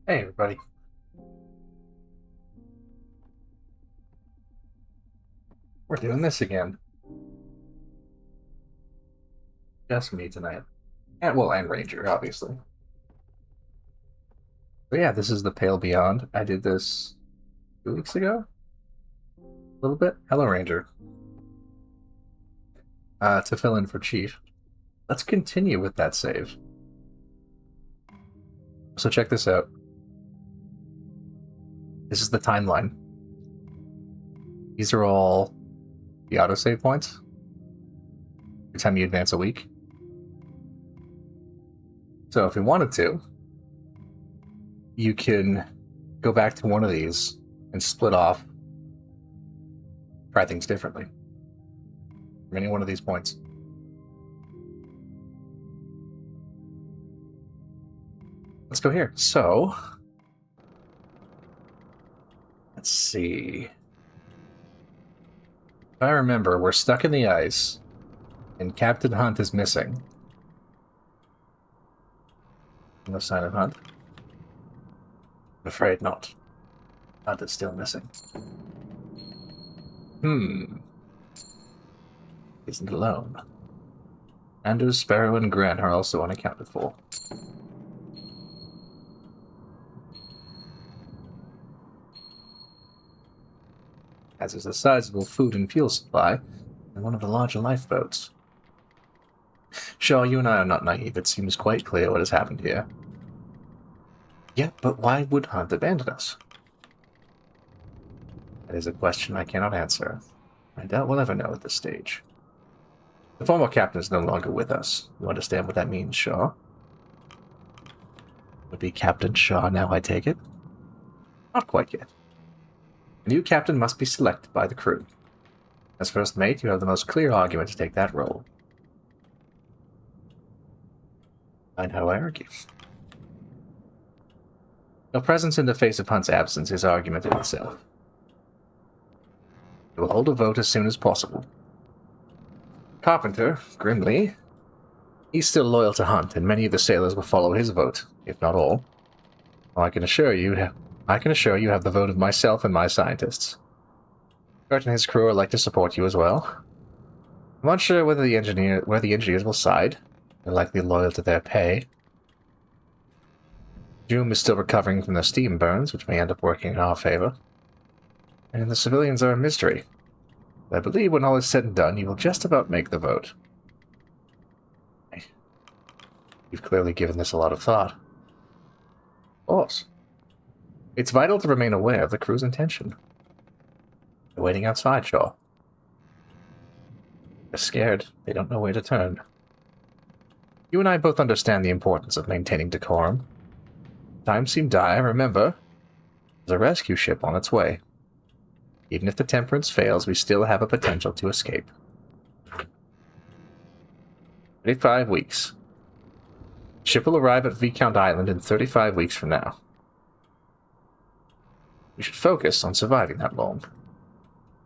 Hey, everybody. We're doing this again. Just me tonight. And Ranger, obviously. But yeah, this is the Pale Beyond. I did this 2 weeks ago? A little bit. Hello, Ranger. To fill in for Chief. Let's continue with that save. So check this out. This is the timeline. These are all the autosave points. Every time you advance a week. So if you wanted to, you can go back to one of these and split off, try things differently from any one of these points. Let's go here. So, let's see. If I remember, we're stuck in the ice, and Captain Hunt is missing. No sign of Hunt. I'm afraid not. Hunt is still missing. Isn't alone. Anders, Sparrow, and Gran are also unaccounted for. As is a sizable food and fuel supply, and one of the larger lifeboats. Sure, you and I are not naive. It seems quite clear what has happened here. Yeah, but why would Hunt abandon us? That is a question I cannot answer. I doubt we'll ever know at this stage. The former captain is no longer with us. You understand what that means, Shaw? Would be Captain Shaw now, I take it? Not quite yet. A new captain must be selected by the crew. As first mate, you have the most clear argument to take that role. I know I argue. Your presence in the face of Hunt's absence is argument in itself. We will hold a vote as soon as possible. Carpenter, grimly, he's still loyal to Hunt, and many of the sailors will follow his vote, if not all. Well, I can assure you have the vote of myself and my scientists. Kurt and his crew would like to support you as well. I'm not sure where the engineers will side. They're likely loyal to their pay. Doom is still recovering from the steam burns, which may end up working in our favor. And the civilians are a mystery. I believe when all is said and done, you will just about make the vote. You've clearly given this a lot of thought. Of course. It's vital to remain aware of the crew's intention. They're waiting outside, Shaw. They're scared. They don't know where to turn. You and I both understand the importance of maintaining decorum. Times seem dire, remember. There's a rescue ship on its way. Even if the Temperance fails, we still have a potential to escape. 35 weeks. Ship will arrive at Viscount Island in 35 weeks from now. We should focus on surviving that long.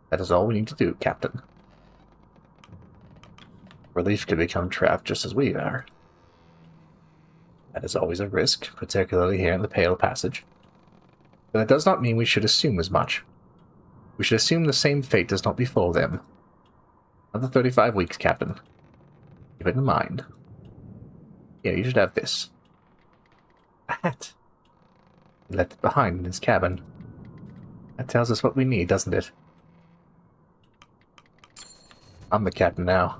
That is all we need to do, Captain. Relief could become trapped just as we are. That is always a risk, particularly here in the Pale Passage. But that does not mean we should assume as much. We should assume the same fate does not befall them. Another 35 weeks, Captain. Keep it in mind. Yeah, you should have this. A hat. He left it behind in his cabin. That tells us what we need, doesn't it? I'm the captain now.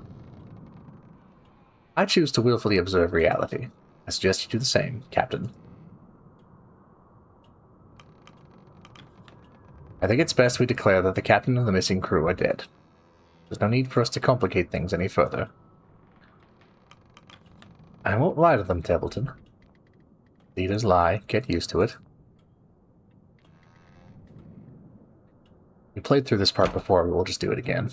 I choose to willfully observe reality. I suggest you do the same, Captain. I think it's best we declare that the captain and the missing crew are dead. There's no need for us to complicate things any further. I won't lie to them, Templeton. Leaders lie. Get used to it. We played through this part before, we'll just do it again.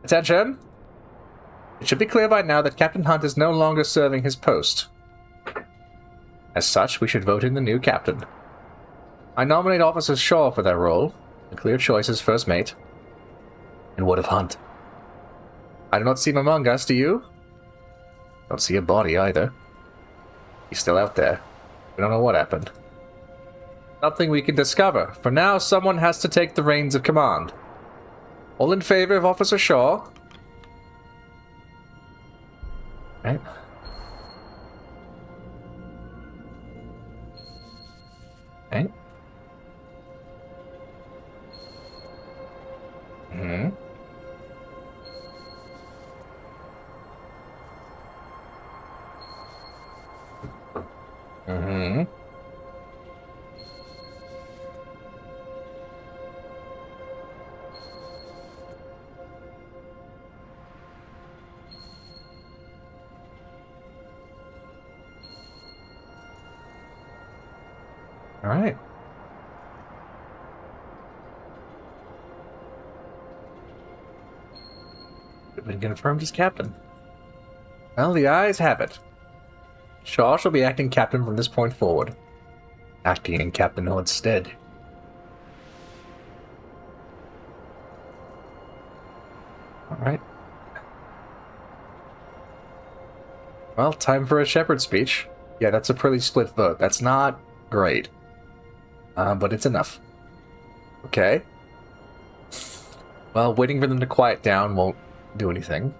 Attention! It should be clear by now that Captain Hunt is no longer serving his post. As such, we should vote in the new captain. I nominate Officer Shaw for that role. A clear choice is first mate. And what of Hunt? I do not see him among us, do you? Don't see a body either. He's still out there. We don't know what happened. Something we can discover. For now, someone has to take the reins of command. All in favor of Officer Shaw? Right. Right. Mm-hmm. Mm-hmm. All right. We've been confirmed as captain. Well, the ayes have it. Shaw shall be acting captain from this point forward. Acting in Captain Hood's stead. Alright. Well, time for a shepherd speech. Yeah, that's a pretty split vote. That's not great. But it's enough. Okay. Well, waiting for them to quiet down won't do anything.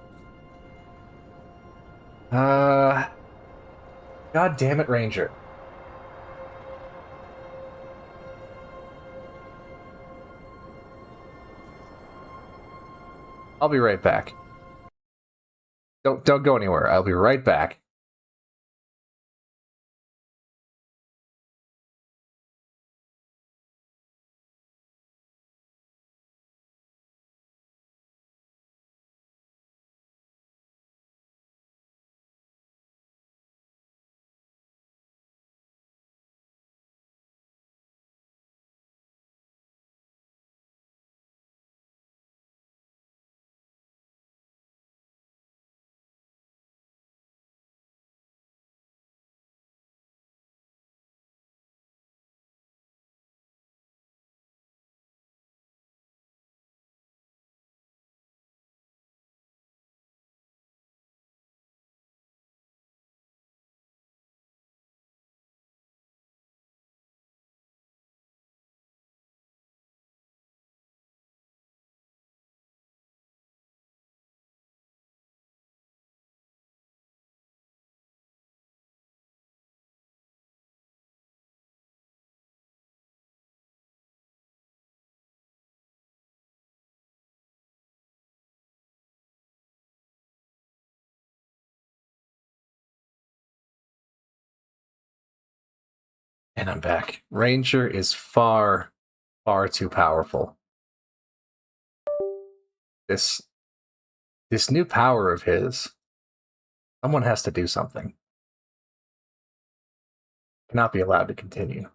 God damn it, Ranger. I'll be right back. Don't go anywhere. I'll be right back. And I'm back. Ranger is far, far too powerful. This new power of his, someone has to do something. Cannot be allowed to continue.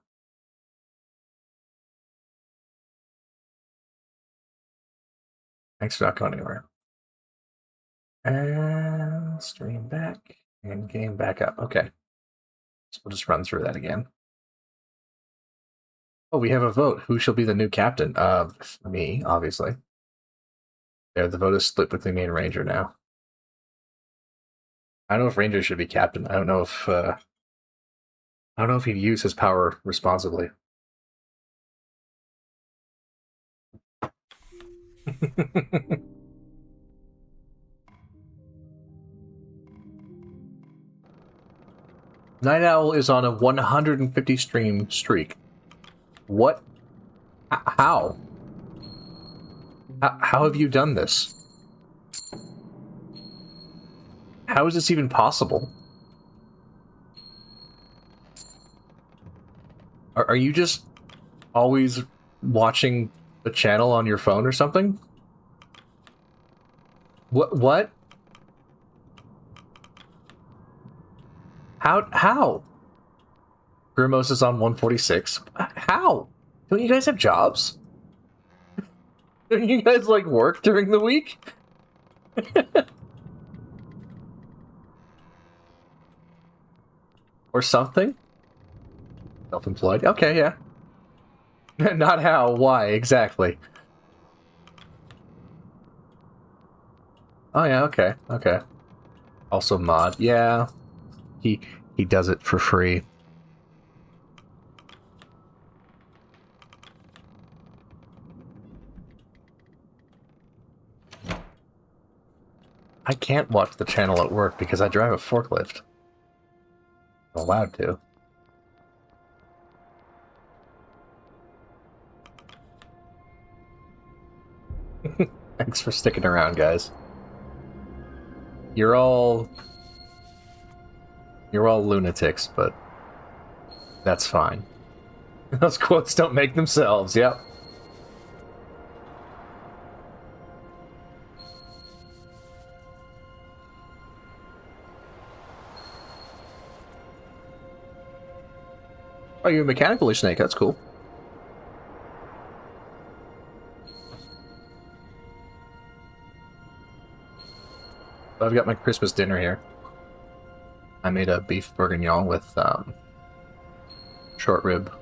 Thanks for not going anywhere. And stream back and game back up. Okay. So we'll just run through that again. Oh, we have a vote. Who shall be the new captain? Me, obviously. There, the vote is split between me and Ranger now. I don't know if Ranger should be captain. I don't know if he'd use his power responsibly. Night Owl is on a 150 stream streak. What? How? How have you done this? How is this even possible? Are you just always watching the channel on your phone or something? What? How? Grimos is on 146. How? Don't you guys have jobs? Don't you guys, like, work during the week? Or something? Self-employed? Okay, yeah. Not how, why, exactly. Oh yeah, okay. Also mod, yeah. He does it for free. I can't watch the channel at work because I drive a forklift. I'm allowed to. Thanks for sticking around, guys. You're all lunatics, but that's fine. Those quotes don't make themselves, yep. Oh, you're a mechanical snake, that's cool. I've got my Christmas dinner here. I made a beef bourguignon with short rib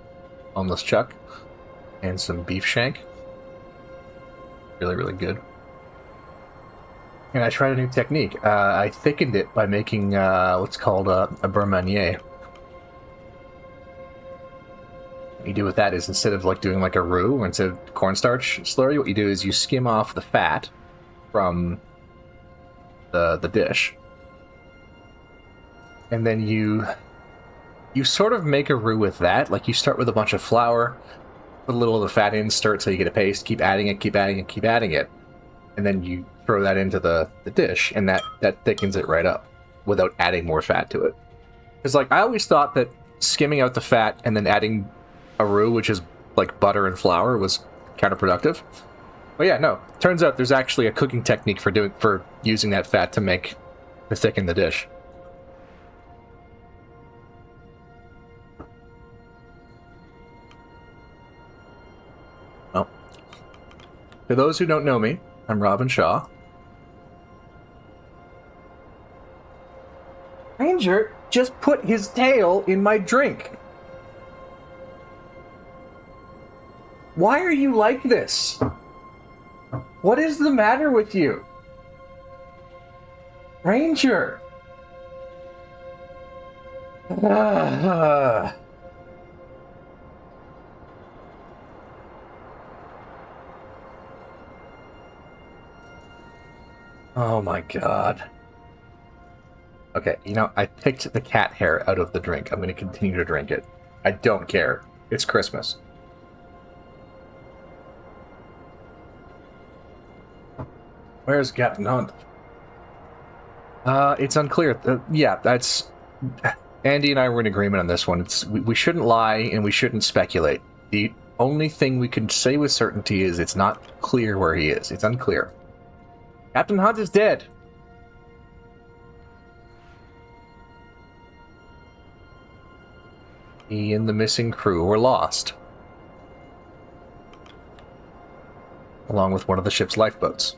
boneless chuck and some beef shank. Really, really good. And I tried a new technique. I thickened it by making what's called a beurre manier. What you do with that is instead of like doing like a roux or instead of cornstarch slurry, what you do is you skim off the fat from the dish. And then you sort of make a roux with that. Like you start with a bunch of flour, put a little of the fat in, stir it till you get a paste, keep adding it, keep adding it, keep adding it. And then you throw that into the dish, and that thickens it right up without adding more fat to it. Because like I always thought that skimming out the fat and then adding a roux, which is like butter and flour, was counterproductive. But yeah, no. Turns out there's actually a cooking technique for using that fat to thicken the dish. Well, for those who don't know me, I'm Robin Shaw. Ranger just put his tail in my drink. Why are you like this? What is the matter with you? Ranger! Oh my god. Okay, you know, I picked the cat hair out of the drink. I'm going to continue to drink it. I don't care. It's Christmas. Where's Captain Hunt? It's unclear. Yeah, that's... Andy and I were in agreement on this one. We shouldn't lie and we shouldn't speculate. The only thing we can say with certainty is it's not clear where he is. It's unclear. Captain Hunt is dead. He and the missing crew were lost, along with one of the ship's lifeboats.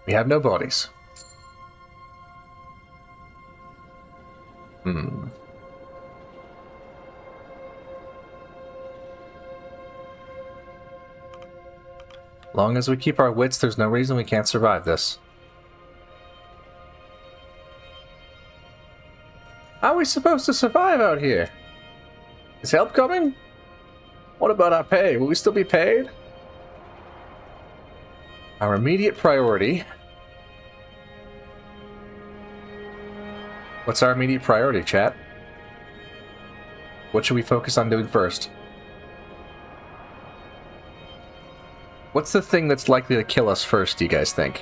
We have no bodies. Long as we keep our wits, there's no reason we can't survive this. How are we supposed to survive out here? Is help coming? What about our pay? Will we still be paid? Our immediate priority... What's our immediate priority, chat? What should we focus on doing first? What's the thing that's likely to kill us first, do you guys think?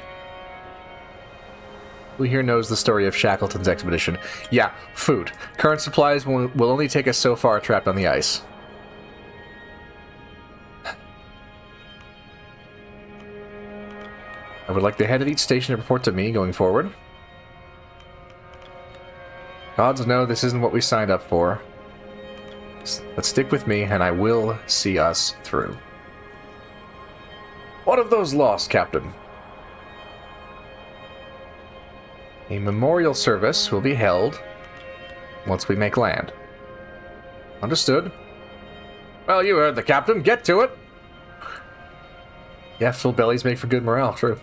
Who here knows the story of Shackleton's expedition? Yeah, food. Current supplies will only take us so far trapped on the ice. I would like the head of each station to report to me going forward. Gods know this isn't what we signed up for. But stick with me, and I will see us through. What of those lost, Captain? A memorial service will be held once we make land. Understood. Well, you heard the captain. Get to it! Yeah, full bellies make for good morale, true.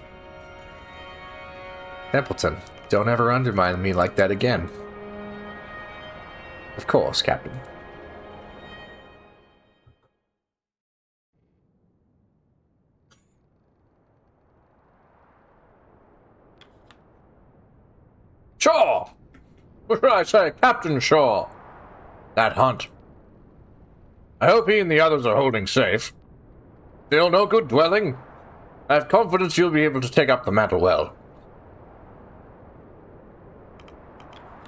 Templeton, don't ever undermine me like that again. Of course, Captain. Shaw! What did I say? Captain Shaw! That Hunt. I hope he and the others are holding safe. Still no good dwelling. I have confidence you'll be able to take up the mantle well.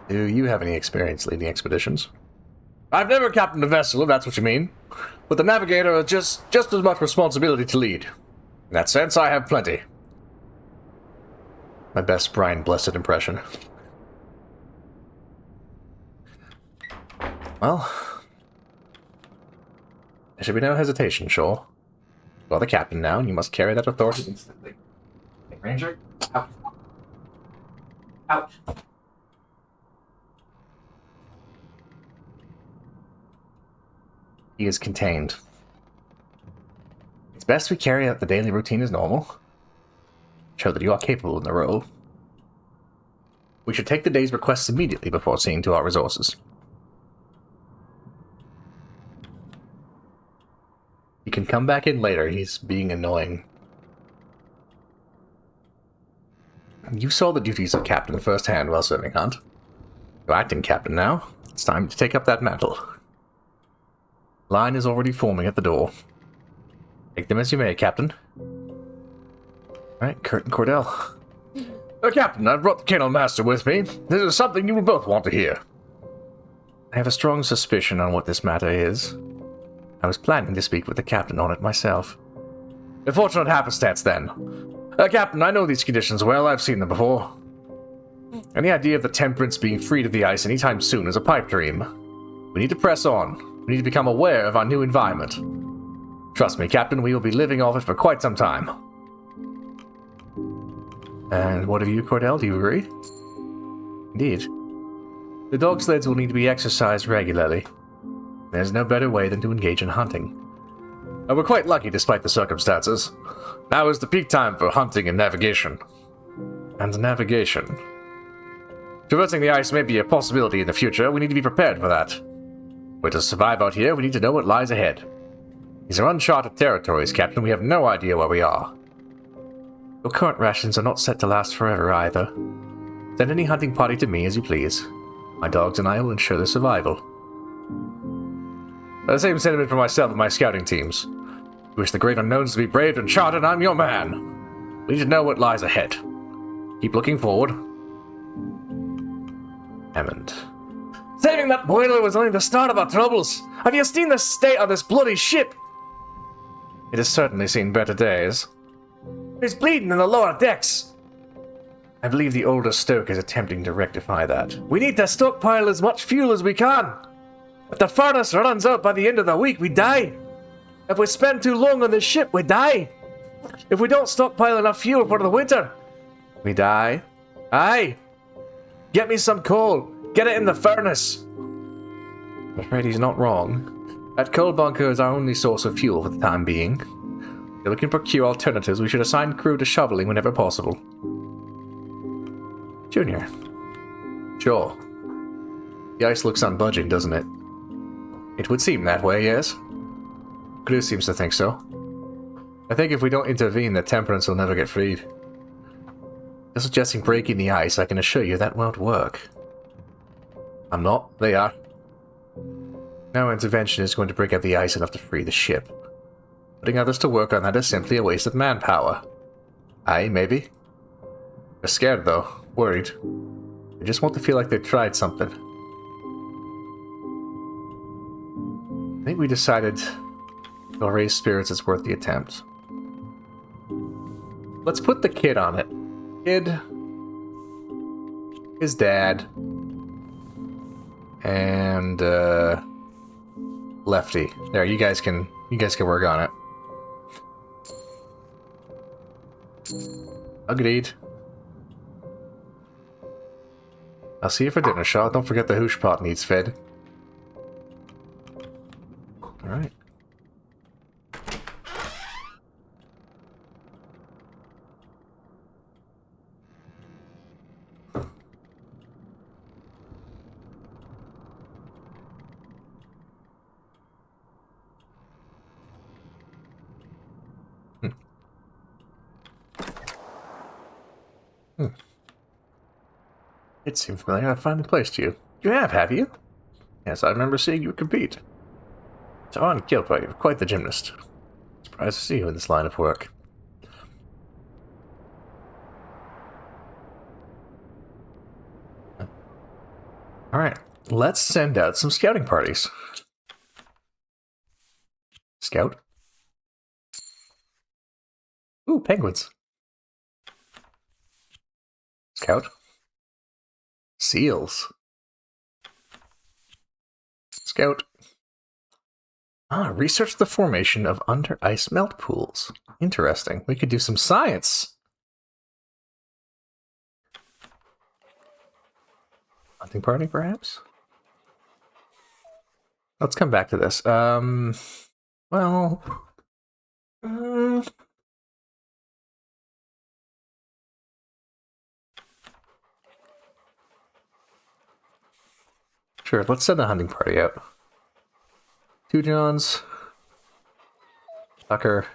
Do you have any experience leading expeditions? I've never captained a vessel, if that's what you mean. But the navigator has just as much responsibility to lead. In that sense, I have plenty. My best Brian Blessed impression. Well, there should be no hesitation, Shaw. You are the captain now, and you must carry that authority instantly. Hey, Ranger, out. Out. He is contained. It's best we carry out the daily routine as normal. Show that you are capable in the role. We should take the day's requests immediately before seeing to our resources. You can come back in later, he's being annoying. You saw the duties of captain firsthand while serving Hunt. You're acting captain now. It's time to take up that mantle. Line is already forming at the door. Take them as you may, Captain. Alright, Kurt and Cordell. Captain, I've brought the Kennel Master with me. This is something you will both want to hear. I have a strong suspicion on what this matter is. I was planning to speak with the captain on it myself. A fortunate happenstance, then. Captain, I know these conditions well. I've seen them before. And the idea of the Temperance being freed of the ice anytime soon is a pipe dream. We need to press on. We need to become aware of our new environment. Trust me, Captain, we will be living off it for quite some time. And what of you, Cordell? Do you agree? Indeed. The dog sleds will need to be exercised regularly. There's no better way than to engage in hunting. We're quite lucky despite the circumstances. Now is the peak time for hunting and navigation. And navigation. Traversing the ice may be a possibility in the future. We need to be prepared for that. We're to survive out here, we need to know what lies ahead. These are uncharted territories, Captain. We have no idea where we are. Your current rations are not set to last forever either. Send any hunting party to me as you please. My dogs and I will ensure their survival. The same sentiment for myself and my scouting teams. You wish the great unknowns to be braved and charted, I'm your man. We need to know what lies ahead. Keep looking forward. Hammond. Saving that boiler was only the start of our troubles. Have you seen the state of this bloody ship? It has certainly seen better days. There's bleeding in the lower decks. I believe the older stoke is attempting to rectify that. We need to stockpile as much fuel as we can. If the furnace runs out by the end of the week, we die. If we spend too long on this ship, we die. If we don't stockpile enough fuel for the winter, we die. Aye. Get me some coal. Get it in the furnace. I'm afraid he's not wrong. That coal bunker is our only source of fuel for the time being. If we can procure alternatives, we should assign crew to shoveling whenever possible. Junior. Sure. The ice looks unbudging, doesn't it? It would seem that way, yes. Crew seems to think so. I think if we don't intervene, the Temperance will never get freed. You're suggesting breaking the ice, I can assure you that won't work. I'm not. They are. No intervention is going to break up the ice enough to free the ship. Putting others to work on that is simply a waste of manpower. Aye, maybe. They're scared, though. Worried. They just want to feel like they tried something. I think we decided they'll raise spirits is worth the attempt. Let's put the kid on it. Kid. His dad. And Lefty. There, you guys can work on it. Agreed. I'll see you for dinner, Shaw. Don't forget the hoosh pot needs fed. Alright. It seemed familiar. I've finally placed you. You have you? Yes, I remember seeing you compete. So on Kilpa, you're quite the gymnast. Surprised to see you in this line of work. Alright, let's send out some scouting parties. Scout? Ooh, penguins. Scout? Seals. Scout. Research the formation of under ice melt pools. Interesting. We could do some science. Hunting party, perhaps? Let's come back to this. Well... Sure, let's send the hunting party out. 2 Johns, Tucker,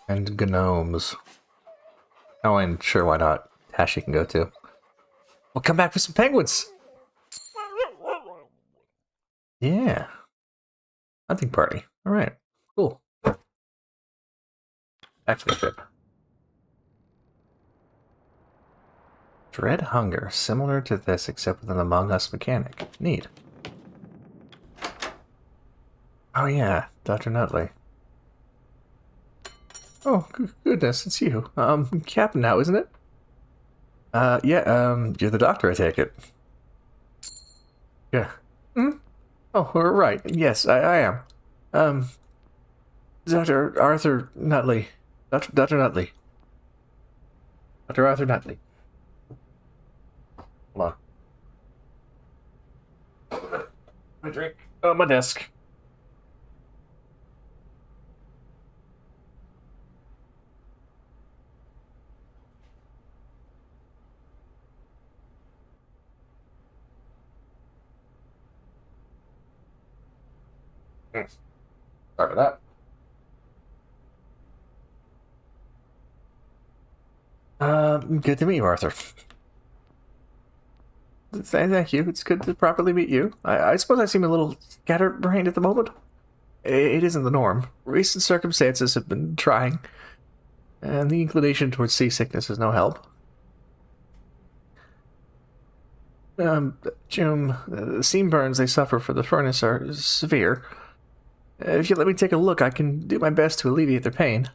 and Gnomes. Oh, and sure, why not? Tashi can go too. We'll come back with some penguins! Yeah. Hunting party. Alright, cool. Back to the ship. Dread hunger, similar to this except with an Among Us mechanic. Neat. Oh yeah, Dr. Nutley. Oh, goodness, it's you. Captain now, isn't it? Yeah, you're the doctor, I take it. Yeah. Hmm? Oh, right, yes, I am. Dr. Arthur Nutley. Dr. Nutley. Dr. Arthur Nutley. Hold on. My drink. Oh, my desk. Sorry about that. Good to meet you, Arthur. Thank you. It's good to properly meet you. I suppose I seem a little scatterbrained at the moment. It isn't the norm. Recent circumstances have been trying. And the inclination towards seasickness is no help. Jim, the seam burns they suffer for the furnace are severe. If you let me take a look, I can do my best to alleviate their pain.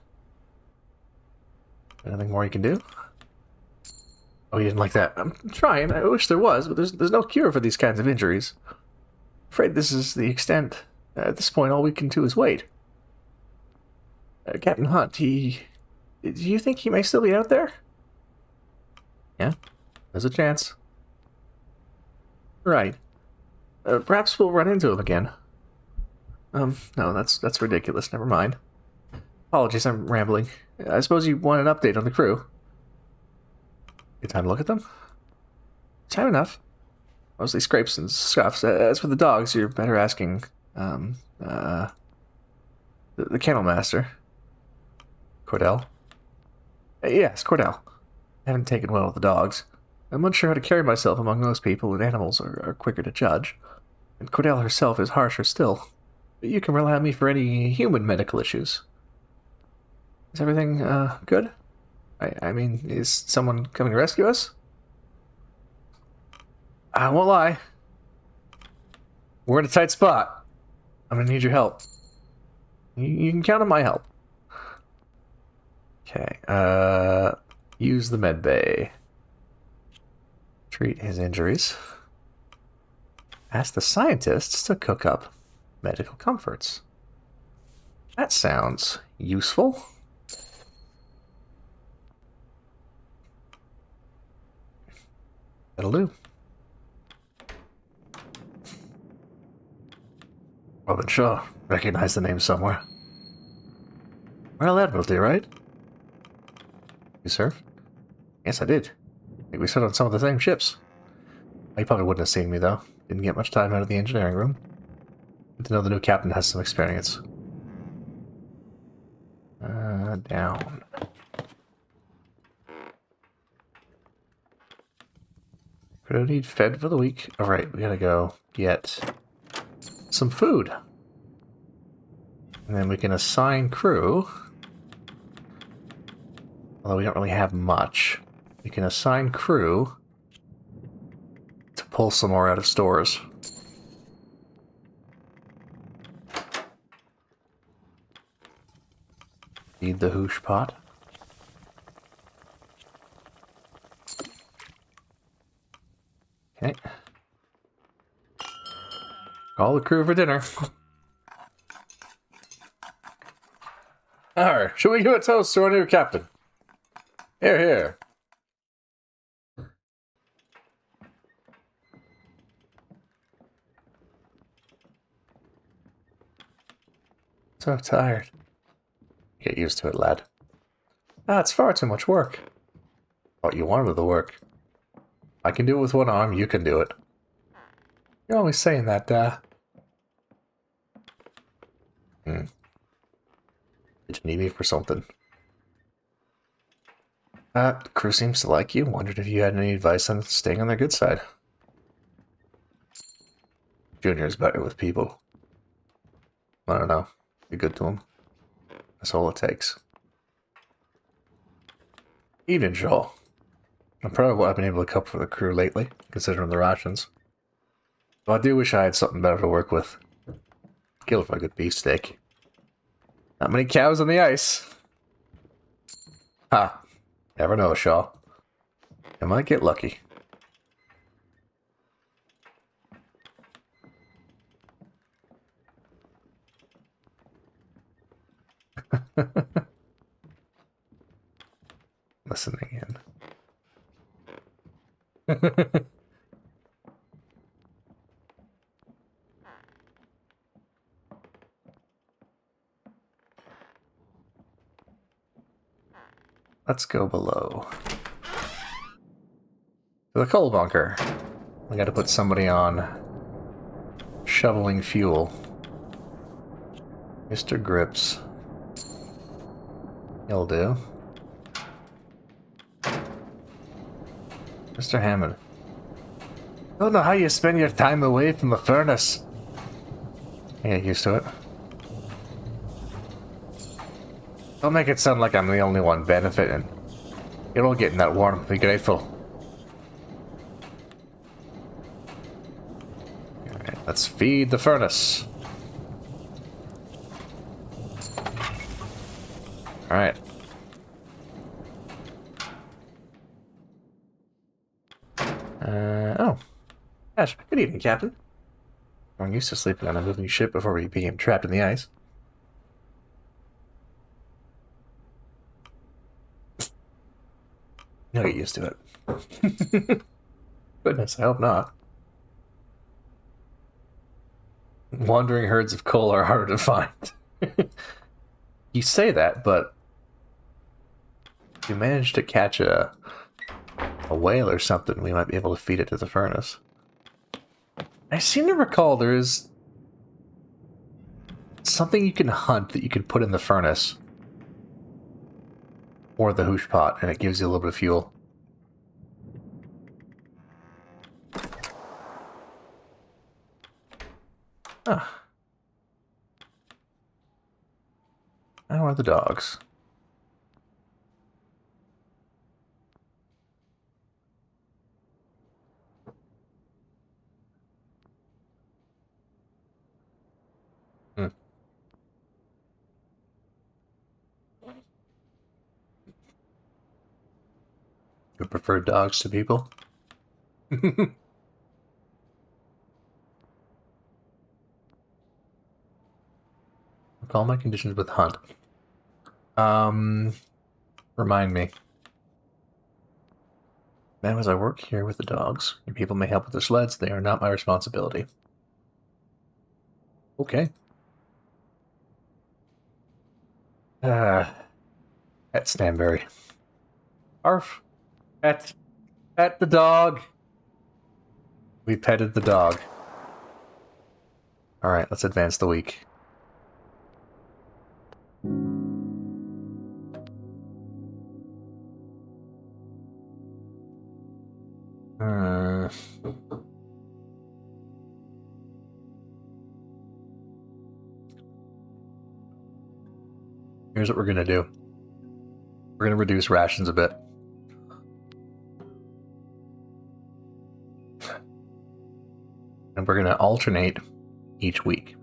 Anything more you can do? Oh, you didn't like that. I'm trying. I wish there was, but there's no cure for these kinds of injuries. I'm afraid this is the extent. At this point, all we can do is wait. Captain Hunt, do you think he may still be out there? Yeah, there's a chance. Right. Perhaps we'll run into him again. No, that's ridiculous. Never mind. Apologies, I'm rambling. I suppose you want an update on the crew. Good time to look at them? Time enough. Mostly scrapes and scuffs. As for the dogs, you're better asking, the kennel master. Cordell? Yes, Cordell. I haven't taken well with the dogs. I'm unsure how to carry myself among those people, and animals are quicker to judge. And Cordell herself is harsher still. But you can rely on me for any human medical issues. Is everything, good? I mean, is someone coming to rescue us? I won't lie. We're in a tight spot. I'm gonna need your help. You can count on my help. Okay, use the med bay. Treat his injuries. Ask the scientists to cook up medical comforts. That sounds useful. That'll do. Robin Shaw. Recognize the name somewhere. Royal Admiralty, right? You served? Yes, I did. I think we sat on some of the same ships. You probably wouldn't have seen me, though. Didn't get much time out of the engineering room. Good to know the new captain has some experience. Down. Crew need fed for the week. Alright, we gotta go get some food. And then we can assign crew. Although we don't really have much. We can assign crew to pull some more out of stores. Feed the hoosh pot. Okay. Call the crew for dinner. Alright, should we give a toast to our new captain? Here, here. So tired. Get used to it, lad. It's far too much work. Thought you wanted the work. I can do it with one arm, you can do it. You're always saying that, Did you need me for something? The crew seems to like you. Wondered if you had any advice on staying on their good side. Junior's better with people. I don't know. Be good to him. That's all it takes. Evening, Joel. I'm proud of what I've been able to cook for the crew lately, considering the rations. Though I do wish I had something better to work with. Kill for a good beefsteak. Not many cows on the ice. Ha. Never know, Shaw. I might get lucky. Listening in. Let's go below. To the coal bunker. We gotta put somebody on shoveling fuel. Mr. Grips. He'll do. Mr. Hammond. I don't know how you spend your time away from the furnace. I get used to it. Don't make it sound like I'm the only one benefiting. You're all getting that warmth. Be grateful. Alright, let's feed the furnace. Alright. Oh. Gosh, good evening, Captain. I'm used to sleeping on a moving ship before we became trapped in the ice. You'll get used to it. Goodness, I hope not. Wandering herds of coal are harder to find. You say that, but if you manage to catch a whale or something, we might be able to feed it to the furnace. I seem to recall there is something you can hunt that you can put in the furnace or the hoosh pot, and it gives you a little bit of fuel. Ah. How are the dogs? You prefer dogs to people? Recall my conditions with hunt. Remind me. Now, as I work here with the dogs, and people may help with the sleds, they are not my responsibility. Okay. Pet Stanberry. Arf. Pet the dog. We petted the dog. Alright, let's advance the week. Here's what we're gonna do. We're gonna reduce rations a bit. And we're gonna alternate each week.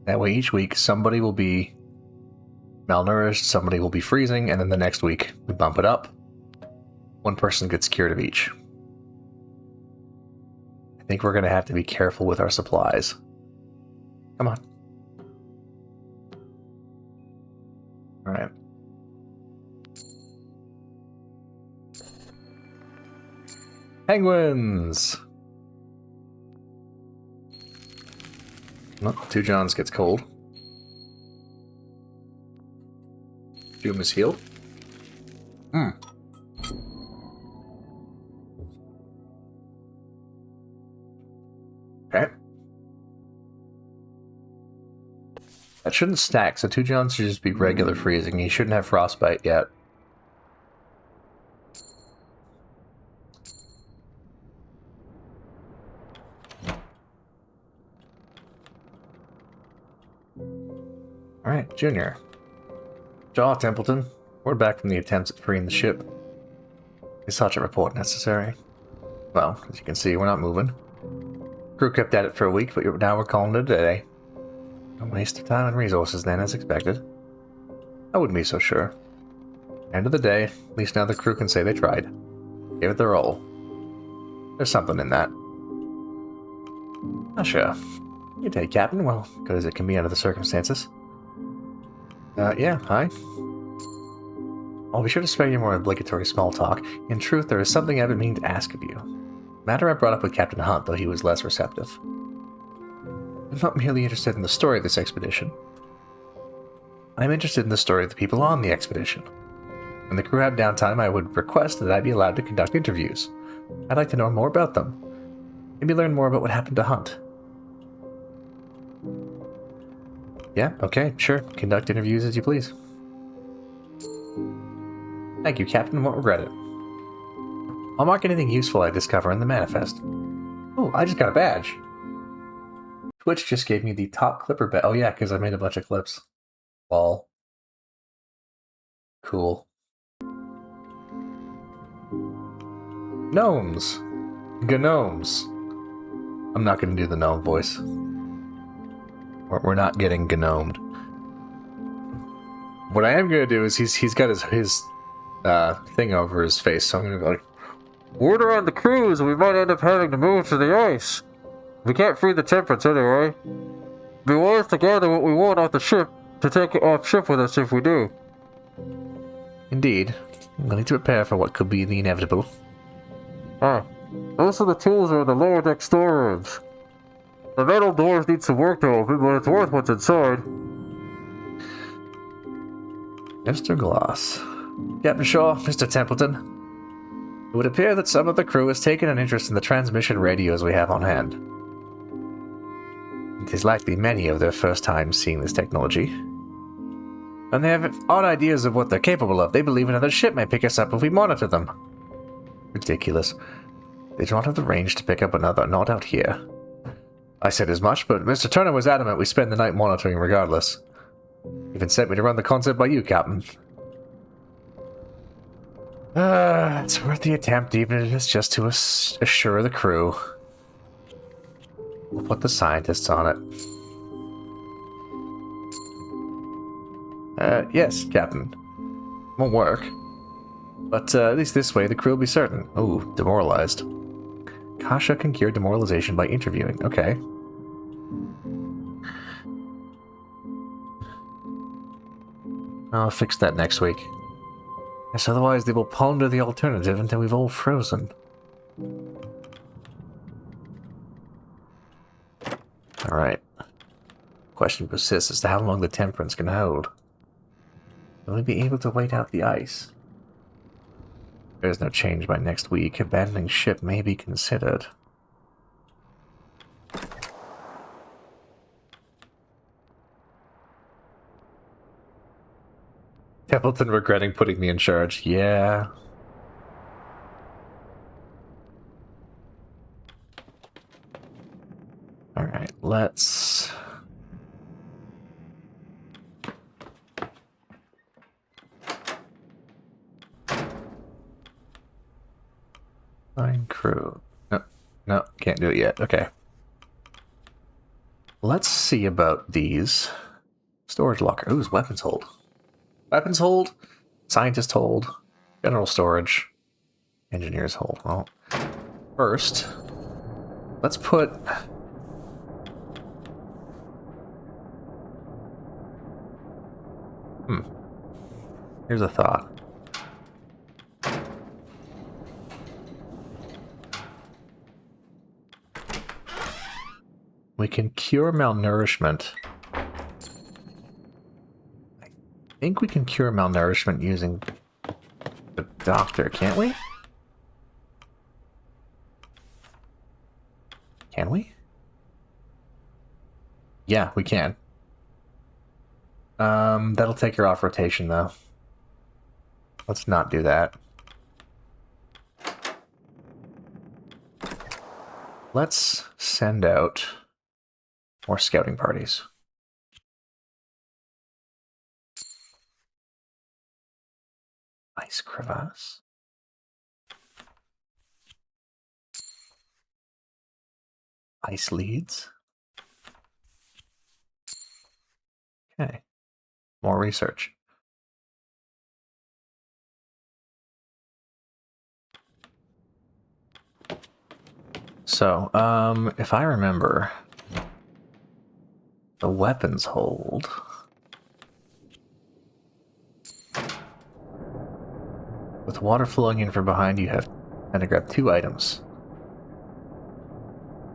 That way each week somebody will be malnourished, somebody will be freezing, and then the next week we bump it up. One person gets cured of each. I think we're going to have to be careful with our supplies. Come on. Alright. Penguins! Well, 2 Johns gets cold. Doom is healed. Okay. That shouldn't stack, so 2 Johns should just be regular freezing. He shouldn't have frostbite yet. Alright, Junior. Jaw Templeton, we're back from the attempts at freeing the ship. Is such a report necessary? Well, as you can see, we're not moving. Crew kept at it for a week, but now we're calling it a day. A waste of time and resources then, as expected. I wouldn't be so sure. End of the day, at least now the crew can say they tried. Gave it their all. There's something in that. Not sure. Good day, Captain. Well, good as it can be under the circumstances. Yeah, hi. I'll be sure to spare you more obligatory small talk. In truth, there is something I've been meaning to ask of you. Matter I brought up with Captain Hunt, though he was less receptive. I'm not merely interested in the story of this expedition. I'm interested in the story of the people on the expedition. When the crew have downtime, I would request that I be allowed to conduct interviews. I'd like to know more about them. Maybe learn more about what happened to Hunt. Yeah, okay, sure. Conduct interviews as you please. Thank you, Captain. Won't regret it. I'll mark anything useful I discover in the manifest. Oh, I just got a badge. Twitch just gave me the top clipper badge. Oh yeah, because I made a bunch of clips. Lol. Cool. Gnomes. Gnomes. I'm not going to do the gnome voice. We're not getting gnomed. What I am going to do is he's got his thing over his face, so I'm going to go like, order on the cruise, we might end up having to move to the ice. We can't free the temperance anyway. Be wise to gather what we want off the ship to take it off ship with us if we do. Indeed. I'm going to prepare for what could be the inevitable. Most of the tools are in the lower deck storerooms. The metal doors need some work to open, but it's worth what's inside. Mr. Gloss. Captain Shaw, Mr. Templeton. It would appear that some of the crew has taken an interest in the transmission radios we have on hand. It is likely many of their first time seeing this technology. And they have odd ideas of what they're capable of. They believe another ship may pick us up if we monitor them. Ridiculous. They do not have the range to pick up another, not out here. I said as much, but Mr. Turner was adamant we spend the night monitoring regardless. Even sent me to run the concept by you, Captain. It's worth the attempt, even if it's just to assure the crew. We'll put the scientists on it. Yes, Captain. Won't work. But at least this way, the crew will be certain. Ooh, demoralized. Kasha can cure demoralization by interviewing. Okay. I'll fix that next week. Yes, otherwise they will ponder the alternative until we've all frozen. Alright. Question persists as to how long the temperance can hold. Will we be able to wait out the ice? If there's no change by next week, abandoning ship may be considered. Templeton regretting putting me in charge. Yeah. Alright, let's... Find crew. No, can't do it yet. Okay. Let's see about these. Storage locker. Ooh, weapons hold. Weapons hold, scientist hold, general storage, engineers hold. Well, first, let's put... Here's a thought. We can cure malnourishment. I think we can cure malnourishment using the doctor, can't we? Can we? Yeah, we can. That'll take her off rotation, though. Let's not do that. Let's send out more scouting parties. Ice crevasse. Ice leads. Okay. More research. So, if I remember, the weapons hold. With water flowing in from behind, you have to grab 2 items.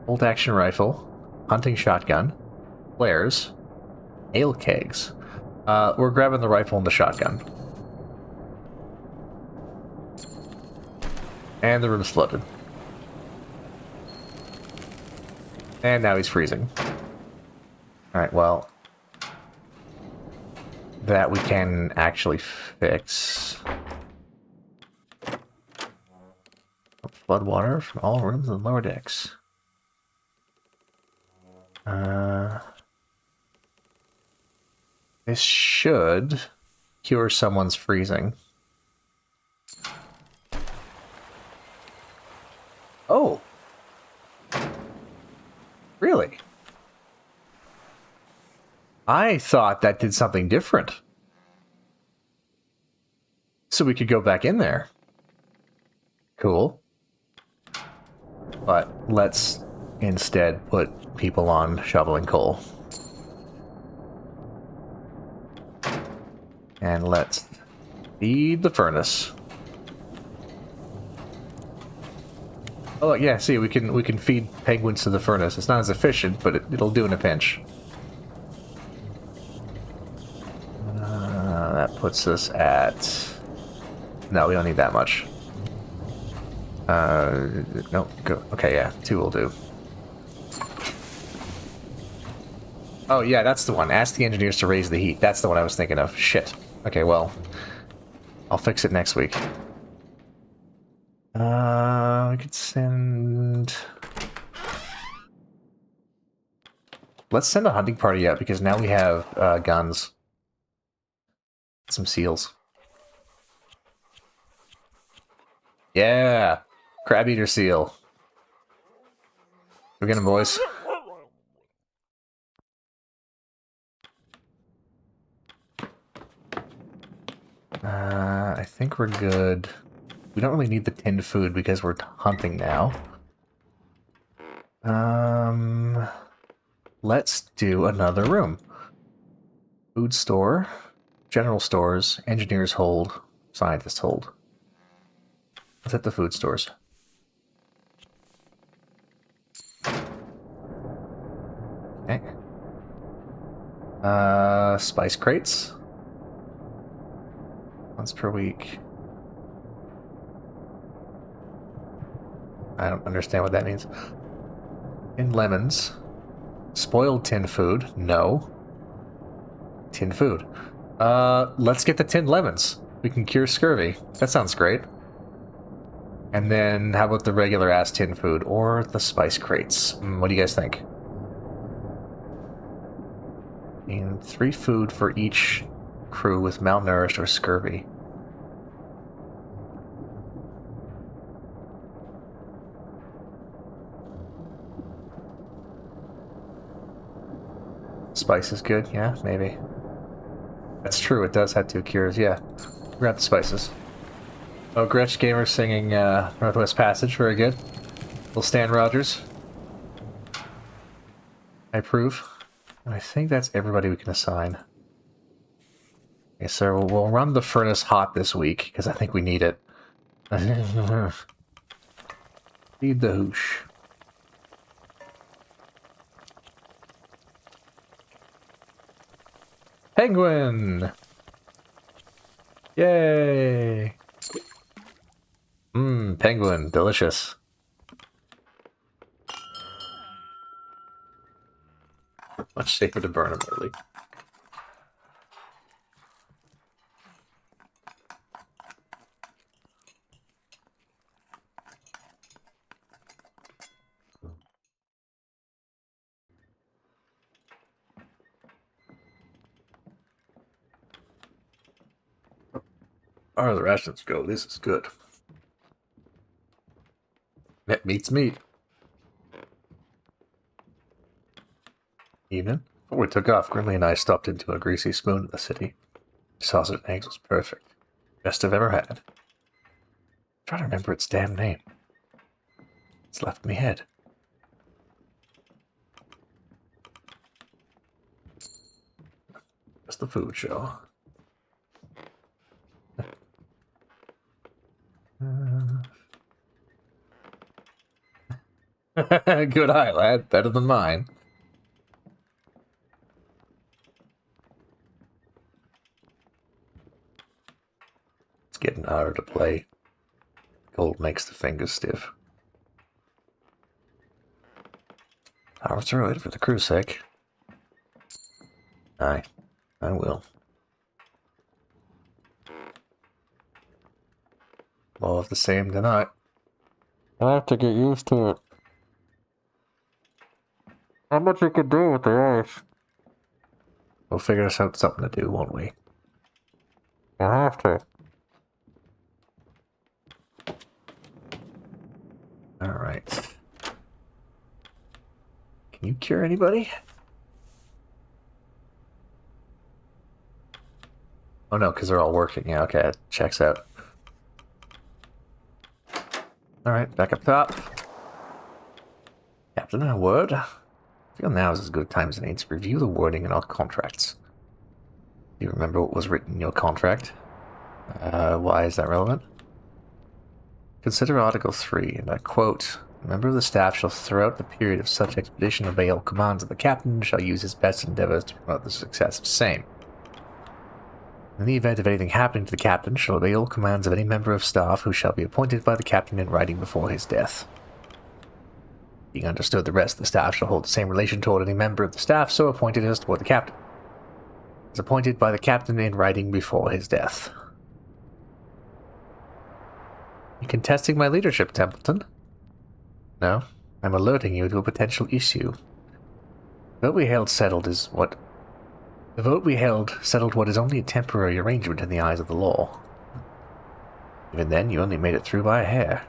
Bolt action rifle, hunting shotgun, flares, ale kegs. We're grabbing the rifle and the shotgun. And the room's flooded. And now he's freezing. Alright, well... that we can actually fix. Flood water from all rooms and lower decks. This should cure someone's freezing. Oh! Really? I thought that did something different. So we could go back in there. Cool. But let's instead put people on shoveling coal. And let's feed the furnace. Oh yeah, see, we can feed penguins to the furnace. It's not as efficient, but it'll do in a pinch. That puts us at... No, we don't need that much. No, go. Okay, yeah, 2 will do. Oh yeah, that's the one. Ask the engineers to raise the heat. That's the one I was thinking of. Shit. Okay, well, I'll fix it next week. We could send... Let's send a hunting party out, because now we have guns. Some seals. Yeah! Crab-eater seal. We're getting boys. I think we're good. We don't really need the tinned food because we're hunting now. Let's do another room. Food store, general stores, engineers hold, scientists hold. Let's hit the food stores. Okay. Spice crates. Once per week. I don't understand what that means. Tinned lemons. Spoiled tin food. No. Tin food. Let's get the tinned lemons. We can cure scurvy. That sounds great. And then, how about the regular-ass tin food? Or the spice crates? What do you guys think? And 3 food for each crew with malnourished or scurvy. Spice is good, yeah, maybe. That's true, it does have 2 cures, yeah. Grab the spices. Oh, Gretsch Gamer singing Northwest Passage, very good. Little Stan Rogers. I approve. And I think that's everybody we can assign. Okay, so we'll run the furnace hot this week, because I think we need it. Feed the hoosh. Penguin! Yay! Penguin, delicious. Much safer to burn them early. Oh, the rations go. This is good. That meat's meat. Evening. Before we took off, Grimley and I stopped into a greasy spoon in the city. Sausage and eggs was perfect. Best I've ever had. I'm trying to remember its damn name. It's left me head. Just the food show. Good eye, lad. Better than mine. It's getting harder to play. Cold makes the fingers stiff. Power through it for the crew's sake. Aye, I will. More of the same tonight. I have to get used to it. Not much you can do with the ice. We'll figure us out something to do, won't we? You have to. Alright. Can you cure anybody? Oh no, because they're all working. Yeah, okay, it checks out. Alright, back up top. Captain, a word? I feel now is as good a time as any to review the wording in our contracts. Do you remember what was written in your contract? Why is that relevant? Consider Article 3, and I quote, "A member of the staff shall throughout the period of such expedition obey all commands of the captain and shall use his best endeavors to promote the success of same. In the event of anything happening to the captain, shall obey all commands of any member of staff who shall be appointed by the captain in writing before his death. Being understood, the rest of the staff shall hold the same relation toward any member of the staff so appointed as toward the captain. Is appointed by the captain in writing before his death." You contesting my leadership, Templeton? No, I'm alerting you to a potential issue. The vote we held settled what is only a temporary arrangement in the eyes of the law. Even then, you only made it through by a hair.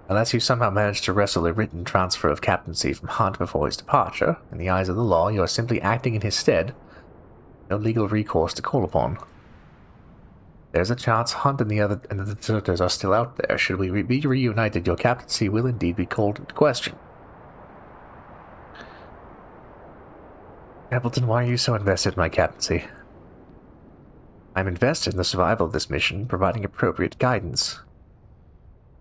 Unless you somehow managed to wrestle a written transfer of captaincy from Hunt before his departure, in the eyes of the law, you are simply acting in his stead. No legal recourse to call upon. There's a chance Hunt and the deserters are still out there. Should we be reunited, your captaincy will indeed be called into question. Appleton, why are you so invested in my captaincy? I'm invested in the survival of this mission, providing appropriate guidance.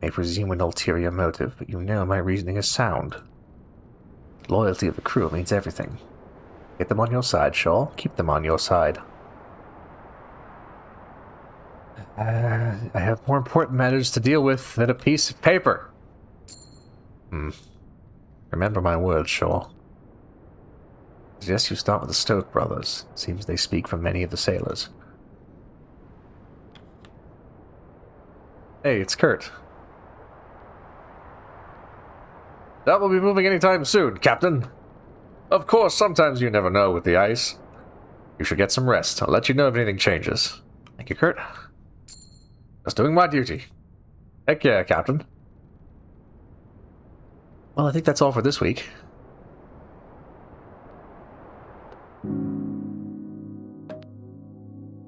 I may presume an ulterior motive, but you know my reasoning is sound. Loyalty of the crew means everything. Get them on your side, Shaw. Keep them on your side. I have more important matters to deal with than a piece of paper. Remember my words, Shaw. I suggest you start with the Stoke brothers. Seems they speak for many of the sailors. Hey, it's Kurt. That will be moving anytime soon, Captain. Of course, sometimes you never know with the ice. You should get some rest. I'll let you know if anything changes. Thank you, Kurt. Just doing my duty. Take care, Captain. Well, I think that's all for this week.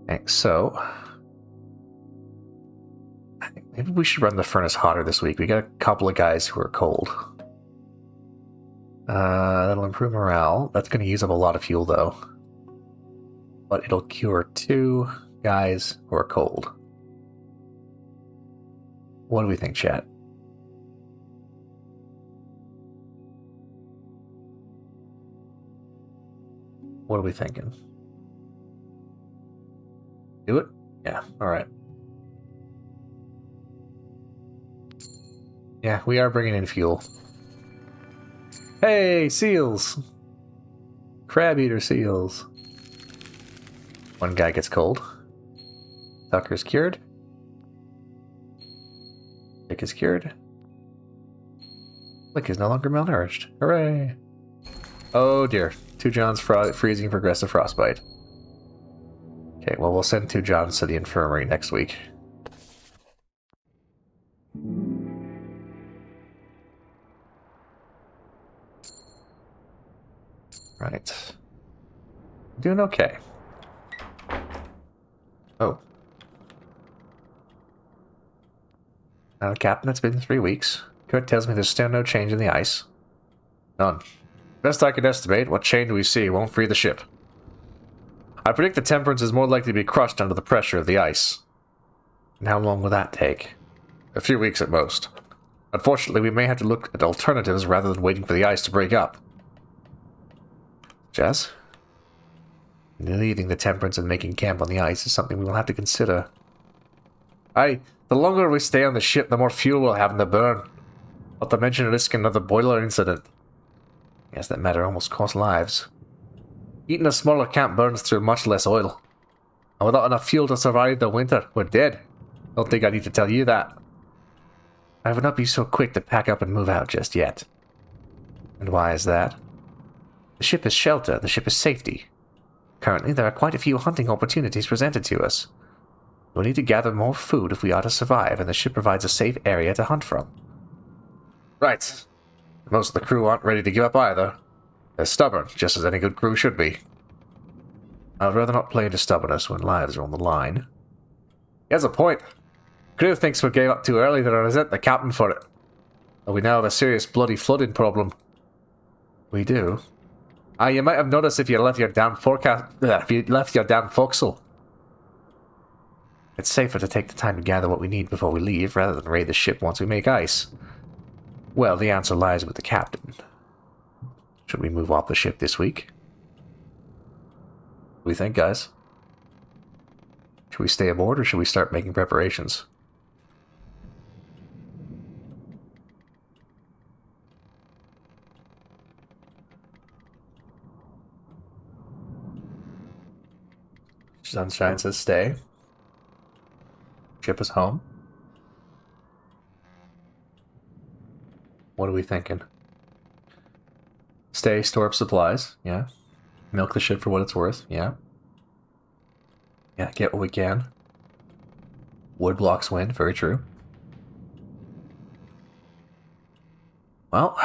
Thanks, so... I think maybe we should run the furnace hotter this week. We got a couple of guys who are cold. That'll improve morale. That's going to use up a lot of fuel, though. But it'll cure 2 guys who are cold. What do we think, chat? What are we thinking? Do it? Yeah, alright. Yeah, we are bringing in fuel. Hey, seals! Crab-eater seals. 1 guy gets cold. Tucker's cured. Nick is cured. Lick is no longer malnourished. Hooray! Oh dear. 2 Johns freezing progressive frostbite. Okay, well, we'll send 2 Johns to the infirmary next week. Right. Doing okay. Oh. Now, Captain, it's been 3 weeks. Kurt tells me there's still no change in the ice. None. Best I could estimate, what change we see won't free the ship. I predict the Temperance is more likely to be crushed under the pressure of the ice. And how long will that take? A few weeks at most. Unfortunately, we may have to look at alternatives rather than waiting for the ice to break up. Jazz? Leaving the Temperance and making camp on the ice is something we will have to consider. The longer we stay on the ship, the more fuel we'll have in the burn. Not to mention risking another boiler incident. Yes, that matter almost cost lives. Eating a smaller camp burns through much less oil. And without enough fuel to survive the winter, we're dead. Don't think I need to tell you that. I would not be so quick to pack up and move out just yet. And why is that? The ship is shelter, the ship is safety. Currently, there are quite a few hunting opportunities presented to us. We'll need to gather more food if we are to survive, and the ship provides a safe area to hunt from. Right. Most of the crew aren't ready to give up either. They're stubborn, just as any good crew should be. I'd rather not play into stubbornness when lives are on the line. He has a point. Crew thinks we gave up too early to resent the captain for it. But we now have a serious bloody flooding problem. We do. You might have noticed if you left your damn forecastle. It's safer to take the time to gather what we need before we leave, rather than raid the ship once we make ice. Well, the answer lies with the captain. Should we move off the ship this week? What do you think, guys? Should we stay aboard, or should we start making preparations? Sunshine says stay. Ship is home. What are we thinking? Stay, store up supplies, yeah. Milk the ship for what it's worth, yeah. Yeah, get what we can. Wood blocks wind, very true. Well,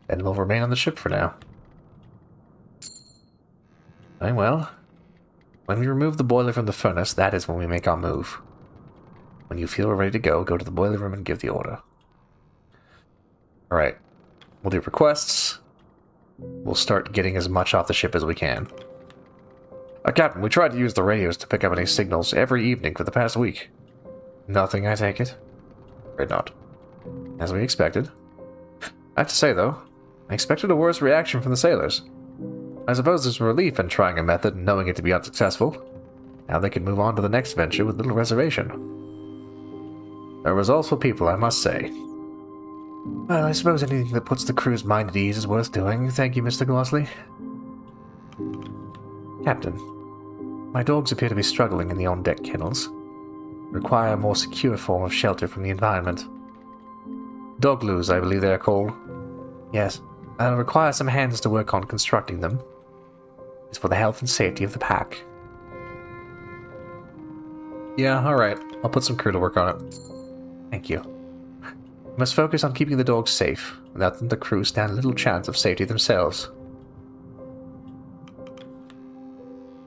then we'll remain on the ship for now. Very well. When we remove the boiler from the furnace, that is when we make our move. When you feel we're ready to go to the boiler room and give the order. Alright. We'll do requests. We'll start getting as much off the ship as we can. Captain, we tried to use the radios to pick up any signals every evening for the past week. Nothing, I take it? Afraid not. As we expected. I have to say, though, I expected a worse reaction from the sailors. I suppose there's relief in trying a method and knowing it to be unsuccessful. Now they can move on to the next venture with little reservation. A resourceful people, I must say. Well, I suppose anything that puts the crew's mind at ease is worth doing. Thank you, Mr. Glossley. Captain, my dogs appear to be struggling in the on-deck kennels. Require a more secure form of shelter from the environment. Dogloos, I believe they are called. Yes, I'll require some hands to work on constructing them. It's for the health and safety of the pack. Yeah, alright. I'll put some crew to work on it. Thank you. We must focus on keeping the dogs safe. Without them, the crew stand little chance of safety themselves.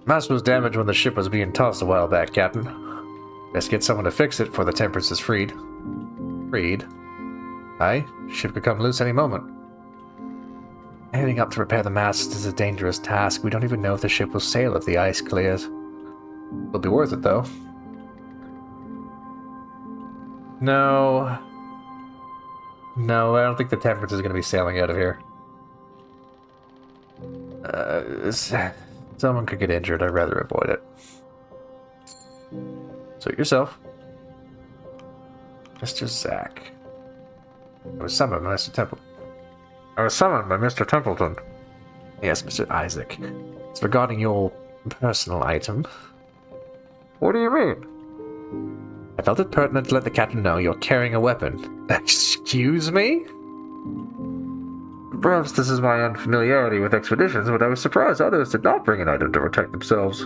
Mast was damaged when the ship was being tossed a while back, Captain. Best get someone to fix it before the Temperance is freed. Freed? Aye, ship could come loose any moment. Heading up to repair the mast is a dangerous task. We don't even know if the ship will sail if the ice clears. It'll be worth it, though. No. No, I don't think the Temperance is going to be sailing out of here. Someone could get injured. I'd rather avoid it. Suit yourself. Mr. Zack. I was summoned by Mr. Templeton. Yes, Mr. Isaac. It's regarding your personal item. What do you mean? I felt it pertinent to let the captain know you're carrying a weapon. Excuse me? Perhaps this is my unfamiliarity with expeditions, but I was surprised others did not bring an item to protect themselves.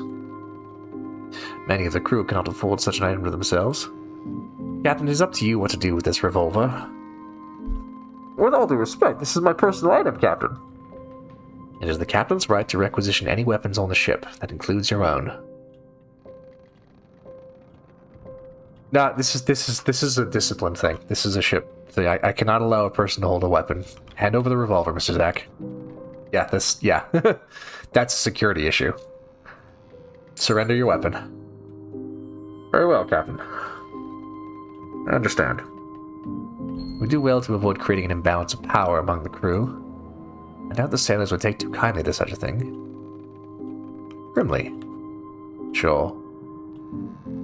Many of the crew cannot afford such an item to themselves. Captain, it is up to you what to do with this revolver. With all due respect, this is my personal item, Captain. It is the captain's right to requisition any weapons on the ship. That includes your own. Nah, this is a discipline thing. This is a ship thing. I cannot allow a person to hold a weapon. Hand over the revolver, Mr. Zack. Yeah, that's a security issue. Surrender your weapon. Very well, Captain. I understand. We do well to avoid creating an imbalance of power among the crew. I doubt the sailors would take too kindly to such a thing. Grimly. Sure.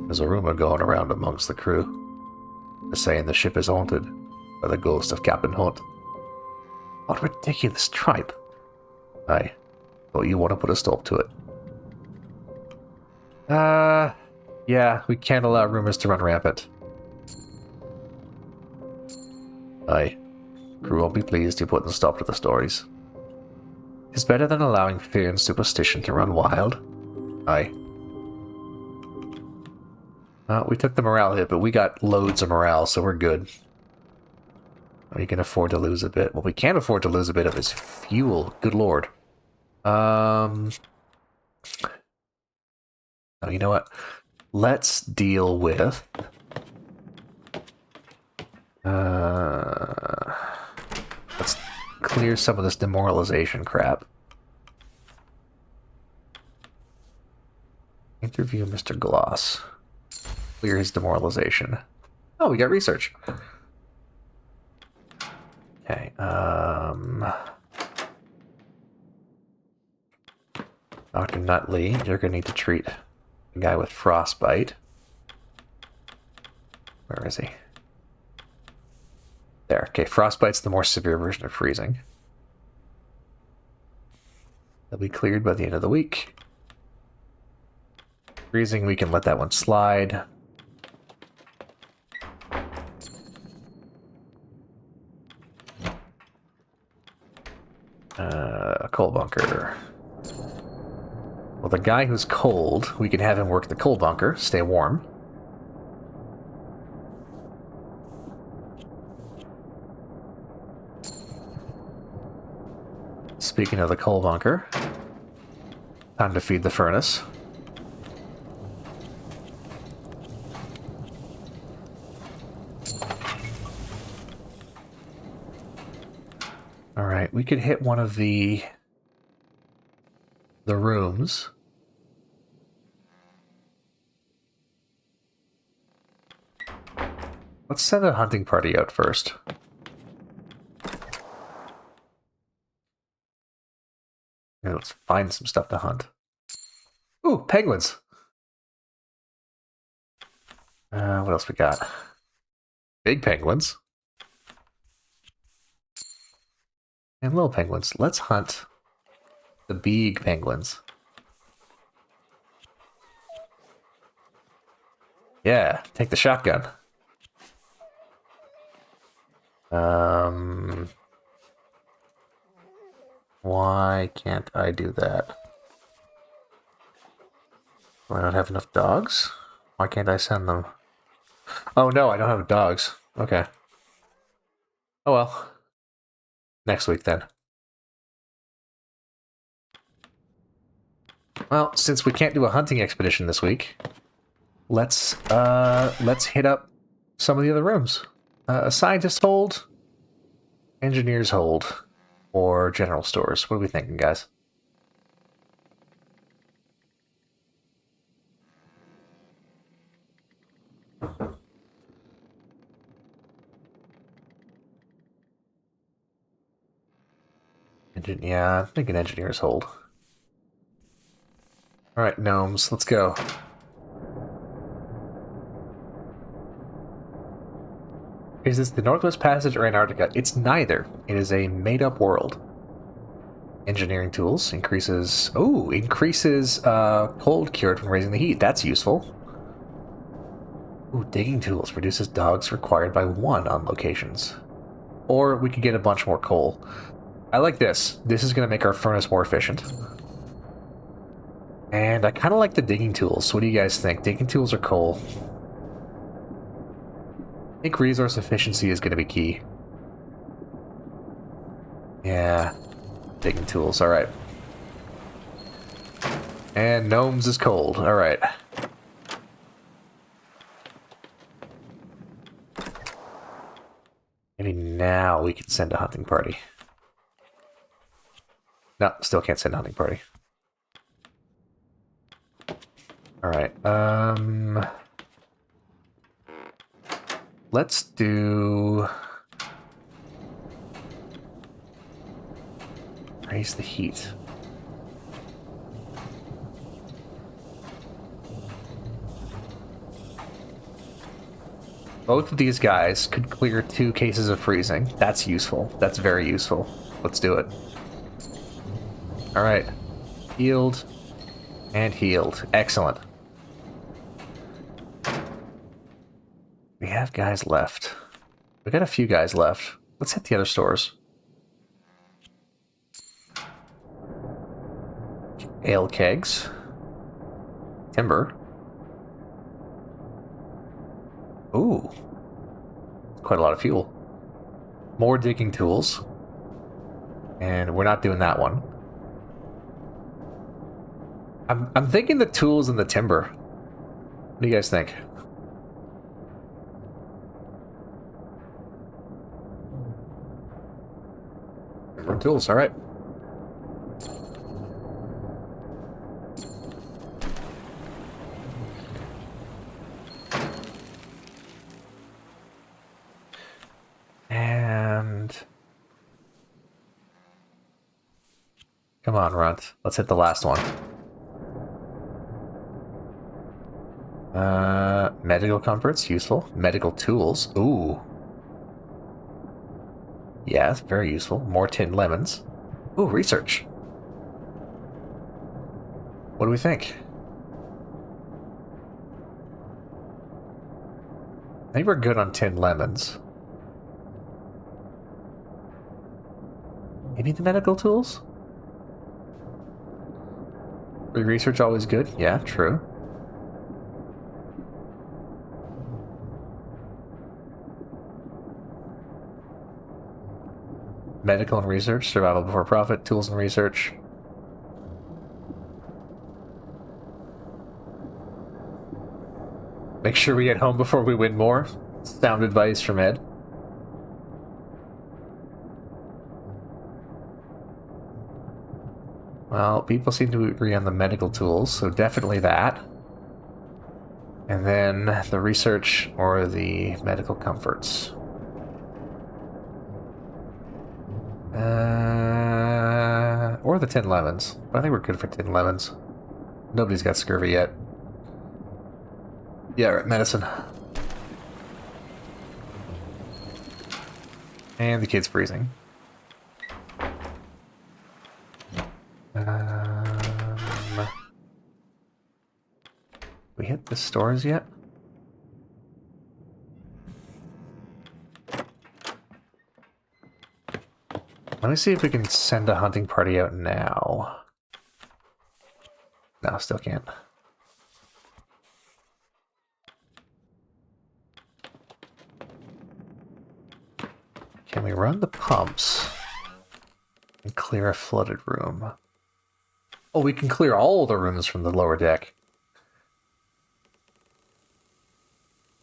There's a rumor going around amongst the crew. They're saying the ship is haunted by the ghost of Captain Hunt. What ridiculous tripe. I thought you want to put a stop to it. Yeah, we can't allow rumors to run rampant. Aye. Crew won't be pleased you put a stop to the stories. It's better than allowing fear and superstition to run wild. Aye. We took the morale hit, but we got loads of morale, so we're good. We can afford to lose a bit. What we can't afford to lose a bit of is fuel. Good lord. Oh, you know what? Let's deal with... let's clear some of this demoralization crap. Interview Mr. Gloss. Clear his demoralization. Oh, we got research. Okay, Dr. Nutley, you're gonna need to treat the guy with frostbite. Where is he? There. Okay, frostbite's the more severe version of freezing. They'll be cleared by the end of the week. Freezing, we can let that one slide. Coal bunker. Well, the guy who's cold, we can have him work the coal bunker, stay warm. Speaking of the coal bunker, time to feed the furnace. Alright, we could hit one of the rooms. Let's send a hunting party out first. Yeah, let's find some stuff to hunt. Ooh, penguins! What else we got? Big penguins. And little penguins. Let's hunt the big penguins. Yeah, take the shotgun. Why can't I do that? Do I not have enough dogs? Why can't I send them? Oh no, I don't have dogs. Okay. Oh well. Next week then. Well, since we can't do a hunting expedition this week, let's hit up some of the other rooms. A scientist hold, engineers hold, or general stores. What are we thinking, guys? Yeah, I'm thinking engineers hold. Alright, gnomes, let's go. Is this the Northwest Passage or Antarctica? It's neither. It is a made-up world. Engineering tools increases... Oh, increases cold cured from raising the heat. That's useful. Ooh, digging tools reduces dogs required by 1 on locations. Or we could get a bunch more coal. I like this. This is going to make our furnace more efficient. And I kind of like the digging tools. What do you guys think? Digging tools or coal? I think resource efficiency is going to be key. Yeah. Digging tools, alright. And gnomes is cold, alright. Maybe now we can send a hunting party. No, still can't send a hunting party. Alright, let's do... Raise the heat. Both of these guys could clear 2 cases of freezing. That's useful. That's very useful. Let's do it. Alright. Healed. And healed. Excellent. We have guys left. We got a few guys left. Let's hit the other stores. Ale kegs. Timber. Ooh. Quite a lot of fuel. More digging tools. And we're not doing that one. I'm thinking the tools and the timber. What do you guys think? More tools, alright. And... come on, Runt. Let's hit the last one. Medical comforts, useful. Medical tools, ooh. Yes, very useful. More tinned lemons. Ooh, research. What do we think? I think we're good on tinned lemons. Maybe the medical tools? Research always good? Yeah, true. Medical and research, survival before profit, tools and research. Make sure we get home before we win more. Sound advice from Ed. Well, people seem to agree on the medical tools, so definitely that. And then the research or the medical comforts. Or the 10 lemons. I think we're good for 10 lemons. Nobody's got scurvy yet. Yeah, right, medicine. And the kid's freezing. We hit the stores yet? Let me see if we can send a hunting party out now. No, still can't. Can we run the pumps and clear a flooded room? Oh, we can clear all the rooms from the lower deck.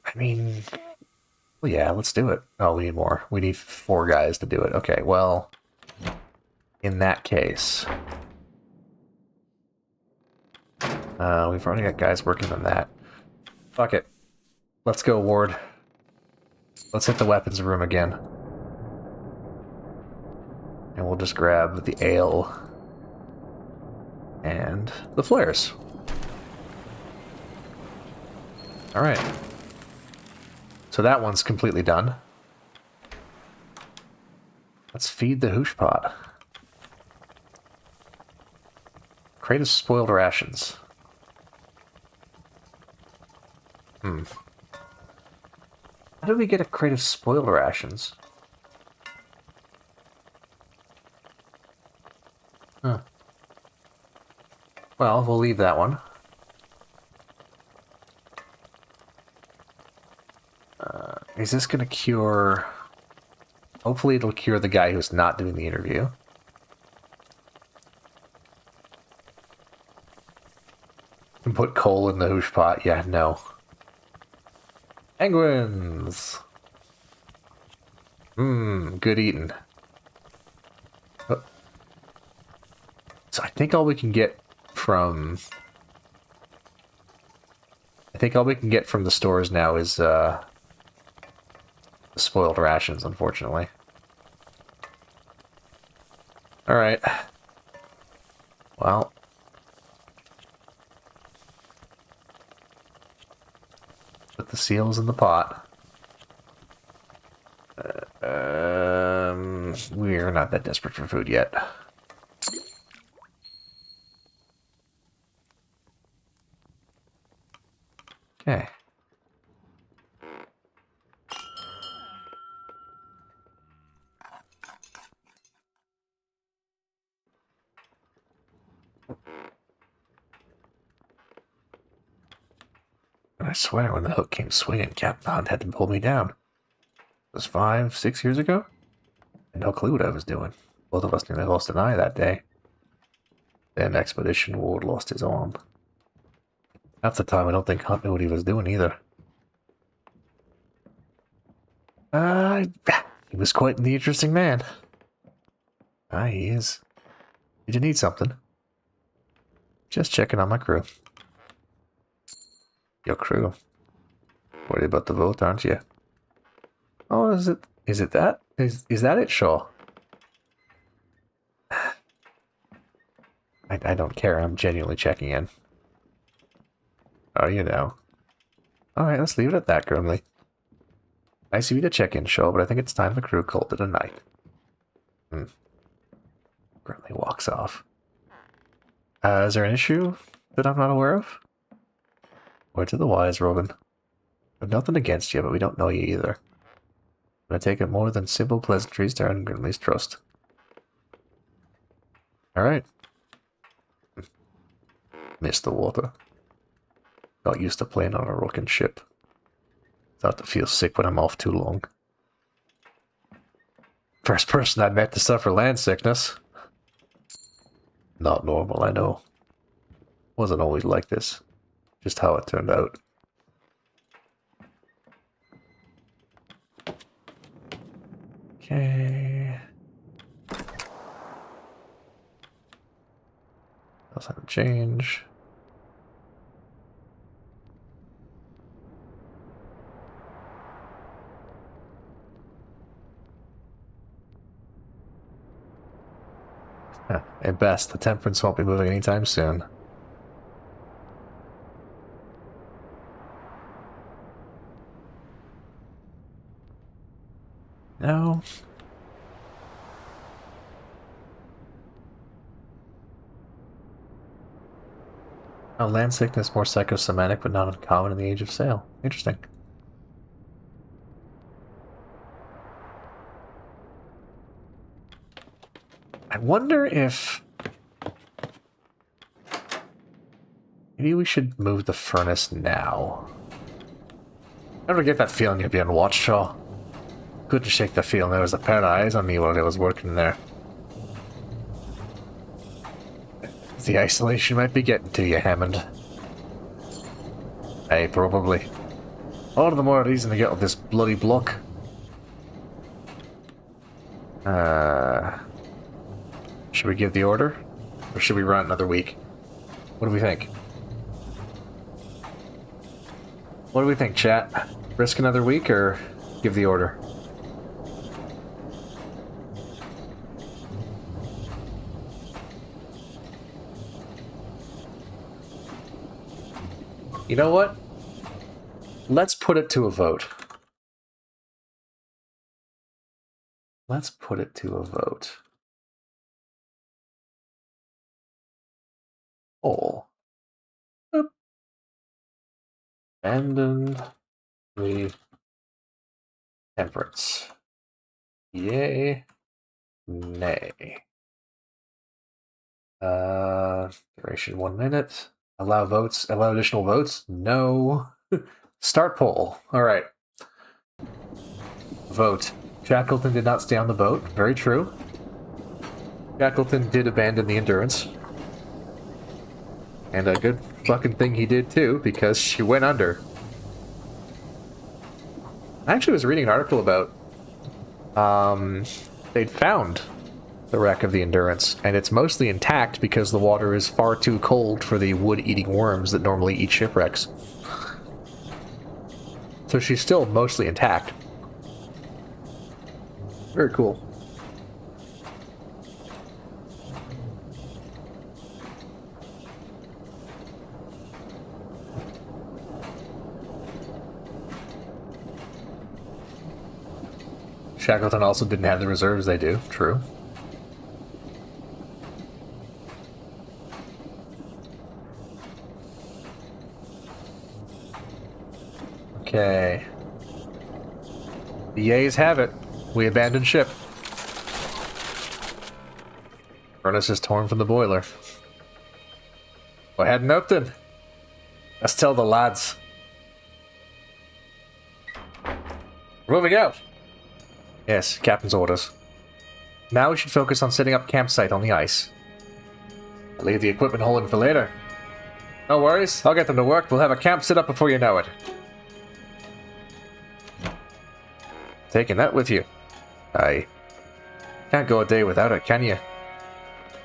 I mean, well, yeah, let's do it. Oh, we need more. We need 4 guys to do it. Okay, well, in that case, we've already got guys working on that. Fuck it. Let's go, Ward. Let's hit the weapons room again. And we'll just grab the ale and the flares. Alright. So that one's completely done. Let's feed the hoosh pot. Crate of spoiled rations. How did we get a crate of spoiled rations? Huh. Well, we'll leave that one. Is this going to cure... Hopefully it'll cure the guy who's not doing the interview. And put coal in the hoosh pot. Yeah, no. Penguins! Good eating. Oh. So I think all we can get from... the stores now is, spoiled rations, unfortunately. Alright. Well. Put the seals in the pot. We're not that desperate for food yet. Okay. I swear when the hook came swinging, Captain Hunt had to pull me down. It was 5, 6 years ago? I had no clue what I was doing. Both of us nearly lost an eye that day. Then Expedition Ward lost his arm. Half the time, I don't think Hunt knew what he was doing either. He was quite the interesting man. He is. Did you need something? Just checking on my crew. Your crew. Worried about the vote, aren't you? Oh, is it that? Is that it, Shaw? I don't care. I'm genuinely checking in. Oh, you know. Alright, let's leave it at that, Grimly. Nice of you to check in, Shaw, but I think it's time the crew called it a night. Grimly walks off. Is there an issue that I'm not aware of? Word to the wise, Robin. I've nothing against you, but we don't know you either. I'm gonna take it more than simple pleasantries to earn Grimly's trust. Alright. Miss the water. Got used to playing on a rocking ship. Start to feel sick when I'm off too long. First person I met to suffer land sickness. Not normal, I know. Wasn't always like this. Just how it turned out. Okay. Else haven't changed. At best, the Temperance won't be moving anytime soon. No. Oh, land sickness more psychosomatic but not uncommon in the age of sail. Interesting. I wonder if... maybe we should move the furnace now. I never get that feeling you're being watched, Shaw. Couldn't shake the feeling there was a pair of eyes on me while I was working there. The isolation might be getting to you, Hammond. Hey, probably. All the more reason to get off this bloody block. Should we give the order? Or should we run another week? What do we think? What do we think, chat? Risk another week or give the order? You know what? Let's put it to a vote. Let's put it to a vote. All. Boop. Abandoned the temperance. Yay. Nay. Duration 1 minute. Allow votes. Allow additional votes? No. Start poll. Alright. Vote. Shackleton did not stay on the boat. Very true. Shackleton did abandon the Endurance. And a good fucking thing he did too, because she went under. I actually was reading an article about... they'd found the wreck of the Endurance, and it's mostly intact because the water is far too cold for the wood-eating worms that normally eat shipwrecks. So she's still mostly intact. Very cool. Shackleton also didn't have the reserves they do. True. Okay. The Yays have it. We abandoned ship. Furnace is torn from the boiler. We're heading out then. Let's tell the lads. We're moving out. Yes, Captain's orders. Now we should focus on setting up campsite on the ice. I'll leave the equipment hole in for later. No worries, I'll get them to work. We'll have a camp set up before you know it. Taking that with you. Aye. Can't go a day without it, can you?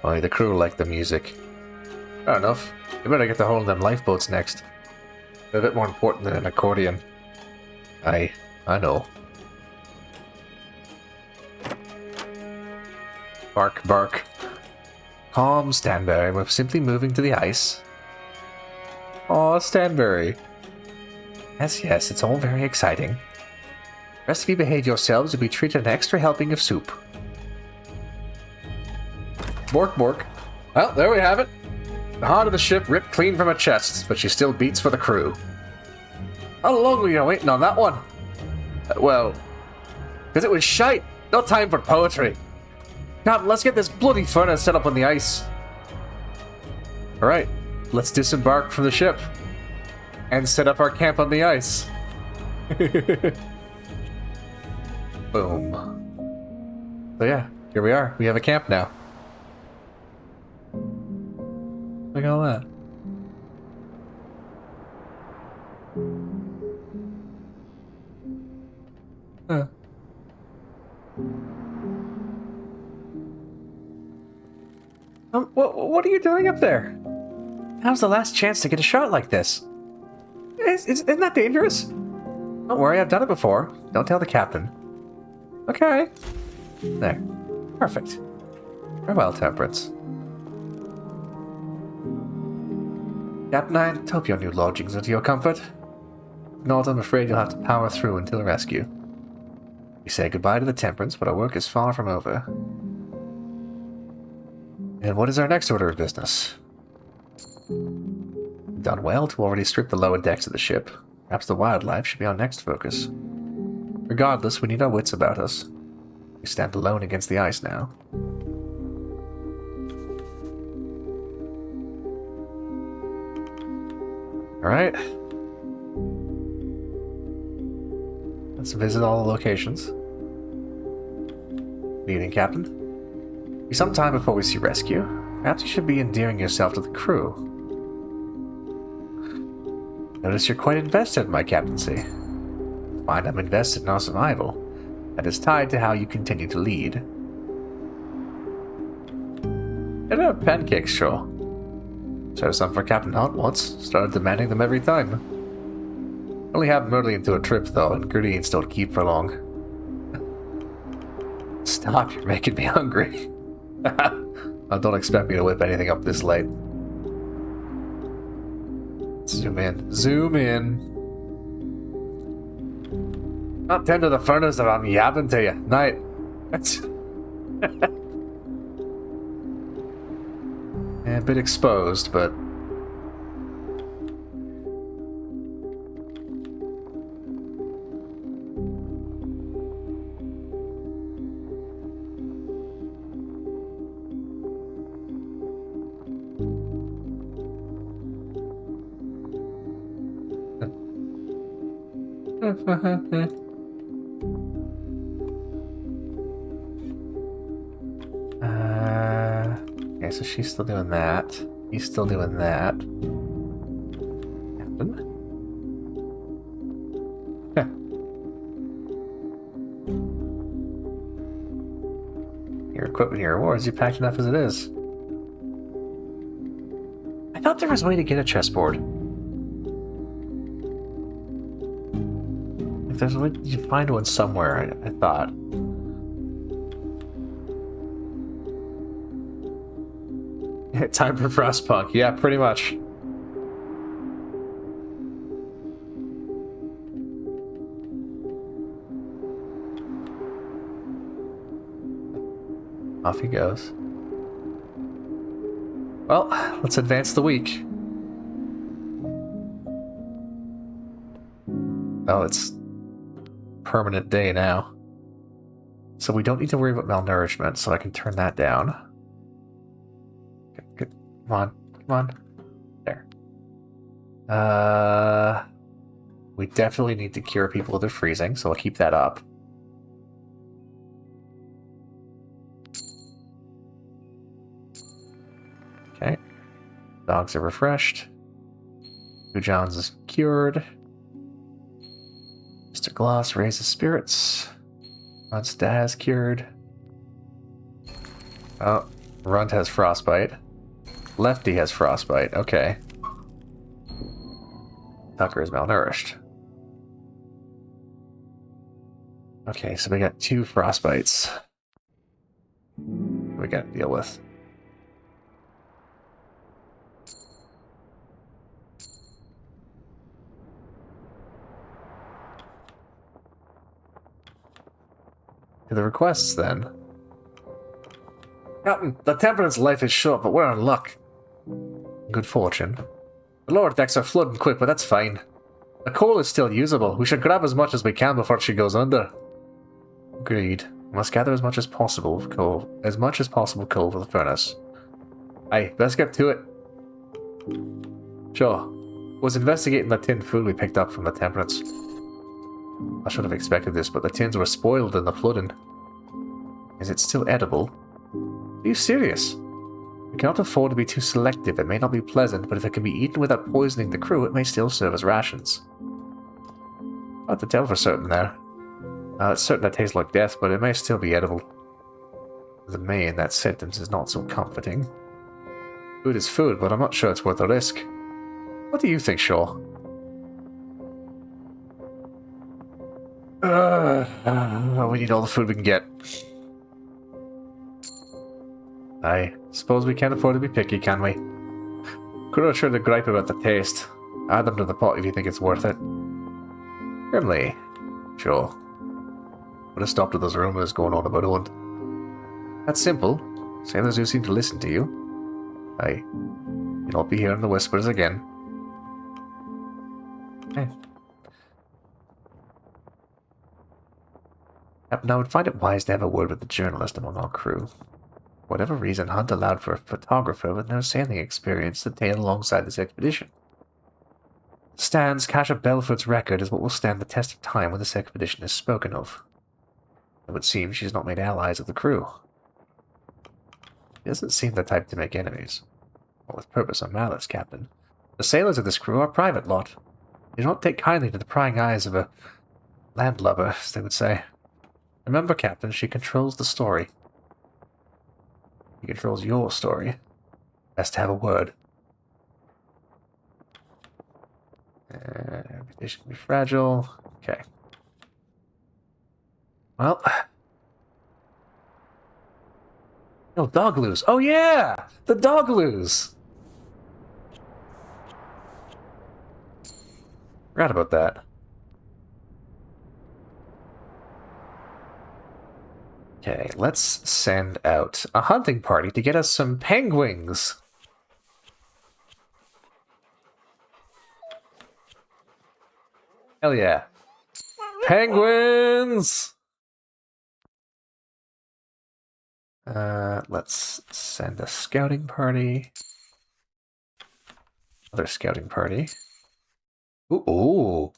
Only the crew like the music. Fair enough. You better get to hold them lifeboats next. They're a bit more important than an accordion. Aye, I know. Bark, bark. Calm, Stanberry. We're simply moving to the ice. Aw, Stanberry. Yes, yes, it's all very exciting. The rest of you behave yourselves, you'll be treated an extra helping of soup. Bork, bork. Well, there we have it. The heart of the ship ripped clean from her chest, but she still beats for the crew. How long were you waiting on that one? Well, because it was shite. No time for poetry. Captain, let's get this bloody furnace set up on the ice. Alright, let's disembark from the ship and set up our camp on the ice. Boom. So yeah, here we are. We have a camp now. Look at all that. Huh. What are you doing up there? Now's the last chance to get a shot like this. Isn't that dangerous? Don't worry, I've done it before. Don't tell the captain. Okay. There. Perfect. Farewell, Temperance. Captain, I hope your new lodgings are to your comfort. If not, I'm afraid you'll have to power through until rescue. We say goodbye to the Temperance, but our work is far from over. And what is our next order of business? We've done well to already strip the lower decks of the ship. Perhaps the wildlife should be our next focus. Regardless, we need our wits about us. We stand alone against the ice now. Alright. Let's visit all the locations. Good evening, Captain. Be some time before we see rescue. Perhaps you should be endearing yourself to the crew. Notice you're quite invested in my captaincy. Find I'm invested in our survival. That is tied to how you continue to lead. Get out pancakes, sure. Served some for Captain Hunt once. Started demanding them every time. Only have them early into a trip, though, and ingredients don't keep for long. Stop, you're making me hungry. Don't expect me to whip anything up this late. Zoom in. Zoom in. Not tend to the furnace that I'm yapping to you. Night. Yeah, a bit exposed, but... Okay, so she's still doing that. He's still doing that. Captain? Huh. Your equipment, your rewards, you packed enough as it is. I thought there was a way to get a chessboard. If there's a way you find one somewhere, I thought. Time for Frostpunk. Yeah, pretty much. Off he goes. Well, let's advance the week. Oh, it's permanent day now. So we don't need to worry about malnourishment, so I can turn that down. Good. Come on. Come on. There. We definitely need to cure people that are freezing, so I'll keep that up. Okay. Dogs are refreshed. Johns is cured. Mr. Gloss raises spirits. Runt's Daz cured. Oh, Runt has frostbite. Lefty has frostbite. Okay. Tucker is malnourished. Okay, so we got 2 frostbites. We got to deal with. To the requests, then. Captain, the Temperance life is short, but we're in luck. Good fortune. The lower decks are flooding quick, but that's fine. The coal is still usable. We should grab as much as we can before she goes under. Agreed. We must gather as much as possible coal for the furnace. Aye, let's get to it. Sure. Was investigating the tinned food we picked up from the Temperance. I should have expected this, but the tins were spoiled in the flooding. Is it still edible? Are you serious? We cannot afford to be too selective. It may not be pleasant, but if it can be eaten without poisoning the crew, it may still serve as rations. Hard to tell for certain there. It's certain it tastes like death, but it may still be edible. The may in that sentence is not so comforting. Food is food, but I'm not sure it's worth the risk. What do you think, Shaw? We need all the food we can get. I suppose we can't afford to be picky, can we? Crew are sure to gripe about the taste. Add them to the pot if you think it's worth it. Grimly. Sure. Put a stop to those rumors going on about Owen. That's simple. Sailors do seem to listen to you. Aye. You'll not be hearing the whispers again. Hey. Captain, I would find it wise to have a word with the journalist among our crew. For whatever reason, Hunt allowed for a photographer with no sailing experience to tail alongside this expedition. Stands Kasha Belford's record is what will stand the test of time when this expedition is spoken of. It would seem she has not made allies of the crew. She doesn't seem the type to make enemies. Not with purpose or malice, Captain. The sailors of this crew are a private lot. They do not take kindly to the prying eyes of a landlubber, as they would say. Remember, Captain, she controls the story. She controls your story. Best to have a word. Reputation can be fragile. Okay. Well. No, dog loose. Oh, yeah! The dog loose! Forgot about that. Okay, let's send out a hunting party to get us some penguins. Hell yeah. Penguins! Let's send a scouting party. Another scouting party. Ooh.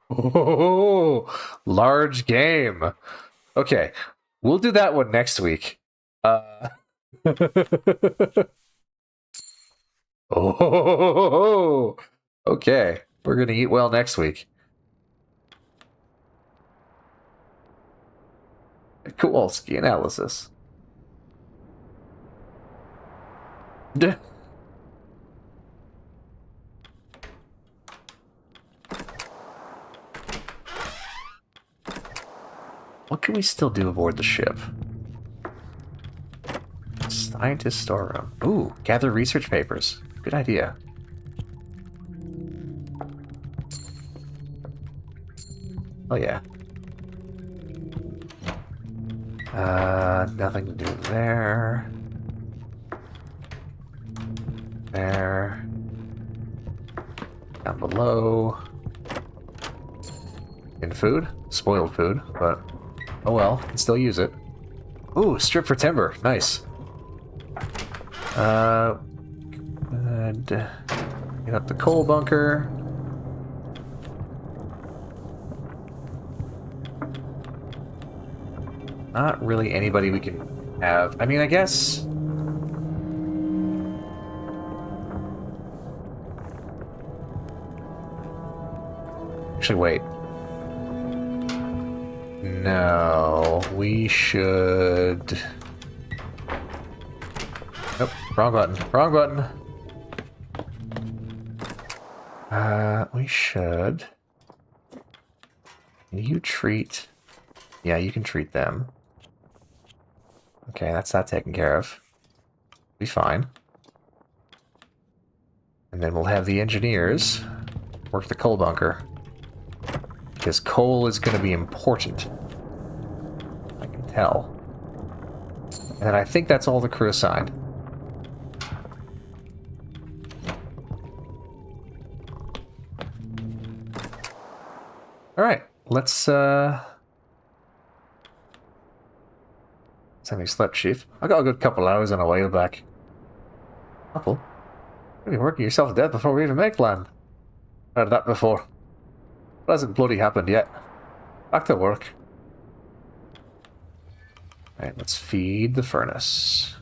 Oh, large game. Okay, we'll do that one next week. Oh, okay. We're gonna eat well next week. Kowalski analysis. What can we still do aboard the ship? Scientist storeroom. Ooh, gather research papers. Good idea. Oh yeah. Nothing to do there. There. Down below. In food? Spoiled food, but oh well, can still use it. Ooh, strip for timber. Nice. And get up the coal bunker. Not really anybody we can have. I mean, I guess... Actually, wait. No, we should... Nope, wrong button. Wrong button. We should... Can you treat... Yeah, you can treat them. Okay, that's that taken care of. Be fine. And then we'll have the engineers work the coal bunker. Because coal is going to be important. I can tell. And I think that's all the crew assigned. Alright, let's have me slept, Chief. I got a good couple hours on a while back. Couple? You've been working yourself to death before we even make land. Heard that before. But hasn't bloody happened yet. Back to work. Alright, let's feed the furnace.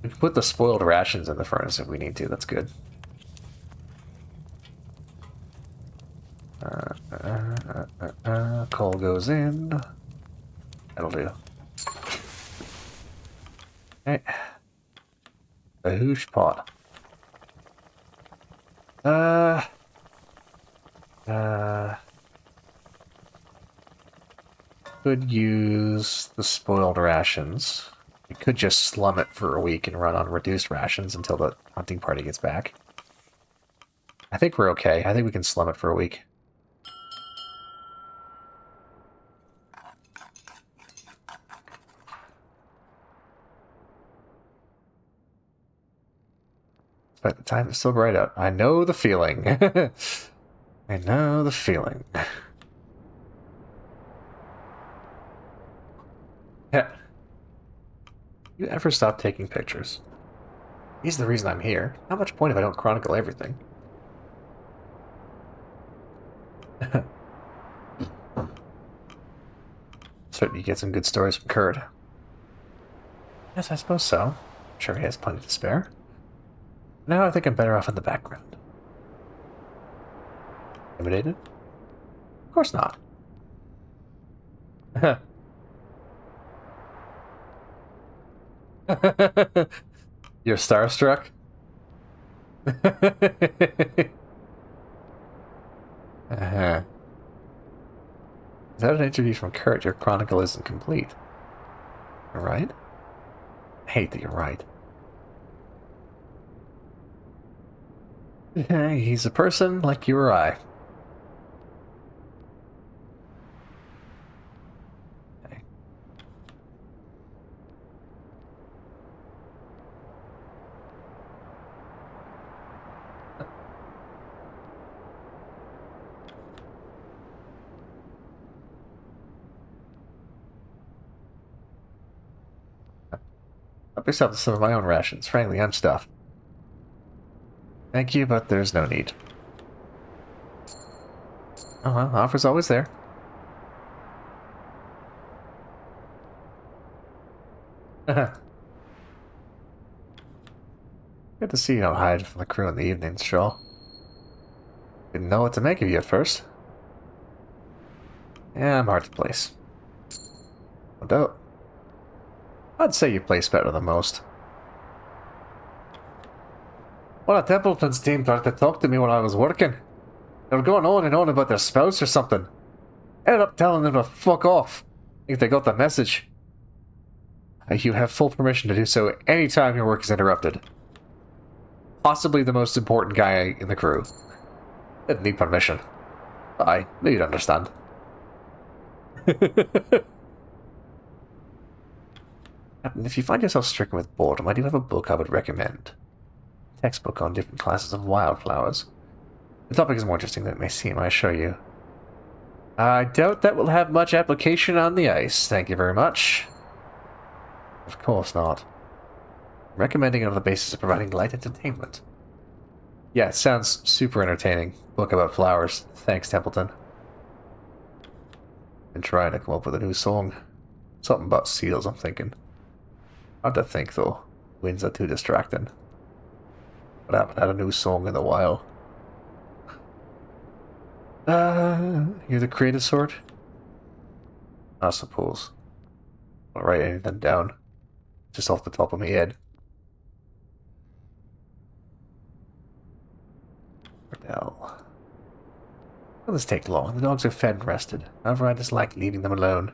We can put the spoiled rations in the furnace if we need to, that's good. Coal goes in. That'll do. Okay. A hoosh pot. Could use the spoiled rations. We could just slum it for a week and run on reduced rations until the hunting party gets back. I think we're okay. I think we can slum it for a week. But the time is still bright out. I know the feeling. I know the feeling. Yeah. You ever stop taking pictures? He's the reason I'm here. Not much point if I don't chronicle everything. Certainly get some good stories from Kurt. Yes, I suppose so. I'm sure he has plenty to spare. Now I think I'm better off in the background. Intimidated? Of course not. You're starstruck? Uh-huh. Without an interview from Kurt, your chronicle isn't complete. You're right? I hate that you're right. He's a person like you or I. Okay. Help yourself to some of my own rations. Frankly, I'm stuffed. Thank you, but there's no need. Oh well, offer's always there. Good to see you don't hide from the crew in the evenings, Shaw. Didn't know what to make of you at first. Yeah, I'm hard to place. No doubt. I'd say you place better than most. One of Templeton's team tried to talk to me when I was working. They were going on and on about their spouse or something. Ended up telling them to fuck off. I think they got the message. You have full permission to do so anytime your work is interrupted. Possibly the most important guy in the crew. Didn't need permission. I knew you'd understand. If you find yourself stricken with boredom, I do have a book I would recommend. Textbook on different classes of wildflowers. The topic is more interesting than it may seem, I assure you. I doubt that will have much application on the ice, thank you very much. Of course not. I'm recommending it on the basis of providing light entertainment. Yeah, it sounds super entertaining. Book about flowers. Thanks, Templeton. and trying to come up with a new song. Something about seals, I'm thinking. Hard to think, though. Winds are too distracting. But I haven't had a new song in a while. You're the creative sort? I suppose. I'll write anything down. Just off the top of my head. Hell. Will this take long? The dogs are fed and rested. However, I dislike leaving them alone.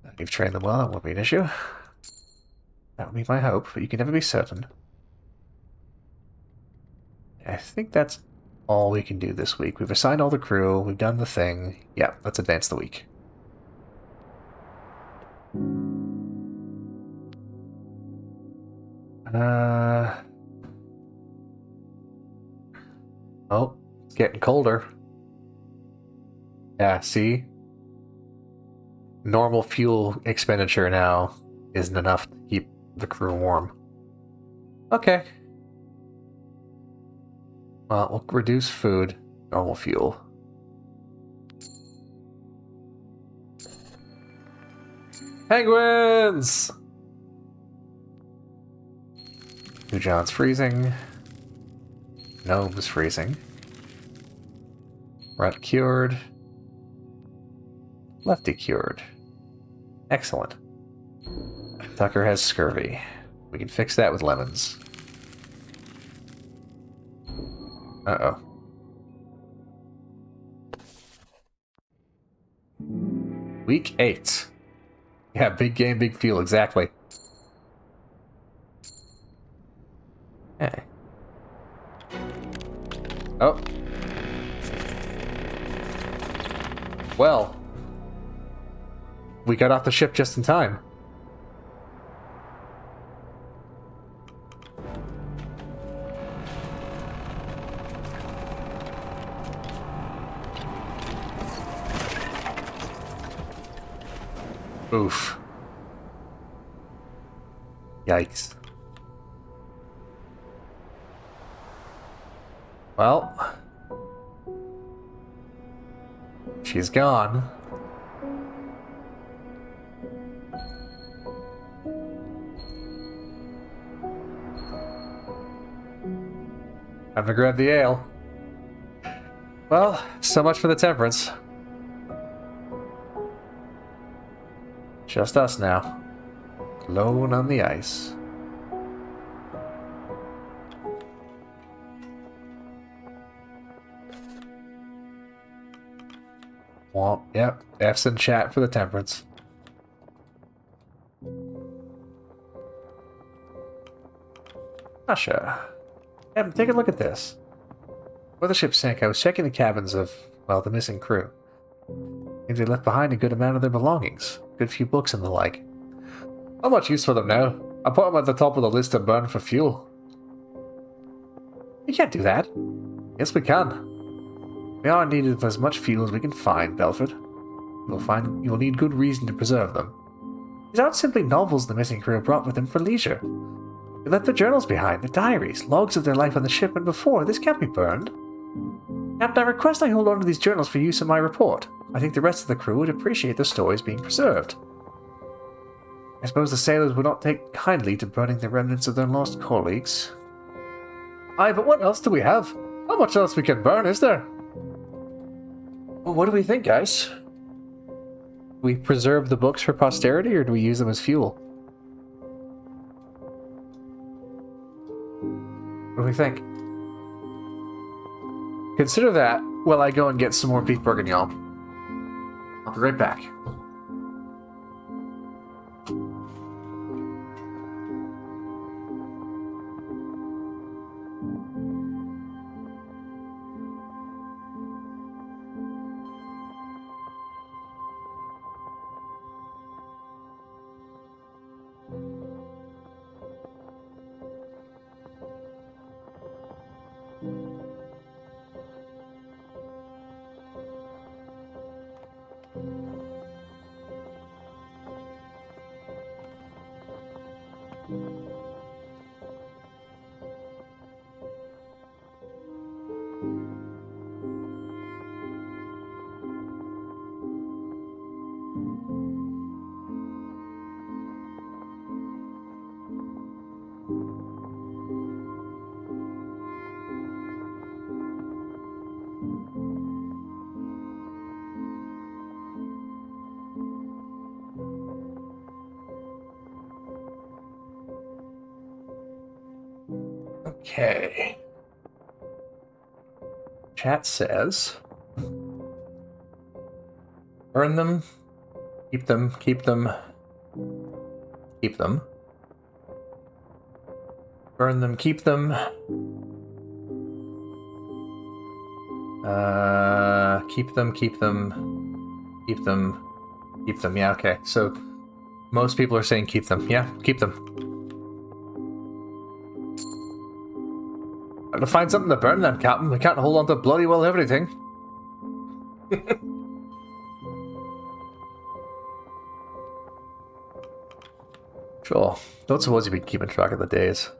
If you've trained them well, that won't be an issue. That would be my hope, but you can never be certain. I think that's all we can do this week. We've assigned all the crew, we've done the thing. Yeah, let's advance the week. Oh, it's getting colder. Yeah, see? Normal fuel expenditure now isn't enough to keep the crew warm. Okay. Well, we'll reduce food, normal fuel. Penguins! John's freezing. Gnome's freezing. Rut cured. Lefty cured. Excellent. Tucker has scurvy. We can fix that with lemons. Uh-oh. Week 8. Yeah, big game, big fuel, exactly. Hey. Oh. Well. We got off the ship just in time. Oof. Yikes. Well. She's gone. Time to grab the ale. Well, so much for the temperance. Just us now. Alone on the ice. Well, yep, F's in chat for the temperance. Asha. Take a look at this. Before the ship sank, I was checking the cabins of, well, the missing crew. They left behind a good amount of their belongings. A good few books and the like. Not much use for them now. I put them at the top of the list to burn for fuel. We can't do that. Yes, we can. We are in need of as much fuel as we can find, Belford. You will need good reason to preserve them. These aren't simply novels the missing crew brought with them for leisure. They left their journals behind, their diaries, logs of their life on the ship and before. This can't be burned. Captain, I request I hold on to these journals for use in my report. I think the rest of the crew would appreciate the stories being preserved. I suppose the sailors would not take kindly to burning the remnants of their lost colleagues. Aye, but what else do we have? Not much else we can burn, is there? Well, what do we think, guys? Do we preserve the books for posterity, or do we use them as fuel? What do we think? Consider that while I go and get some more beef bourguignon. I'll be right back. Okay. Chat says... Burn them. Keep them. Keep them. Keep them. Burn them. Keep them. Keep them. Keep them. Keep them. Keep them. Yeah, okay. So, most people are saying keep them. Yeah, keep them. Gotta find something to burn then, Captain. We can't hold on to bloody well everything. Sure. Don't suppose you've been keeping track of the days.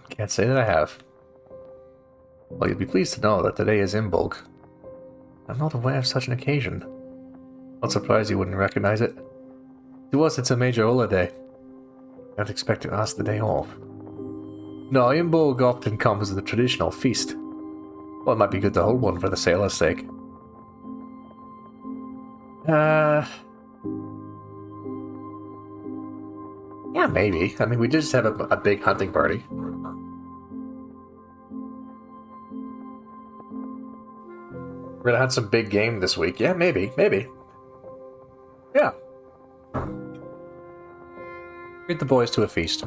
Can't say that I have. Well, you'll be pleased to know that today is Imbolg. I'm not aware of such an occasion. Not surprised you wouldn't recognize it. To us, it's a major holiday. Don't expect to ask the day off. No, Imbolg often comes with a traditional feast. Well, it might be good to hold one for the sailor's sake. Yeah, maybe. I mean, we just have a big hunting party. We're gonna have some big game this week. Yeah, maybe. Maybe. Yeah. Treat the boys to a feast.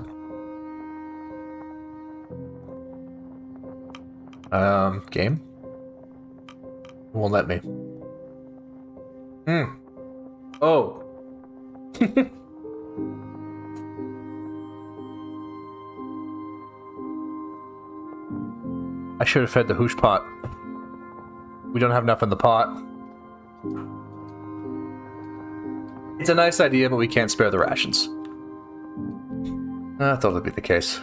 Game? Won't let me. Oh. I should have fed the hoosh pot. We don't have enough in the pot. It's a nice idea, but we can't spare the rations. I thought it'd be the case.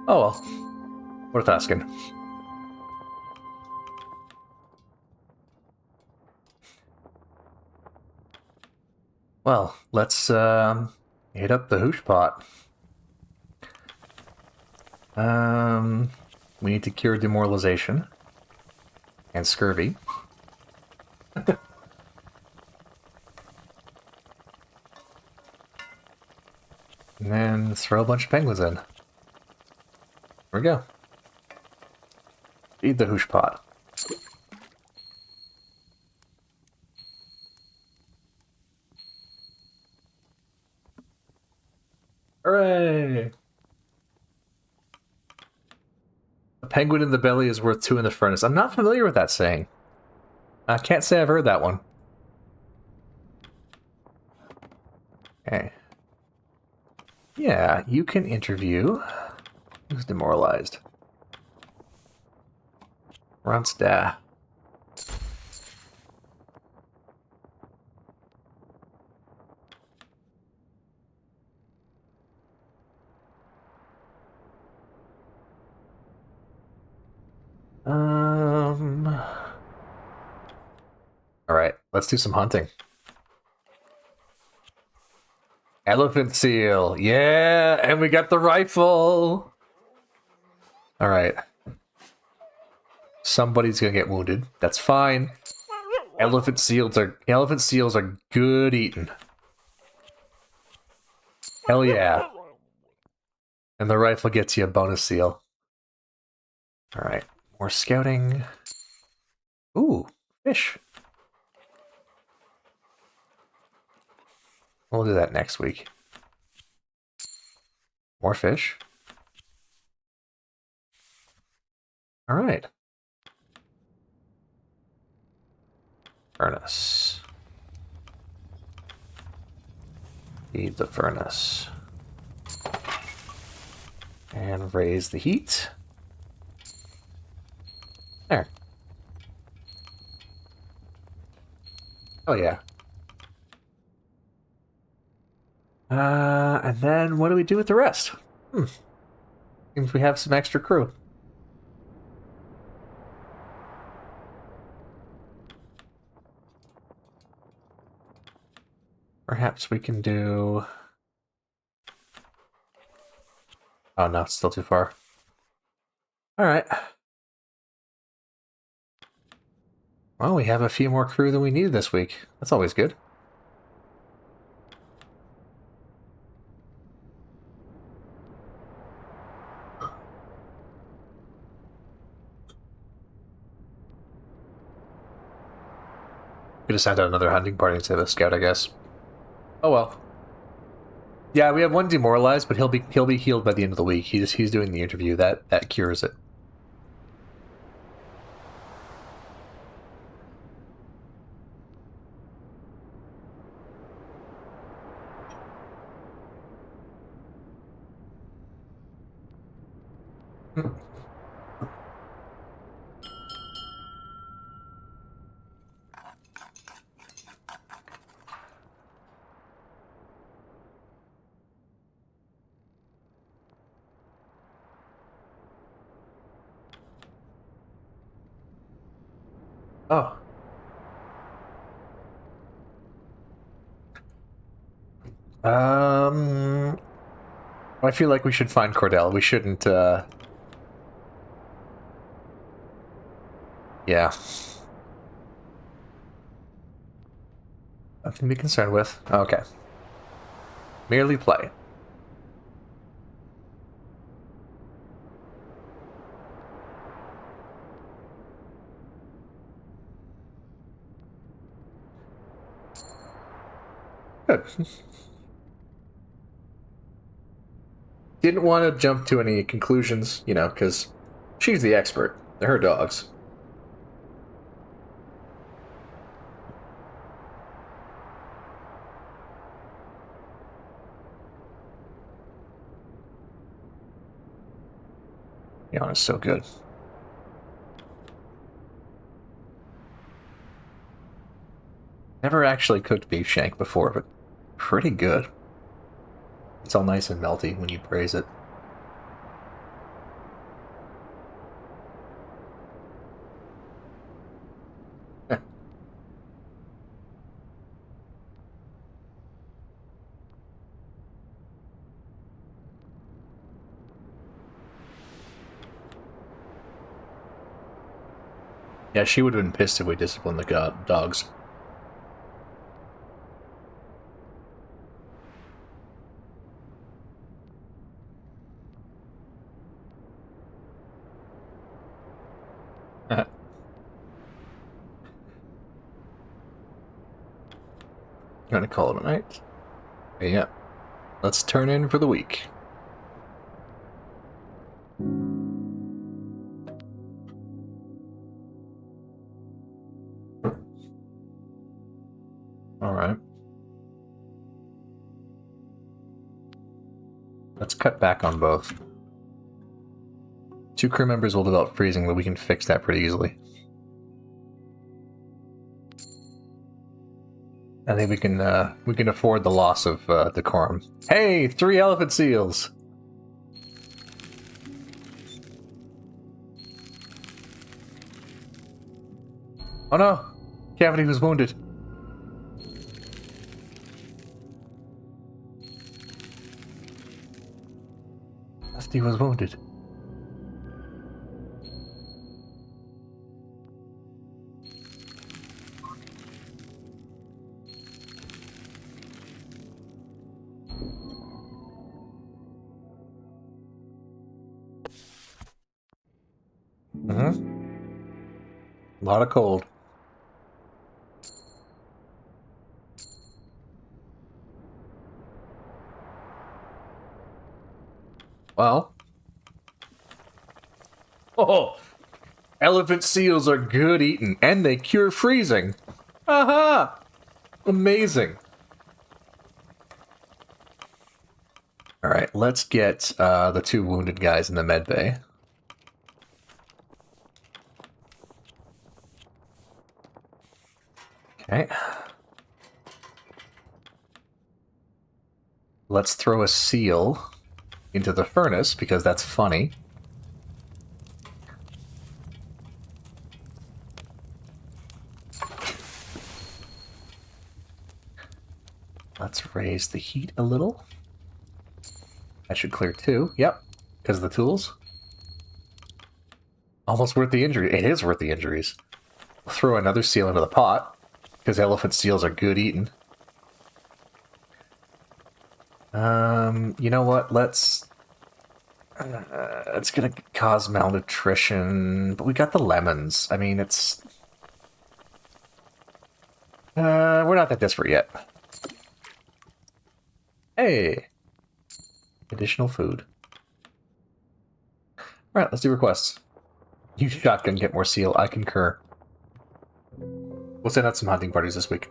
Oh well. Worth asking. Well, let's hit up the hoosh pot. We need to cure demoralization and scurvy. And then throw a bunch of penguins in. There we go. Feed the hoosh pot. Hooray! A penguin in the belly is worth 2 in the furnace. I'm not familiar with that saying. I can't say I've heard that one. Okay. Yeah, you can interview. Who's demoralized? Ronsta. Alright, let's do some hunting. Elephant seal. Yeah, and we got the rifle. Alright. Somebody's gonna get wounded. That's fine. Elephant seals are good eating. Hell yeah. And the rifle gets you a bonus seal. Alright. More scouting. Ooh, fish. We'll do that next week. More fish. Alright. Furnace. Feed the furnace. And raise the heat. There. Oh yeah. And then what do we do with the rest? Seems we have some extra crew. Perhaps we can do... Oh no, it's still too far. Alright. Well, we have a few more crew than we needed this week. That's always good. Could have sent out another hunting party instead of a scout, I guess. Oh well. Yeah, we have one demoralized, but he'll be healed by the end of the week. He's doing the interview. That cures it. Oh. I feel like we should find Cordell. We shouldn't, yeah. Nothing to be concerned with. Okay. Merely play. Good. Didn't want to jump to any conclusions, you know, because she's the expert. They're her dogs. Yarn is so good. Never actually cooked beef shank before, but pretty good. It's all nice and melty when you braise it. Yeah, she would have been pissed if we disciplined the dogs. Gonna call it a night. Yeah. Let's turn in for the week. Alright. Let's cut back on both. 2 crew members will develop freezing, but we can fix that pretty easily. I think we can afford the loss of decorum. Hey, 3 elephant seals! Oh no! Cavity was wounded. Dusty was wounded. A lot of cold. Well. Oh! Elephant seals are good eating, and they cure freezing. Aha! Amazing. Alright, let's get the 2 wounded guys in the med bay. Okay. Let's throw a seal into the furnace, because that's funny. Let's raise the heat a little. That should clear 2. Yep, because of the tools. Almost worth the injury. It is worth the injuries. We'll throw another seal into the pot, because elephant seals are good eating. You know what? It's gonna cause malnutrition, but we got the lemons. I mean, it's... We're not that desperate yet. Hey! Additional food. Alright, let's do requests. Use shotgun, get more seal. I concur. We'll send out some hunting parties this week.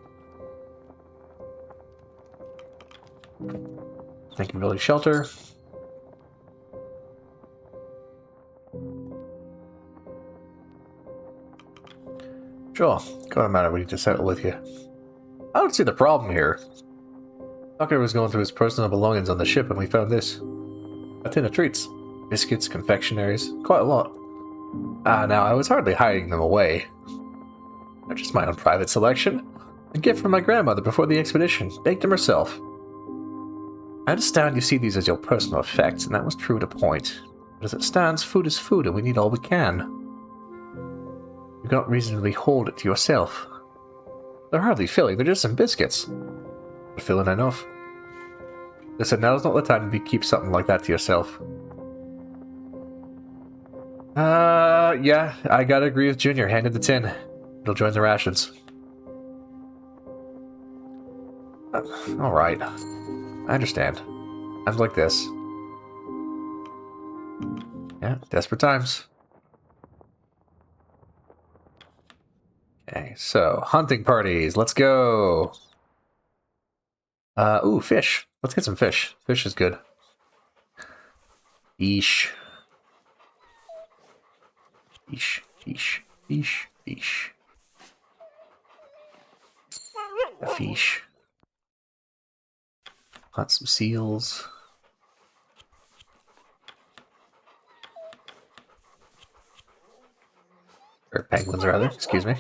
Thank you, village shelter. Sure, got a matter we need to settle with you. I don't see the problem here. Tucker was going through his personal belongings on the ship and we found this. A tin of treats. Biscuits, confectionaries, quite a lot. Now I was hardly hiding them away. They're just my own private selection. A gift from my grandmother before the expedition. Baked them herself. I understand you see these as your personal effects, and that was true to point. But as it stands, food is food, and we need all we can. You cannot reasonably hold it to yourself. They're hardly filling, they're just some biscuits. But filling enough. Listen, now's not the time to keep something like that to yourself. Yeah, I gotta agree with Junior. Handed the tin. It'll join the rations. Alright. I understand. Times like this. Yeah, desperate times. Okay, so, hunting parties. Let's go! Ooh, fish. Let's get some fish. Fish is good. Fish. Fish, fish, fish, fish. A fish. Got some seals. Or penguins, rather. Excuse me.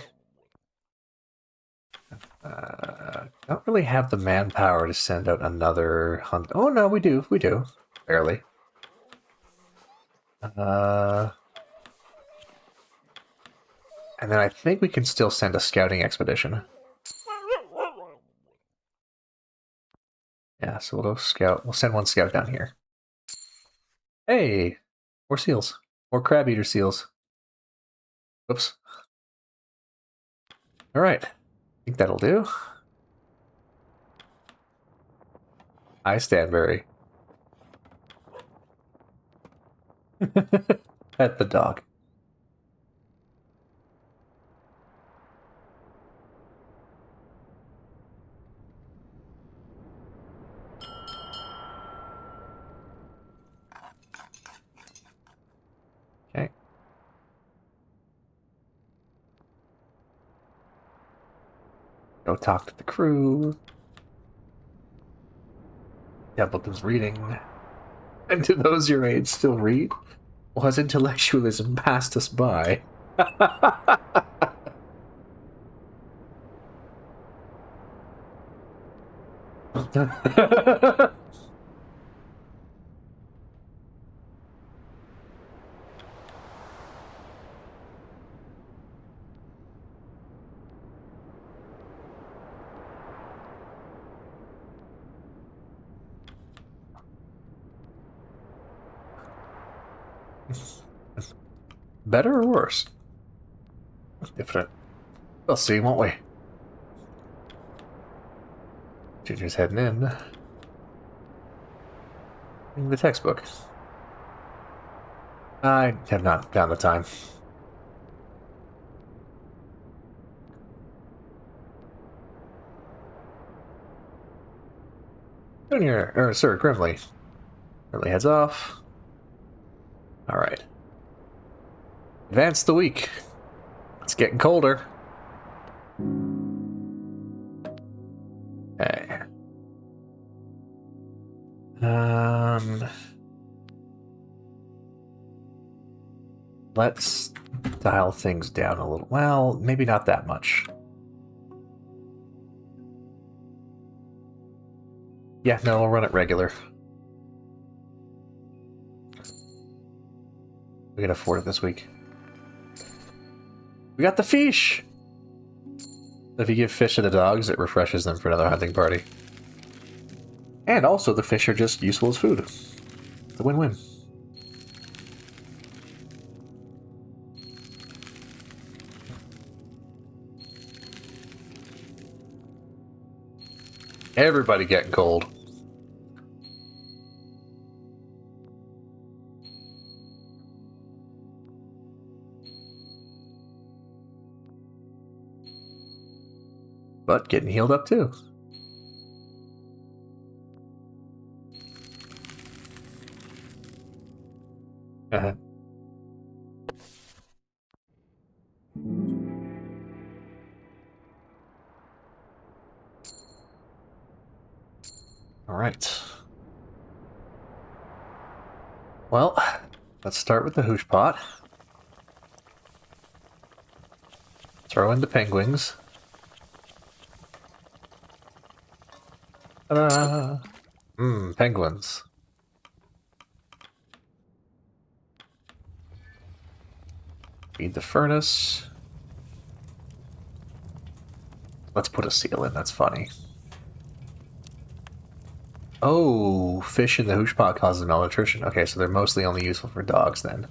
Don't really have the manpower to send out another hunt. Oh, no, we do. We do. Barely. And then I think we can still send a scouting expedition. Yeah, so we'll go scout. We'll send one scout down here. Hey! More seals. More crab eater seals. Whoops. Alright. I think that'll do. Hi, Stanberry. Pet the dog. Okay. Go talk to the crew. Templeton's reading. And do those your age still read? Or has intellectualism passed us by? Better or worse? Different. We'll see, won't we? Junior's heading in. In the textbook. I have not found the time. Junior, or Sir Grimley. Grimley heads off. Alright. Advance the week. It's getting colder. Okay. Let's dial things down a little. Well, maybe not that much. Yeah, no, we'll run it regular. We can afford it this week. We got the fish! If you give fish to the dogs, it refreshes them for another hunting party. And also, the fish are just useful as food. It's a win-win. Everybody getting cold. But getting healed up too. Uh-huh. All right. Well, let's start with the hoosh pot. Throw in the penguins. Ta-da! Penguins. Feed the furnace. Let's put a seal in, that's funny. Oh, fish in the hoosh pot causes malnutrition. Okay, so they're mostly only useful for dogs then.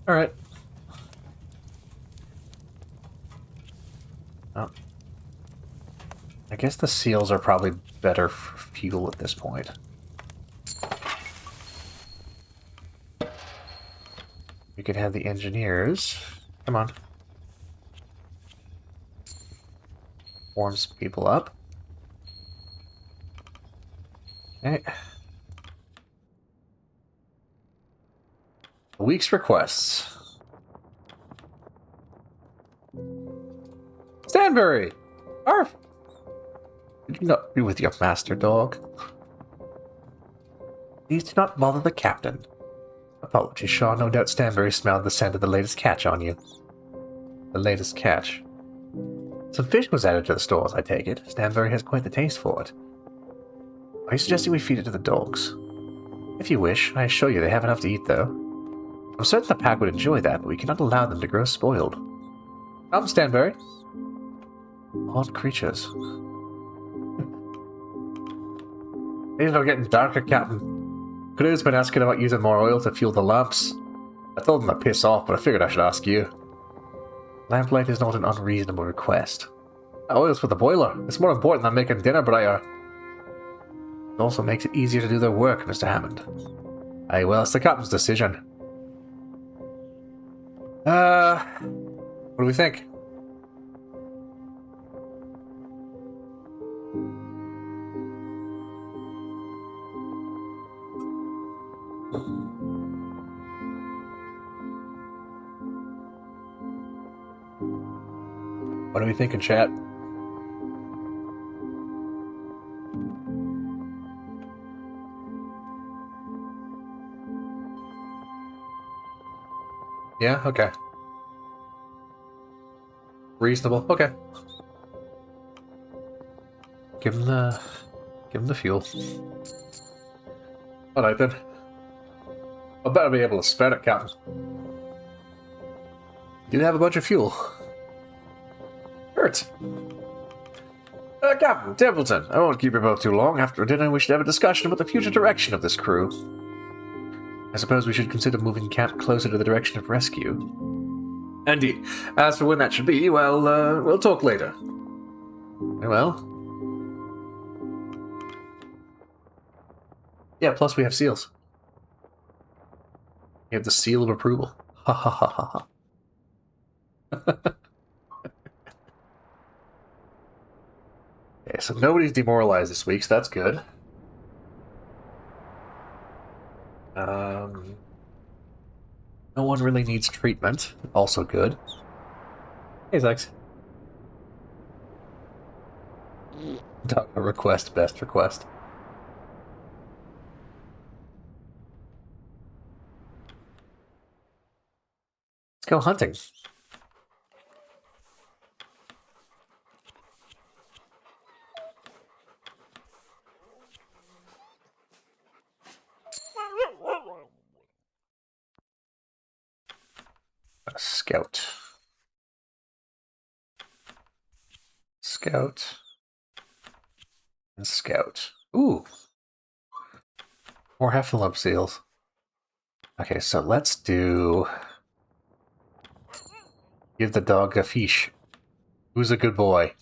Alright. Oh. I guess the seals are probably better for fuel at this point. We could have the engineers. Come on. Warms people up. Okay. A week's requests. Stanbury! Arf! Did you not be with your master dog? Please do not bother the captain. Apologies, Shaw. No doubt Stanbury smelled the scent of the latest catch on you. The latest catch. Some fish was added to the stores, I take it. Stanbury has quite the taste for it. Are you suggesting we feed it to the dogs? If you wish, I assure you they have enough to eat, though. I'm certain the pack would enjoy that, but we cannot allow them to grow spoiled. Come, Stanbury. Odd creatures. These are getting darker, Captain. Crew's been asking about using more oil to fuel the lamps. I told them to piss off, but I figured I should ask you. Lamplight is not an unreasonable request. That oil's for the boiler. It's more important than making dinner brighter. It also makes it easier to do their work, Mr. Hammond. Aye, well, it's the captain's decision. What do we think? What are we thinking, chat? Yeah, okay. Reasonable, okay. Give him the fuel. Alright then. I better be able to spare it, Captain. You do have a bunch of fuel. Hurt. Captain Templeton, I won't keep you both too long. After dinner, we should have a discussion about the future direction of this crew. I suppose we should consider moving camp closer to the direction of rescue. Indeed. As for when that should be, well, we'll talk later. Very well. Yeah, plus we have seals. We have the seal of approval. Ha ha ha ha ha. Okay, so nobody's demoralized this week, so that's good. No one really needs treatment. Also good. Hey, Zex. Dog request, best request. Let's go hunting. Scout. Scout. And scout. Ooh. More heffalump seals. Okay, so let's do... Give the dog a fish. Who's a good boy?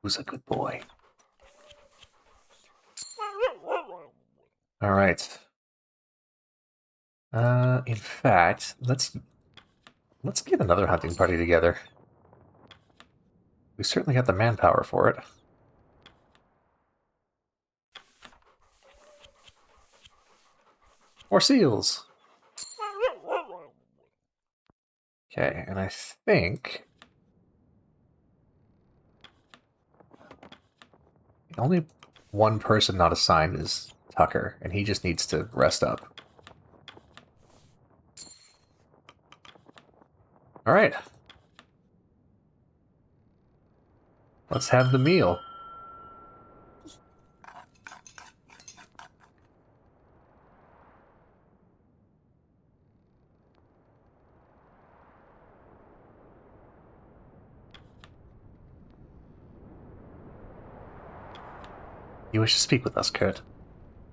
Who's a good boy? All right. In fact, let's get another hunting party together. We certainly got the manpower for it. More seals! Okay, and I think... only one person not assigned is Tucker, and he just needs to rest up. Alright. Let's have the meal. You wish to speak with us, Kurt?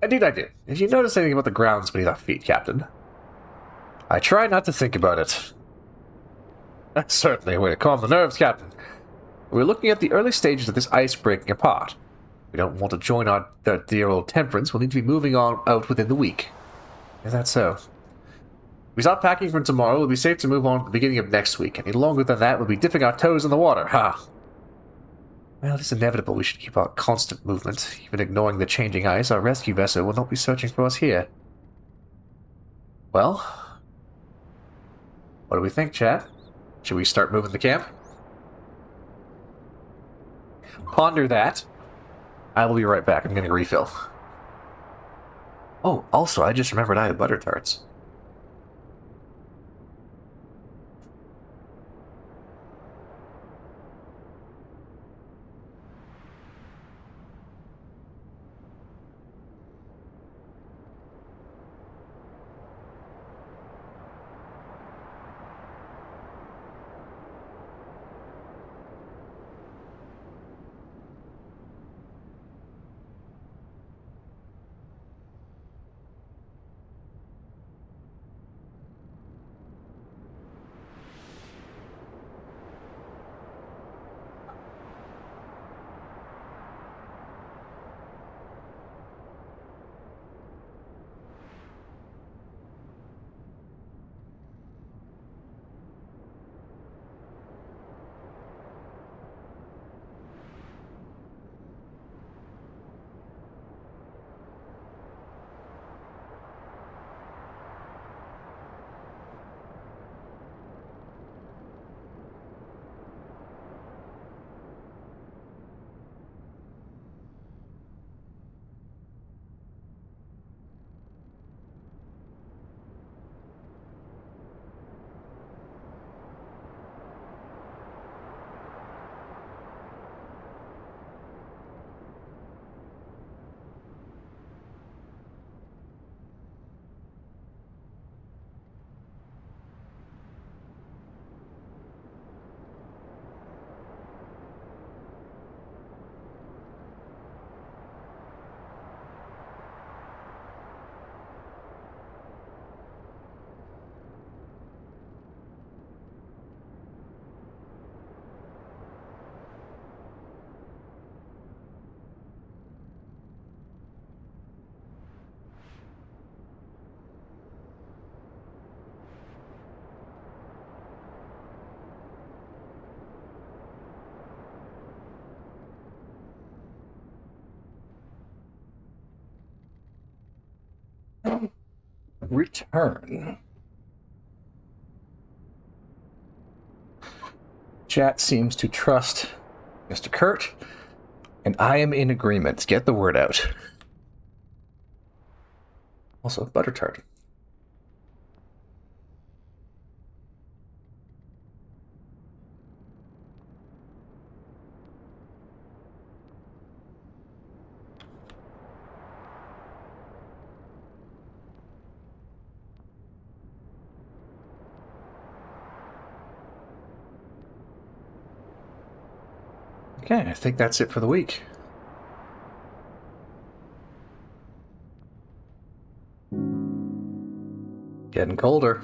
Indeed I do. Did you notice anything about the grounds beneath our feet, Captain? I try not to think about it. That's certainly a way to calm the nerves, Captain. We're looking at the early stages of this ice breaking apart. We don't want to join our dear old Temperance. We'll need to be moving on out within the week. Is that so? If we stop packing from tomorrow, we'll be safe to move on at the beginning of next week. Any longer than that, we'll be dipping our toes in the water. Ha! Well, it's inevitable we should keep our constant movement. Even ignoring the changing ice, our rescue vessel will not be searching for us here. Well, what do we think, chat? Should we start moving the camp? Ponder that. I will be right back. I'm getting a refill. Oh, also, I just remembered I have butter tarts. Return. Chat seems to trust Mr. Kurt, and I am in agreement. Get the word out. Also, butter tart. Okay, I think that's it for the week. Getting colder.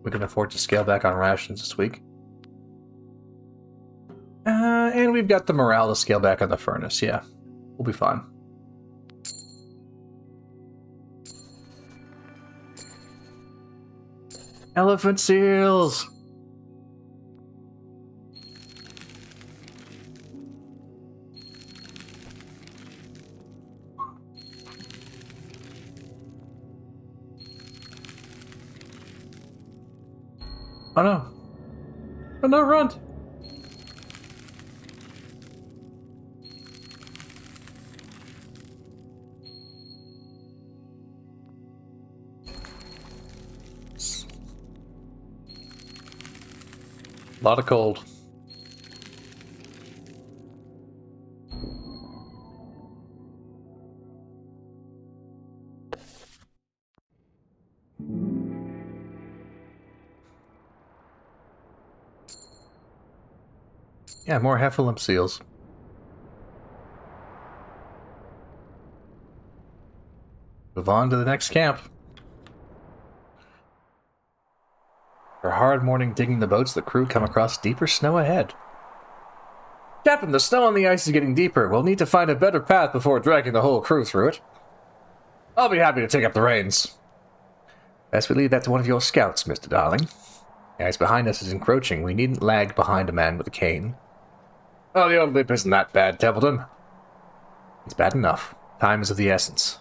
We can afford to scale back on rations this week. And we've got the morale to scale back on the furnace, yeah. We'll be fine. Elephant seals! Oh no. Oh no, run! A lot of cold. Yeah, more heffalump seals. Move on to the next camp. For a hard morning digging the boats, the crew come across deeper snow ahead. Captain, the snow on the ice is getting deeper. We'll need to find a better path before dragging the whole crew through it. I'll be happy to take up the reins. Best we leave that to one of your scouts, Mr. Darling. The ice behind us is encroaching. We needn't lag behind a man with a cane. Oh, the old lip isn't that bad, Templeton. It's bad enough. Time is of the essence.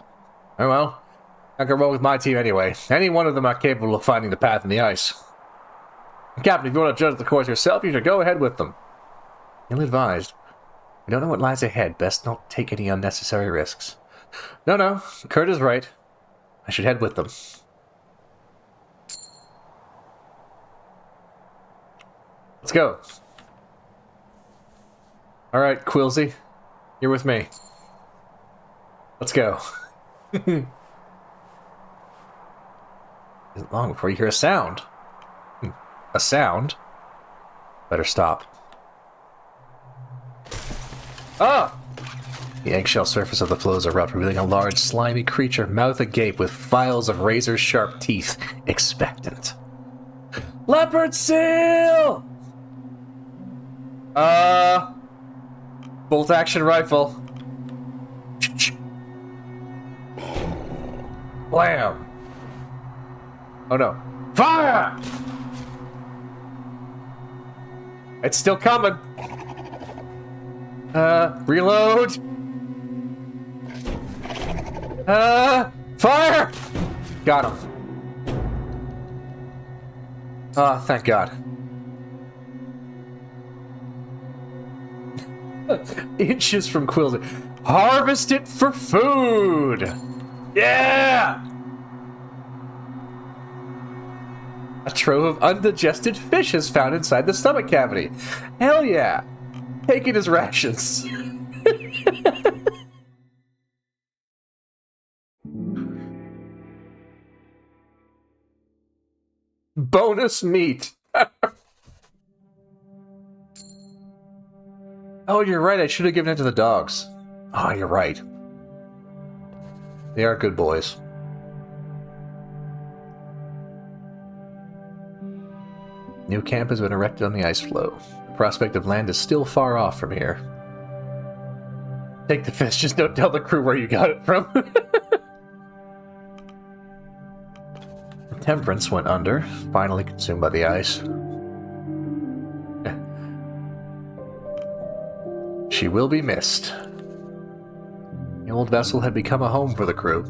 Oh well. I can roll with my team anyway. Any one of them are capable of finding the path in the ice. Captain, if you want to judge the course yourself, you should go ahead with them. Ill-advised. We don't know what lies ahead. Best not take any unnecessary risks. No. Kurt is right. I should head with them. Let's go. Alright, Quilsy. You're with me. Let's go. Isn't long before you hear a sound. A sound? Better stop. Ah! The eggshell surface of the floes erupt, revealing a large, slimy creature, mouth agape with files of razor-sharp teeth, expectant. Leopard seal! Bolt-action rifle. Blam! Oh no. Fire! It's still coming. Reload. Fire! Got him. Ah, thank God. Inches from Quills. Harvest it for food! Yeah! A trove of undigested fish is found inside the stomach cavity. Hell yeah! Take it as rations. Bonus meat. Oh, you're right. I should have given it to the dogs. Oh, you're right. They are good boys. New camp has been erected on the ice floe. The prospect of land is still far off from here. Take the fish, just don't tell the crew where you got it from. Temperance went under, finally consumed by the ice. She will be missed. The old vessel had become a home for the crew.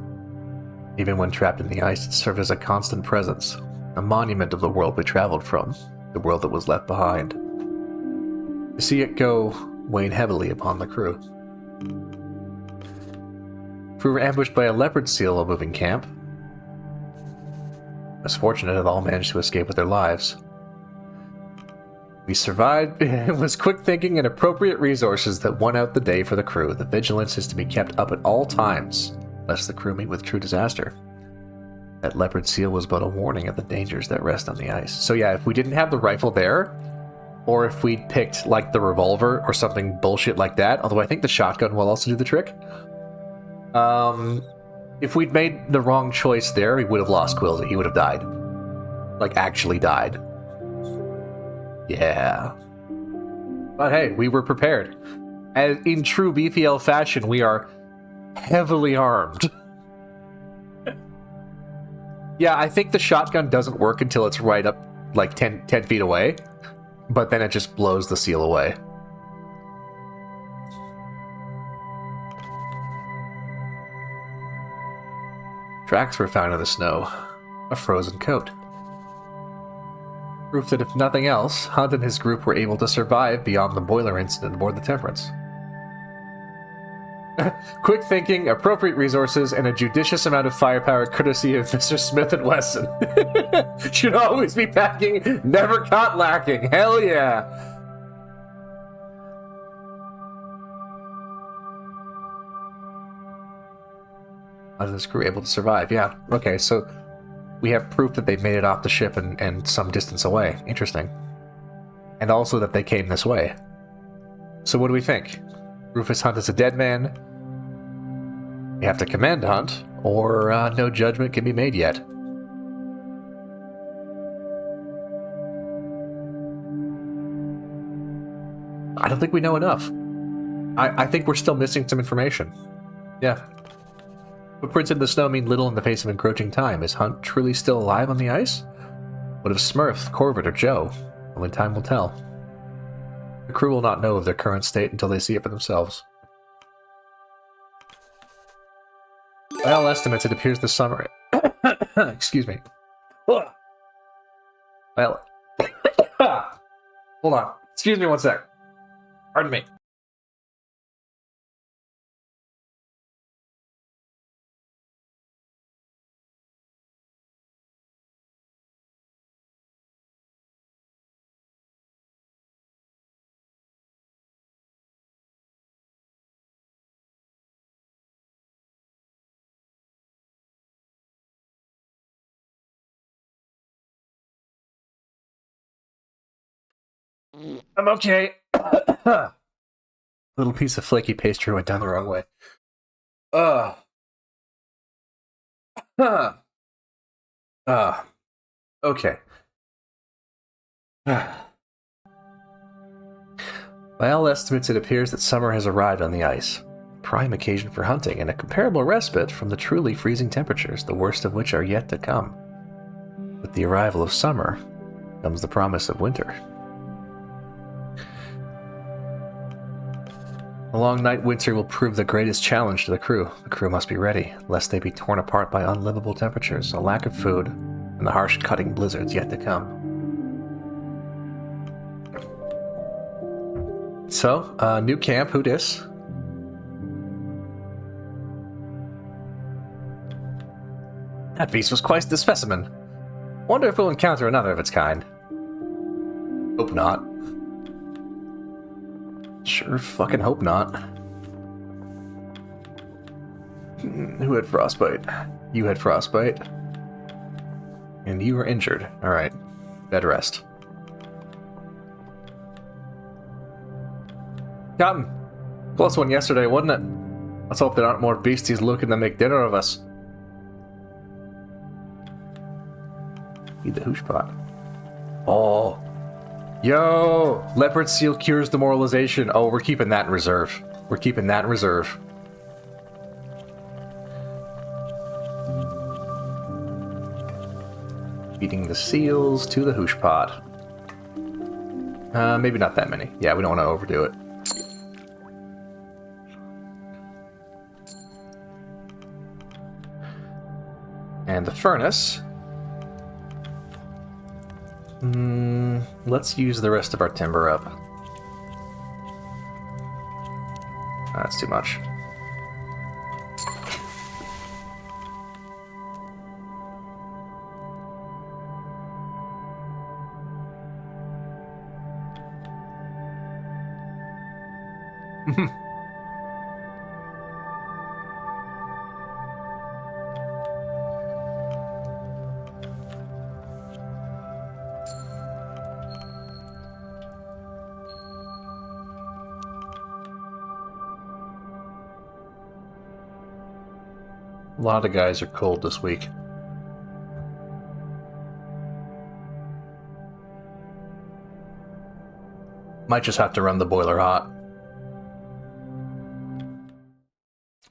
Even when trapped in the ice, it served as a constant presence, a monument of the world we traveled from, the world that was left behind. To see it go weighed heavily upon the crew. We were ambushed by a leopard seal while moving camp. It was fortunate that all managed to escape with their lives. We survived. It was quick thinking and appropriate resources that won out the day for the crew. The vigilance is to be kept up at all times, lest the crew meet with true disaster. That leopard seal was but a warning of the dangers that rest on the ice. So yeah, if we didn't have the rifle there, or if we'd picked, like, the revolver or something bullshit like that, although I think the shotgun will also do the trick. If we'd made the wrong choice there, we would have lost Quills. He would have died. Like, actually died. Yeah. But hey, we were prepared. As in true BPL fashion, we are heavily armed. Yeah, I think the shotgun doesn't work until it's right up, like, 10 feet away. But then it just blows the seal away. Tracks were found in the snow. A frozen coat. Proof that if nothing else, Hunt and his group were able to survive beyond the boiler incident aboard the Temperance. Quick thinking, appropriate resources, and a judicious amount of firepower courtesy of Mr. Smith & Wesson. Should always be packing, never caught lacking. Hell yeah! How this crew able to survive? Yeah, okay, so we have proof that they've made it off the ship and some distance away. Interesting. And also that they came this way. So what do we think? Rufus Hunt is a dead man. We have to commend Hunt, or no judgment can be made yet. I don't think we know enough. I think we're still missing some information. Yeah. Footprints in the snow mean little in the face of encroaching time. Is Hunt truly still alive on the ice? What of Smurf, Corbett, or Joe? Only time will tell. The crew will not know of their current state until they see it for themselves. By all estimates, it appears the summer... Excuse me. Well... Hold on. Excuse me one sec. Pardon me. I'm okay. Little piece of flaky pastry went down the wrong way. Okay. By all estimates, it appears that summer has arrived on the ice. Prime occasion for hunting and a comparable respite from the truly freezing temperatures, the worst of which are yet to come. With the arrival of summer comes the promise of winter. The long night winter will prove the greatest challenge to the crew. The crew must be ready, lest they be torn apart by unlivable temperatures, a lack of food, and the harsh cutting blizzards yet to come. So, new camp, who dis? That beast was quite the specimen. Wonder if we'll encounter another of its kind. Hope not. Sure fucking hope not. Who had frostbite? You had frostbite. And you were injured. Alright. Bed rest. Cotton. Close one yesterday, wasn't it? Let's hope there aren't more beasties looking to make dinner of us. Need the hoosh pot. Oh. Yo! Leopard seal cures demoralization. Oh, we're keeping that in reserve. We're keeping that in reserve. Feeding the seals to the hoosh pot. Maybe not that many. Yeah, we don't want to overdo it. And the furnace. Let's use the rest of our timber up. That's too much. A lot of guys are cold this week. Might just have to run the boiler hot.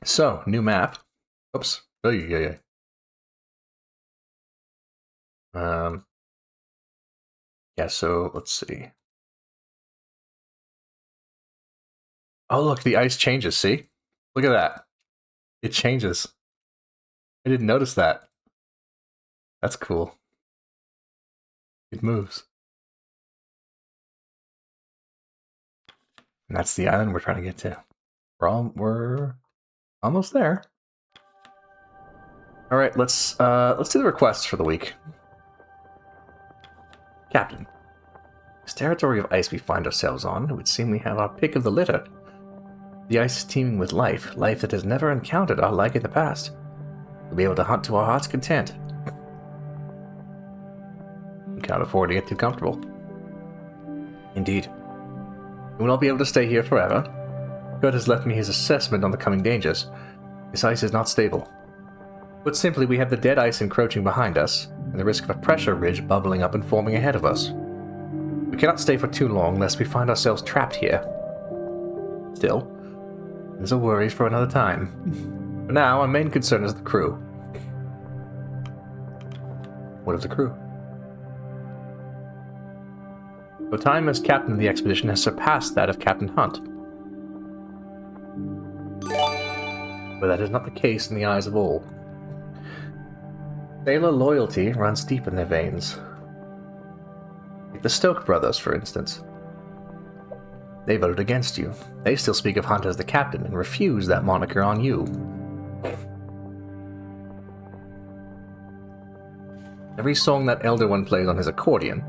So, new map. Oops. Oh, yeah. Yeah, so let's see. Oh, look, the ice changes, see? Look at that. It changes. I didn't notice that. That's cool. It moves. And that's the island we're trying to get to. We're almost there. All right, let's do the requests for the week. Captain, this territory of ice we find ourselves on, it would seem we have our pick of the litter. The ice is teeming with life that has never encountered our like in the past. We'll be able to hunt to our heart's content. We can't afford to get too comfortable. Indeed. We will not be able to stay here forever. God has left me his assessment on the coming dangers. This ice is not stable. Put simply, we have the dead ice encroaching behind us, and the risk of a pressure ridge bubbling up and forming ahead of us. We cannot stay for too long, lest we find ourselves trapped here. Still, these are worries for another time. For now, our main concern is the crew. What of the crew? Your time as captain of the expedition has surpassed that of Captain Hunt. But that is not the case in the eyes of all. Sailor loyalty runs deep in their veins. Take the Stoke brothers, for instance. They voted against you. They still speak of Hunt as the captain and refuse that moniker on you. Every song that Elder One plays on his accordion,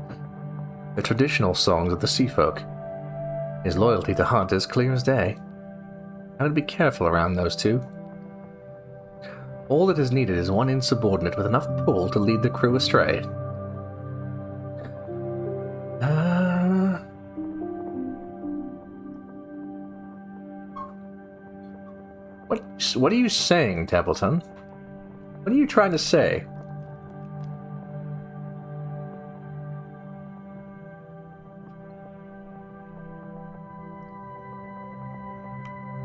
the traditional songs of the sea folk. His loyalty to Hunt is clear as day. I would be careful around those two. All that is needed is one insubordinate with enough pull to lead the crew astray. What are you saying, Templeton? What are you trying to say?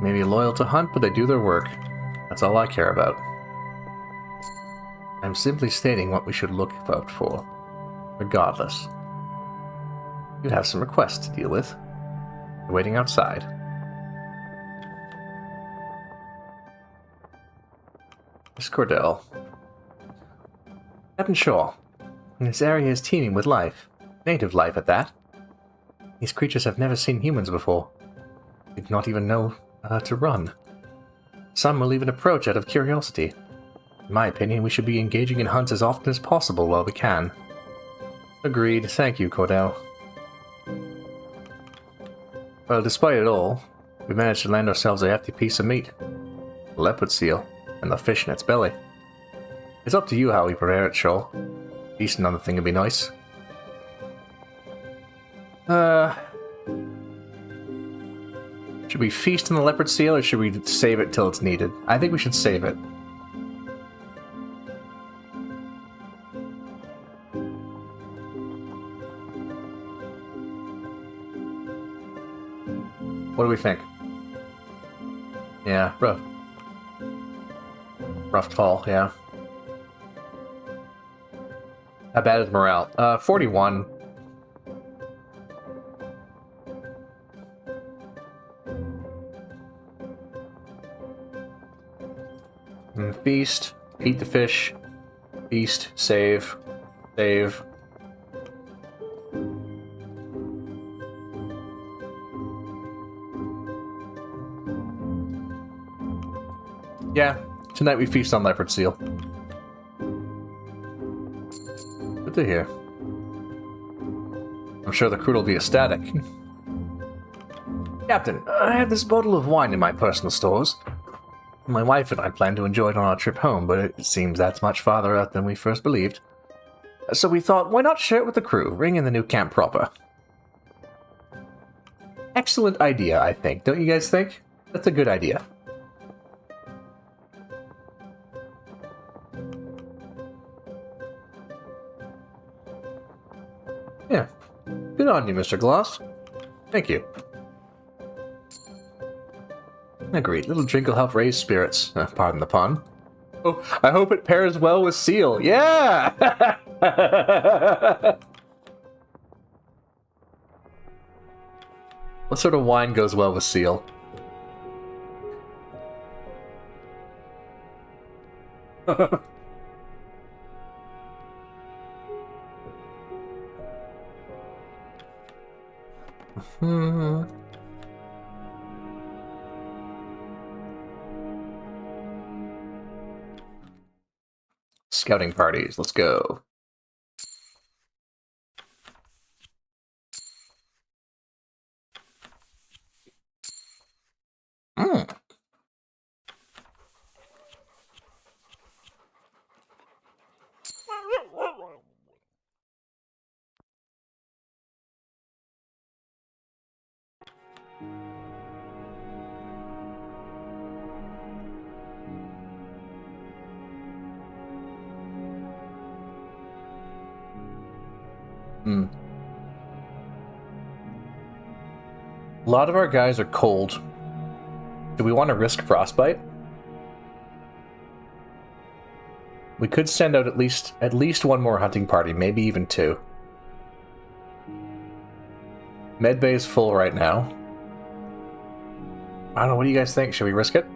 Maybe loyal to Hunt, but they do their work. That's all I care about. I'm simply stating what we should look out for. Regardless. You have some requests to deal with. You're waiting outside. Miss Cordell. Captain Shaw. This area is teeming with life. Native life at that. These creatures have never seen humans before. They do not even know to run. Some will even approach out of curiosity. In my opinion, we should be engaging in hunts as often as possible while we can. Agreed. Thank you, Cordell. Well, despite it all, we managed to land ourselves a hefty piece of meat. A leopard seal, and the fish in its belly. It's up to you how we prepare it, Shaw. Feasting on the thing would be nice. Should we feast on the leopard seal, or should we save it till it's needed? I think we should save it. What do we think? Yeah, rough. Rough call, yeah. How bad is morale? 41. Feast, eat the fish, feast, save, save. Yeah, tonight we feast on leopard seal. Good to hear. I'm sure the crew will be ecstatic. Captain, I have this bottle of wine in my personal stores. My wife and I plan to enjoy it on our trip home, but it seems that's much farther out than we first believed. So we thought, why not share it with the crew, ring in the new camp proper? Excellent idea, I think. Don't you guys think? That's a good idea. Yeah. Good on you, Mr. Gloss. Thank you. Agreed. Little drink will help raise spirits. Pardon the pun. Oh, I hope it pairs well with seal. Yeah! What sort of wine goes well with seal? Scouting parties, let's go. Mm. Mm. A lot of our guys are cold. Do we want to risk frostbite? We could send out at least one more hunting party, maybe even two. Medbay is full right now. I don't know, what do you guys think? Should we risk it?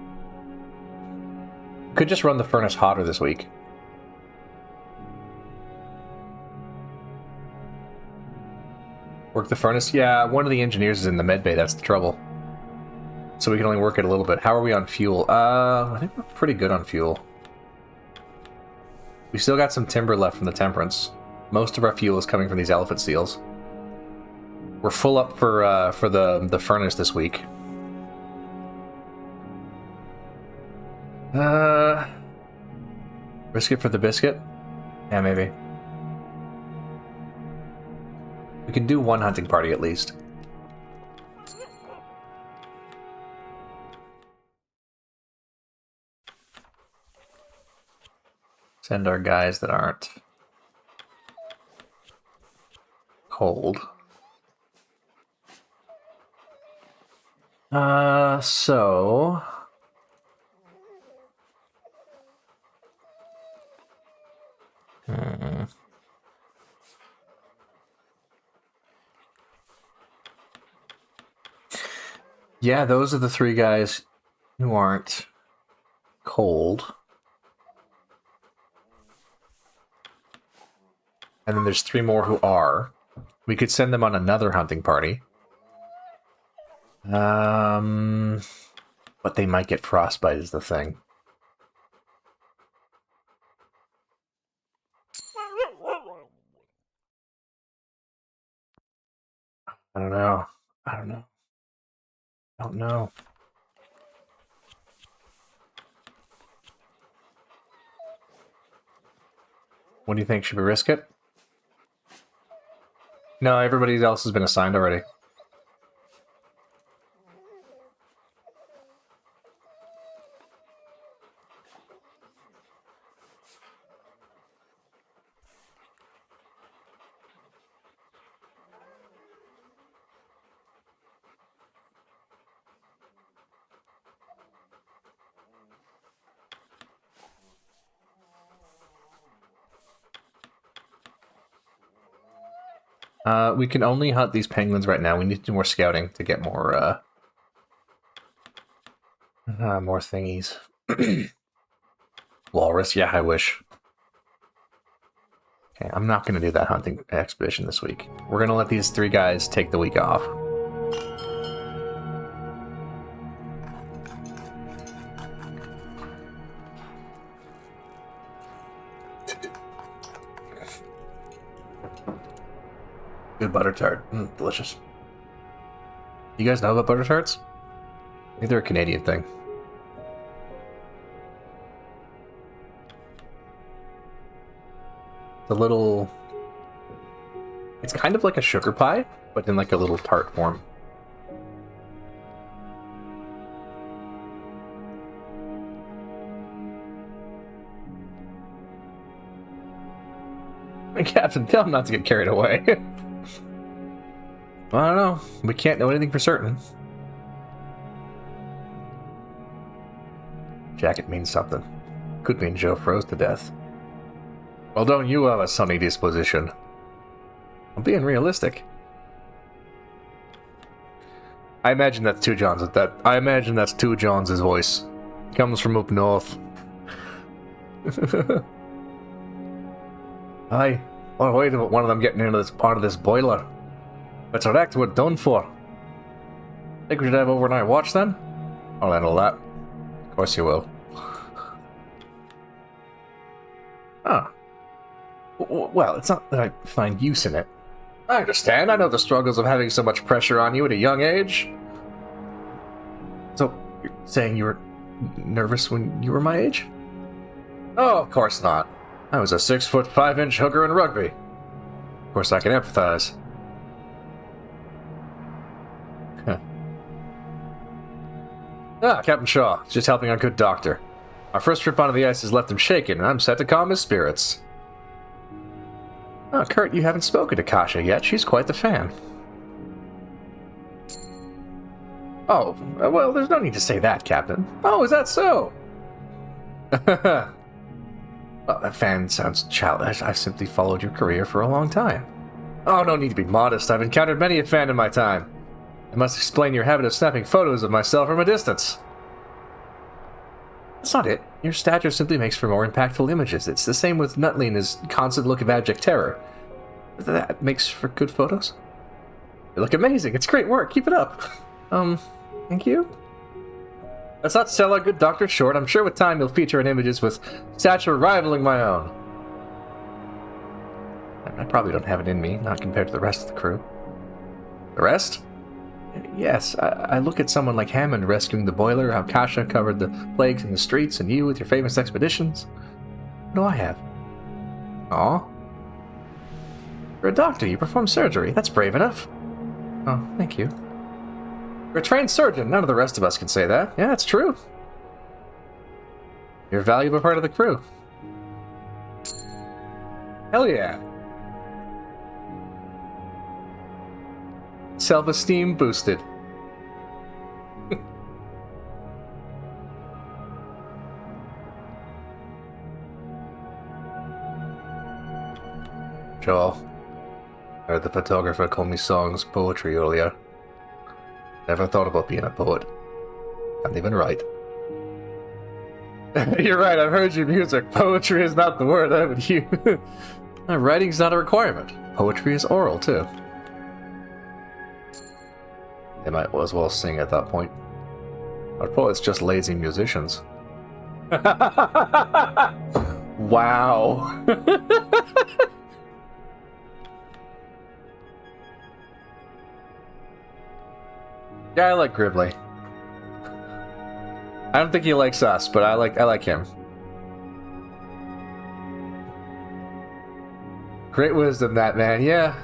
Could just run the furnace hotter this week. Work the furnace? Yeah, one of the engineers is in the medbay, that's the trouble. So we can only work it a little bit. How are we on fuel? I think we're pretty good on fuel. We still got some timber left from the Temperance. Most of our fuel is coming from these elephant seals. We're full up for the furnace this week. Risk it for the biscuit? Yeah, maybe. We can do one hunting party at least. Send our guys that aren't cold. So... Yeah, those are the three guys who aren't cold. And then there's three more who are. We could send them on another hunting party. But they might get frostbite is the thing. I don't know. I don't know. I don't know. What do you think? Should we risk it? No, everybody else has been assigned already. We can only hunt these penguins right now. We need to do more scouting to get more, more thingies. Walrus, yeah, I wish. Okay, I'm not going to do that hunting expedition this week. We're going to let these three guys take the week off. Good butter tart. Delicious. You guys know about butter tarts? I think they're a Canadian thing. The little... It's kind of like a sugar pie, but in like a little tart form. Captain, tell him not to get carried away. I don't know. We can't know anything for certain. Jacket means something. Could mean Joe froze to death. Well, don't you have a sunny disposition? I'm being realistic. I imagine that's Two John's. I imagine that's Two John's voice. Comes from up north. Aye. Oh, wait about one of them getting into this part of this boiler. If it's wrecked, we're done for. Think we should have overnight watch then? I'll handle that. Of course you will. Ah. Well, it's not that I find use in it. I understand. I know the struggles of having so much pressure on you at a young age. So, you're saying you were nervous when you were my age? Oh, of course not. I was a 6'5" hooker in rugby. Of course, I can empathize. Huh. Ah, Captain Shaw. Just helping our good doctor. Our first trip onto the ice has left him shaken, and I'm set to calm his spirits. Oh, Kurt, you haven't spoken to Kasha yet. She's quite the fan. Oh, well, there's no need to say that, Captain. Oh, is that so? Well, that fan sounds childish. I've simply followed your career for a long time. Oh, no need to be modest. I've encountered many a fan in my time. I must explain your habit of snapping photos of myself from a distance. That's not it. Your stature simply makes for more impactful images. It's the same with Nutley and his constant look of abject terror. That makes for good photos. You look amazing. It's great work. Keep it up. Thank you? Let's not sell our good doctor short. I'm sure with time you'll feature in images with stature rivaling my own. I probably don't have it in me, not compared to the rest of the crew. The rest? Yes, I look at someone like Hammond rescuing the boiler, how Kasha covered the plagues in the streets, and you with your famous expeditions. What do I have? Aw. You're a doctor, you perform surgery. That's brave enough. Oh, thank you. You're a trained surgeon. None of the rest of us can say that. Yeah, that's true. You're a valuable part of the crew. Hell yeah. Self-esteem boosted. Joel, I heard the photographer call me songs poetry earlier. Never thought about being a poet. Can't even write. You're right, I've heard your music. Poetry is not the word, haven't you? Writing's not a requirement. Poetry is oral, too. They might as well sing at that point. Our poets just lazy musicians. Wow. Yeah, I like Grimley. I don't think he likes us, but I like him. Great wisdom, that man. Yeah.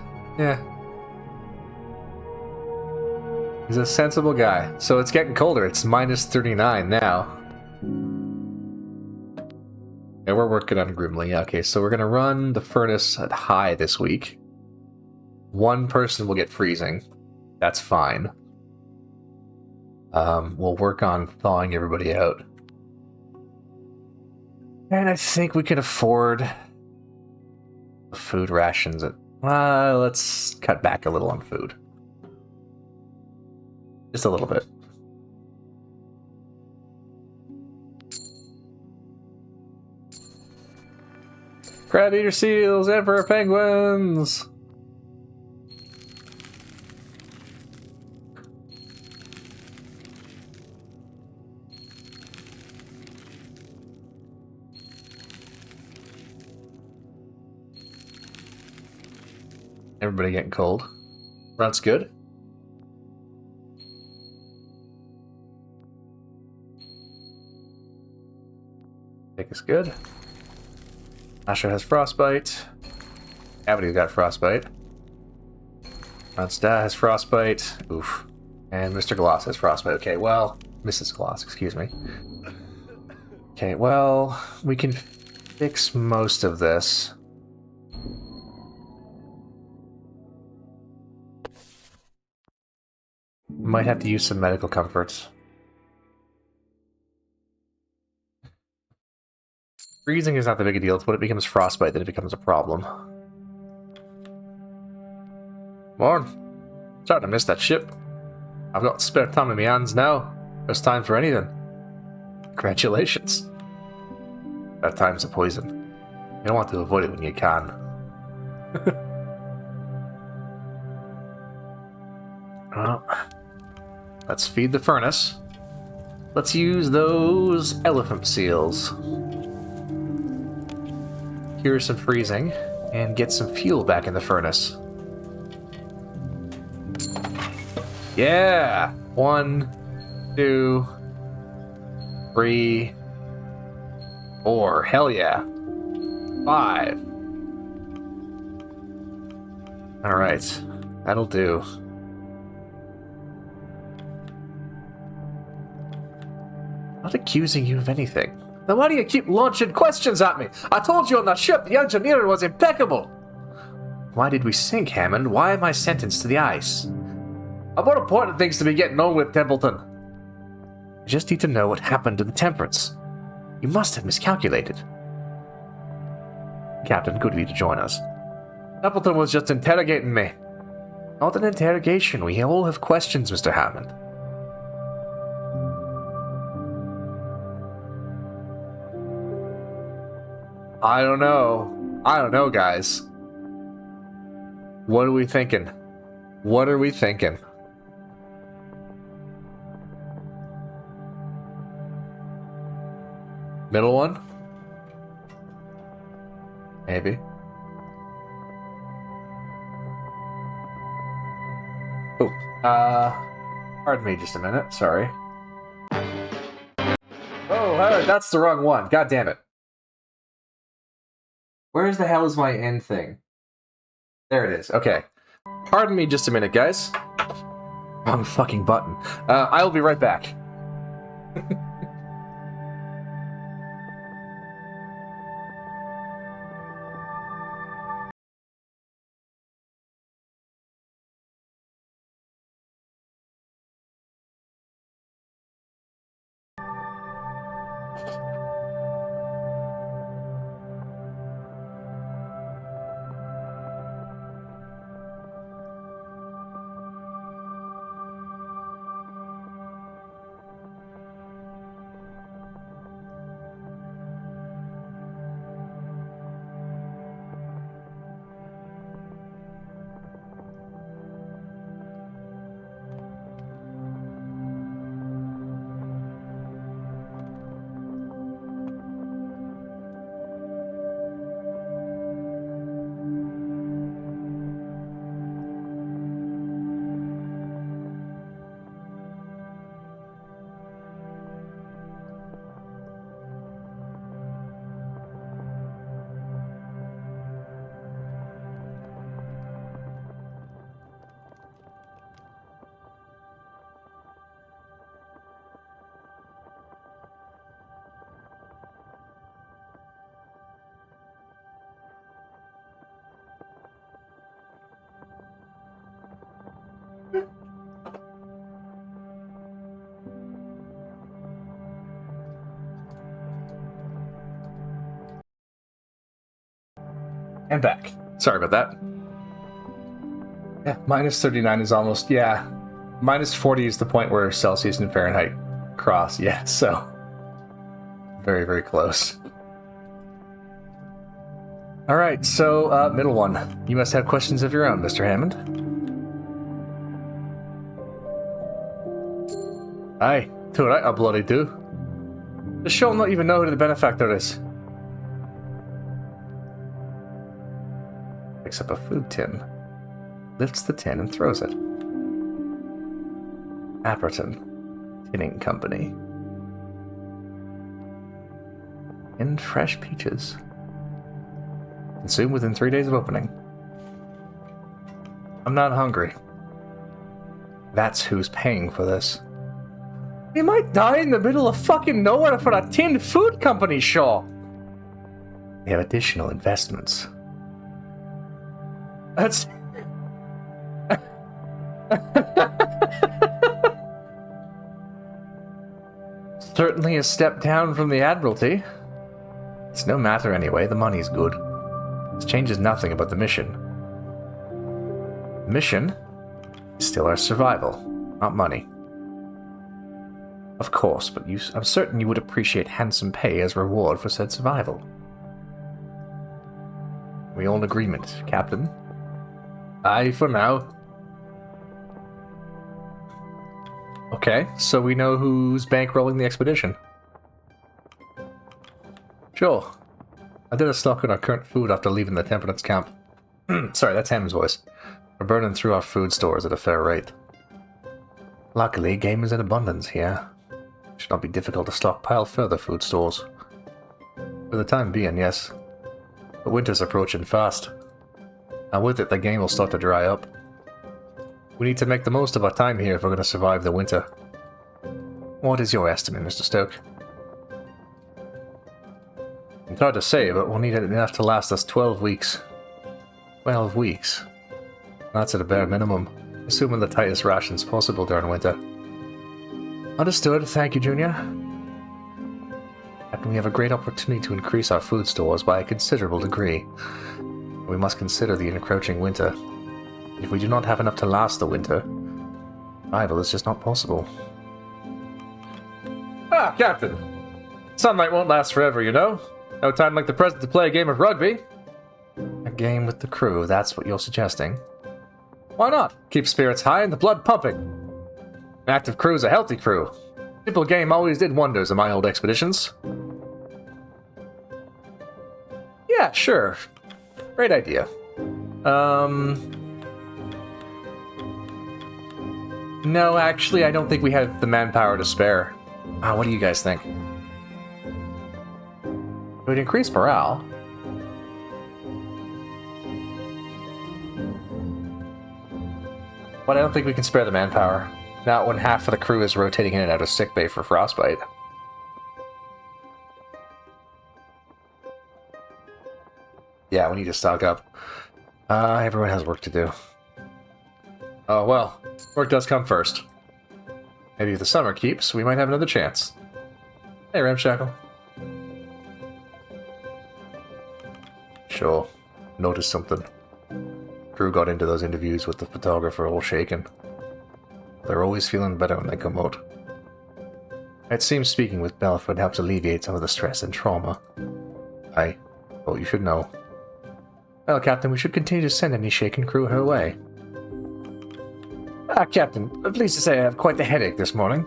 He's a sensible guy. So it's getting colder. It's minus 39 now. Yeah, we're working on Grimley. Okay, so we're going to run the furnace at high this week. One person will get freezing. That's fine. We'll work on thawing everybody out. And I think we can afford food rations. Let's cut back a little on food. Just a little bit. Crab eater seals, emperor penguins! Everybody getting cold. That's good. Pick is good. Asher has frostbite. Cavity's got frostbite. Ronsta has frostbite. Oof. And Mr. Gloss has frostbite. Okay, well, Mrs. Gloss, excuse me. Okay, well, we can fix most of this. Might have to use some medical comforts. Freezing is not the big a deal. It's when it becomes frostbite that it becomes a problem. Come on. Starting to miss that ship. I've got spare time in my hands now. There's time for anything. Congratulations. That time's a poison. You don't want to avoid it when you can. Well, let's feed the furnace. Let's use those elephant seals. Cure some freezing, and get some fuel back in the furnace. Yeah! 1, 2, 3, 4. Hell yeah. 5. Alright. That'll do. Not accusing you of anything. Then why do you keep launching questions at me? I told you on that ship the engineering was impeccable. Why did we sink, Hammond? Why am I sentenced to the ice? I've more important things to be getting on with, Templeton. I just need to know what happened to the Temperance. You must have miscalculated. Captain, good of you to join us. Templeton was just interrogating me. Not an interrogation. We all have questions, Mr. Hammond. I don't know, guys. What are we thinking? What are we thinking? Middle one? Maybe. Oh, pardon me just a minute, sorry. Oh, that's the wrong one. God damn it. Where the hell is my end thing? There it is. Okay. Pardon me just a minute, guys. Wrong fucking button. I'll be right back. And back. Sorry about that. Yeah, minus 39 is almost, yeah. Minus 40 is the point where Celsius and Fahrenheit cross, yeah, so. Very, very close. Alright, so, middle one. You must have questions of your own, Mr. Hammond. Aye, too right, I bloody do. The show will not even know who the benefactor is. Picks up a food tin, lifts the tin and throws it. Apperton Tinning Company. And fresh peaches. Consumed within 3 days of opening. I'm not hungry. That's who's paying for this. We might die in the middle of fucking nowhere for a tin food company, sure. We have additional investments. That's... Certainly a step down from the Admiralty. It's no matter anyway, the money's good. This changes nothing about the mission. The mission is still our survival, not money. Of course, but I'm certain you would appreciate handsome pay as reward for said survival. We all in agreement, Captain? Aye, for now. Okay, so we know who's bankrolling the expedition. Sure. I did a stock on our current food after leaving the Temperance camp. Sorry, that's Ham's voice. We're burning through our food stores at a fair rate. Luckily, game is in abundance here. It should not be difficult to stockpile further food stores. For the time being, yes. But winter's approaching fast. And with it, the game will start to dry up. We need to make the most of our time here if we're going to survive the winter. What is your estimate, Mr. Stoke? It's hard to say, but we'll need it enough to last us 12 weeks. 12 weeks? That's at a bare minimum, assuming the tightest rations possible during winter. Understood, thank you, Junior. We have a great opportunity to increase our food stores by a considerable degree. We must consider the encroaching winter. If we do not have enough to last the winter, survival is just not possible. Ah, Captain! Sunlight won't last forever, you know. No time like the present to play a game of rugby. A game with the crew, that's what you're suggesting. Why not? Keep spirits high and the blood pumping. An active crew's a healthy crew. Simple game always did wonders in my old expeditions. Yeah, sure. Great idea. No, actually, I don't think we have the manpower to spare. What do you guys think? It would increase morale. But I don't think we can spare the manpower. Not when half of the crew is rotating in and out of sickbay for frostbite. Yeah, we need to stock up. Everyone has work to do. Oh, well. Work does come first. Maybe if the summer keeps, we might have another chance. Hey, Ramshackle. Sure. Noticed something. Crew got into those interviews with the photographer all shaken. They're always feeling better when they come out. It seems speaking with Belford helps alleviate some of the stress and trauma. Well, you should know. Well, Captain, we should continue to send any shaken crew her way. Captain, pleased to say I have quite the headache this morning.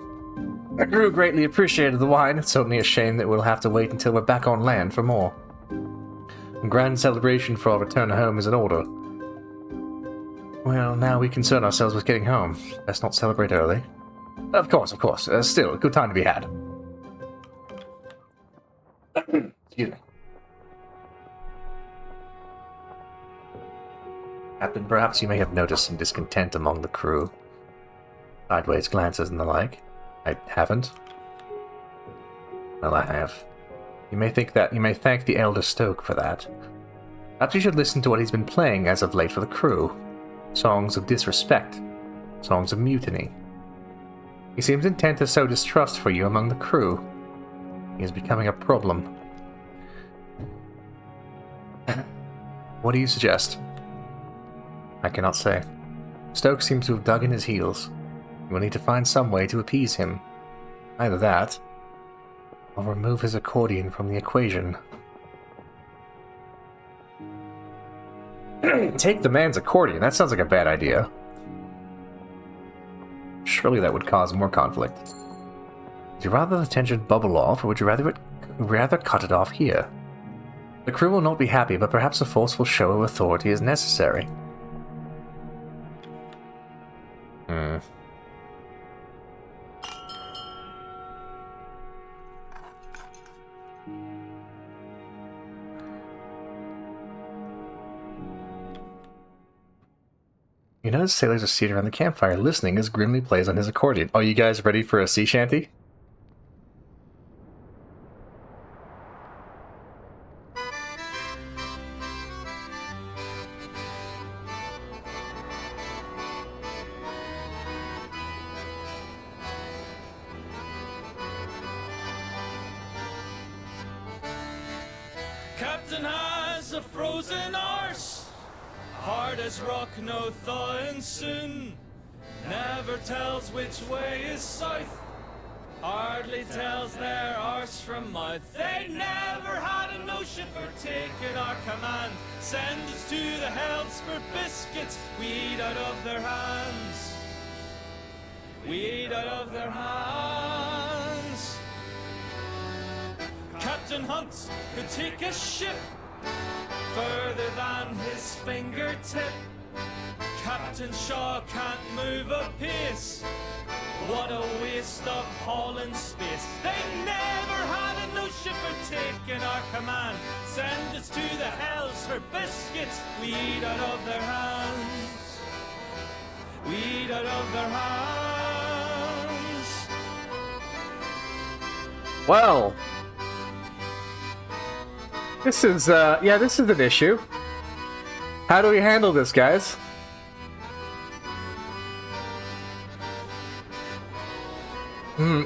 The crew greatly appreciated the wine. It's only a shame that we'll have to wait until we're back on land for more. A grand celebration for our return home is in order. Well, now we concern ourselves with getting home. Let's not celebrate early. Of course. Still, a good time to be had. Excuse me. Captain, perhaps you may have noticed some discontent among the crew. Sideways glances and the like. I haven't. Well, I have. You may thank the Elder Stoke for that. Perhaps you should listen to what he's been playing as of late for the crew. Songs of disrespect. Songs of mutiny. He seems intent to sow distrust for you among the crew. He is becoming a problem. What do you suggest? I cannot say. Stoke seems to have dug in his heels. You will need to find some way to appease him. Either that, or remove his accordion from the equation. Take the man's accordion? That sounds like a bad idea. Surely that would cause more conflict. Would you rather the tension bubble off, or would you rather cut it off here? The crew will not be happy, but perhaps a forceful show of authority is necessary. You notice sailors are seated around the campfire listening as Grimly plays on his accordion. Are you guys ready for a sea shanty? Captain has a frozen arse, hard as rock, no thawing soon. Never tells which way is south, hardly tells their arse from mouth. They never had a notion for taking our command. Send us to the hells for biscuits, we eat out of their hands. We eat out of their hands. Captain Hunt could take a ship further than his fingertip. Captain Shaw can't move a pace. What a waste of hauling space. They never had a notion for taking our command. Send us to the hells for biscuits, we eat out of their hands. We eat out of their hands. Well, this is this is an issue. How do we handle this, guys?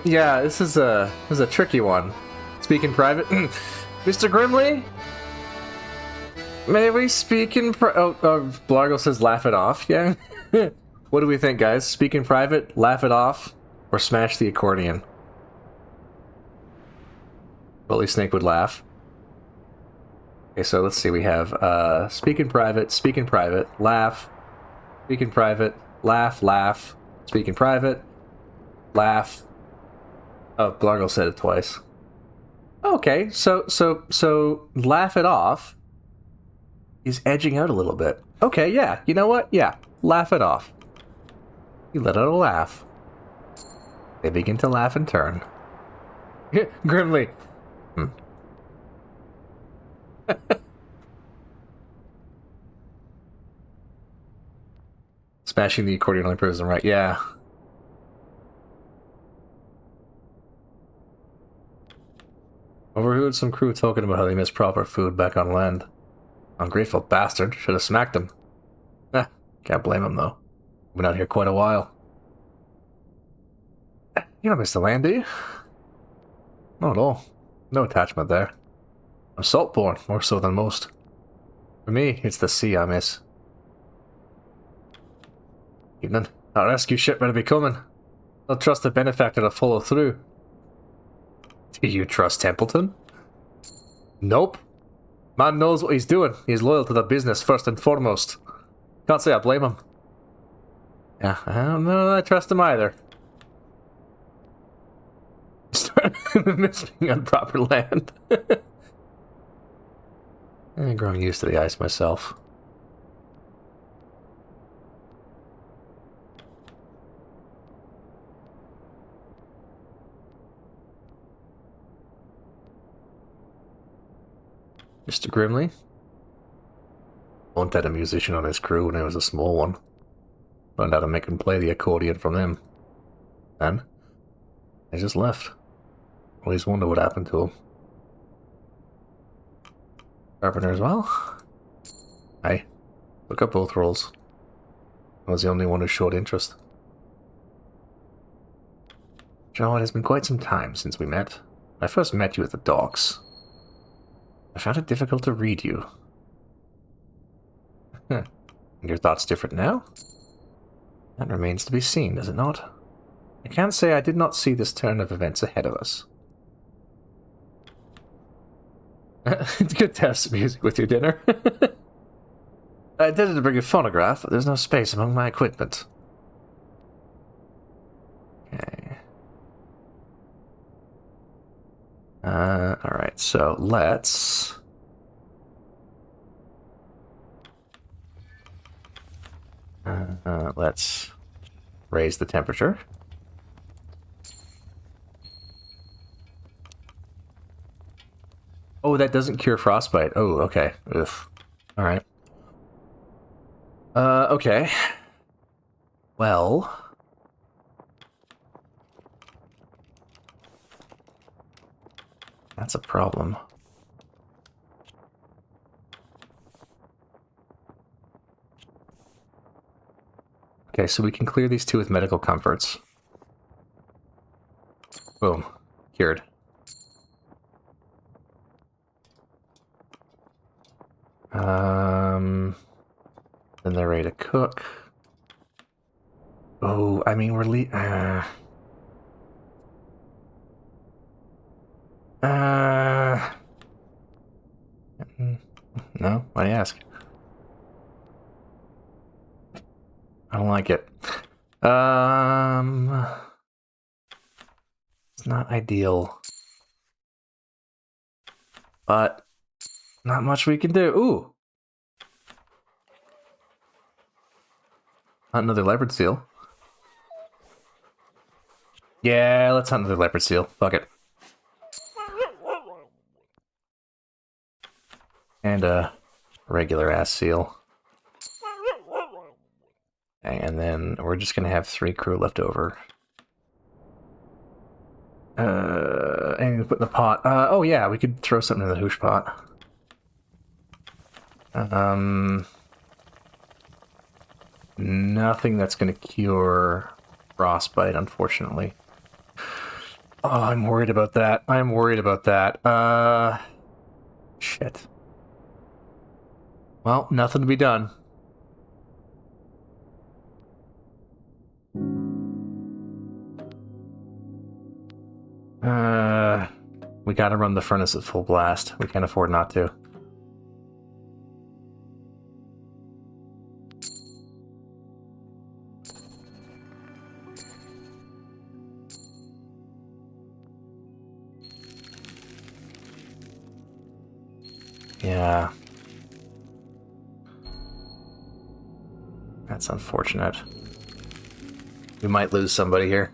Yeah, this is a tricky one. Speak in private, Mr. Grimley. May we speak in Blargo says laugh it off. Yeah. What do we think, guys? Speak in private, laugh it off, or smash the accordion? Bully Snake would laugh. Okay, so let's see. We have speak in private, laugh, speak in private, laugh, speak in private, laugh. Oh, Blargo said it twice. Okay, so laugh it off is edging out a little bit. Okay, yeah, you know what? Yeah, laugh it off. You let out a laugh. They begin to laugh in turn. Grimly. Smashing the accordion only proves them right. Yeah. Overheard some crew talking about how they miss proper food back on land. Ungrateful bastard. Should have smacked him. Can't blame him, though. Been out here quite a while. You don't miss the land, do you? Not at all. No attachment there. I'm salt-born, more so than most. For me, it's the sea I miss. Evening. Our rescue ship better be coming. I'll trust the benefactor to follow through. Do you trust Templeton? Nope. Man knows what he's doing. He's loyal to the business first and foremost. Can't say I blame him. Yeah, I don't know that I trust him either. Missing on proper land. I'm growing used to the ice myself. Mr. Grimley? Once had a musician on his crew when he was a small one. Learned how to make him play the accordion from him. And he just left. Always wonder what happened to him. Carpenter as well? Hey, look up both roles. I was the only one who showed interest. Joe, it has been quite some time since we met. I first met you at the docks. I found it difficult to read you. Your thoughts different now? That remains to be seen, does it not? I can't say I did not see this turn of events ahead of us. It's good to have some music with your dinner. I intended to bring a phonograph, but there's no space among my equipment. Okay. Alright, so let's... let's raise the temperature. Oh, that doesn't cure frostbite. Oh, okay. Ugh. Alright. Okay. Well... that's a problem. Okay, so we can clear these two with medical comforts. Boom. Cured. Then they're ready to cook. Oh, I mean, we're no, why do you ask? I don't like it. It's not ideal. But not much we can do. Ooh! Hunt another leopard seal. Yeah, let's hunt another leopard seal. Fuck it. And a regular ass seal. And then we're just gonna have 3 crew left over. Anything to put in the pot? Oh yeah, we could throw something in the hoosh pot. Nothing that's gonna cure frostbite, unfortunately. Oh, I'm worried about that. I'm worried about that. Shit. Well, nothing to be done. We gotta run the furnace at full blast. We can't afford not to. Yeah. That's unfortunate. We might lose somebody here.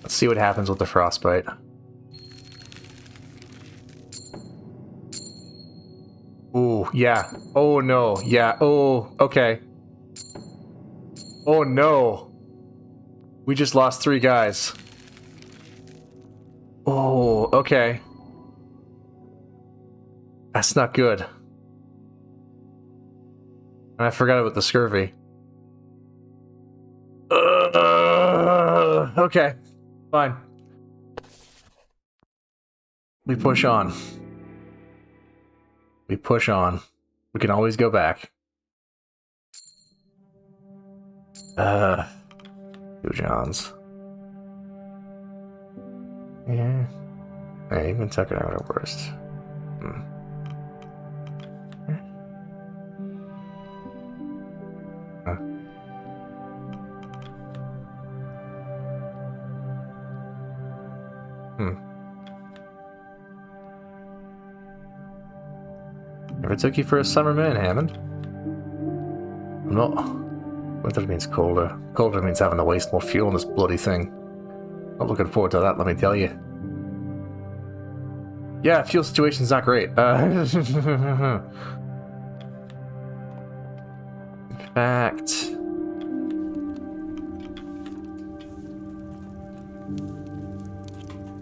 Let's see what happens with the frostbite. Ooh, yeah. Oh no, yeah. Oh, okay. Oh no. We just lost 3 guys. Oh, okay. That's not good. And I forgot about the scurvy. Okay, fine. We push on. We push on. We can always go back. Two Johns. Yeah. Hey, even Tucker and I were worst. Huh. Never took you for a summer man, Hammond. I'm not. Winter means colder. Colder means having to waste more fuel on this bloody thing. Not looking forward to that, let me tell you. Yeah, fuel situation's not great. In fact...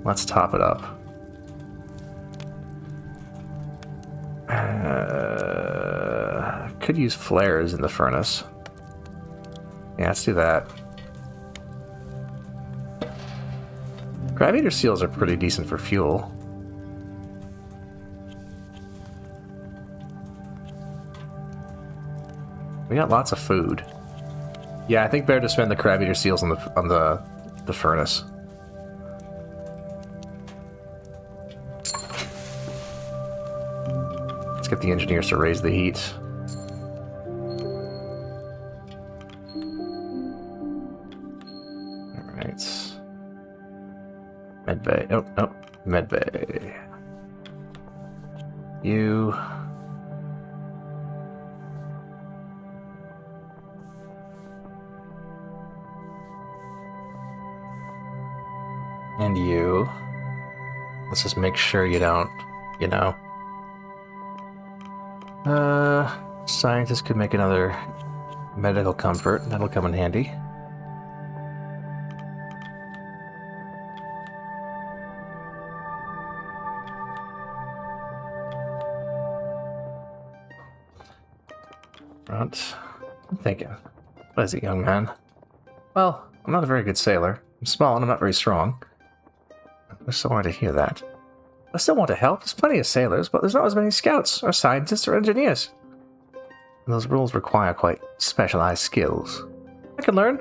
let's top it up. Could use flares in the furnace. Yeah, let's do that. Crab eater seals are pretty decent for fuel. We got lots of food. Yeah, I think better to spend the crab eater seals on the furnace. Let's get the engineers to raise the heat. Alright. Medbay. Oh, oh. Medbay. You... and you. Let's just make sure you don't, you know. Scientists could make another medical comfort. That'll come in handy. Front. I'm thinking. What is it, young man? Well, I'm not a very good sailor. I'm small and I'm not very strong. I was sorry to hear that. I still want to help. There's plenty of sailors, but there's not as many scouts, or scientists, or engineers. And those roles require quite specialized skills. I can learn.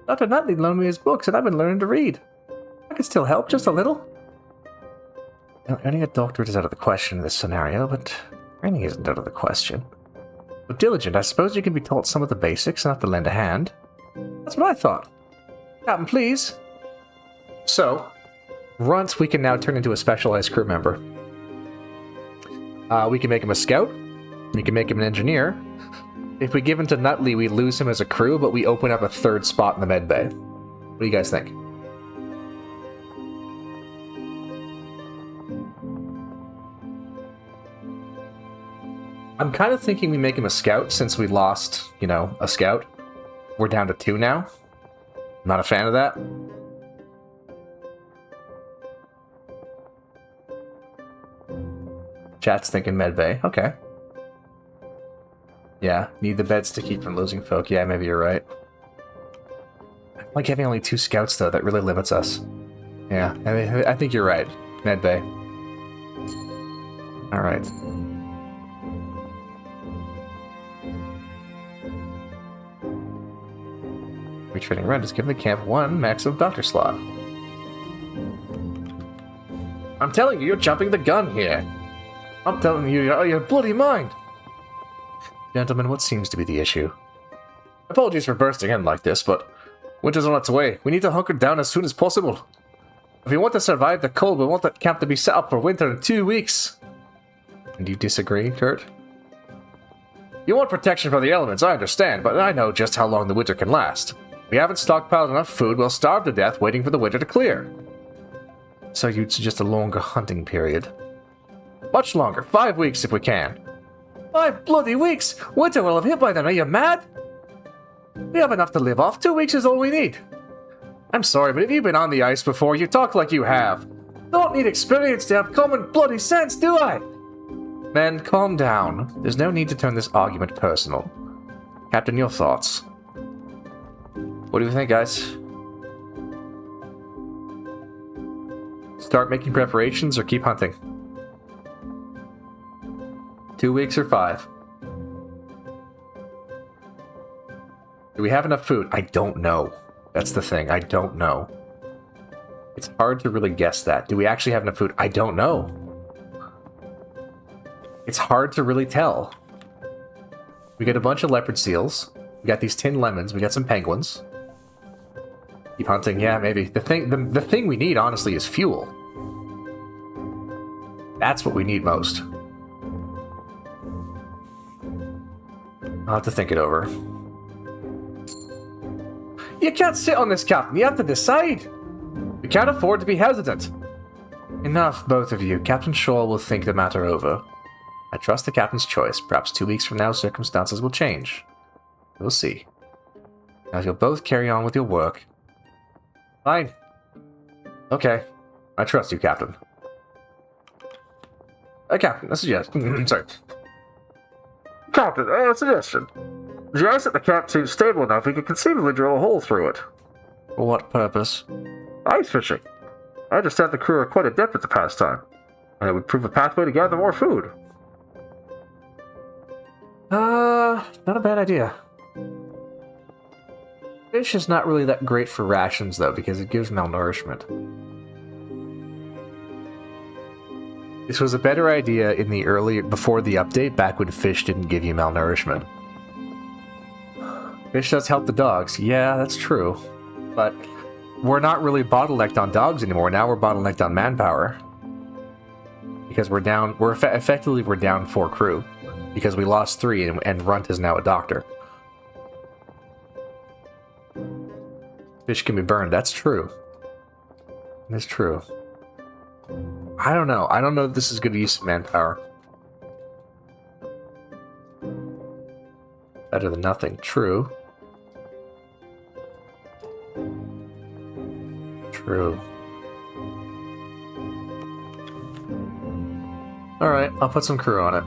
Dr. Nutley loaned me his books, and I've been learning to read. I can still help, just a little. Now, earning a doctorate is out of the question in this scenario, but training isn't out of the question. But diligent, I suppose you can be taught some of the basics and have to lend a hand. That's what I thought. Captain, please. So, Runt, we can now turn into a specialized crew member. We can make him a scout. We can make him an engineer. If we give him to Nutley, we lose him as a crew, but we open up a third spot in the med bay. What do you guys think? I'm kind of thinking we make him a scout since we lost, you know, a scout. We're down to 2 now. Not a fan of that. Chat's thinking medbay. Okay. Yeah, need the beds to keep from losing folk. Yeah, maybe you're right. I like having only 2 scouts, though. That really limits us. Yeah, I think you're right. Medbay. Alright. Retraining rent is giving the camp 1 maximum doctor slot. I'm telling you, you're jumping the gun here. I'm telling you, you're out of your bloody mind. Gentlemen, what seems to be the issue? Apologies for bursting in like this, but winter's on its way. We need to hunker down as soon as possible. If we want to survive the cold, we want that camp to be set up for winter in 2 weeks. And you disagree, Kurt? You want protection from the elements, I understand, but I know just how long the winter can last. We haven't stockpiled enough food, we'll starve to death waiting for the winter to clear. So you'd suggest a longer hunting period? Much longer, 5 weeks if we can. 5 bloody weeks! Winter will have hit by then, are you mad? We have enough to live off, 2 weeks is all we need. I'm sorry, but if you've been on the ice before, you talk like you have. Don't need experience to have common bloody sense, do I? Men, calm down. There's no need to turn this argument personal. Captain, your thoughts? What do you think, guys? Start making preparations or keep hunting? 2 weeks or 5? Do we have enough food? I don't know. That's the thing. I don't know. It's hard to really guess that. Do we actually have enough food? I don't know. It's hard to really tell. We got a bunch of leopard seals. We got these tin lemons. We got some penguins. Keep hunting. Yeah, maybe. The thing we need, honestly, is fuel. That's what we need most. I'll have to think it over. You can't sit on this, Captain. You have to decide. We can't afford to be hesitant. Enough, both of you. Captain Shaw will think the matter over. I trust the Captain's choice. Perhaps 2 weeks from now, circumstances will change. We'll see. Now, you'll both carry on with your work. Fine. Okay. I trust you, Captain. Captain, a suggestion. Sorry. Captain, a suggestion. The ice at the camp seems stable enough we could conceivably drill a hole through it. For what purpose? Ice fishing. I understand the crew are quite adept at the pastime, and it would prove a pathway to gather more food. Not a bad idea. Fish is not really that great for rations, though, because it gives malnourishment. This was a better idea in the before the update, back when fish didn't give you malnourishment. Fish does help the dogs. Yeah, that's true. But we're not really bottlenecked on dogs anymore. Now we're bottlenecked on manpower. Because we're down, effectively we're down 4 crew. Because we lost 3 and Runt is now a doctor. Fish can be burned. That's true. That's true. I don't know. I don't know if this is good use of manpower. Better than nothing. True. True. Alright, I'll put some crew on it.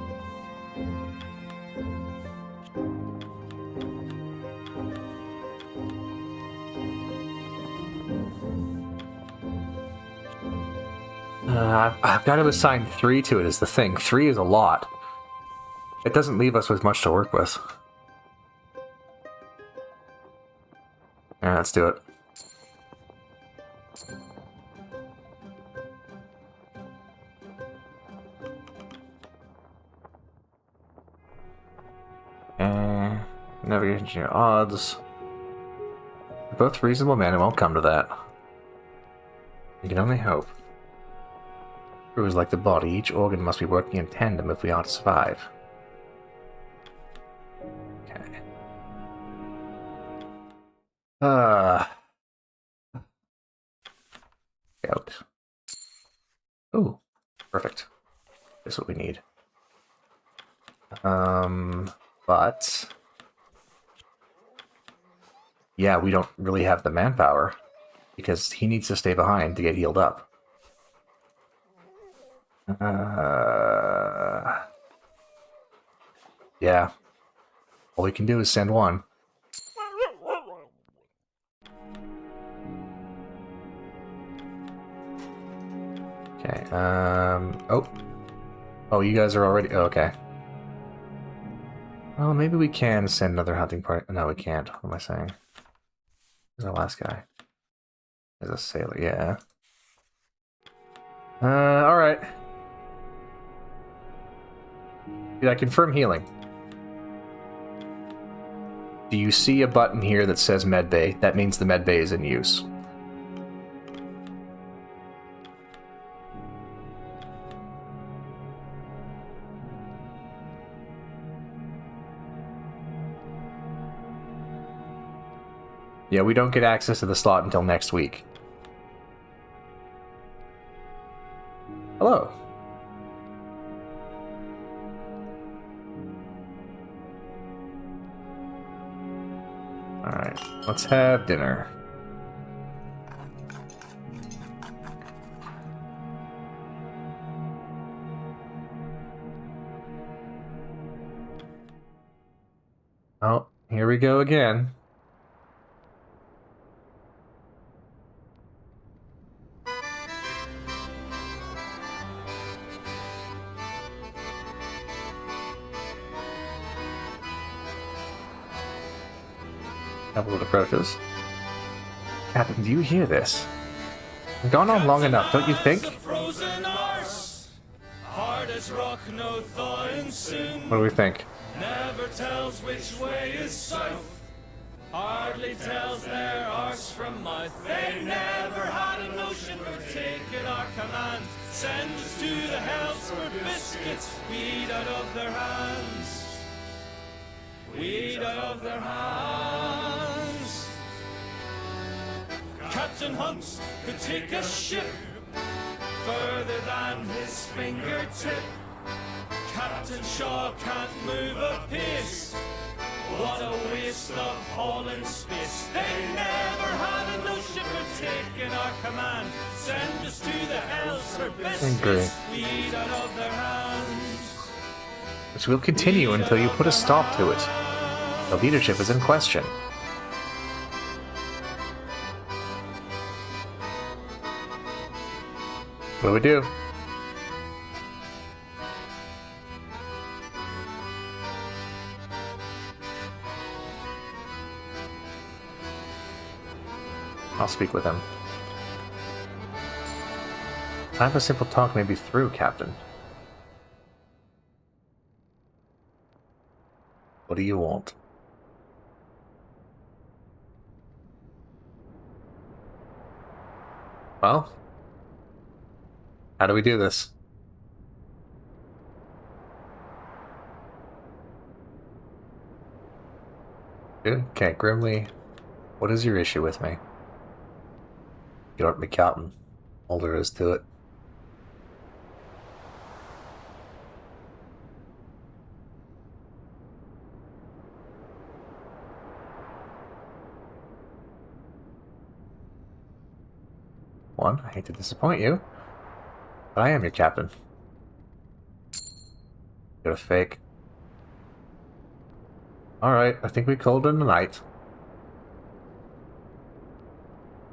I've got to assign 3 to it is the thing. 3 is a lot. It doesn't leave us with much to work with. Yeah, let's do it. Navigation odds. Both reasonable men, it won't come to that. You can only hope. Crew is like the body, each organ must be working in tandem if we are to survive. Okay. Out. Ooh, perfect. That's what we need. But yeah, we don't really have the manpower because he needs to stay behind to get healed up. Yeah. All we can do is send one. Okay, Oh, you guys are already... Oh, okay. Well, maybe we can send another hunting party. No, we can't. What am I saying? Who's the last guy? There's a sailor, yeah. Alright. Did I confirm healing? Do you see a button here that says medbay? That means the medbay is in use. Yeah, we don't get access to the slot until next week. Hello. Alright, let's have dinner. Oh, here we go again. Capital approaches. Captain, do you hear this? We've gone on long enough, don't you think? Hard as rock, no thawing soon. What do we think? Never tells which way is south. Hardly tells their arse from mouth. They never had a notion for taking our command. Send us to the hells for biscuits. We eat out of their hands. We eat out of their hands. Captain Hunts could take a ship further than his fingertip. Captain Shaw can't move a pace. What a waste of hauling space. They never had a notion for taking our command. Send us to the hells for biscuits. We eat out of their hands. Which will continue until you put a stop to it. The leadership is in question. What do we do? I'll speak with him. Time for simple talk may be through, Captain. What do you want? Well, how do we do this? Okay, Grimly, what is your issue with me? You don't be Captain. All there is to it. One, I hate to disappoint you, but I am your captain. You're a fake. Alright, I think we called it a night.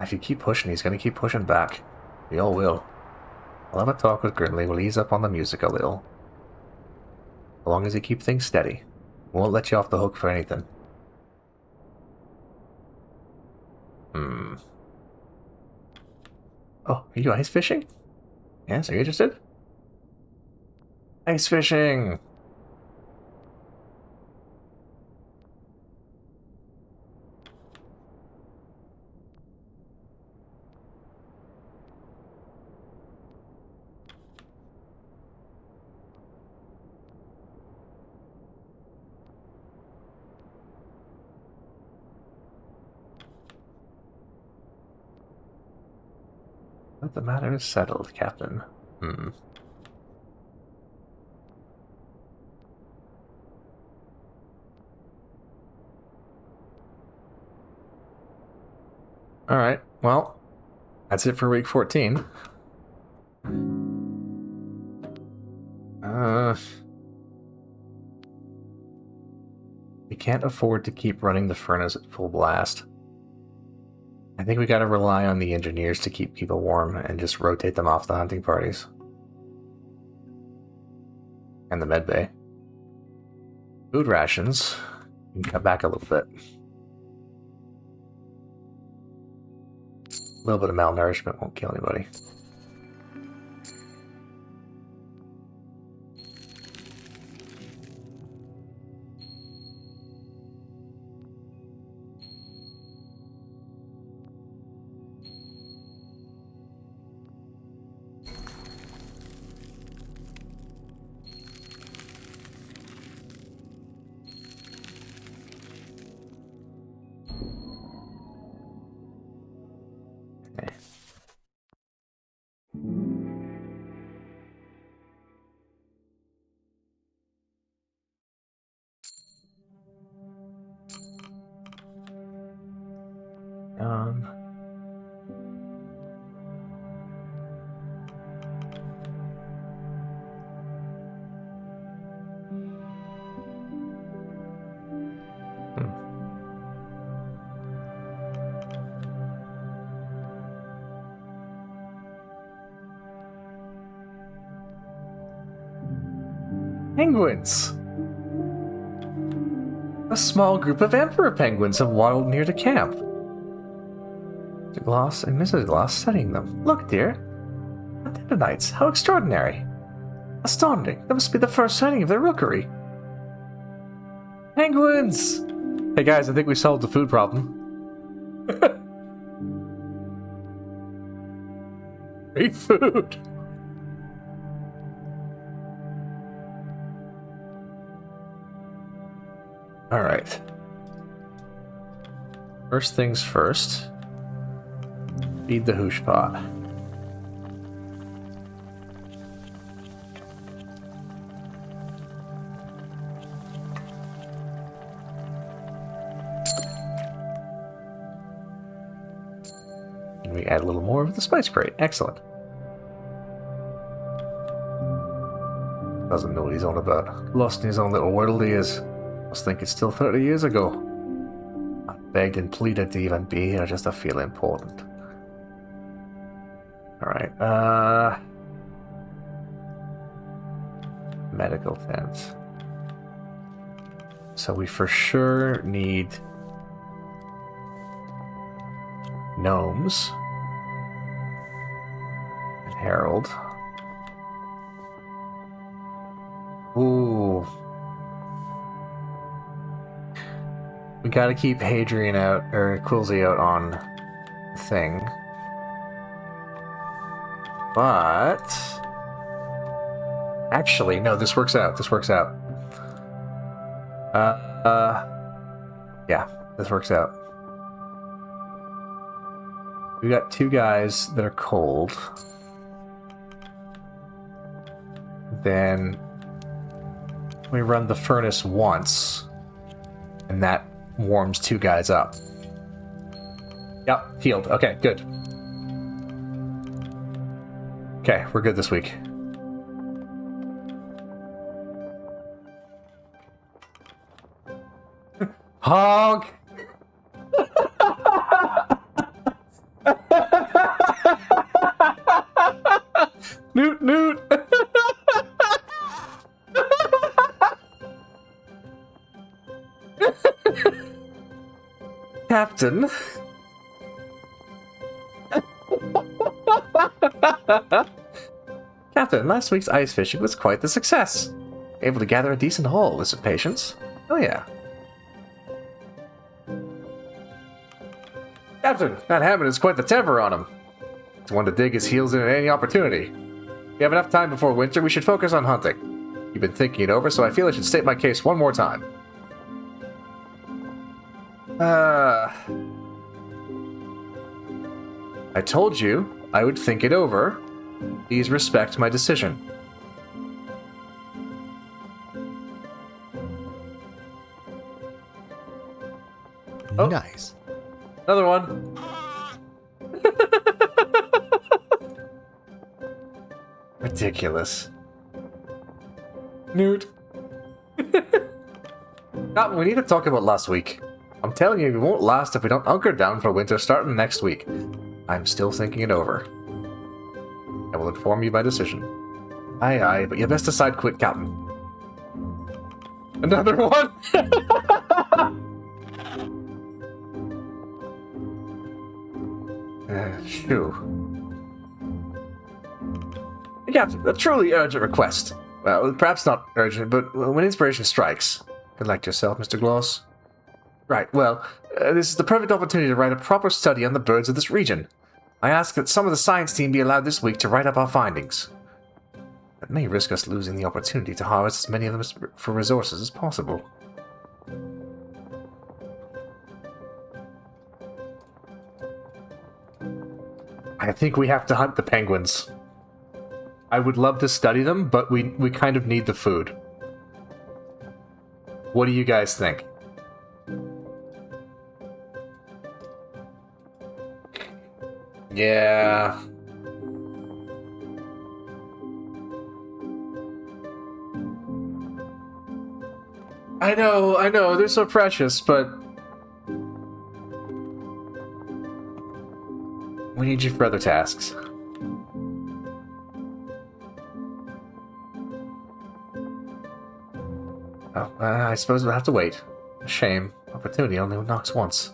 If you keep pushing, he's gonna keep pushing back. We all will. I'll have a talk with Grinley. We'll ease up on the music a little. As long as you keep things steady. Won't let you off the hook for anything. Oh, are you ice fishing? Yes, are you interested? Ice fishing! But the matter is settled, Captain. Alright, well, that's it for week 14. We can't afford to keep running the furnace at full blast. I think we gotta rely on the engineers to keep people warm and just rotate them off the hunting parties. And the med bay. Food rations. You can cut back a little bit. A little bit of malnourishment won't kill anybody. Penguins! A small group of emperor penguins have waddled near the camp. Mr. Gloss and Mrs. Gloss studying them. Look, dear. Attendanites, how extraordinary. Astounding. That must be the first sighting of their rookery. Penguins! Hey guys, I think we solved the food problem. Free food! Alright. First things first. Feed the hoosh pot. And we add a little more of the spice crate. Excellent. Doesn't know what he's on about. Lost in his own little world he is. Must think it's still 30 years ago. I begged and pleaded to even be here just to feel important. Alright, medical tents. So we for sure need gnomes and Harold. Ooh. We gotta keep Hadrian out, or Quilsey out on the thing. But... actually, no, this works out. This works out. Yeah, this works out. We got two guys that are cold. Then we run the furnace once, and that warms two guys up. Yep, healed. Okay, good. Okay, we're good this week. Honk! Newt, Newt! Captain. Captain, last week's ice fishing was quite the success. Able to gather a decent haul with some patience. Oh yeah. Captain, that Hammond is quite the temper on him. He's one to dig his heels in at any opportunity. We have enough time before winter, we should focus on hunting. You've been thinking it over, so I feel I should state my case one more time. I told you I would think it over. Please respect my decision. Oh. Nice. Another one. Ridiculous. Newt. Captain, we need to talk about last week. I'm telling you, it won't last if we don't hunker down for winter starting next week. I'm still thinking it over. I will inform you by decision. Aye, aye, but you best decide quick, Captain. Another one? Shoo. Captain, a truly urgent request. Well, perhaps not urgent, but when inspiration strikes. Collect yourself, Mr. Gloss. Right, well, this is the perfect opportunity to write a proper study on the birds of this region. I ask that some of the science team be allowed this week to write up our findings. That may risk us losing the opportunity to harvest as many of them for resources as possible. I think we have to hunt the penguins. I would love to study them, but we kind of need the food. What do you guys think? Yeah. I know, they're so precious, but... we need you for other tasks. Oh, I suppose we'll have to wait. A shame. Opportunity only knocks once.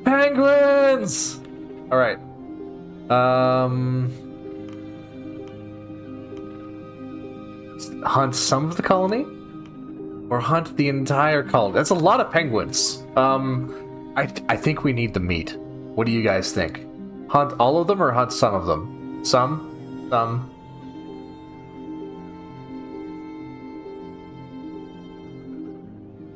Penguins! Alright. Hunt some of the colony? Or hunt the entire colony? That's a lot of penguins. I think we need the meat. What do you guys think? Hunt all of them or hunt some of them? Some?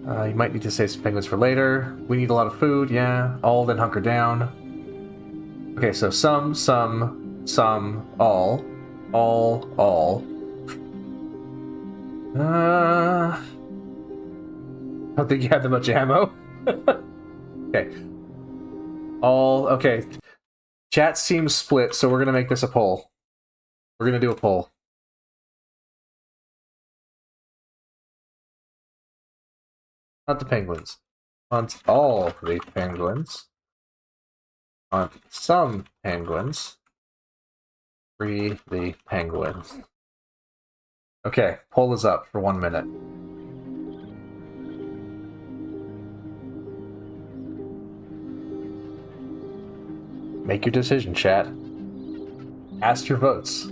You might need to save some penguins for later. We need a lot of food, yeah. All, then hunker down. Okay, so some, all. All. I don't think you had that much ammo. Okay. All, okay. Chat seems split, so we're gonna make this a poll. We're gonna do a poll. Hunt the penguins. Hunt all the penguins. Hunt some penguins. Free the penguins. Okay, poll is up for 1 minute. Make your decision, chat. Cast your votes.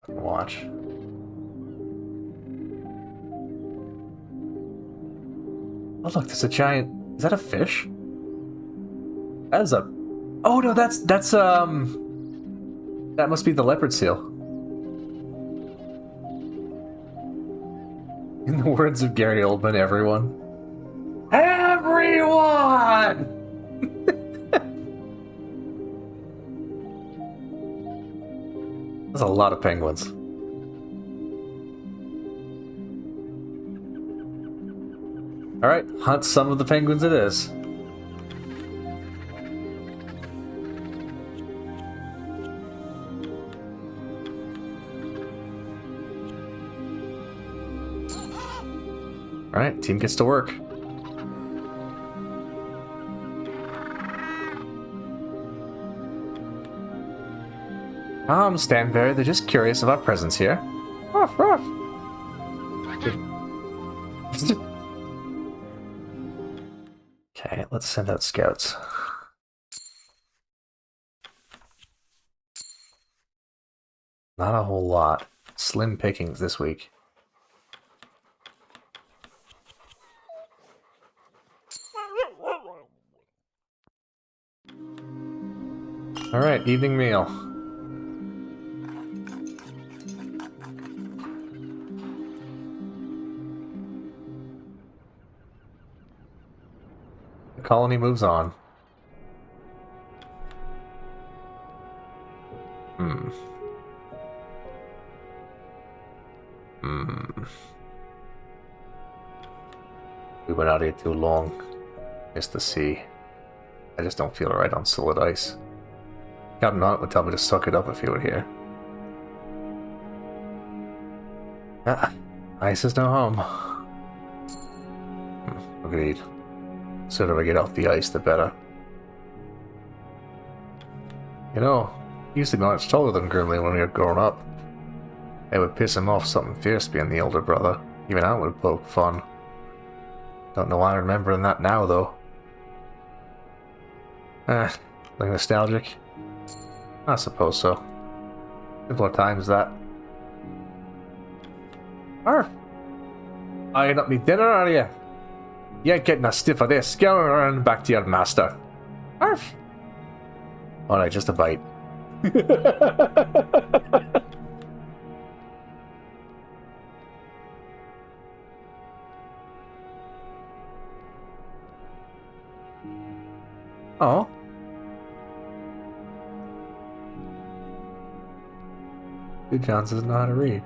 Watch. Oh look, there's a giant... is that a fish? That is a... oh no, that's that must be the leopard seal. In the words of Gary Oldman, everyone. Everyone! That's a lot of penguins. Alright, hunt some of the penguins it is. Alright, team gets to work. Stanberry, they're just curious of our presence here. Ruff, ruff. Okay, let's send out scouts. Not a whole lot. Slim pickings this week. Alright, evening meal. The colony moves on. We went out here too long. Missed the sea. I just don't feel right on solid ice. Captain Hunt would tell me to suck it up if he were here. Ice is no home. Agreed. The sooner I get off the ice, the better. You know, he used to be much taller than Grimly when we were growing up. It would piss him off something fierce being the older brother. Even I would poke fun. Don't know why I'm remembering that now, though. Like nostalgic? I suppose so. Simpler times, that. Arf! Eyeing up me dinner, are you? You ain't getting a stiff of this. Go around back to your master. Arf! Alright, just a bite. Oh. Dude, John doesn't know how to read.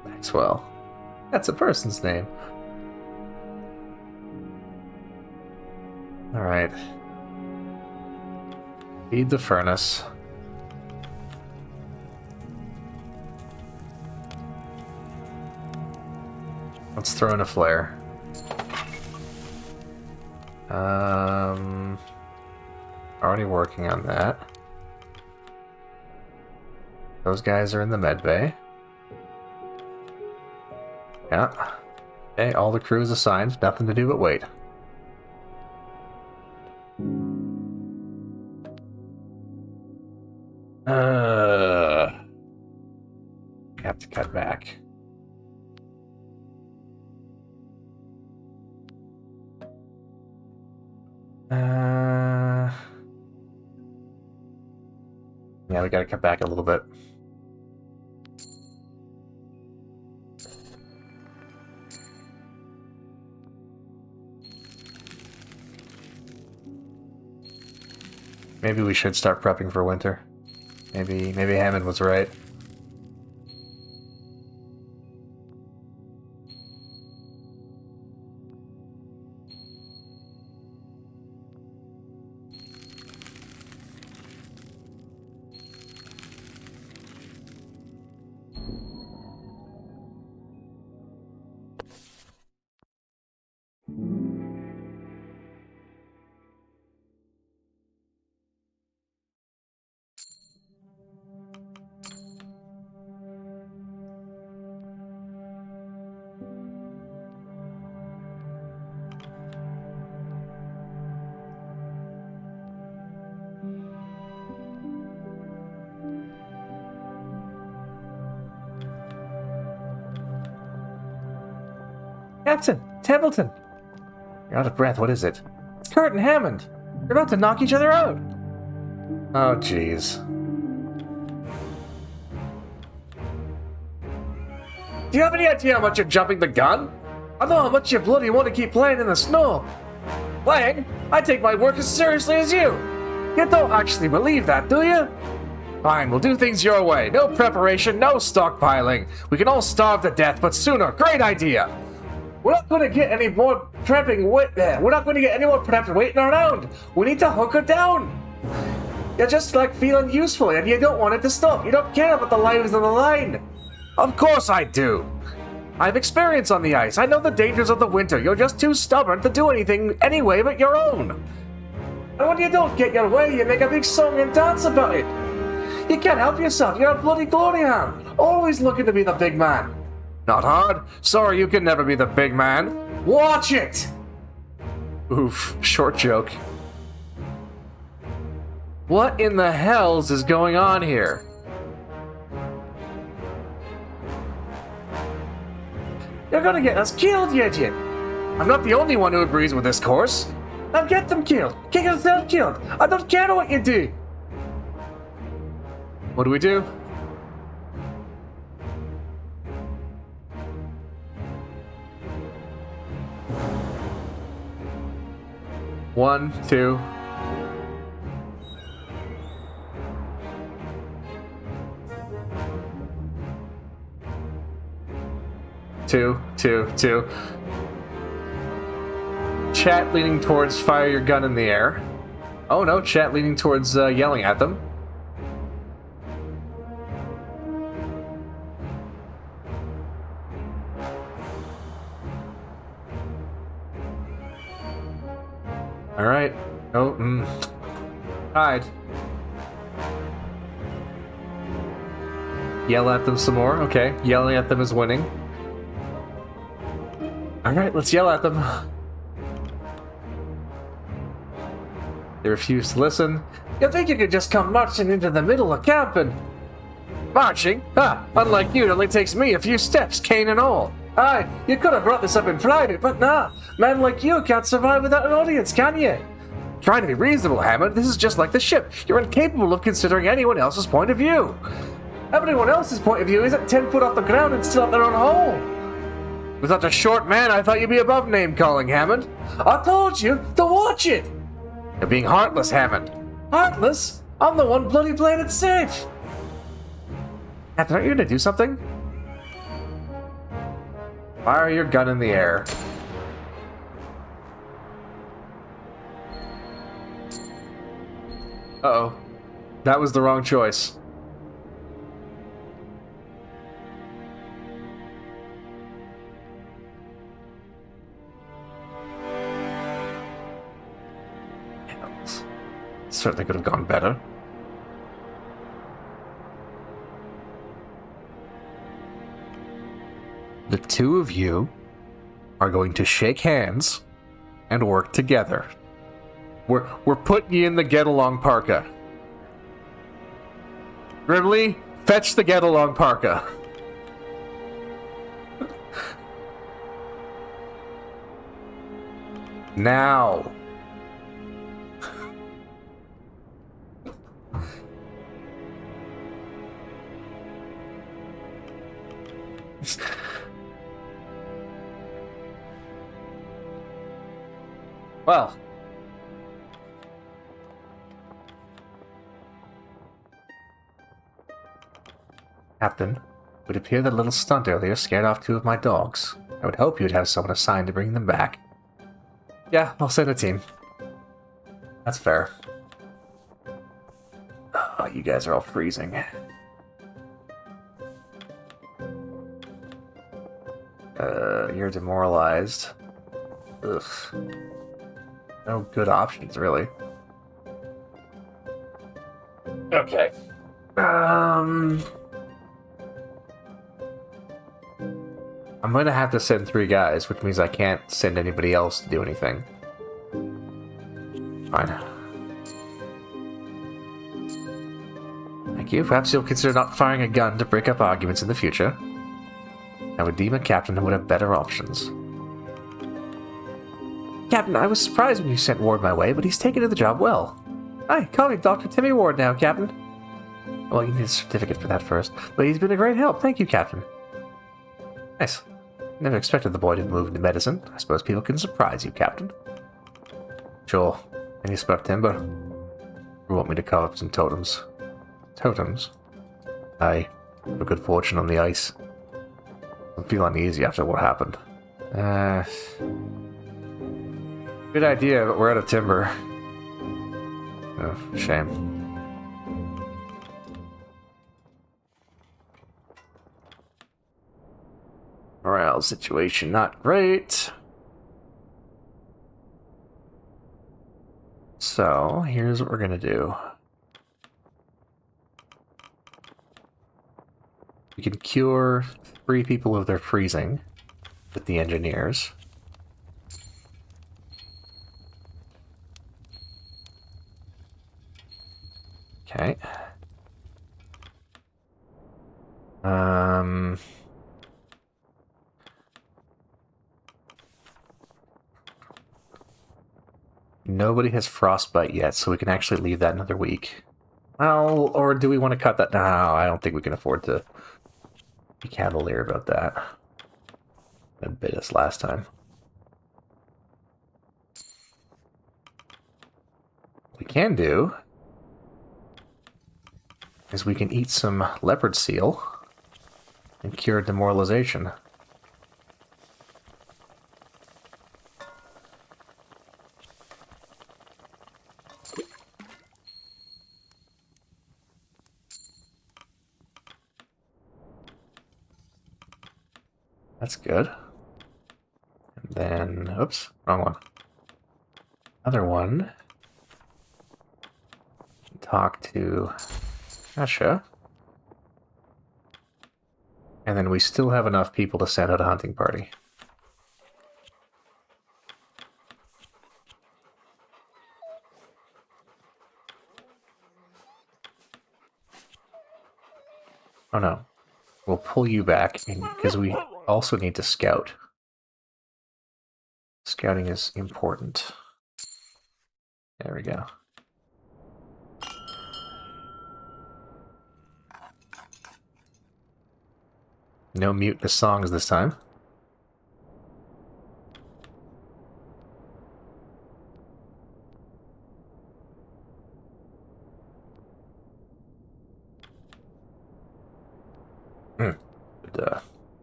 Maxwell. That's a person's name. Alright. Feed the furnace. Let's throw in a flare. Already working on that. Those guys are in the med bay. Yeah. Okay, all the crew is assigned. Nothing to do but wait. Have to cut back. Yeah, we gotta cut back a little bit. Maybe we should start prepping for winter. Maybe Hammond was right. Captain! Templeton! You're out of breath, what is it? It's Kurt and Hammond! They're about to knock each other out! Oh, jeez. Do you have any idea how much you're jumping the gun? I know how much you bloody want to keep playing in the snow. Wang, I take my work as seriously as you. You don't actually believe that, do you? Fine, we'll do things your way. No preparation, no stockpiling. We can all starve to death, but sooner. Great idea. We're not going to get any more prepping. We're not going to get any more prepped waiting around. We need to hunker down. You're just like feeling useful, and you don't want it to stop. You don't care about the lives on the line. Of course I do. I have experience on the ice. I know the dangers of the winter. You're just too stubborn to do anything anyway but your own. And when you don't get your way, you make a big song and dance about it. You can't help yourself. You're a bloody glory hound. Always looking to be the big man. Not hard. Sorry, you can never be the big man. Watch it! Oof, short joke. What in the hells is going on here? You're gonna get us killed, you idiot! I'm not the only one who agrees with this course. Now get them killed. Get yourself killed. I don't care what you do. What do we do? One, two. Two. Chat leaning towards fire your gun in the air. Oh no, chat leaning towards yelling at them. Alright. Oh, hide. Yell at them some more. Okay, yelling at them is winning. Alright, let's yell at them. They refuse to listen. You think you could just come marching into the middle of camp and... Marching? Ah, unlike you, it only takes me a few steps, cane and all. Aye, you could have brought this up in private, but nah. Men like you can't survive without an audience, can you? Try to be reasonable, Hammond. This is just like the ship. You're incapable of considering anyone else's point of view. Everyone else's point of view isn't 10 foot off the ground and still at their own hole. With such a short man, I thought you'd be above name-calling, Hammond. I told you to watch it! You're being heartless, Hammond. Heartless? I'm the one bloody playing it safe! Captain, aren't you gonna do something? Fire your gun in the air. Uh-oh. That was the wrong choice. Certainly could have gone better. The two of you are going to shake hands and work together. We're putting you in the get-along parka. Grimly, fetch the get-along parka. Now. Well. Captain, it would appear that little stunt earlier scared off 2 of my dogs. I would hope you'd have someone assigned to bring them back. Yeah, I'll send a team. That's fair. Oh, you guys are all freezing. You're demoralized. Ugh. No good options, really. Okay. I'm gonna have to send 3 guys, which means I can't send anybody else to do anything. Fine. Thank you. Perhaps you'll consider not firing a gun to break up arguments in the future. I would deem a captain who would have better options. Captain, I was surprised when you sent Ward my way, but he's taken to the job well. Hi, call me Dr. Timmy Ward now, Captain. Well, you need a certificate for that first, but he's been a great help. Thank you, Captain. Nice. Never expected the boy to move into medicine. I suppose people can surprise you, Captain. Sure. Any spare timber? You want me to carve up some totems? totems. I have good fortune on the ice. I feel uneasy after what happened. Good idea, but we're out of timber. Oh, shame. Morale situation not great. So, here's what we're gonna do. We can cure 3 people of their freezing with the engineers. Okay. Nobody has frostbite yet, so we can actually leave that another week. Well, or do we want to cut that? No, I don't think we can afford to be cavalier about that. It bit us last time. What we can do is we can eat some leopard seal and cure demoralization. That's good. And then, oops, wrong one. Other one. Talk to Asha. And then we still have enough people to send out a hunting party. Oh no. We'll pull you back because we also need to scout. Scouting is important. There we go. No mutinous songs this time.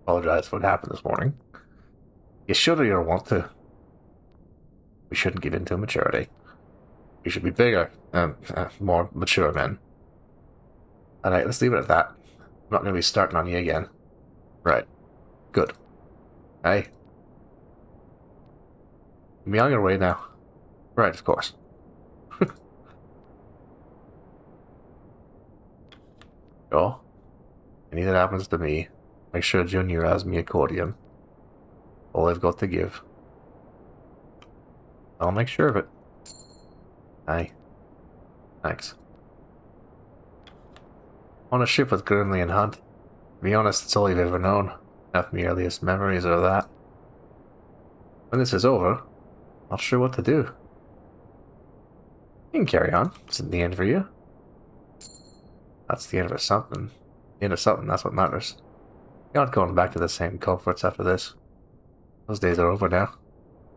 Apologize for what happened this morning. You should or you don't want to. We shouldn't give in to immaturity. We should be bigger, more mature men. Alright, let's leave it at that. I'm not going to be starting on you again. Right. Good. Hey. Be on your way now. Right, of course. Sure. Anything that happens to me, make sure Junior has me accordion. All I've got to give. I'll make sure of it. Aye. Thanks. On a ship with Gurnley and Hunt. To be honest, it's all you've ever known. Enough my earliest memories are that. When this is over, not sure what to do. You can carry on. It's the end for you. That's the end of something. The end of something, that's what matters. You're not going back to the same comforts after this. Those days are over now.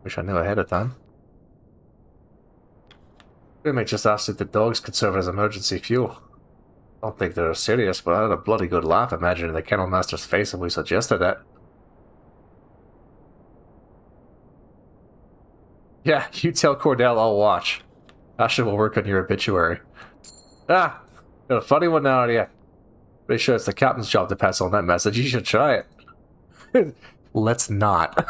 Wish I knew ahead of time. Roommate just asked if the dogs could serve as emergency fuel. Don't think they're serious, but I had a bloody good laugh imagining the kennel master's face when we suggested that. Yeah, you tell Cordell I'll watch. Asha will work on your obituary. Ah, got a funny one now, yeah. Pretty sure it's the captain's job to pass on that message. You should try it. Let's not.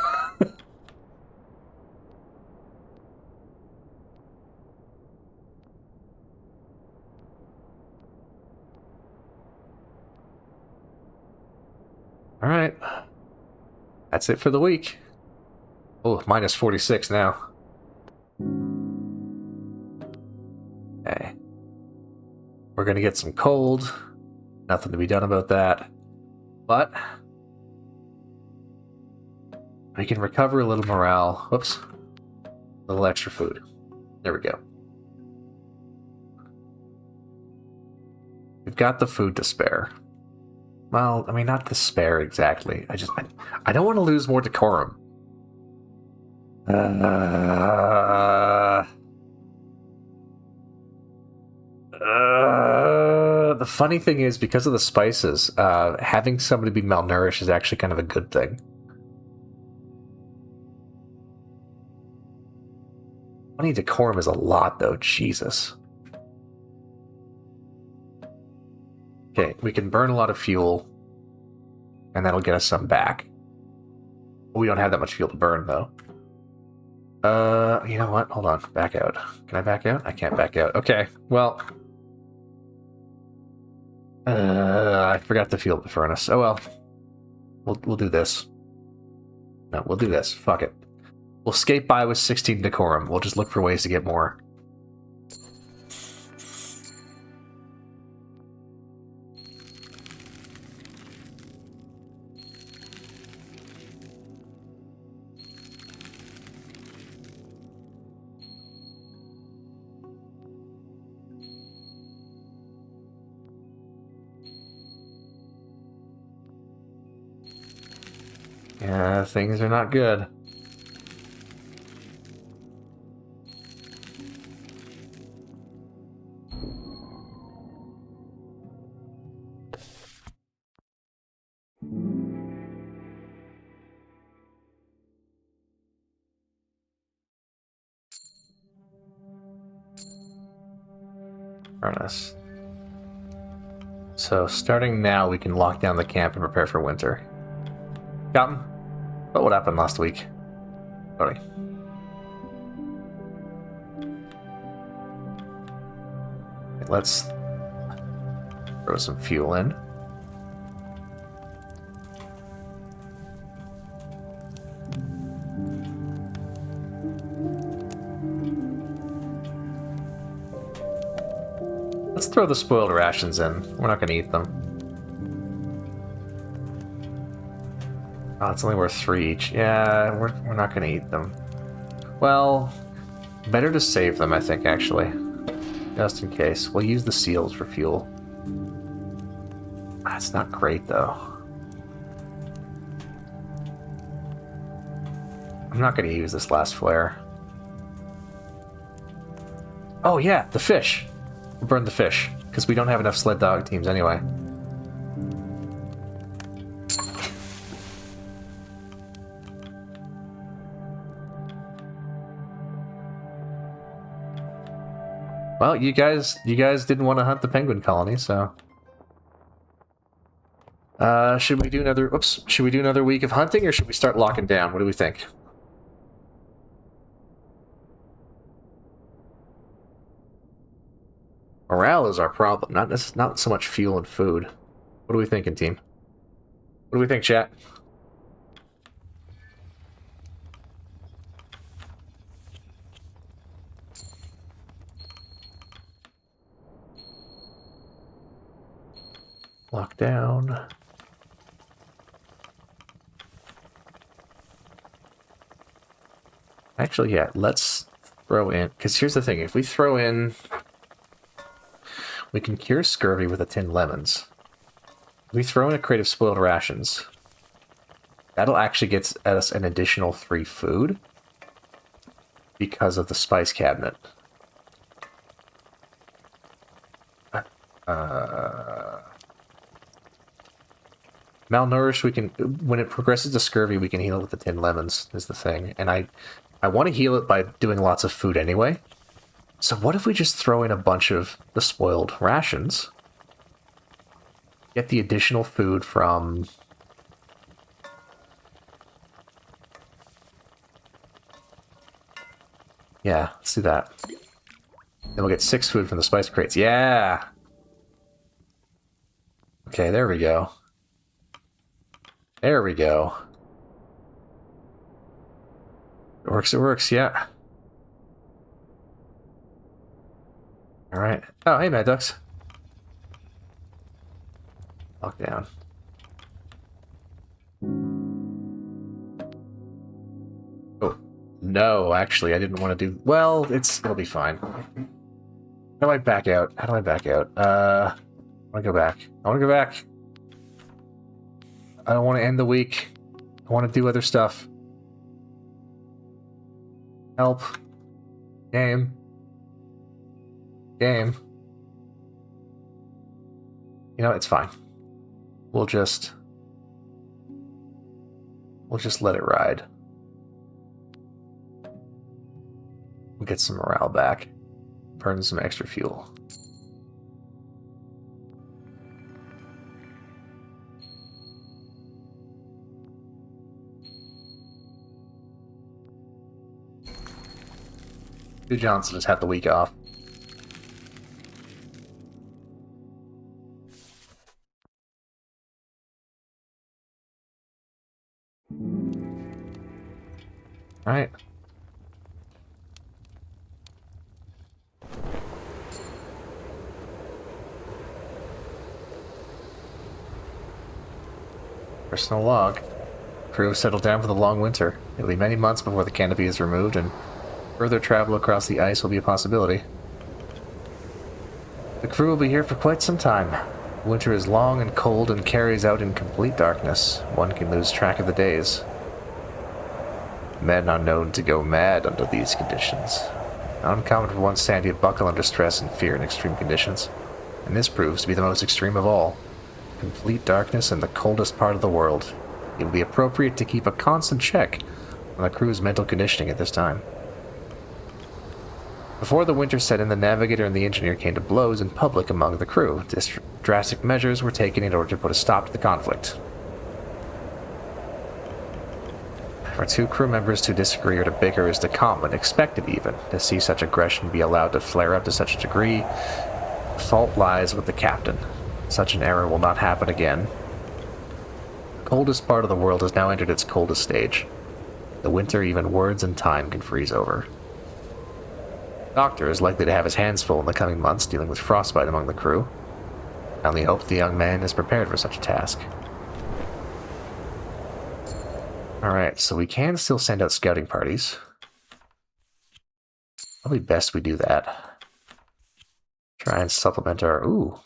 Alright. That's it for the week. Oh, minus 46 now. Okay. We're gonna get some cold. Nothing to be done about that. But we can recover a little morale. Whoops. A little extra food. There we go. We've got the food to spare. Well, I mean, not to spare exactly. I don't want to lose more decorum. The the funny thing is, because of the spices, having somebody be malnourished is actually kind of a good thing. 20 decorum is a lot, though. Jesus. Okay, we can burn a lot of fuel, and that'll get us some back. We don't have that much fuel to burn, though. You know what? Hold on. Back out. Can I back out? I can't back out. Okay, well... I forgot to fuel the furnace. Oh well. We'll do this. No, we'll do this. Fuck it. We'll skate by with 16 decorum. We'll just look for ways to get more. Yeah, things are not good. Furnace. So, starting now, we can lock down the camp and prepare for winter. Captain? What happened last week? Sorry. Let's throw some fuel in. Let's throw the spoiled rations in. We're not going to eat them. Oh, it's only worth 3 each. Yeah, we're not going to eat them. Well, better to save them, I think, actually. Just in case. We'll use the seals for fuel. That's not great, though. I'm not going to use this last flare. Oh, yeah, the fish. We'll burn the fish, because we don't have enough sled dog teams anyway. Well, you guys didn't want to hunt the penguin colony, so... should we do another week of hunting, or should we start locking down? What do we think? Morale is our problem, not so much fuel and food. What are we thinking, team? What do we think, chat? Lock down. Actually, yeah, let's throw in... Because here's the thing, if we throw in... We can cure scurvy with a tin lemons. If we throw in a crate of spoiled rations, that'll actually get us an additional 3 food because of the spice cabinet. Malnourished, we can... When it progresses to scurvy, we can heal it with the tin lemons, is the thing. And I want to heal it by doing lots of food anyway. So what if we just throw in a bunch of the spoiled rations? Get the additional food from... Yeah, let's do that. Then we'll get 6 food from the spice crates. Yeah! Okay, there we go. There we go. It works, yeah. Alright. Oh, hey, Mad Ducks. Lock down. Oh, no, actually, I didn't want to do... Well, it'll be fine. How do I back out? How do I back out? I want to go back. I want to go back. I don't want to end the week. I want to do other stuff. Help. Game. Game. You know, it's fine. We'll just let it ride. We'll get some morale back. Burn some extra fuel. Stu Johnson just had the week off. Alright. Personal log. Crew have settled down for the long winter. It'll be many months before the canopy is removed, and further travel across the ice will be a possibility. The crew will be here for quite some time. Winter is long and cold and carries out in complete darkness. One can lose track of the days. Men are known to go mad under these conditions. Not uncommon for one standing to buckle under stress and fear in extreme conditions. And this proves to be the most extreme of all. Complete darkness in the coldest part of the world. It will be appropriate to keep a constant check on the crew's mental conditioning at this time. Before the winter set in, the navigator and the engineer came to blows in public among the crew. Drastic measures were taken in order to put a stop to the conflict. For two crew members to disagree or to bicker is to common, expected even. To see such aggression be allowed to flare up to such a degree, the fault lies with the captain. Such an error will not happen again. The coldest part of the world has now entered its coldest stage. The winter, even words and time can freeze over. The doctor is likely to have his hands full in the coming months dealing with frostbite among the crew. I only hope the young man is prepared for such a task. Alright, so we can still send out scouting parties. Probably best we do that. Try and supplement our... Ooh,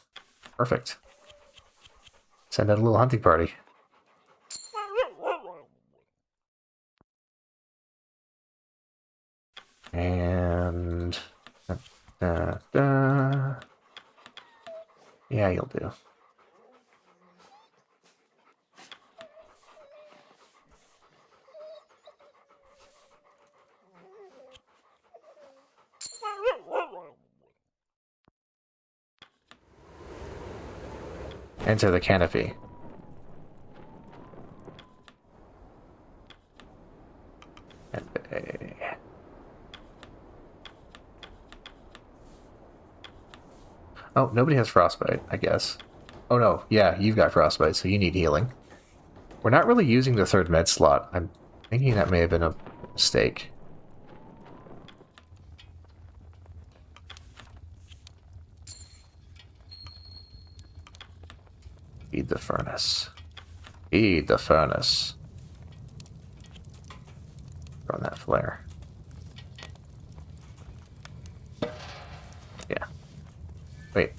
perfect. Send out a little hunting party. And... Yeah, you'll do. Enter the canopy. Oh, nobody has frostbite, I guess. Oh no, yeah, you've got frostbite, so you need healing. We're not really using the third med slot. I'm thinking that may have been a mistake. Feed the furnace. Feed the furnace. Run that flare. Yeah. Wait.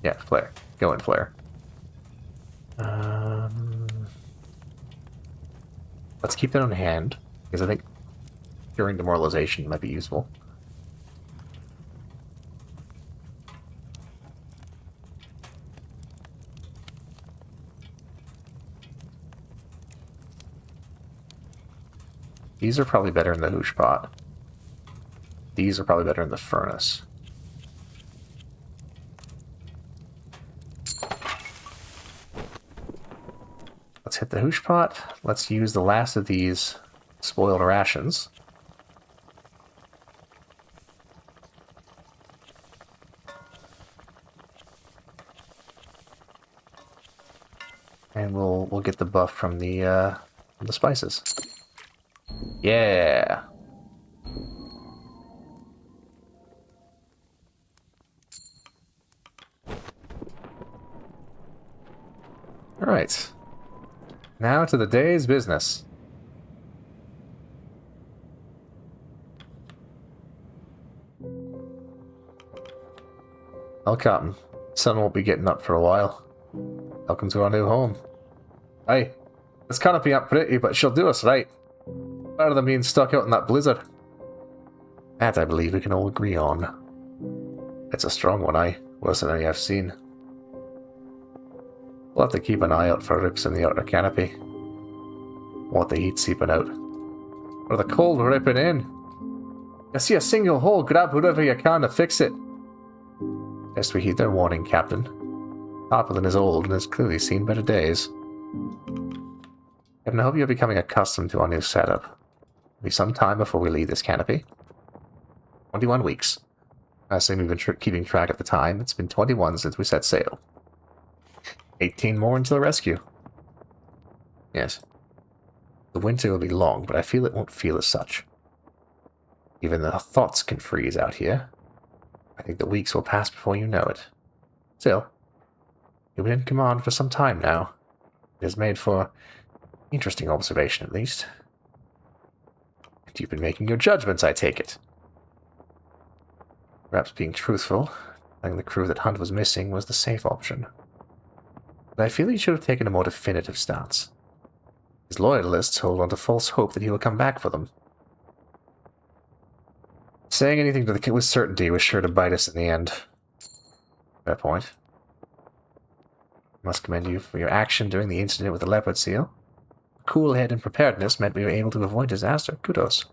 Yeah, flare. Go in, flare. Let's keep that on hand, because I think during demoralization it might be useful. These are probably better in the hoosh pot. These are probably better in the furnace. Let's hit the hoosh pot. Let's use the last of these spoiled rations. And we'll get the buff from the spices. Yeah. All right. Now to the day's business. Well, Cotton, sun won't be getting up for a while. Welcome to our new home. Hey, this canopy ain't pretty, but she'll do us right. Better than being stuck out in that blizzard. That I believe we can all agree on. It's a strong one, Worse than any I've seen. We'll have to keep an eye out for rips in the outer canopy. Want the heat seeping out. Or the cold ripping in. You see a single hole, grab whatever you can to fix it. Best we heed their warning, Captain. Tarpaulin is old and has clearly seen better days. Captain, I hope you're becoming accustomed to our new setup. It'll be some time before we leave this canopy. 21 weeks. I assume we've been keeping track of the time. It's been 21 since we set sail. 18 more until the rescue. Yes. The winter will be long, but I feel it won't feel as such. Even the thoughts can freeze out here. I think the weeks will pass before you know it. Still, you've been in command for some time now. It has made for interesting observation, at least. And you've been making your judgments, I take it. Perhaps being truthful, telling the crew that Hunt was missing was the safe option. But I feel he should have taken a more definitive stance. His loyalists hold on to false hope that he will come back for them. Saying anything to the kid with certainty was sure to bite us in the end. Fair point. I must commend you for your action during the incident with the leopard seal. Cool head and preparedness meant we were able to avoid disaster. Kudos.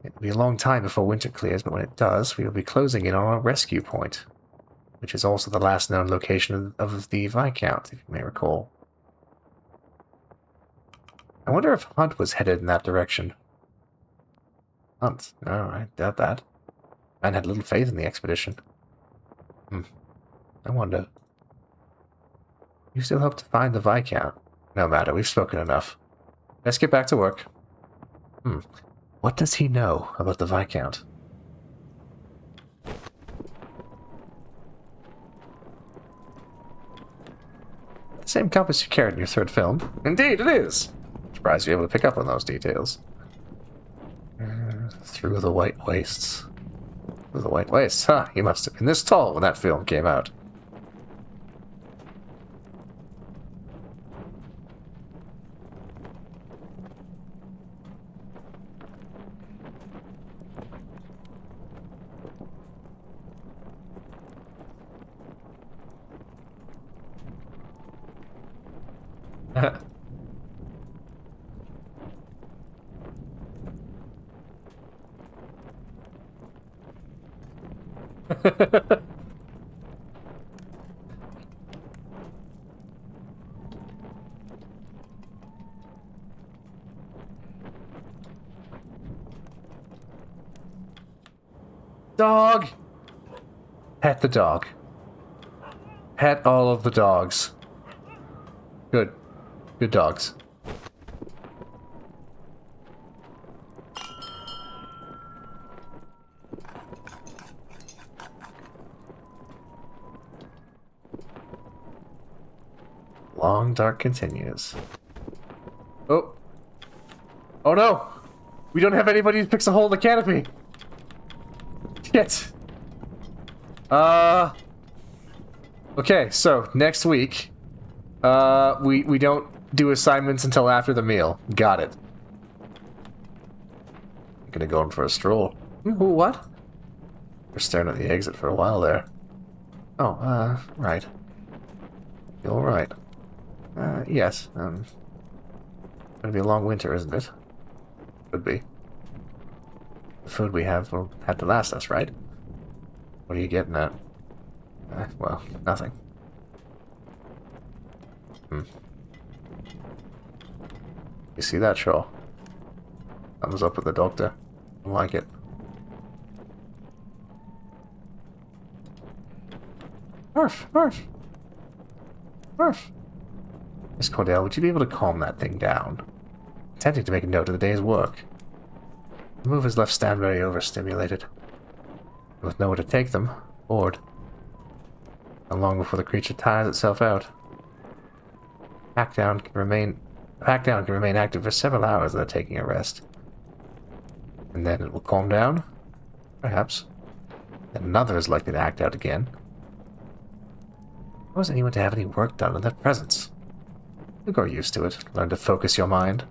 It will be a long time before winter clears, but when it does, we will be closing in on our rescue point, which is also the last known location of the Viscount, if you may recall. I wonder if Hunt was headed in that direction. Hunt? No, I doubt that. Man had little faith in the expedition. I wonder. You still hope to find the Viscount? No matter, we've spoken enough. Let's get back to work. What does he know about the Viscount? The same compass you carried in your third film. Indeed, it is! Surprised you're able to pick up on those details. Through the White Wastes. Through the White Wastes, huh? He must have been this tall when that film came out. Dog! Pet the dog. Pet all of the dogs. Good. Good dogs. Long dark continues. Oh. Oh no! We don't have anybody to fix a hole in the canopy! Shit! Okay, so next week, we don't do assignments until after the meal. Got it. I'm gonna go in for a stroll. What? We're staring at the exit for a while there. Oh, right. You alright? Yes, gonna be a long winter, isn't it? Could be. The food we have will have to last us, right? What are you getting at? Well, nothing. You see that, Shaw? Thumbs up with the doctor. I like it. Murph! Murph! Murph! Miss Cordell, would you be able to calm that thing down? Attempting to make a note of the day's work. The move has left Stan very overstimulated. With nowhere to take them, bored. How long before the creature tires itself out? Packdown can remain active for several hours without taking a rest. And then it will calm down? Perhaps. Then another is likely to act out again. How is anyone to have any work done in their presence? You'll grow used to it. Learn to focus your mind.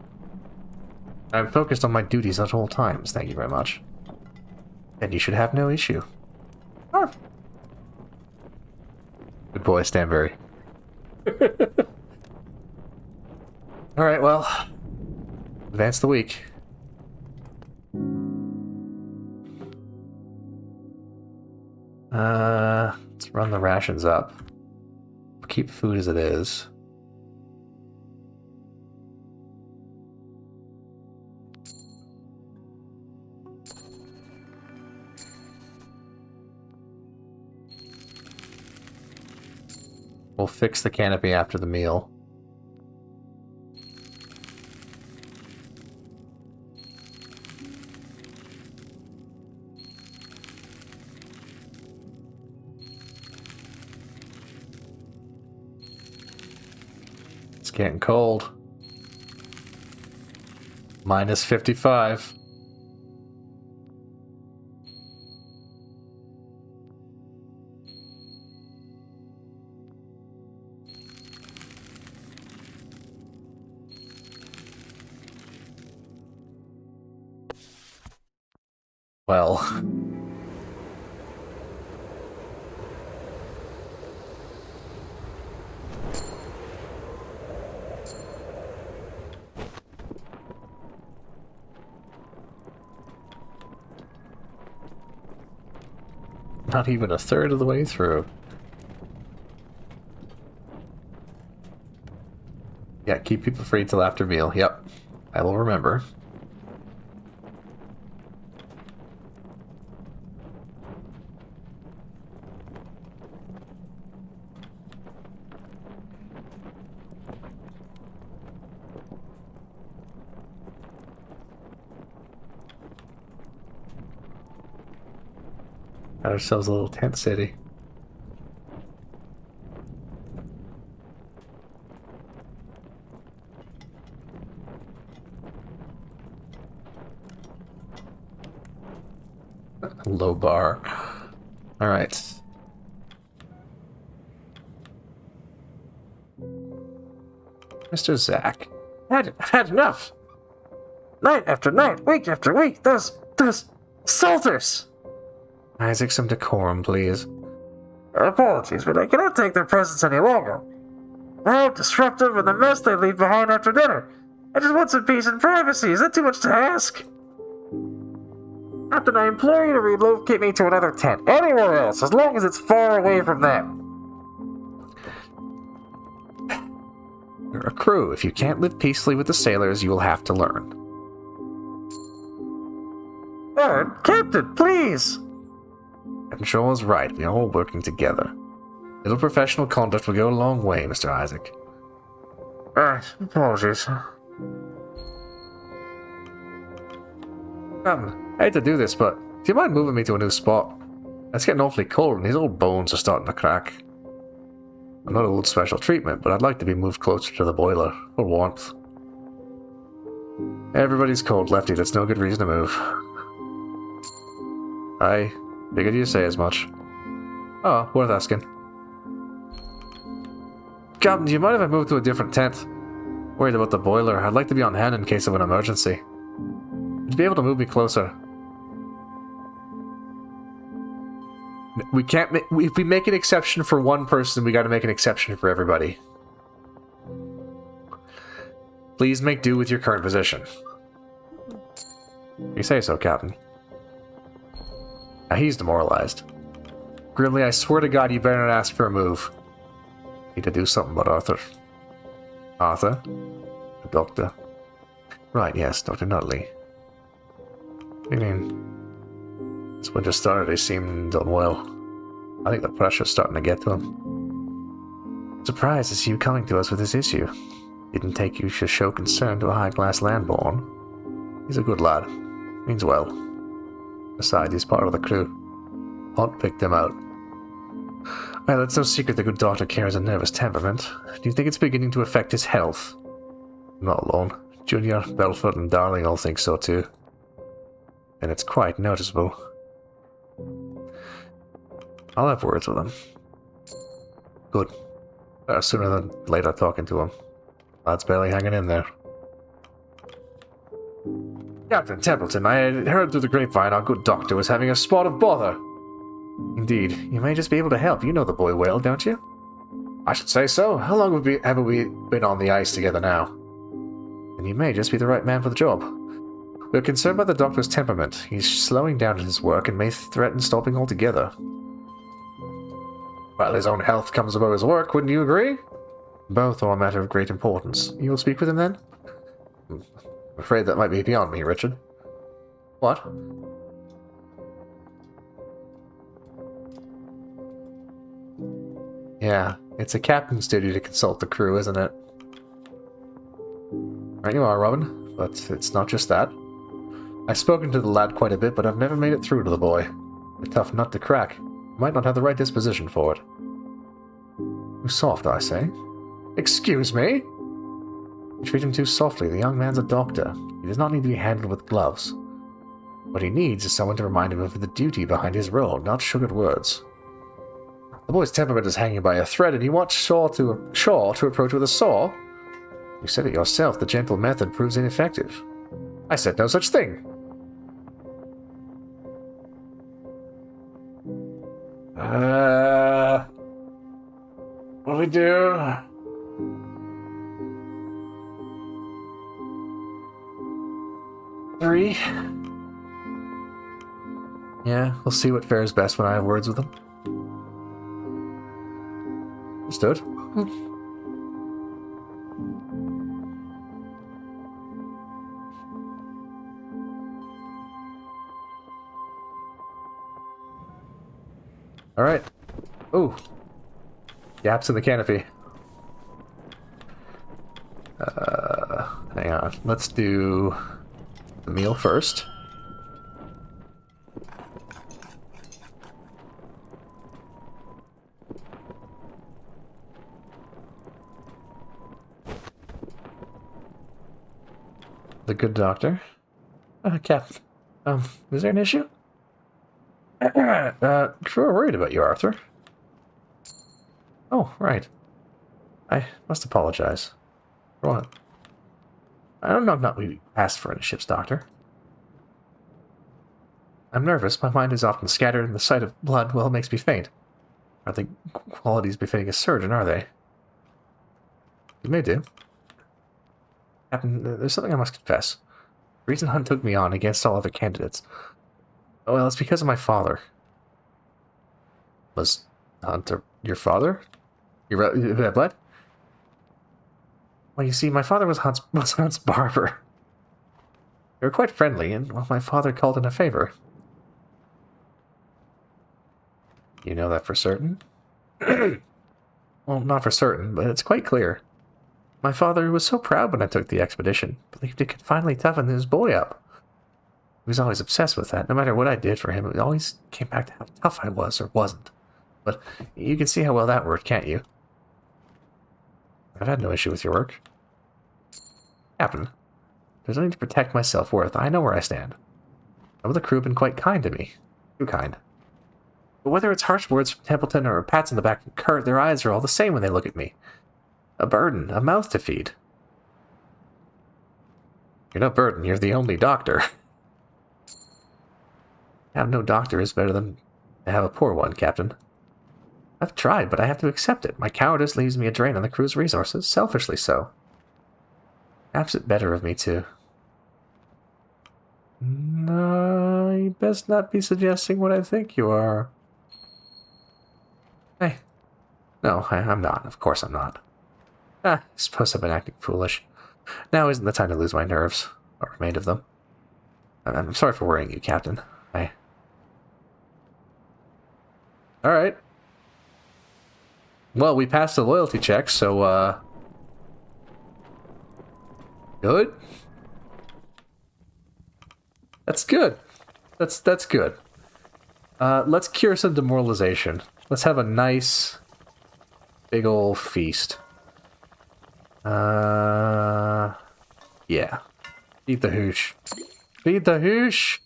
I'm focused on my duties at all times, thank you very much. Then you should have no issue. Good boy, Stanbury. Alright, well. Advance the week. Let's run the rations up. Keep food as it is. We'll fix the canopy after the meal. It's getting cold. Minus 55. Well. Not even a third of the way through. Yeah, keep people free till after meal. Yep, I will remember. Got ourselves a little tent city. Low bar. Alright. Mr. Zack. I've had enough. Night after night, week after week, those salters. Isaac, some decorum, please. Apologies, but I cannot take their presence any longer. Loud, disruptive, and the mess they leave behind after dinner. I just want some peace and privacy. Is that too much to ask? Captain, I implore you to relocate me to another tent. Anywhere else, as long as it's far away from them. You're a crew. If you can't live peacefully with the sailors, you will have to learn. Captain, please! Captain Shaw is right. We are all working together. Little professional conduct will go a long way, Mr. Isaac. Apologies. Captain, I hate to do this, but do you mind moving me to a new spot? It's getting awfully cold and these old bones are starting to crack. I'm not old special treatment, but I'd like to be moved closer to the boiler for warmth. Everybody's cold, Lefty. That's no good reason to move. I figured you say as much. Oh, worth asking. Captain, do you mind if I move to a different tent? Worried about the boiler. I'd like to be on hand in case of an emergency. Would you be able to move me closer? We can't make... If we make an exception for one person, we gotta make an exception for everybody. Please make do with your current position. You say so, Captain. Now he's demoralized. Grimly, I swear to God you better not ask for a move. Need to do something about Arthur. Arthur? The doctor. Right, yes, Dr. Nutley. What do you mean? This winter started, he seemed unwell. I think the pressure's starting to get to him. I'm surprised to see you coming to us with this issue. Didn't take you to show concern to a high-class landborn. He's a good lad. Means well. Besides, he's part of the crew. Hunt picked him out. Well, it's no secret the good doctor carries a nervous temperament. Do you think it's beginning to affect his health? I'm not alone. Junior, Belfort, and Darling all think so too. And it's quite noticeable. I'll have words with him. Good. Better sooner than later talking to him. Lad's barely hanging in there. Captain Templeton, I had heard through the grapevine our good doctor was having a spot of bother. Indeed, you may just be able to help. You know the boy well, don't you? I should say so. How long have we been on the ice together now? And you may just be the right man for the job. We're concerned by the doctor's temperament. He's slowing down in his work and may threaten stopping altogether. Well, his own health comes above his work, wouldn't you agree? Both are a matter of great importance. You will speak with him then? I'm afraid that might be beyond me, Richard. What? Yeah, it's a captain's duty to consult the crew, isn't it? Right you are, Robin, but it's not just that. I've spoken to the lad quite a bit, but I've never made it through to the boy. A tough nut to crack. Might not have the right disposition for it. Too soft, I say. Excuse me? You treat him too softly. The young man's a doctor. He does not need to be handled with gloves. What he needs is someone to remind him of the duty behind his role, not sugared words. The boy's temperament is hanging by a thread, and you want Shaw to approach with a saw? You said it yourself, the gentle method proves ineffective. I said no such thing. What do we do? Three? Yeah, we'll see what fares best when I have words with him. Understood. Alright. Ooh. Gaps in the canopy. Hang on. Let's do the meal first. The good doctor. Captain. Is there an issue? Crew are worried about you, Arthur. Oh, right. I must apologize. For what? I don't know not we asked for in a ship's doctor. I'm nervous. My mind is often scattered, and the sight of blood, well, makes me faint. Aren't the qualities befitting a surgeon, are they? You may do. Captain, there's something I must confess. The reason Hunt took me on against all other candidates, well, it's because of my father. Was Hunter your father? Your what? Well, you see, my father was Hunt's barber. They were quite friendly, and well, my father called in a favor. You know that for certain? Well, not for certain, but it's quite clear. My father was so proud when I took the expedition, believed it could finally toughen his boy up. He was always obsessed with that. No matter what I did for him, it always came back to how tough I was or wasn't. But you can see how well that worked, can't you? I've had no issue with your work. Captain, there's no need to protect my self-worth. I know where I stand. Some of the crew have been quite kind to me. Too kind. But whether it's harsh words from Templeton or pats on the back from Kurt, their eyes are all the same when they look at me. A burden, a mouth to feed. You're no burden, you're the only doctor. To have no doctor is better than to have a poor one, Captain. I've tried, but I have to accept it. My cowardice leaves me a drain on the crew's resources, selfishly so. Perhaps it's better of me to... No, you best not be suggesting what I think you are. Hey. No, I'm not. Of course I'm not. I suppose I've been acting foolish. Now isn't the time to lose my nerves, or remain of them. I'm sorry for worrying you, Captain. Alright. Well, we passed the loyalty check, so, good? That's good. That's good. Let's cure some demoralization. Let's have a nice, big ol' feast. Yeah. Feed the hoosh. Feed the hoosh!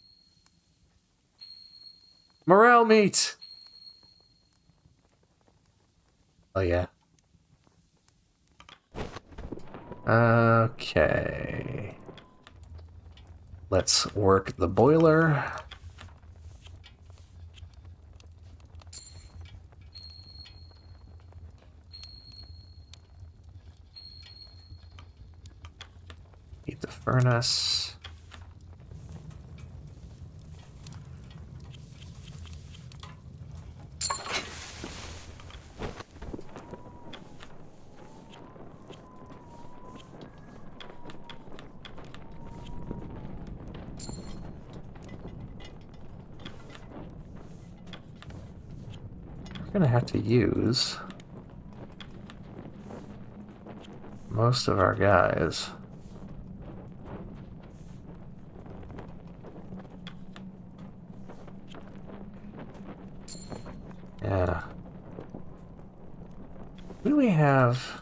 Morale meat! Oh, yeah. Okay. Let's work the boiler. Feed the furnace. We're gonna have to use most of our guys. Yeah. Who do we have?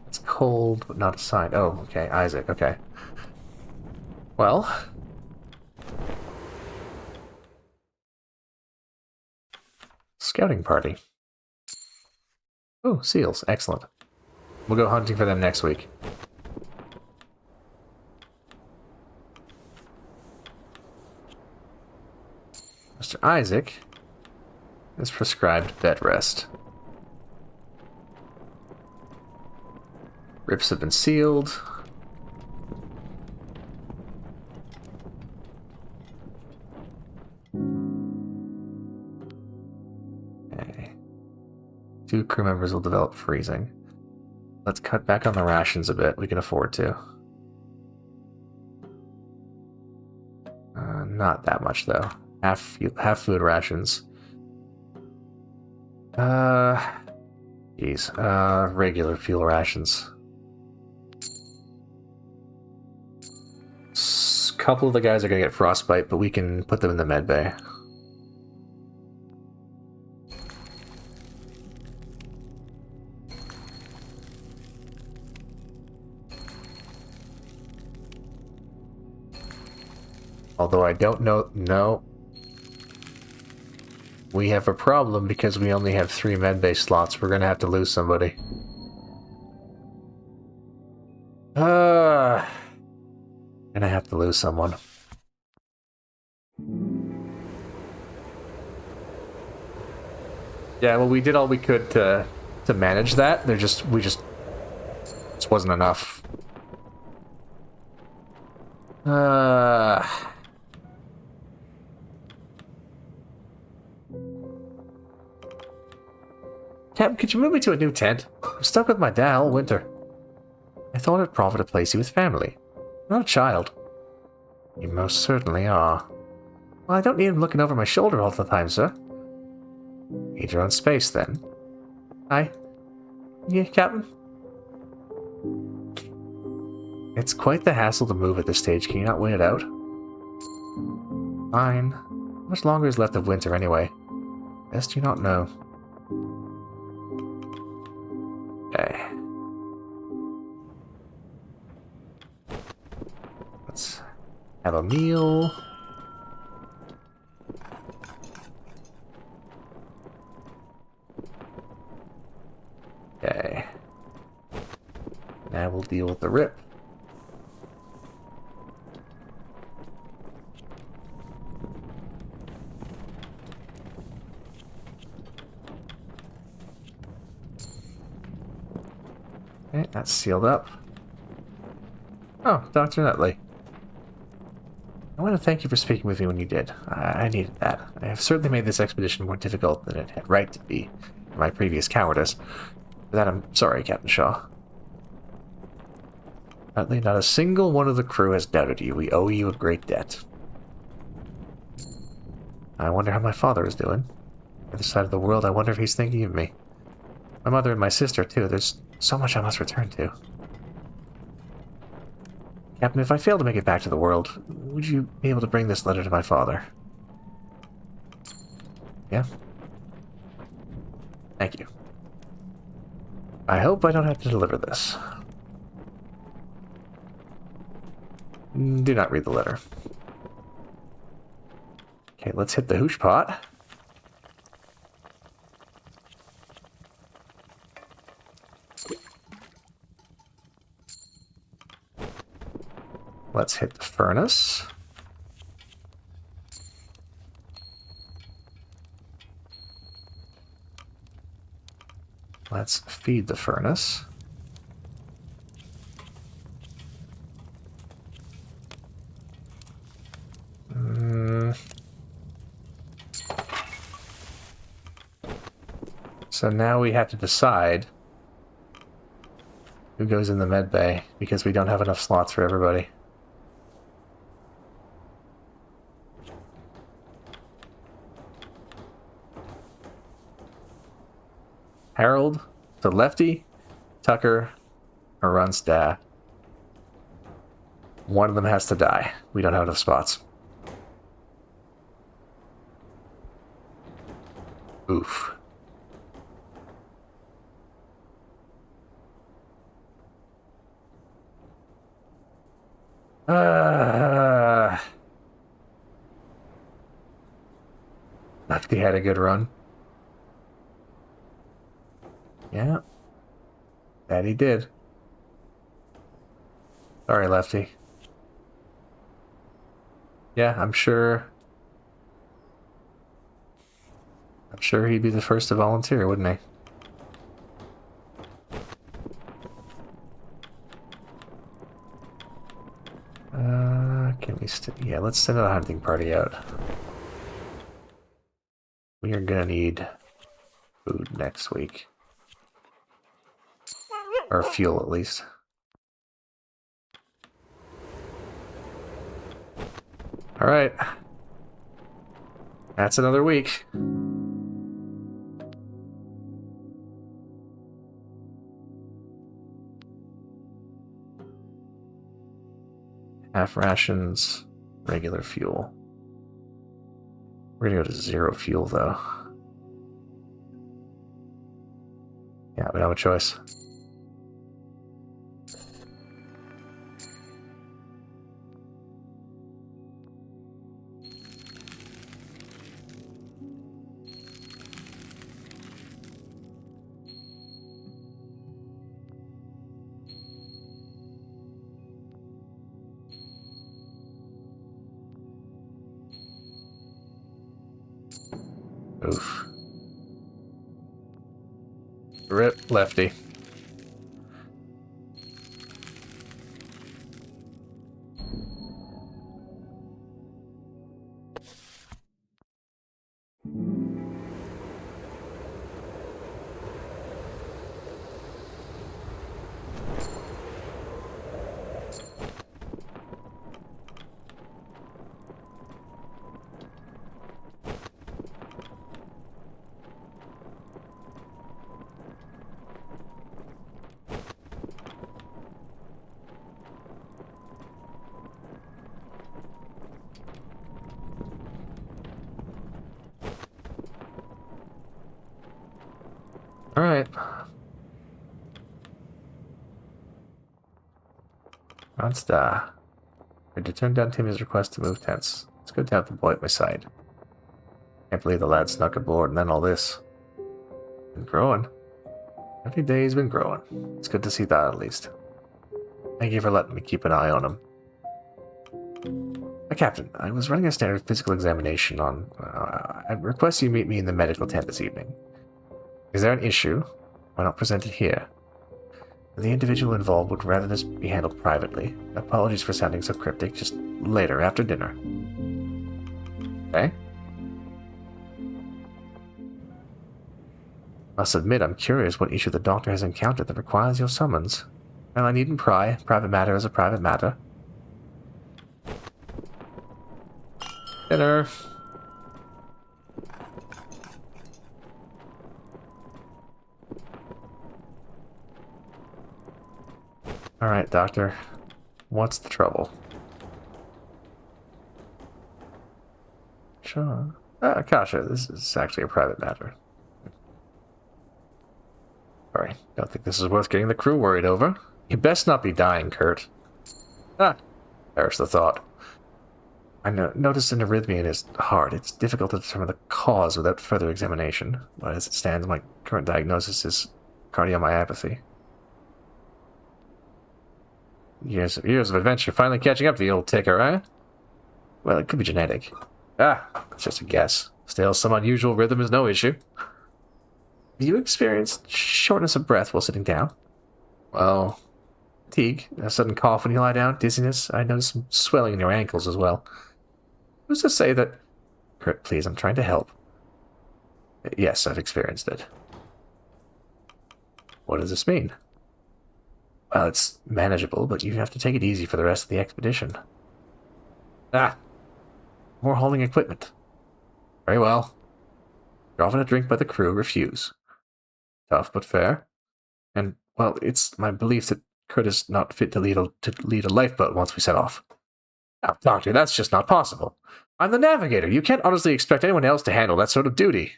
It's cold, but not assigned. Oh, okay, Isaac, okay. Well. Scouting party. Oh, seals. Excellent. We'll go hunting for them next week. Mr. Isaac is prescribed bed rest. Rips have been sealed. Okay. 2 crew members will develop freezing. Let's cut back on the rations a bit. We can afford to. Not that much, though. Half food rations. Regular fuel rations. Couple of the guys are gonna get frostbite, but we can put them in the med bay. Although I don't know... No. We have a problem because we only have 3 medbay slots. We're gonna have to lose somebody. Gonna have to lose someone. Yeah, well, we did all we could to manage that. This wasn't enough. Captain, could you move me to a new tent? I'm stuck with my dad all winter. I thought it'd profit to place you with family. I'm not a child. You most certainly are. Well, I don't need him looking over my shoulder all the time, sir. Need your own space, then. Hi. Yeah, Captain? It's quite the hassle to move at this stage. Can you not wait it out? Fine. How much longer is left of winter, anyway? Best you not know. Okay. Let's have a meal. Okay. Now we'll deal with the rip. Okay, that's sealed up. Oh, Dr. Nutley. I want to thank you for speaking with me when you did. I needed that. I have certainly made this expedition more difficult than it had right to be for my previous cowardice. For that I'm sorry, Captain Shaw. Nutley, not a single one of the crew has doubted you. We owe you a great debt. I wonder how my father is doing. On the other side of the world, I wonder if he's thinking of me. My mother and my sister, too. There's so much I must return to. Captain, if I fail to make it back to the world, would you be able to bring this letter to my father? Yeah? Thank you. I hope I don't have to deliver this. Do not read the letter. Okay, let's hit the hoosh pot. Let's hit the furnace. Let's feed the furnace. So now we have to decide who goes in the med bay, because we don't have enough slots for everybody. Harold, so Lefty, Tucker, or Runstad. One of them has to die. We don't have enough spots. Oof. Lefty had a good run. Yeah. That he did. Sorry, Lefty. Yeah, I'm sure he'd be the first to volunteer, wouldn't he? Can we yeah, let's send a hunting party out. We are gonna need food next week. Or fuel, at least. Alright. That's another week. Half rations, regular fuel. We're gonna go to 0 fuel, though. Yeah, we don't have a choice. Oof. Rip Lefty. Alright. Monster. I to turn down Timmy's request to move tents. It's good to have the boy at my side. Can't believe the lad snuck aboard and then all this. Been growing. Every day he's been growing. It's good to see that, at least. Thank you for letting me keep an eye on him. Captain, I was running a standard physical examination on... I request you meet me in the medical tent this evening. Is there an issue? Why not present it here? The individual involved would rather this be handled privately. Apologies for sounding so cryptic, just later, after dinner. Okay? Must admit, I'm curious what issue the doctor has encountered that requires your summons. Well, I needn't pry. Private matter is a private matter. Dinner. Alright, Doctor. What's the trouble? Sure. Kasha, this is actually a private matter. Sorry, don't think this is worth getting the crew worried over. You best not be dying, Kurt. Perish the thought. I noticed an arrhythmia in his heart. It's difficult to determine the cause without further examination, but as it stands, my current diagnosis is cardiomyopathy. Years of adventure finally catching up to the old ticker, eh? Well, it could be genetic. It's just a guess. Still, some unusual rhythm is no issue. Have you experienced shortness of breath while sitting down? Well, fatigue, a sudden cough when you lie down, dizziness. I noticed some swelling in your ankles as well. Who's to say that... Kurt, please, I'm trying to help. Yes, I've experienced it. what does this mean? Well, it's manageable, but you have to take it easy for the rest of the expedition. Ah! More hauling equipment. Very well. You're offered a drink by the crew, refuse. Tough but fair. And, well, it's my belief that Kurt is not fit to lead a lifeboat once we set off. Now, Doctor, that's just not possible. I'm the navigator. You can't honestly expect anyone else to handle that sort of duty.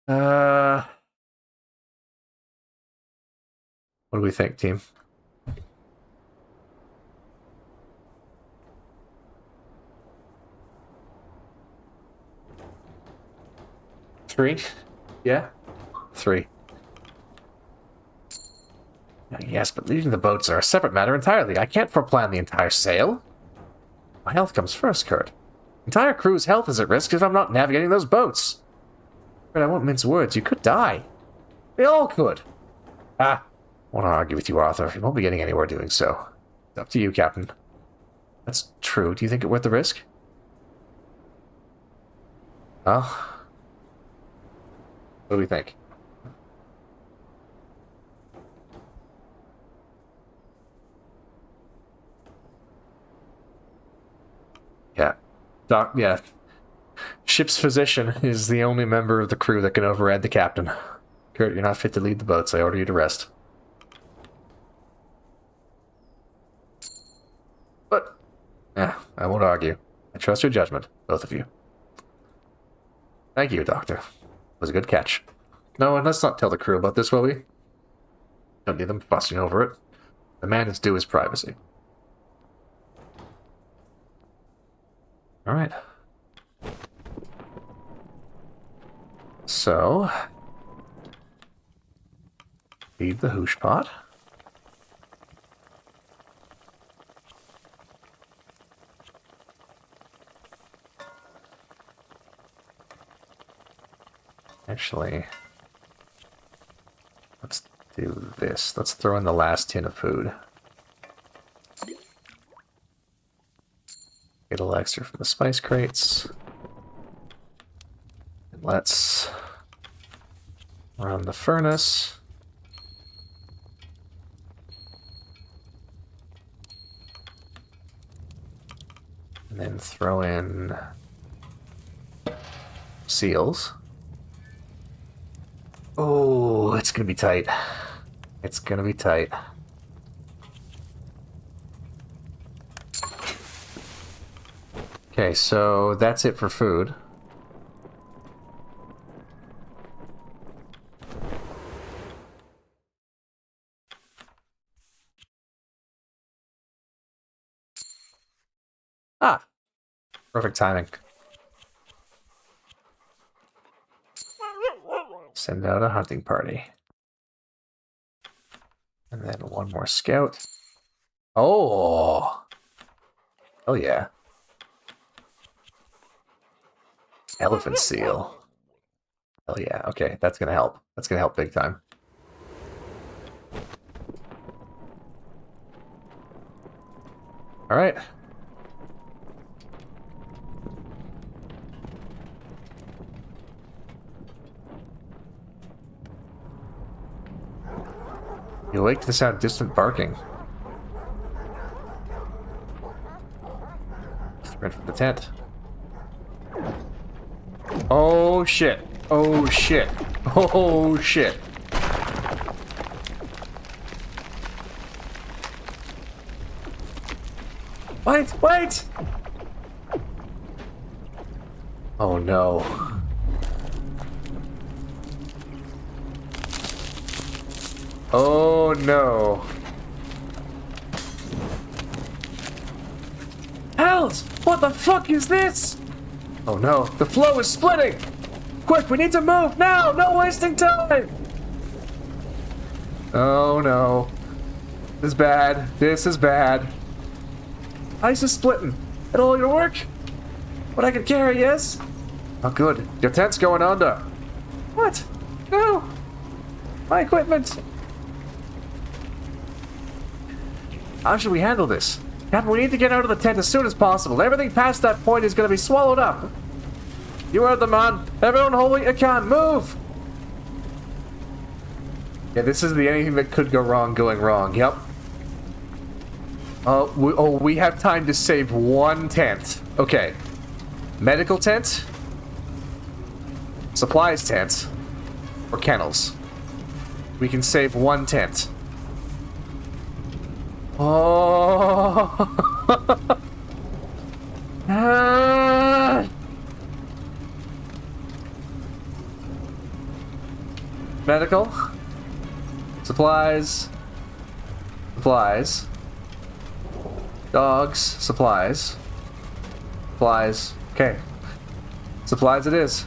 What do we think, team? Three? Yeah? 3. Yes, but leading the boats are a separate matter entirely. I can't foreplan the entire sail. My health comes first, Kurt. The entire crew's health is at risk if I'm not navigating those boats. Kurt, I won't mince words. You could die. They all could. I won't argue with you, Arthur. You won't be getting anywhere doing so. It's up to you, Captain. That's true. Do you think it worth the risk? Well, what do we think? Yeah. Yeah. Ship's physician is the only member of the crew that can override the captain. Kurt, you're not fit to lead the boats. I order you to rest. But, I won't argue. I trust your judgment, both of you. Thank you, Doctor. It was a good catch. No, and let's not tell the crew about this, will we? Don't need them fussing over it. The man is due his privacy. Alright. So, feed the hoosh pot. Actually, let's do this. Let's throw in the last tin of food. Get a little extra from the spice crates. And let's run the furnace. And then throw in seals. Oh, it's gonna be tight. It's gonna be tight. Okay, so that's it for food. Ah! Perfect timing. Send out a hunting party. And then one more scout. Oh! Oh yeah. Elephant seal. Oh yeah, okay, that's gonna help. That's gonna help big time. Alright. You awake to the sound of distant barking. Sprint from the tent. Oh shit. Oh shit. Oh shit. Wait, wait! Oh no. Oh no. Hells! What the fuck is this? Oh no, the flow is splitting! Quick, we need to move now! No wasting time! Oh no. This is bad. This is bad. Ice is splitting. It'll all your work? What I can carry, yes? Oh good. Your tent's going under. What? No! My equipment! How should we handle this? Captain, we need to get out of the tent as soon as possible. Everything past that point is going to be swallowed up. You heard the man. Everyone holding a can. Move! Yeah, this is the anything that could go wrong going wrong. Yep. We have time to save one tent. Okay. Medical tent. Supplies tent. Or kennels. We can save one tent. Oh. Ah. Medical. Supplies. Supplies. Dogs. Supplies. Supplies. Okay. Supplies it is.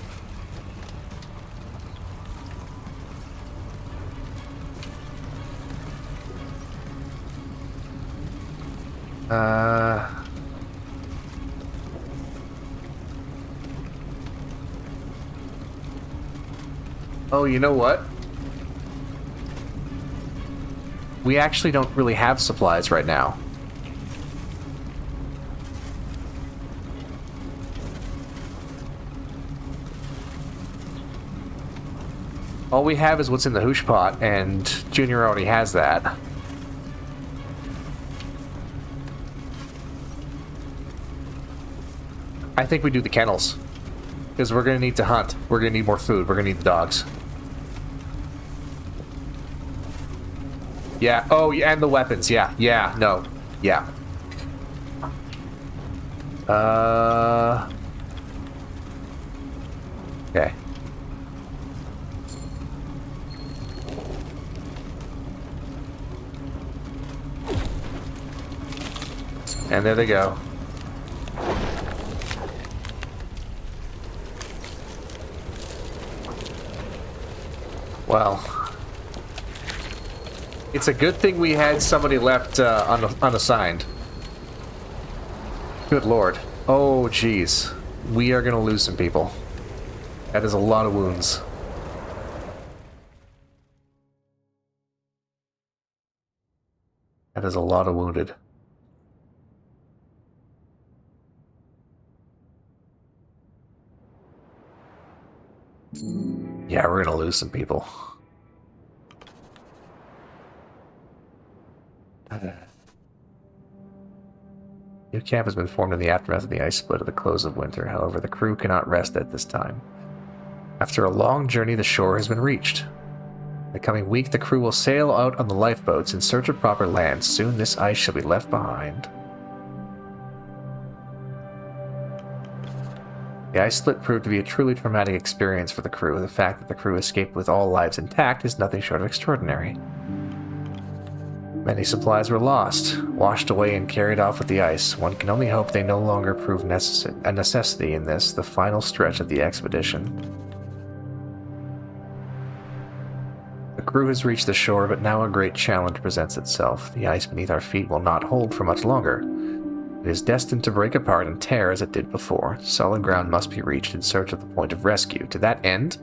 Oh, you know what? We actually don't really have supplies right now. All we have is what's in the hoosh pot, and Junior already has that. I think we do the kennels. Because we're going to need to hunt. We're going to need more food. We're going to need the dogs. Yeah. Oh, yeah, and the weapons. Yeah. Yeah. No. Yeah. Okay. And there they go. Well, it's a good thing we had somebody left unassigned. Good lord. Oh, jeez. We are going to lose some people. That is a lot of wounds. That is a lot of wounded. Yeah, we're gonna lose some people. New camp has been formed in the aftermath of the ice split at the close of winter. However, the crew cannot rest at this time. After a long journey, the shore has been reached. In the coming week, the crew will sail out on the lifeboats in search of proper land. Soon this ice shall be left behind. The ice split proved to be a truly traumatic experience for the crew. The fact that the crew escaped with all lives intact is nothing short of extraordinary. Many supplies were lost, washed away and carried off with the ice. One can only hope they no longer prove a necessity in this, the final stretch of the expedition. The crew has reached the shore, but now a great challenge presents itself. The ice beneath our feet will not hold for much longer. It is destined to break apart and tear as it did before. Solid ground must be reached in search of the point of rescue. To that end...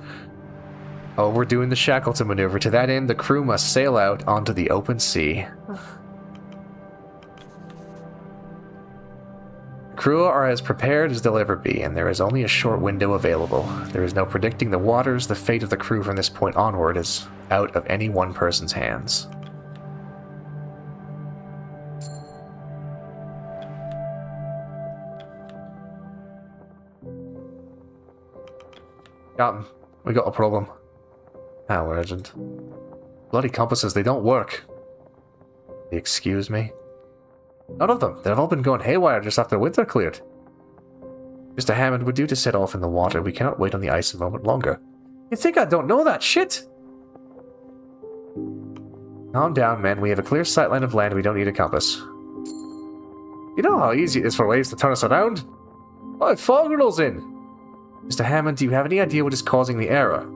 Oh, we're doing the Shackleton maneuver. To that end, the crew must sail out onto the open sea. The crew are as prepared as they'll ever be, and there is only a short window available. There is no predicting the waters. The fate of the crew from this point onward is out of any one person's hands. Captain, we got a problem. How urgent? Bloody compasses, they don't work. Excuse me? None of them. They've all been going haywire just after winter cleared. Mr. Hammond, would do to set off in the water. We cannot wait on the ice a moment longer. You think I don't know that shit? Calm down, men. We have a clear sightline of land. We don't need a compass. You know how easy it is for waves to turn us around? Oh, fog rolls in. Mr. Hammond, do you have any idea what is causing the error?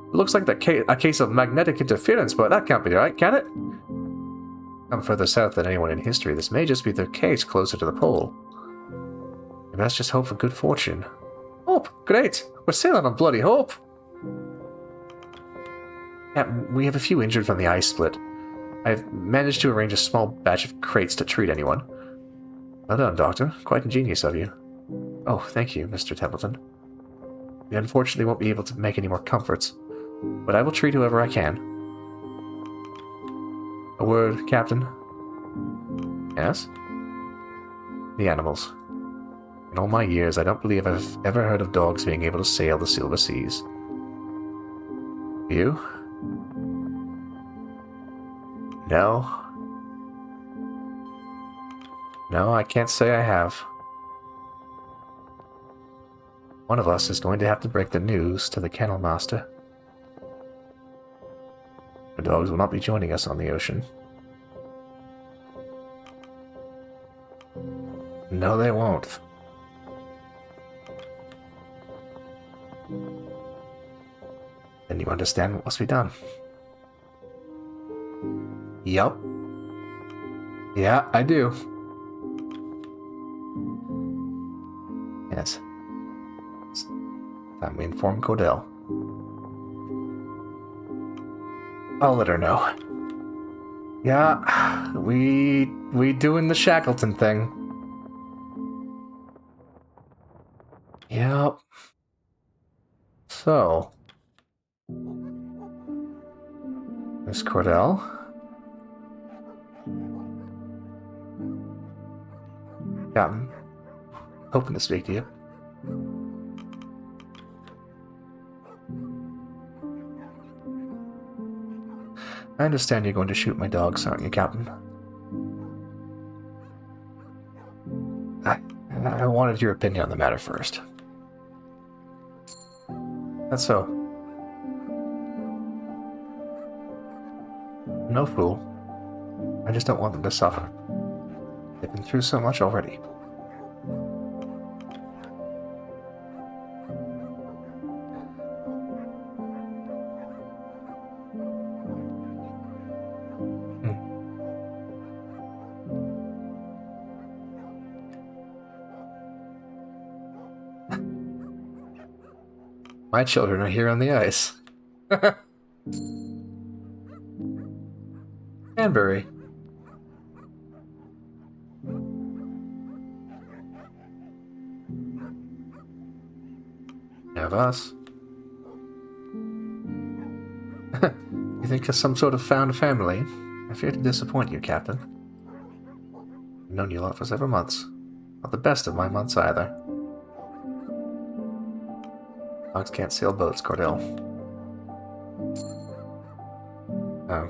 It looks like a case of magnetic interference, but that can't be right, can it? I'm further south than anyone in history. This may just be the case closer to the pole. Maybe let's just hope for good fortune. Hope? Great! We're sailing on bloody hope! Yeah, we have a few injured from the ice split. I've managed to arrange a small batch of crates to treat anyone. Well done, Doctor. Quite ingenious of you. Oh, thank you, Mr. Templeton. We unfortunately won't be able to make any more comforts, but I will treat whoever I can. A word, Captain? Yes? The animals. In all my years, I don't believe I've ever heard of dogs being able to sail the Silver Seas. You? No. No, I can't say I have. One of us is going to have to break the news to the kennel master. The dogs will not be joining us on the ocean. No, they won't. Then you understand what must be done. Yup. Yeah, I do. Yes. It's time we inform Cordell. I'll let her know. Yeah, we doing the Shackleton thing. Yep. So, Miss Cordell. Captain, hoping to speak to you. I understand you're going to shoot my dogs, aren't you, Captain? I wanted your opinion on the matter first. That's so. No fool. I just don't want them to suffer. They've been through so much already. My children are here on the ice. Danbury. You have us. You think of some sort of found family? I fear to disappoint you, Captain. I've known you lot for several months. Not the best of my months either. Dogs can't sail boats, Cordell. Oh.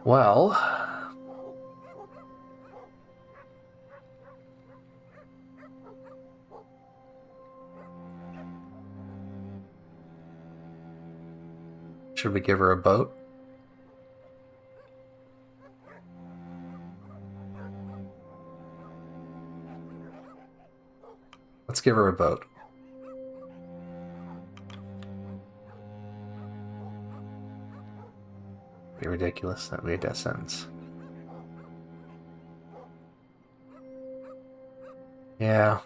Well... should we give her a boat? Let's give her a boat. Be ridiculous. That'd be a death sentence. Yeah.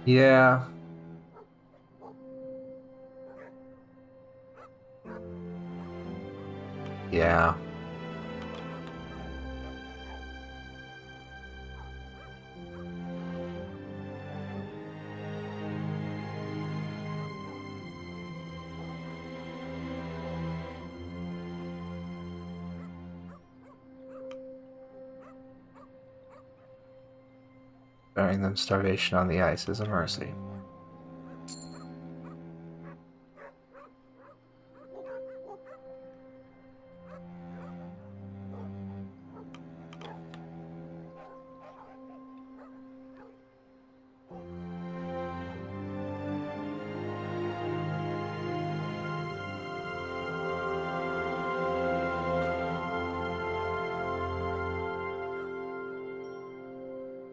Yeah. Yeah. Sparing them starvation on the ice is a mercy.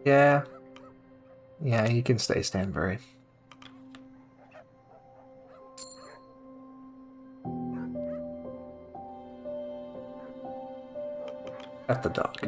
Yeah. Yeah, you can stay, Stanbury. At the dog.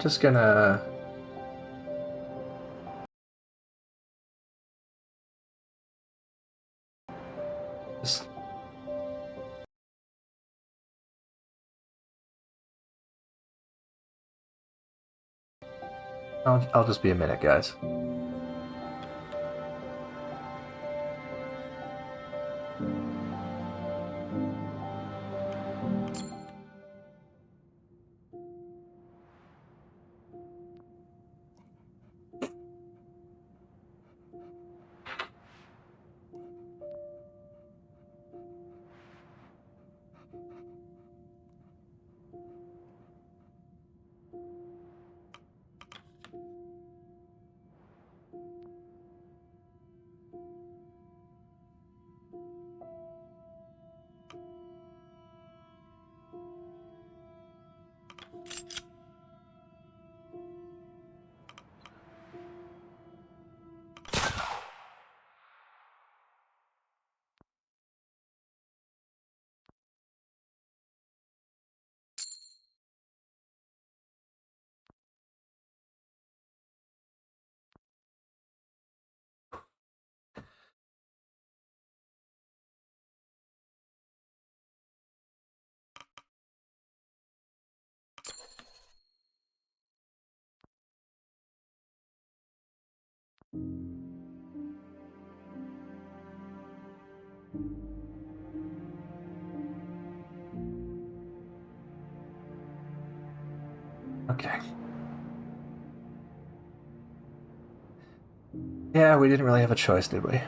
just gonna... Just... I'll just be a minute, guys. Okay. Yeah, we didn't really have a choice, did we?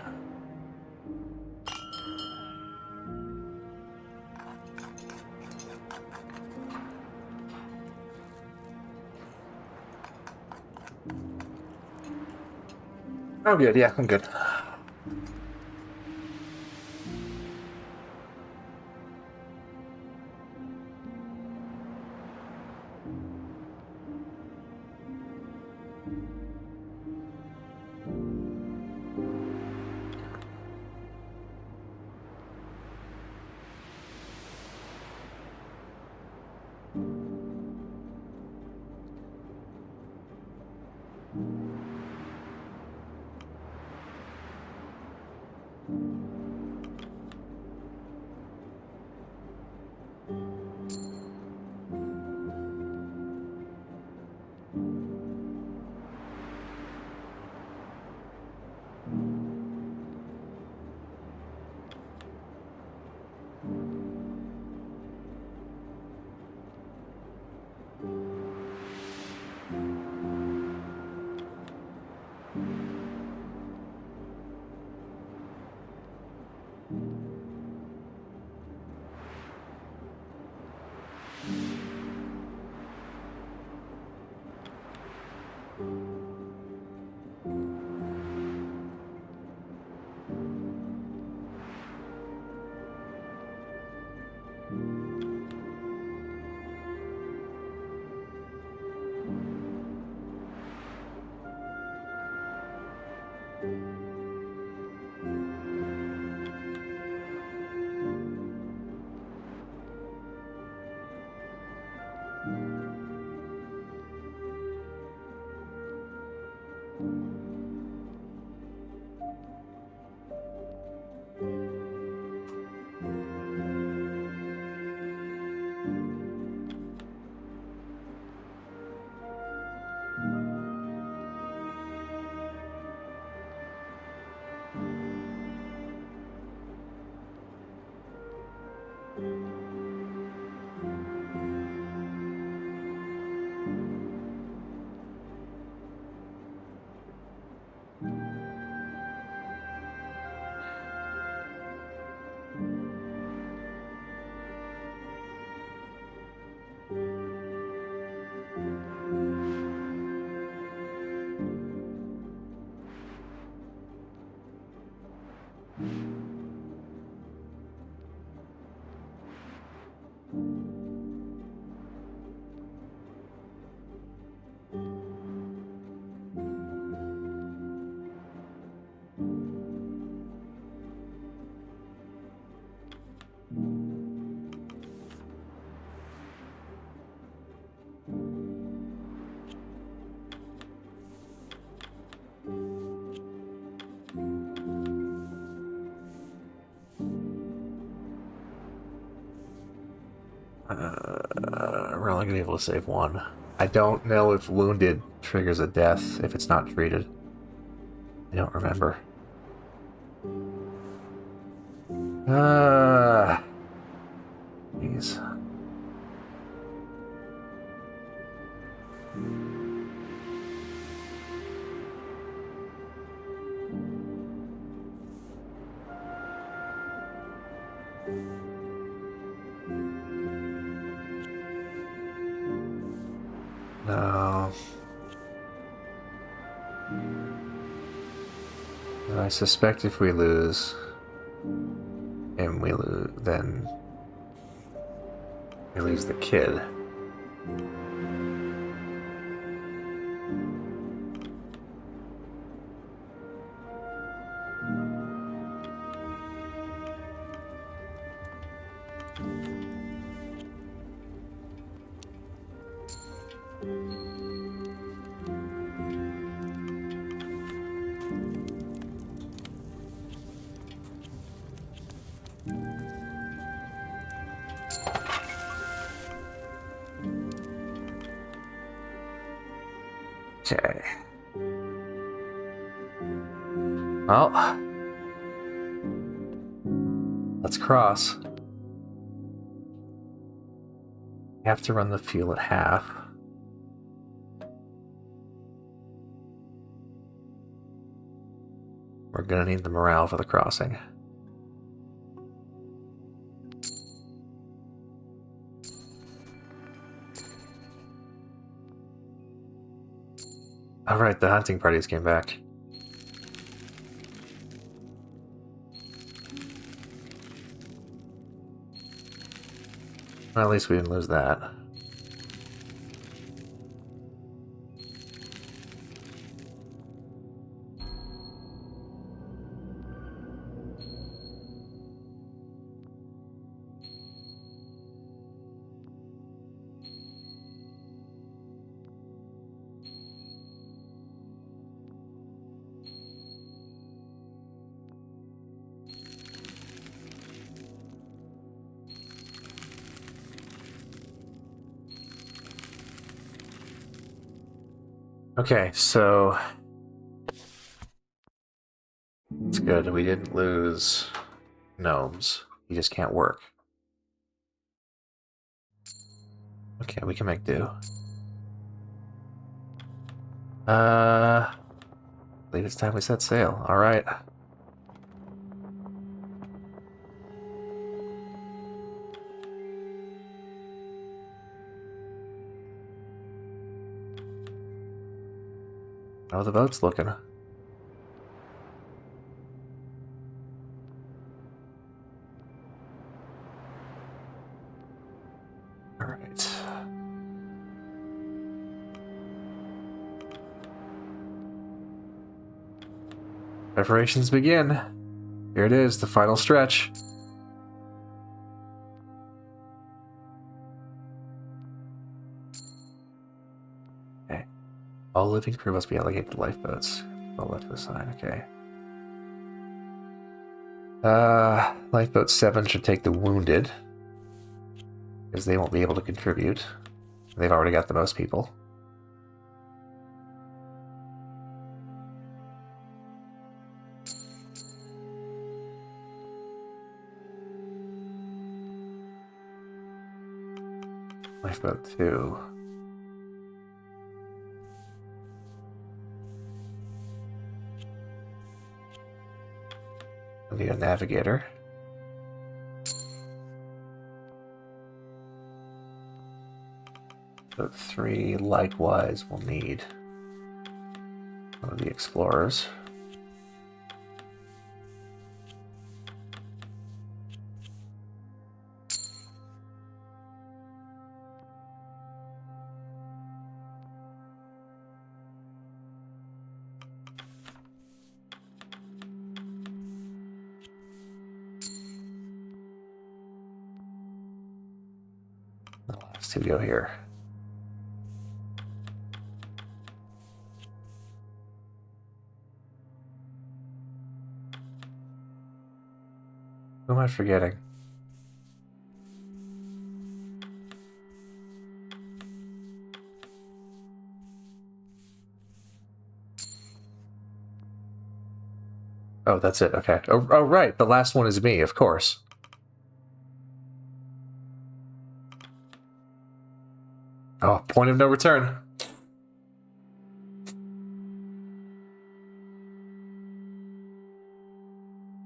Oh, good. Yeah, I'm good. We're only gonna be able to save one. I don't know if wounded triggers a death if it's not treated. I don't remember. Jeez. No. I suspect if we lose, and we lose, then we lose the kid. Okay. Well, let's cross. We have to run the fuel at half. We're gonna need the morale for the crossing. Alright, the hunting parties came back. Well, at least we didn't lose that. Okay, so it's good. We didn't lose gnomes. You just can't work. Okay, we can make do. I believe it's time we set sail. Alright. How are the boats looking? Alright. Preparations begin. Here it is, the final stretch. Okay. All living crew must be allocated to lifeboats. Well, left to assign, okay. Lifeboat 7 should take the wounded, because they won't be able to contribute. They've already got the most people. Lifeboat 2. I'll need a navigator. Boat 3 likewise will need one of the explorers. The last two go here. Who am I forgetting? Oh, that's it. Okay. Oh, right. The last one is me, of course. Oh, point of no return.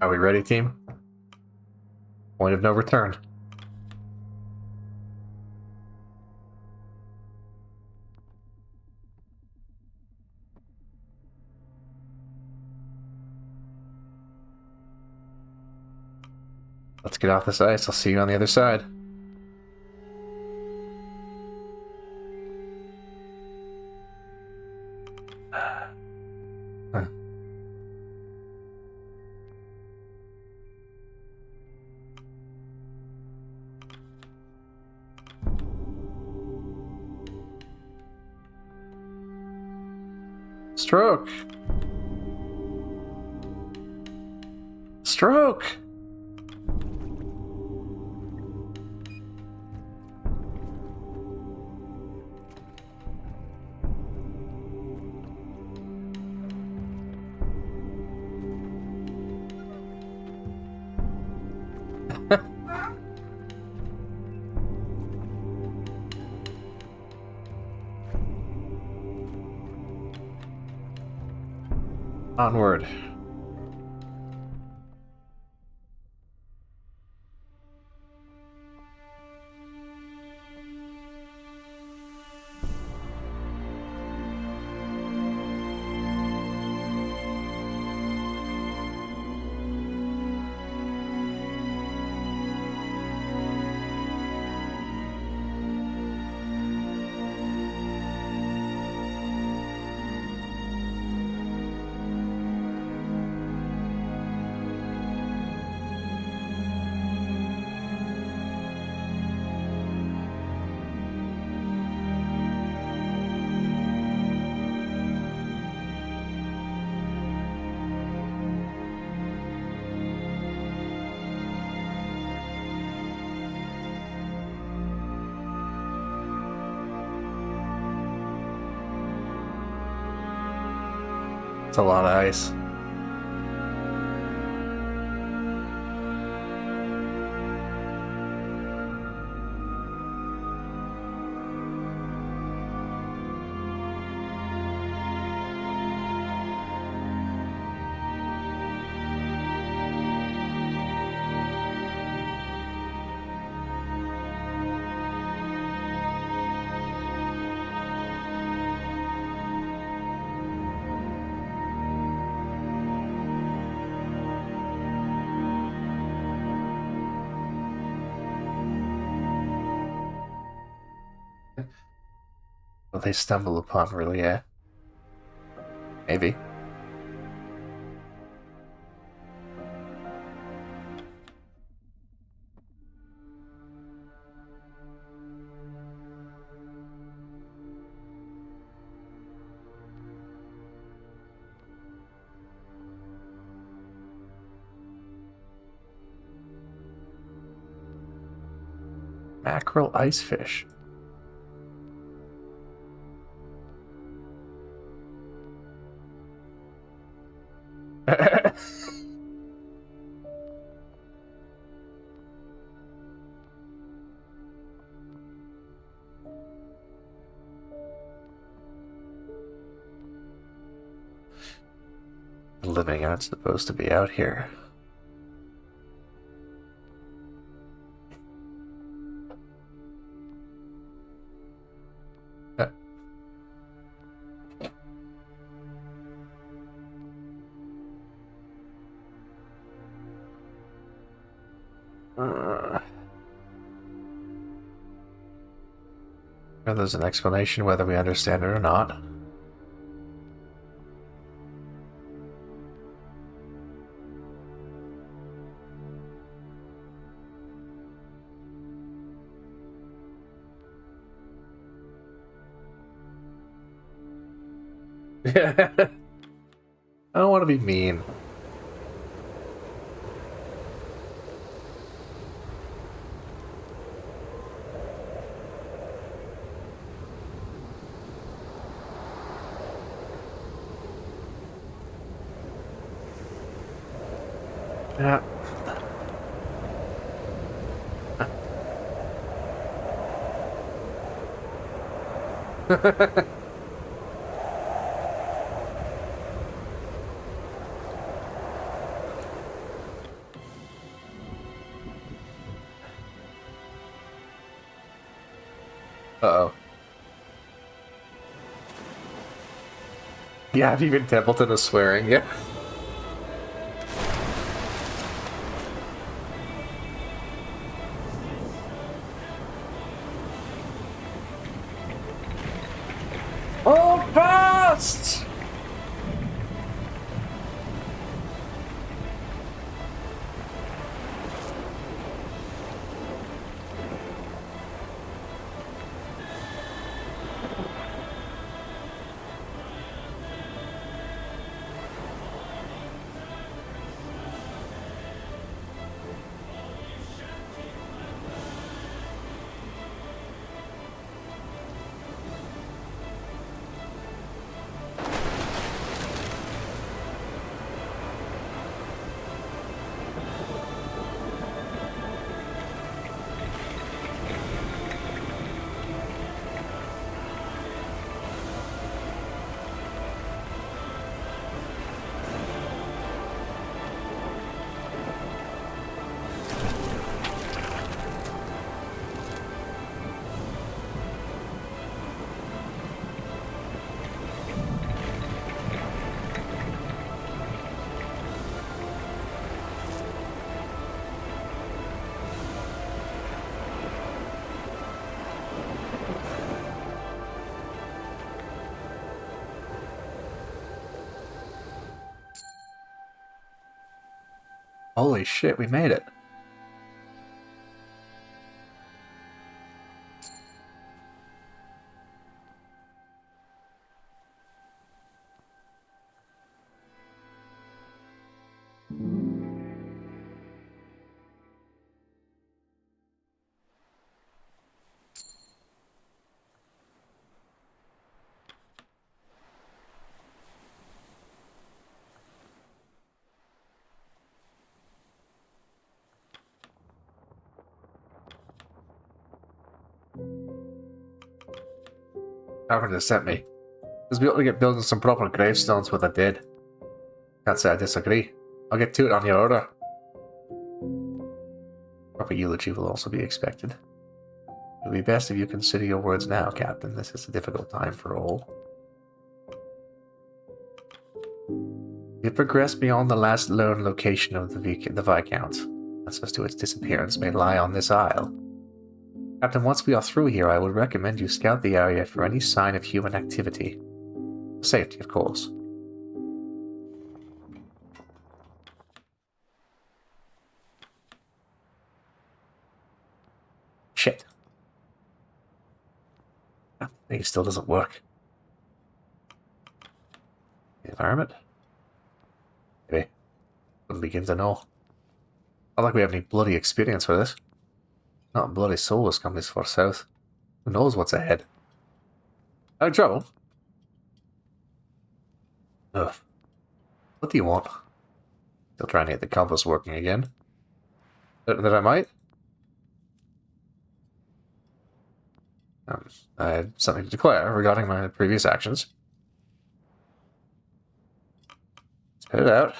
Are we ready, team? Point of no return. Let's get off this ice. I'll see you on the other side. Huh. Stroke. Stroke. Onward. It's a lot of ice. Will they stumble upon Relia? Maybe. Mackerel icefish. The living aren't supposed to be out here. There's an explanation whether we understand it or not. I don't want to be mean. Yeah. Uh-oh. Yeah, even Templeton is swearing, yeah. Oh, fast! Holy shit, we made it. However, they sent me. Just be able to get building some proper gravestones with the dead. Can't say I disagree. I'll get to it on your order. Proper eulogy will also be expected. It would be best if you consider your words now, Captain. This is a difficult time for all. We have progressed beyond the last known location of the Viscount. Answers to its disappearance may lie on this isle. Captain, once we are through here, I would recommend you scout the area for any sign of human activity. Safety, of course. Shit. I think it still doesn't work. The environment? Maybe. Wouldn't begin to know. Not like we have any bloody experience for this. Not a bloody soul has come this far south. Who knows what's ahead? Having trouble? Ugh. What do you want? Still trying to get the compass working again. That I might? I had something to declare regarding my previous actions. Spit it out.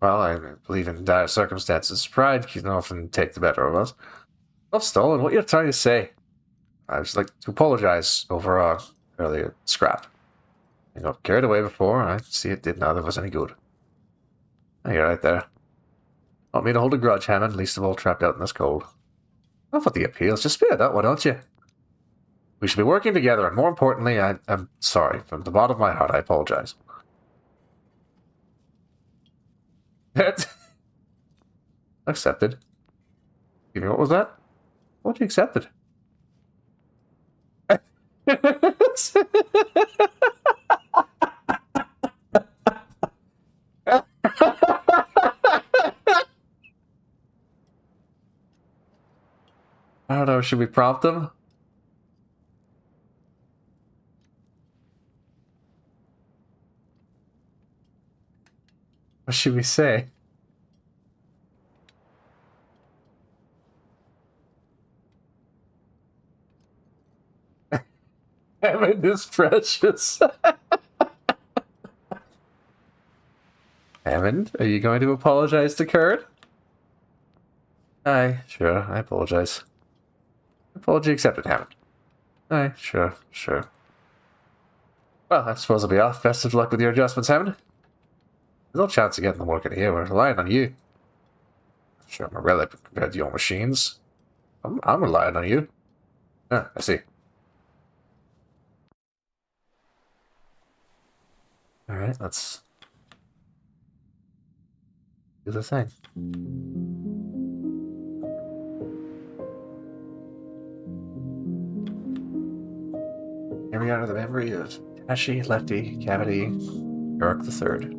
Well, I believe in dire circumstances. Pride can often take the better of us. Stop stalling. What you're trying to say? I'd just like to apologize over our earlier scrap. I got carried away before, and I see it did neither of us any good. Oh, you're right there. Want me to hold a grudge, Hammond, least of all trapped out in this cold. Enough with the appeals. Just spit it out, why don't you? We should be working together, and more importantly, I'm sorry. From the bottom of my heart, I apologize. Accepted. Excuse me, what was that? What you accepted? I don't know, should we prompt them? What should we say? Hammond is precious. Hammond, are you going to apologize to Kurt? Aye, sure, I apologize. Apology accepted, Hammond. Aye, sure. Well, I suppose I'll be off. Best of luck with your adjustments, Hammond. There's no chance of getting them working here. We're relying on you. I'm sure I'm a relic compared to your machines. I'm relying on you. Ah, I see. Alright, let's do the thing. Here we are, the memory of Tashi, Lefty, Cavity, York the Third.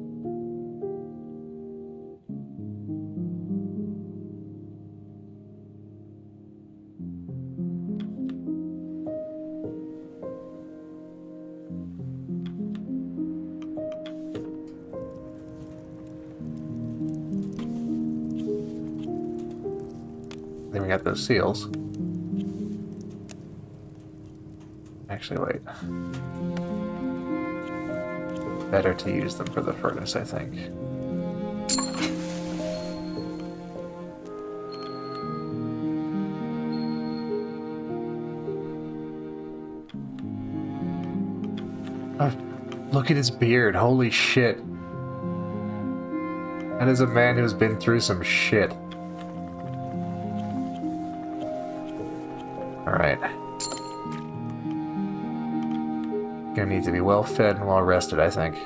Then we got those seals. Actually, wait. Better to use them for the furnace, I think. Oh, look at his beard. Holy shit. That is a man who's been through some shit. Alright. Gonna need to be well fed and well rested, I think.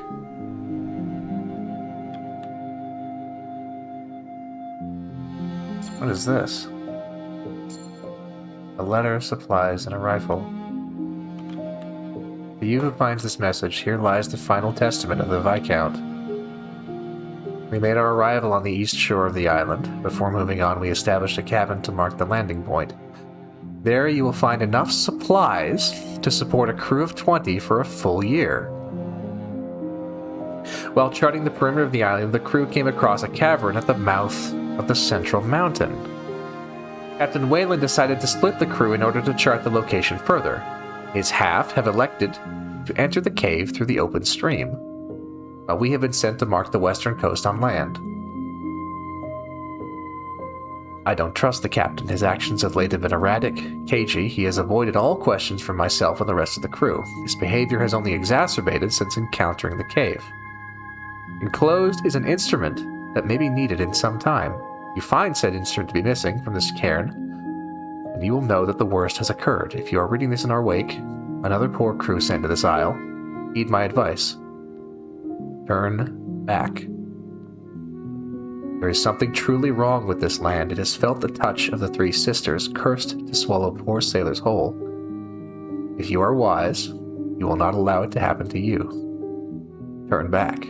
What is this? A letter, supplies, and a rifle. To you who finds this message, here lies the final testament of the Viscount. We made our arrival on the east shore of the island. Before moving on, we established a cabin to mark the landing point. There you will find enough supplies to support a crew of 20 for a full year. While charting the perimeter of the island, the crew came across a cavern at the mouth of the central mountain. Captain Wayland decided to split the crew in order to chart the location further. His half have elected to enter the cave through the open stream, while we have been sent to mark the western coast on land. I don't trust the captain. His actions of late have been erratic, cagey. He has avoided all questions from myself and the rest of the crew. His behavior has only exacerbated since encountering the cave. Enclosed is an instrument that may be needed in some time. You find said instrument to be missing from this cairn, and you will know that the worst has occurred. If you are reading this in our wake, another poor crew sent to this isle, heed my advice. Turn back. There is something truly wrong with this land. It has felt the touch of the three sisters, cursed to swallow poor sailors whole. If you are wise, you will not allow it to happen to you. Turn back.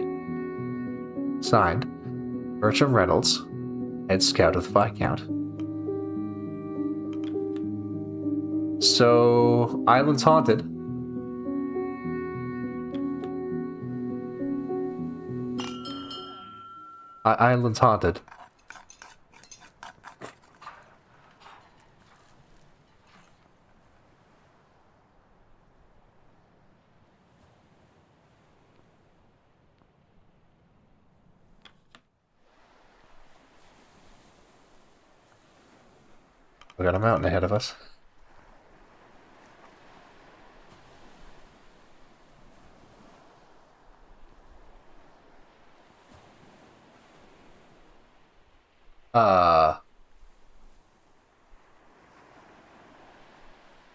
Signed, Bertram Reynolds, head scout of the Viscount. So, island's haunted. Island's haunted. We got a mountain ahead of us.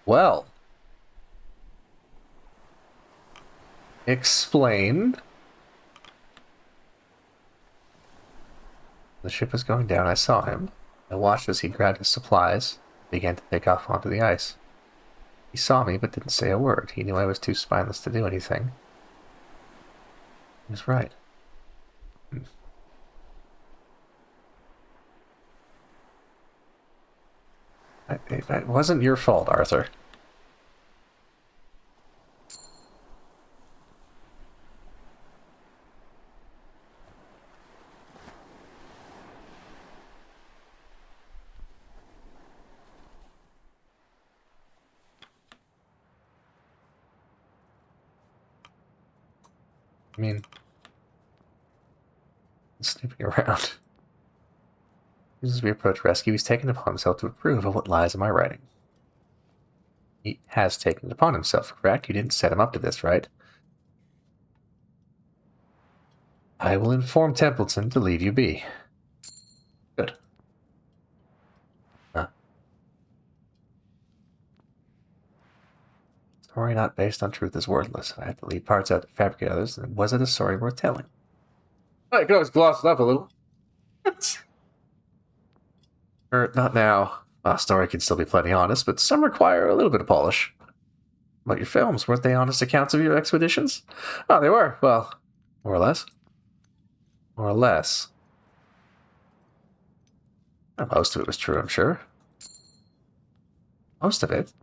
Well. Explain. The ship was going down. I saw him. I watched as he grabbed his supplies and began to take off onto the ice. He saw me but didn't say a word. He knew I was too spineless to do anything. He was right. It wasn't your fault, Arthur. mean, snooping around. As we approach rescue, he's taken it upon himself to approve of what lies in my writing. He has taken it upon himself, correct? You didn't set him up to this, right? I will inform Templeton to leave you be. Good. Story not based on truth is worthless. I have to leave parts out to fabricate others, and was it a story worth telling? I could always gloss it up a little. Or not now. A story can still be plenty honest, but some require a little bit of polish. But your films, weren't they honest accounts of your expeditions? Oh, they were. Well, more or less. More or less. Most of it was true, I'm sure. Most of it?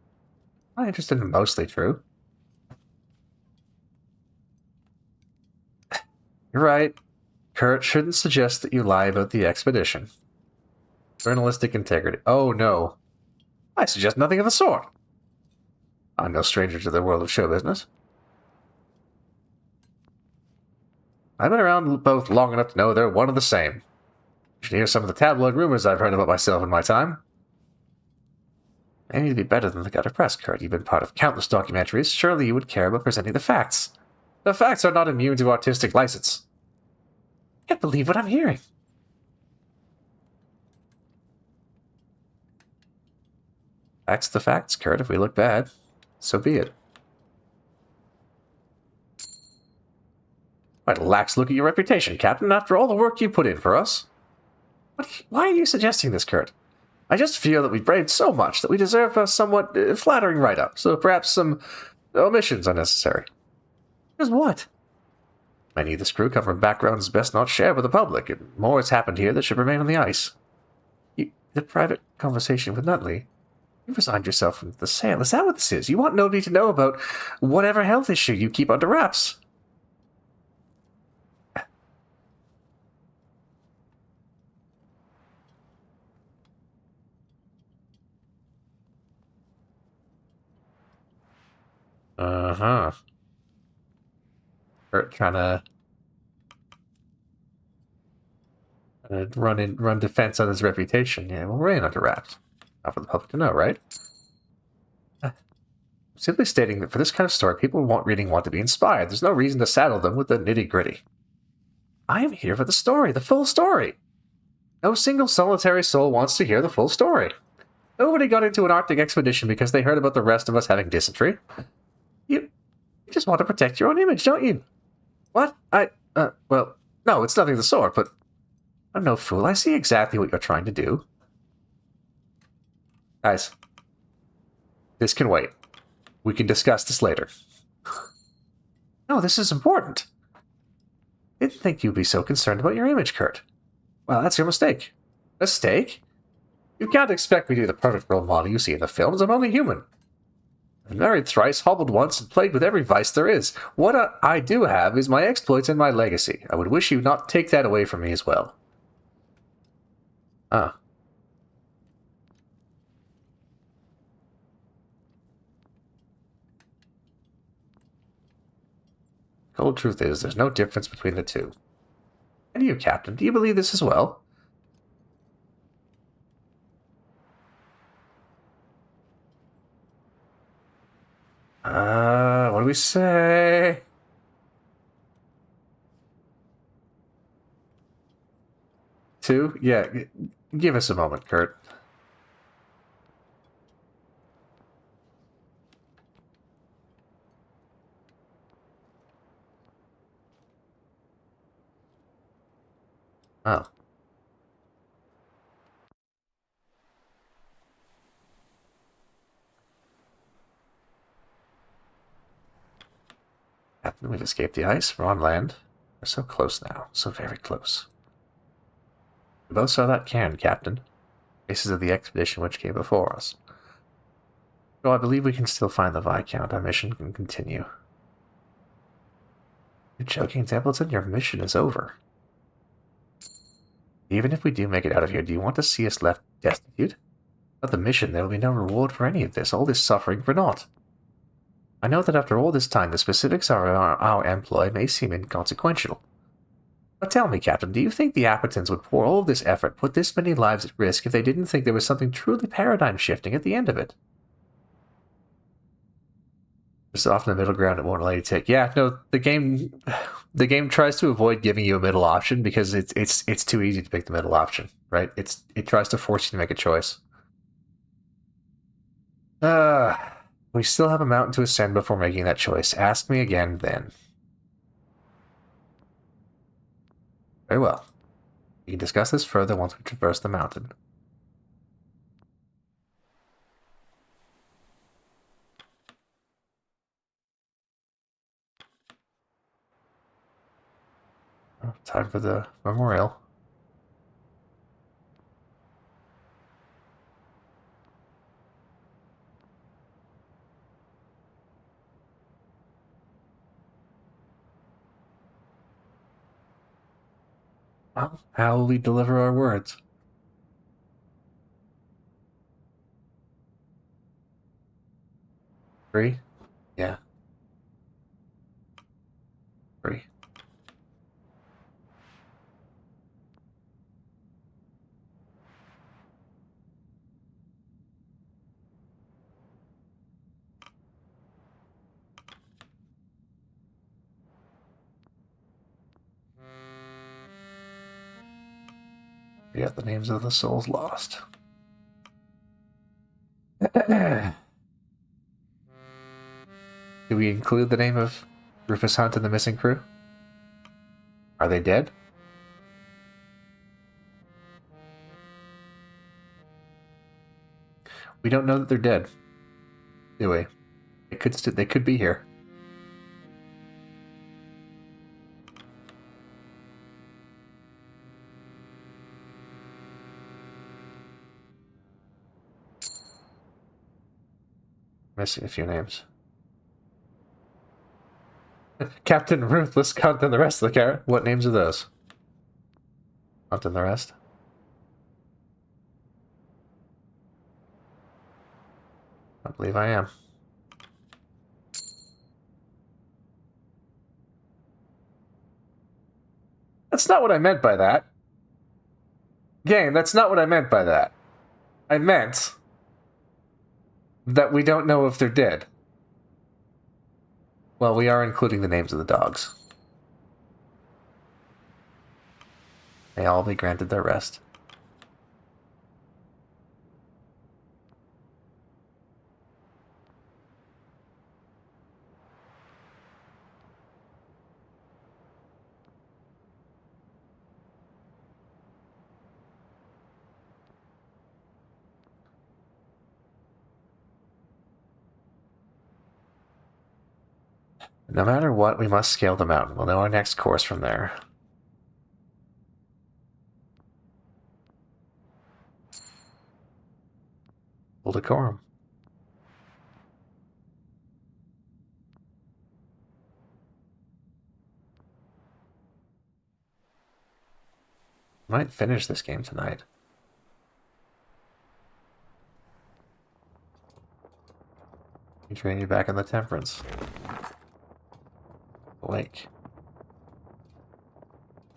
I'm not interested in mostly true. You're right. Kurt shouldn't suggest that you lie about the expedition. Journalistic integrity. Oh, no. I suggest nothing of the sort. I'm no stranger to the world of show business. I've been around both long enough to know they're one and the same. You should hear some of the tabloid rumors I've heard about myself in my time. Maybe to be better than the gutter press, Kurt. You've been part of countless documentaries. Surely you would care about presenting the facts. The facts are not immune to artistic license. I can't believe what I'm hearing. Facts the facts, Kurt. If we look bad, so be it. Quite a lax look at your reputation, Captain, after all the work you put in for us. Why are you suggesting this, Kurt? I just feel that we braved so much that we deserve a somewhat flattering write-up, so perhaps some omissions are necessary. Because what? Many of this crew come from backgrounds best not shared with the public, and more has happened here that should remain on the ice. The private conversation with Nutley. You resigned yourself from the sale. Is that what this is? You want nobody to know about whatever health issue you keep under wraps? Uh-huh. Kurt trying to run defense on his reputation. Yeah, well, we're in under wraps. Not for the public to know, right? Simply stating that for this kind of story, people want to be inspired. There's no reason to saddle them with the nitty-gritty. I am here for the story, the full story. No single solitary soul wants to hear the full story. Nobody got into an Arctic expedition because they heard about the rest of us having dysentery. You just want to protect your own image, don't you? What? Well, no, it's nothing of the sort, but I'm no fool. I see exactly what you're trying to do. Guys, this can wait. We can discuss this later. No, this is important. I didn't think you'd be so concerned about your image, Kurt. Well, that's your mistake. Mistake? You can't expect me to be the perfect role model you see in the films. I'm only human. I've married thrice, hobbled once, and plagued with every vice there is. What I do have is my exploits and my legacy. I would wish you not take that away from me as well. Cold truth is, there's no difference between the two. And you, Captain, do you believe this as well? What do we say? Two? Yeah, give us a moment, Kurt. Oh. Captain, we've escaped the ice. We're on land. We're so close now. So very close. We both saw that cairn, Captain. Traces of the expedition which came before us. Though I believe we can still find the Viscount, our mission can continue. You're joking, Templeton? Your mission is over. Even if we do make it out of here, do you want to see us left destitute? Without the mission, there will be no reward for any of this. All this suffering for naught. I know that after all this time, the specifics of our employ may seem inconsequential. But tell me, Captain, do you think the Apatons would pour all of this effort, put this many lives at risk, if they didn't think there was something truly paradigm-shifting at the end of it? There's often a middle ground it won't let you take. Yeah, no, the game tries to avoid giving you a middle option because it's too easy to pick the middle option, right? It tries to force you to make a choice. We still have a mountain to ascend before making that choice. Ask me again then. Very well. We can discuss this further once we traverse the mountain. Oh, time for the memorial. Well, how will we deliver our words? Three? Yeah. Three. We have the names of the souls lost. Do we include the name of Rufus Hunt and the missing crew? Are they dead? We don't know that they're dead, do we? They could be here. Missing a few names. Captain Ruthless Cunt and the rest of the carrot. What names are those? Cunt and the rest? I believe I am. That's not what I meant by that. Game, that's not what I meant by that. I meant that we don't know if they're dead. Well, we are including the names of the dogs. May all be granted their rest. No matter what, we must scale the mountain. We'll know our next course from there. Full decorum. Might finish this game tonight. You train you back in the Temperance. Lake.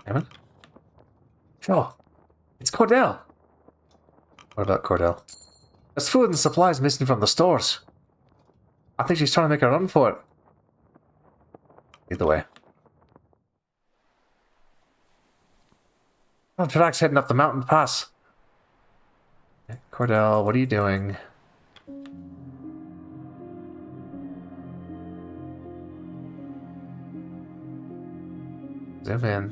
Damn it. Sure. It's Cordell. What about Cordell? There's food and supplies missing from the stores. I think she's trying to make a run for it. Either way. Oh, Drax heading up the mountain pass. Cordell, what are you doing? Zoom in.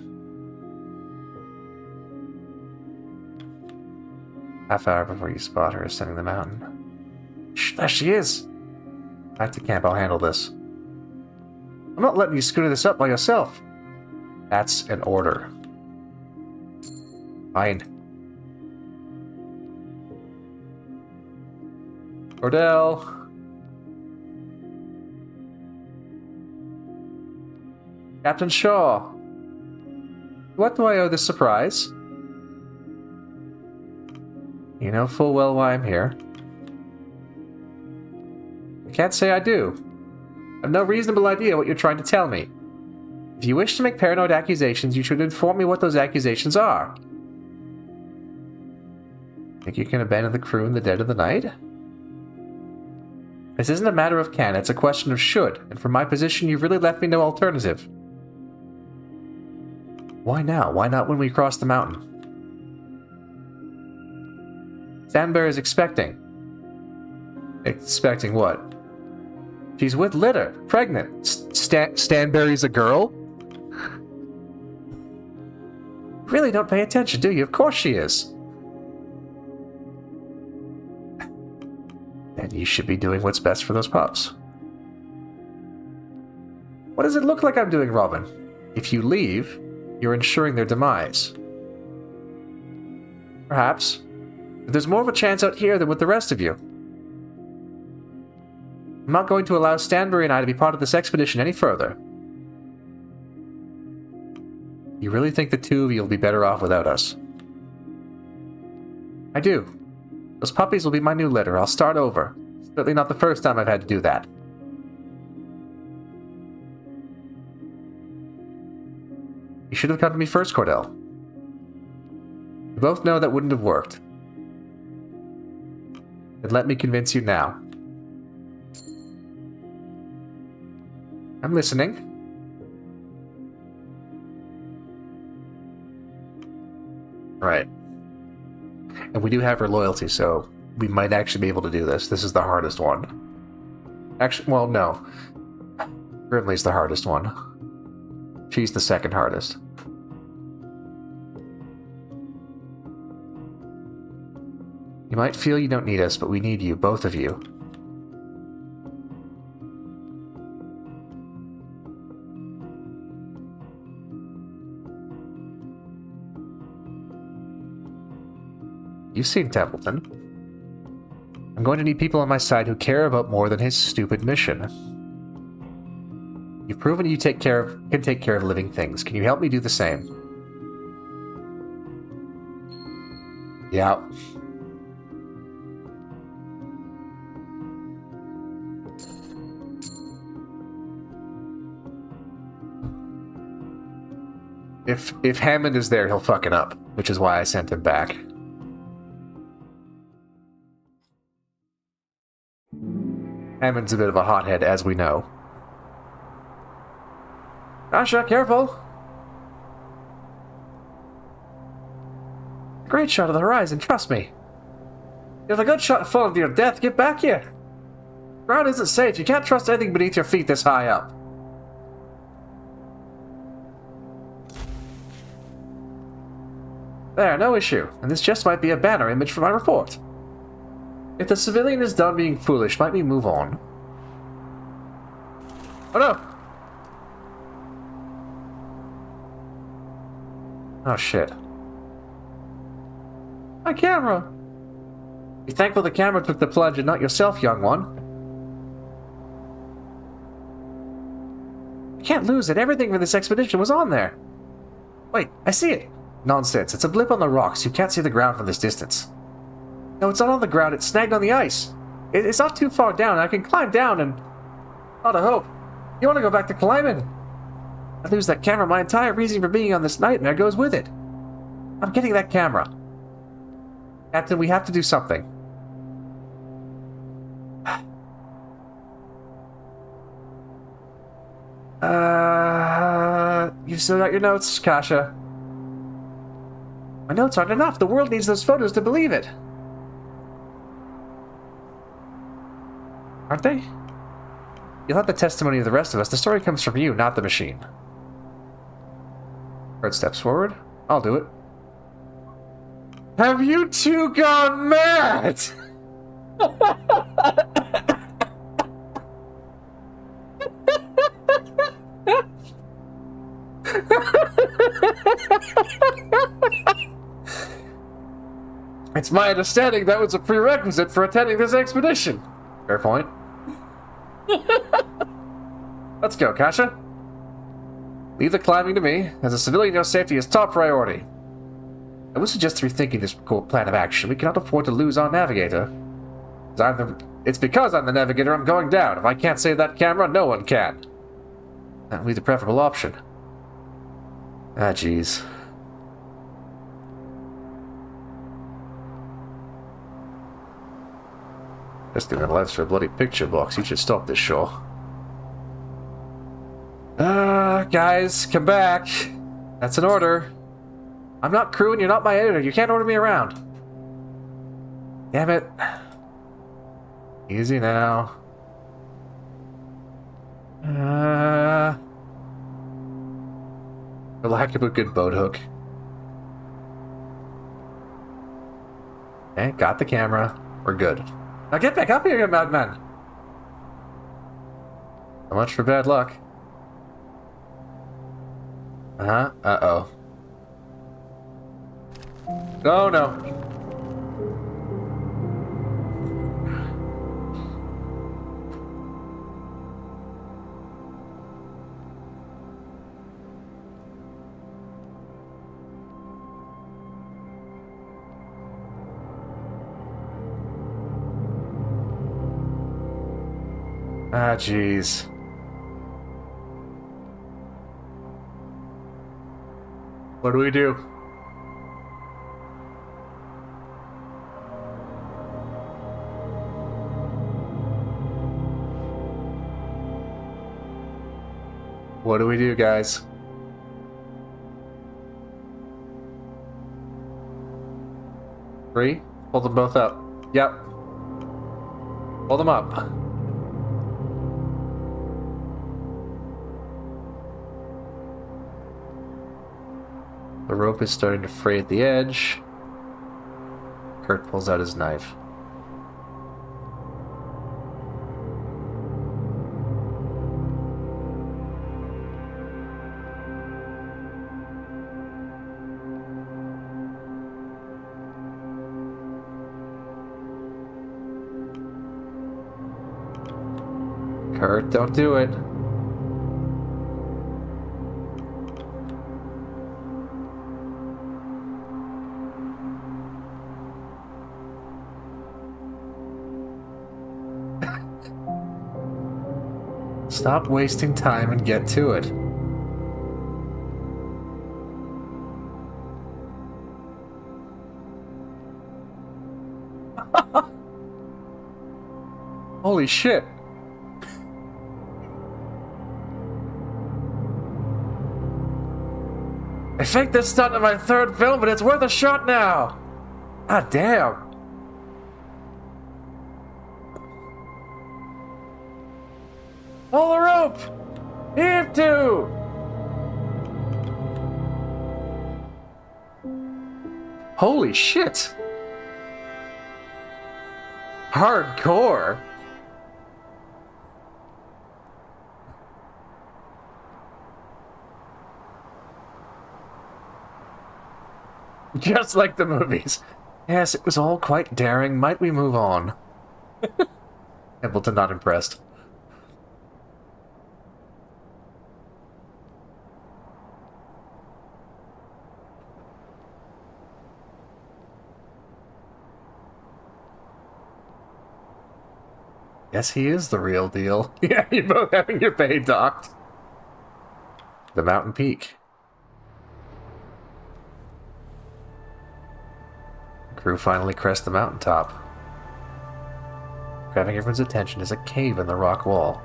Half hour before you spot her ascending the mountain. Shh, there she is! Back to camp, I'll handle this. I'm not letting you screw this up by yourself. That's an order. Fine. Cordell! Captain Shaw! What do I owe this surprise? You know full well why I'm here. I can't say I do. I have no reasonable idea what you're trying to tell me. If you wish to make paranoid accusations, you should inform me what those accusations are. Think you can abandon the crew in the dead of the night? This isn't a matter of can, it's a question of should, and from my position, you've really left me no alternative. Why now? Why not when we cross the mountain? Stanberry is expecting. Expecting what? She's with litter, pregnant. Stanberry's a girl? Really don't pay attention, do you? Of course she is. And you should be doing what's best for those pups. What does it look like I'm doing, Robin? If you leave, you're ensuring their demise. Perhaps. But there's more of a chance out here than with the rest of you. I'm not going to allow Stanberry and I to be part of this expedition any further. You really think the two of you will be better off without us? I do. Those puppies will be my new litter. I'll start over. Certainly not the first time I've had to do that. You should have come to me first, Cordell. We both know that wouldn't have worked. And let me convince you now. I'm listening. Right. And we do have her loyalty, so we might actually be able to do this. This is the hardest one. Actually, well, no. Brimley's the hardest one. She's the second hardest. You might feel you don't need us, but we need you, both of you. You've seen Templeton. I'm going to need people on my side who care about more than his stupid mission. You've proven you can take care of living things. Can you help me do the same? Yeah. If Hammond is there, he'll fuck it up, which is why I sent him back. Hammond's a bit of a hothead, as we know. Asha, careful! Great shot of the horizon, trust me. You have a good shot of falling to your death, get back here! Ground isn't safe, you can't trust anything beneath your feet this high up. There, no issue, and this just might be a banner image for my report. If the civilian is done being foolish, might we move on? Oh no! Oh shit. My camera! Be thankful the camera took the plunge and not yourself, young one. I can't lose it, everything for this expedition was on there. Wait, I see it! Nonsense, it's a blip on the rocks, you can't see the ground from this distance. No, it's not on the ground, it's snagged on the ice. It's not too far down, I can climb down and... Not a hope. You want to go back to climbing? I lose that camera, my entire reason for being on this nightmare goes with it. I'm getting that camera. Captain, we have to do something. You've still got your notes, Kasha. My notes aren't enough, the world needs those photos to believe it. Aren't they? You'll have the testimony of the rest of us. The story comes from you, not the machine. Bird steps forward. I'll do it. Have you two gone mad? It's my understanding that was a prerequisite for attending this expedition. Fair point. Let's go, Kasha. Leave the climbing to me. As a civilian, your safety is top priority. I would suggest rethinking this plan of action. We cannot afford to lose our navigator. It's because I'm the navigator I'm going down. If I can't save that camera, no one can. That would be the preferable option. Ah, jeez. Just giving life for a bloody picture box. You should stop this show. Guys, come back. That's an order. I'm not crew and you're not my editor. You can't order me around. Damn it. Easy now. For lack of a good boat hook. Okay, got the camera. We're good. Now get back up here, you madman! So much for bad luck. Uh-huh. Uh-oh. Oh, no. Ah, jeez. What do we do? What do we do, guys? Three? Hold them both up. Yep. Hold them up. The rope is starting to fray at the edge. Kurt pulls out his knife. Kurt, don't do it. Stop wasting time and get to it. Holy shit. I faked this stunt in my third film, but it's worth a shot now! Ah, damn. Pull the rope! Heave to! Holy shit! Hardcore! Just like the movies. Yes, it was all quite daring. Might we move on? Templeton not impressed. Yes, he is the real deal. Yeah, you're both having your bay docked. The mountain peak. Crew finally crest the mountaintop. Grabbing everyone's attention is a cave in the rock wall.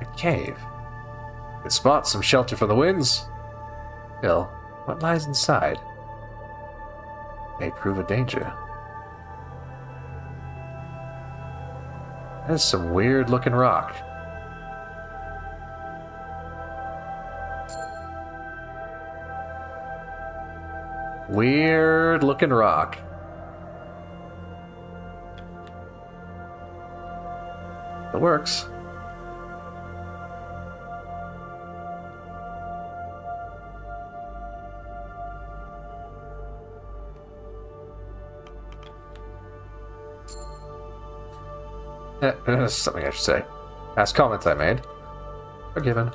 A cave. Good spot, some shelter from the winds. Still, what lies inside may prove a danger. That is some weird looking rock. Weird looking rock. It works. Something I should say. Past comments I made. Forgiven.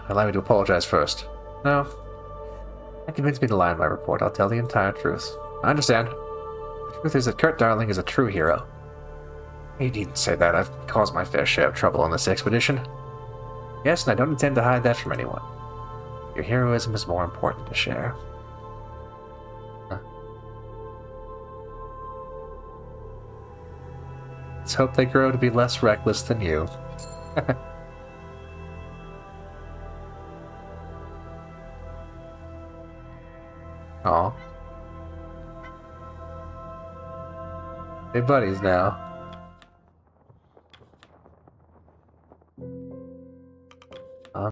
Allow me to apologize first. No. That convinced me to lie in my report. I'll tell the entire truth. I understand. The truth is that Kurt Darling is a true hero. You needn't say that. I've caused my fair share of trouble on this expedition. Yes, and I don't intend to hide that from anyone. Your heroism is more important to share. Huh. Let's hope they grow to be less reckless than you. Aw. Hey buddies now.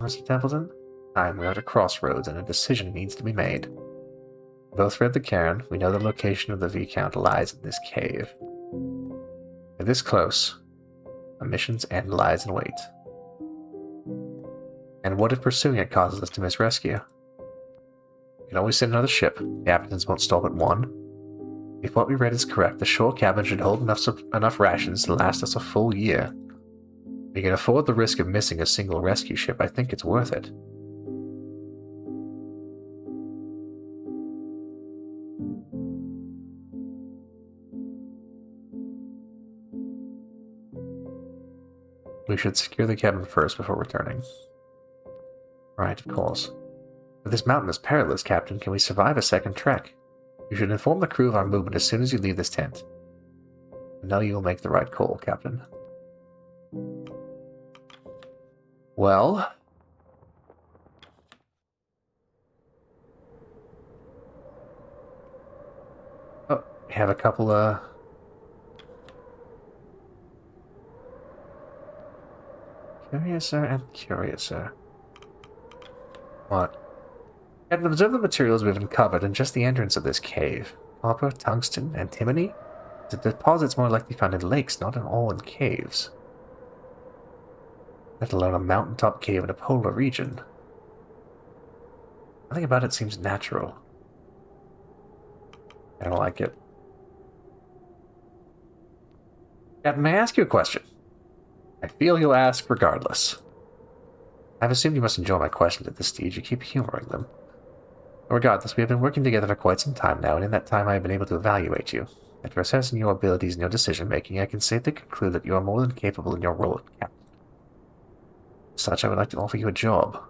Mr. Templeton? We are at a crossroads and a decision needs to be made. We both read the cairn. We know the location of the Viscount lies in this cave. We're this close. Our mission's end lies in wait. And what if pursuing it causes us to miss rescue? We can always send another ship. The Appletons won't stop at one. If what we read is correct, the shore cabin should hold enough rations to last us a full year. If we can afford the risk of missing a single rescue ship, I think it's worth it. We should secure the cabin first before returning. Right, of course. But this mountain is perilous, Captain. Can we survive a second trek? You should inform the crew of our movement as soon as you leave this tent. I know you will make the right call, Captain. Well... Oh, we have a couple, Curiouser and Curiouser. What? Captain, observe the materials we've uncovered in just the entrance of this cave. Copper, tungsten, antimony? The deposits more likely found in lakes, not in all in caves. Let alone a mountaintop cave in a polar region. Nothing about it seems natural. I don't like it. Captain, may I ask you a question? I feel you'll ask regardless. I've assumed you must enjoy my questions at this stage. You keep humoring them. Regardless, we have been working together for quite some time now, and in that time I have been able to evaluate you. After assessing your abilities and your decision-making, I can safely conclude that you are more than capable in your role as captain. As such, I would like to offer you a job.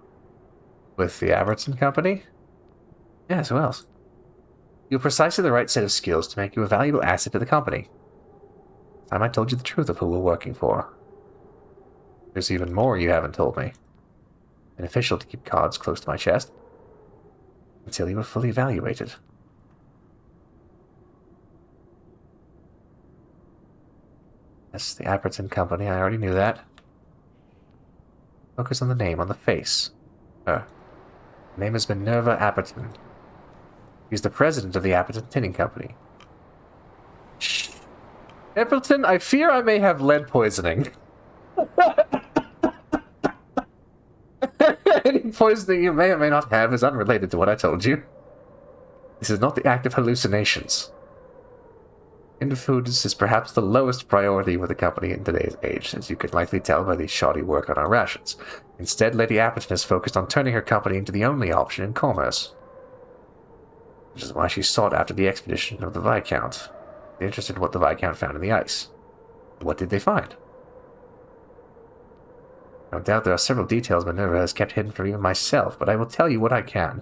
With the Aberton Company? Yes, who else? You have precisely the right set of skills to make you a valuable asset to the company. This time I told you the truth of who we're working for. There's even more you haven't told me. Beneficial to keep cards close to my chest. Until you are fully evaluated. Yes, the Apperton Company, I already knew that. Focus on the name, on the face. Her name is Minerva Apperton. He's the president of the Apperton Tinning Company. Shh. Appleton, I fear I may have lead poisoning. Any poisoning you may or may not have is unrelated to what I told you. This is not the act of hallucinations. Foods is perhaps the lowest priority with the company in today's age, as you can likely tell by the shoddy work on our rations. Instead, Lady Apperton is focused on turning her company into the only option in commerce. Which is why she sought after the expedition of the Viscount. Interested in what the Viscount found in the ice. What did they find? No doubt there are several details Minerva has kept hidden from even myself, but I will tell you what I can.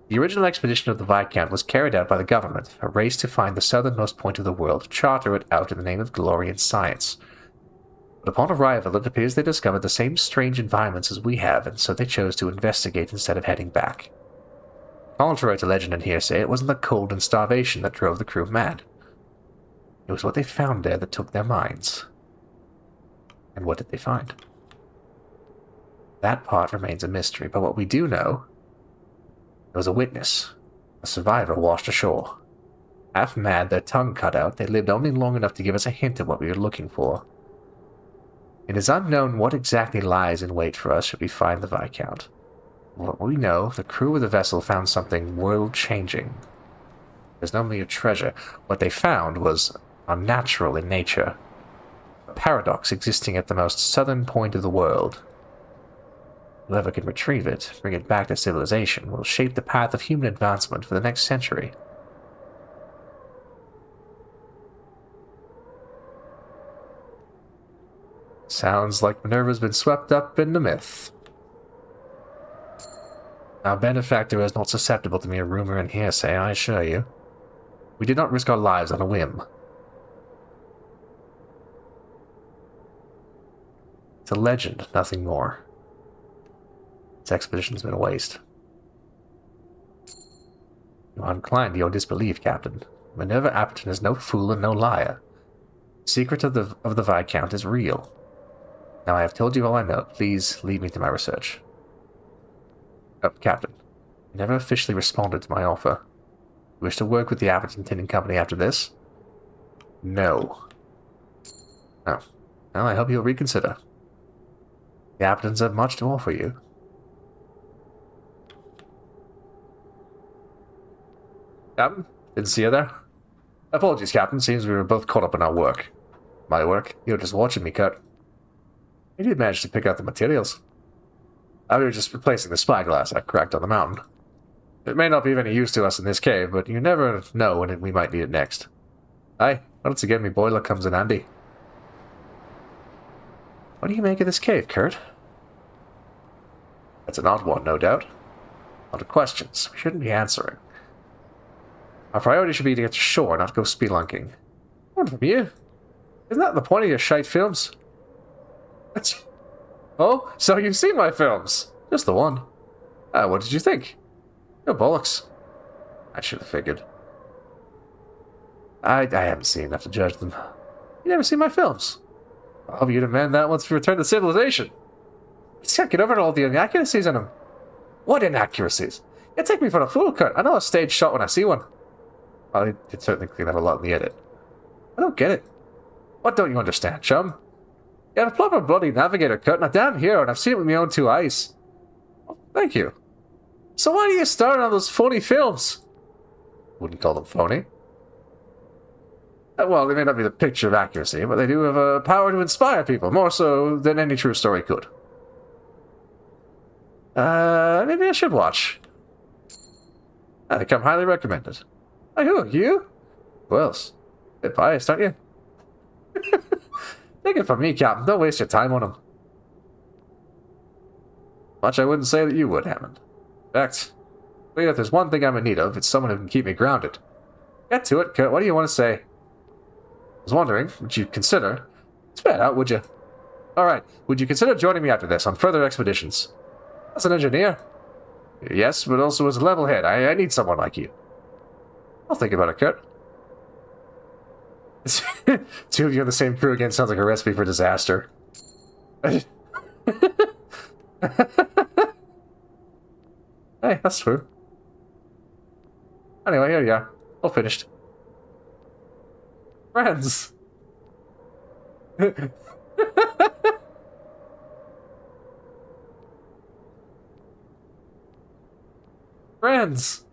The original expedition of the Viscount was carried out by the government, a race to find the southernmost point of the world, charter it out in the name of glory and science. But upon arrival, it appears they discovered the same strange environments as we have, and so they chose to investigate instead of heading back. Contrary to legend and hearsay, it wasn't the cold and starvation that drove the crew mad. It was what they found there that took their minds. And what did they find? That part remains a mystery, but what we do know, there was a witness, a survivor washed ashore. Half mad, their tongue cut out, they lived only long enough to give us a hint of what we were looking for. It is unknown what exactly lies in wait for us should we find the Viscount. What we know, the crew of the vessel found something world-changing. There's no mere treasure. What they found was unnatural in nature. A paradox existing at the most southern point of the world. Whoever can retrieve it, bring it back to civilization, will shape the path of human advancement for the next century. Sounds like Minerva's been swept up in the myth. Our benefactor is not susceptible to mere rumor and hearsay, I assure you. We did not risk our lives on a whim. It's a legend, nothing more. This expedition's been a waste. You are inclined to your disbelief, Captain. Minerva Apperton is no fool and no liar. The secret of the Viscount is real. Now I have told you all I know. Please lead me to my research. Oh, Captain. You never officially responded to my offer. You wish to work with the Apperton Tinning Company after this? No. Oh. Well, I hope you'll reconsider. The Appertons have much to offer you. Captain? Didn't see you there? Apologies, Captain. Seems we were both caught up in our work. My work? You were just watching me cut. You did manage to pick out the materials. We were just replacing the spyglass I cracked on the mountain. It may not be of any use to us in this cave, but you never know when we might need it next. Aye, once again, my boiler comes in handy. What do you make of this cave, Kurt? That's an odd one, no doubt. A lot of questions we shouldn't be answering. Our priority should be to get to shore, not go spelunking. One from you? Isn't that the point of your shite films? Oh, so you've seen my films? Just the one. What did you think? No bollocks. I should have figured. I haven't seen enough to judge them. You never seen my films? I'll help you to mend that once we return to civilization. Just can't get over all the inaccuracies in them. What inaccuracies? You take me for a fool, Kurt. I know a stage shot when I see one. Well, it certainly clean up a lot in the edit. I don't get it. What don't you understand, chum? You're a proper bloody navigator, Kurt, and a damn hero, and I've seen it with my own two eyes. Oh, thank you. So why do you star in all those phony films? Wouldn't call them phony. Well, they may not be the picture of accuracy, but they do have a power to inspire people, more so than any true story could. Maybe I should watch. They come highly recommended. Hey, who? You? Who else? A bit biased, aren't you? Take it from me, Captain. Don't waste your time on them. Much I wouldn't say that you would, Hammond. In fact, if there's one thing I'm in need of, it's someone who can keep me grounded. Get to it, Kurt. What do you want to say? I was wondering, would you consider... Spit out, would you? Alright, would you consider joining me after this on further expeditions? As an engineer? Yes, but also as a level head. I need someone like you. I'll think about it, Kurt. Two of you on the same crew again sounds like a recipe for disaster. Hey, that's true. Anyway, here you are. All finished. Friends! Friends!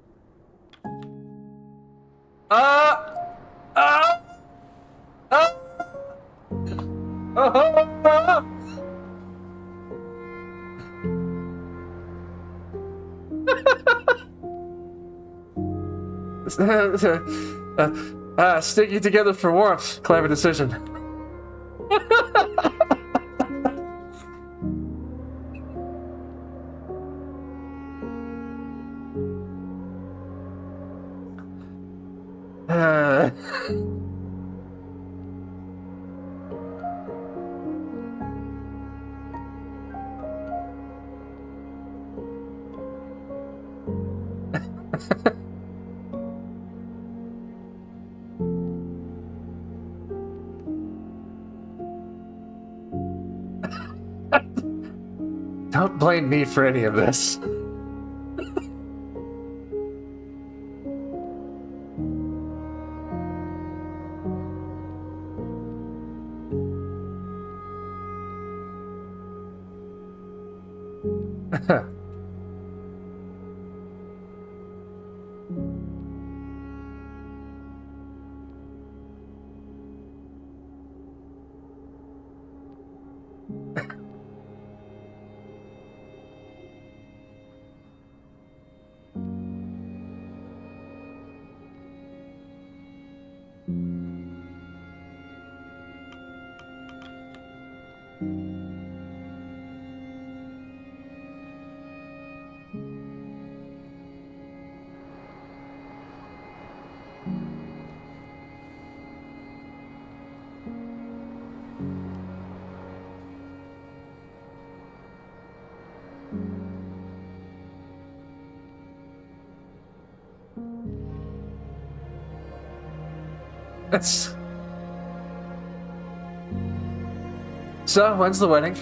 Sticking together for warmth. Clever decision. Don't blame me for any of this. That's... So, when's the wedding?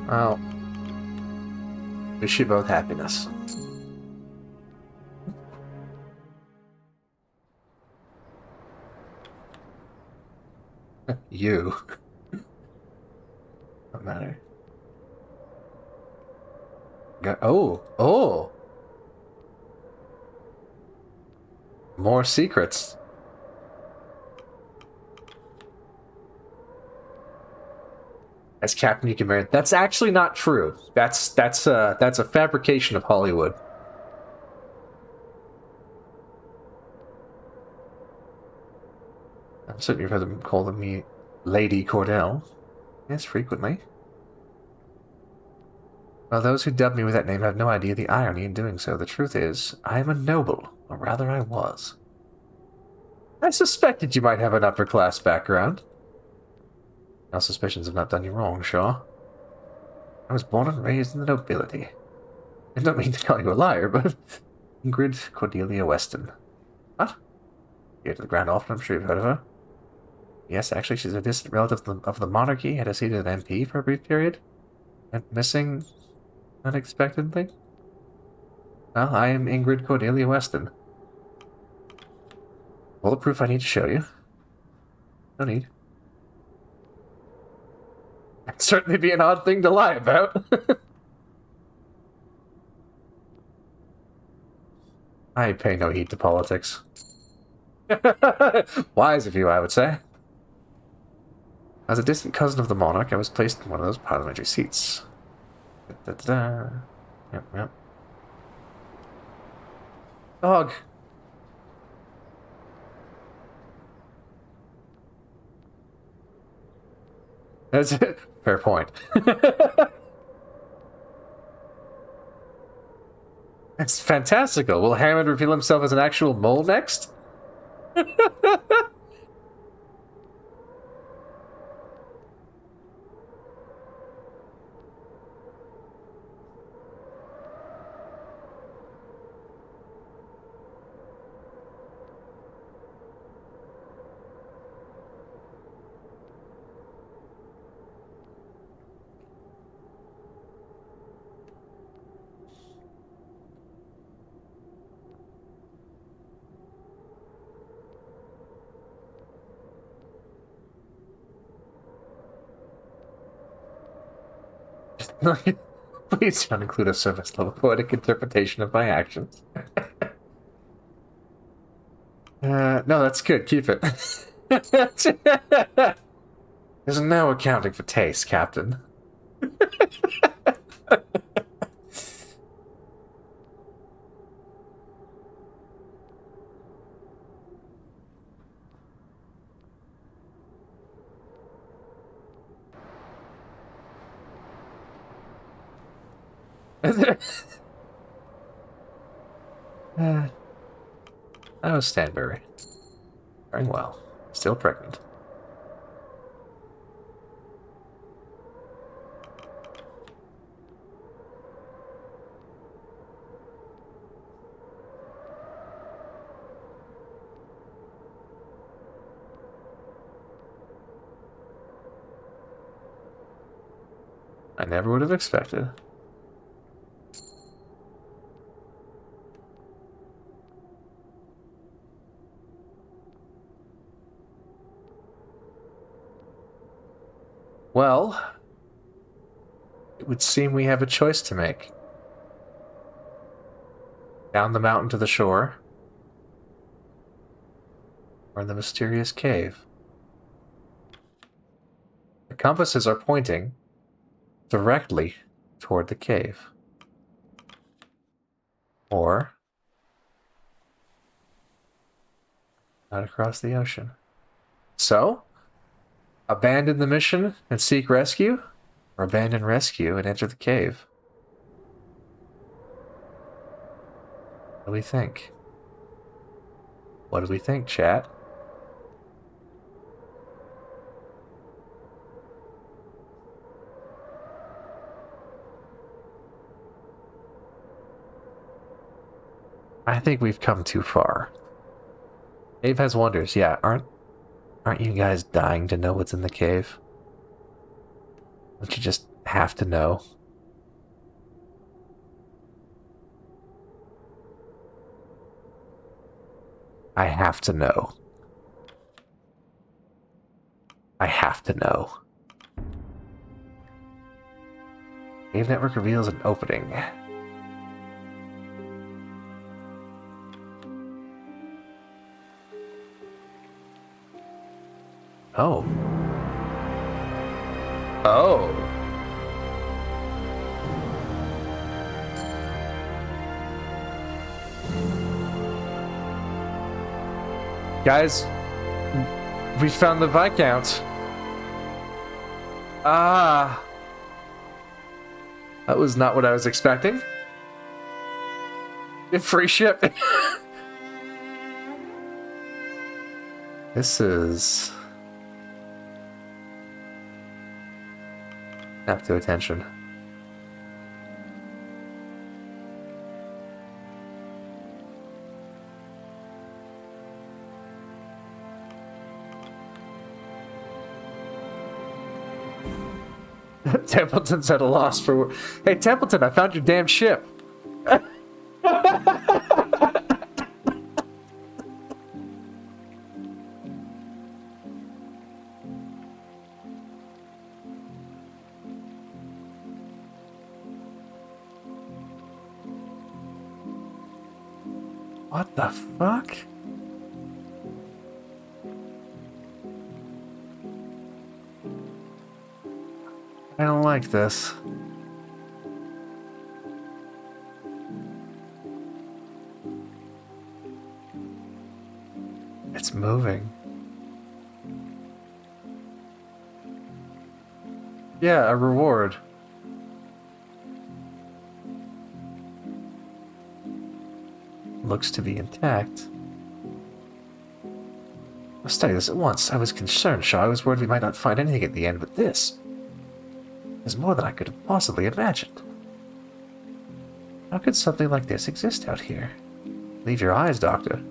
Well, wish you both happiness. You. No matter. Oh! More secrets. As Captain, you can marry. That's actually not true. That's a fabrication of Hollywood. I'm certain you've heard them calling me Lady Cordell. Yes, frequently. Well, those who dub me with that name have no idea the irony in doing so. The truth is, I am a noble, or rather I was. I suspected you might have an upper-class background. Our suspicions have not done you wrong, Shaw. I was born and raised in the nobility. I don't mean to call you a liar, but Ingrid Cordelia Weston. What? Here to the Grand Alpha, I'm sure you've heard of her. Yes, actually, she's a distant relative of the monarchy, had a seat as an MP for a brief period. Went missing unexpectedly. Well, I am Ingrid Cordelia Weston. All the proof I need to show you. No need. That'd certainly be an odd thing to lie about. I pay no heed to politics. Wise of you, I would say. As a distant cousin of the monarch, I was placed in one of those parliamentary seats. Da-da-da. Yep. Dog. That's it. Fair point. It's fantastical. Will Hammond reveal himself as an actual mole next? Please don't include a surface level poetic interpretation of my actions. No, that's good. Keep it. There's no accounting for taste, Captain. Oh, Stanbury. Very well. Still pregnant. I never would have expected. Well, it would seem we have a choice to make. Down the mountain to the shore. Or in the mysterious cave. The compasses are pointing directly toward the cave. Or out across the ocean. So, abandon the mission and seek rescue, or abandon rescue and enter the cave? What do we think? What do we think, chat? I think we've come too far. Cave has wonders, yeah. Aren't you guys dying to know what's in the cave? Don't you just have to know? I have to know. I have to know. Cave network reveals an opening. Oh. Oh. Guys, we found the Viscount. Ah. That was not what I was expecting. A free ship. This is... Have to attention. Templeton's at a loss for... Hey, Templeton, I found your damn ship. What the fuck? I don't like this. It's moving. Yeah, a reward. Looks to be intact. I'll study this at once. I was concerned, Shaw. I was worried we might not find anything at the end, but this is more than I could have possibly imagined. How could something like this exist out here? Leave your eyes, Doctor.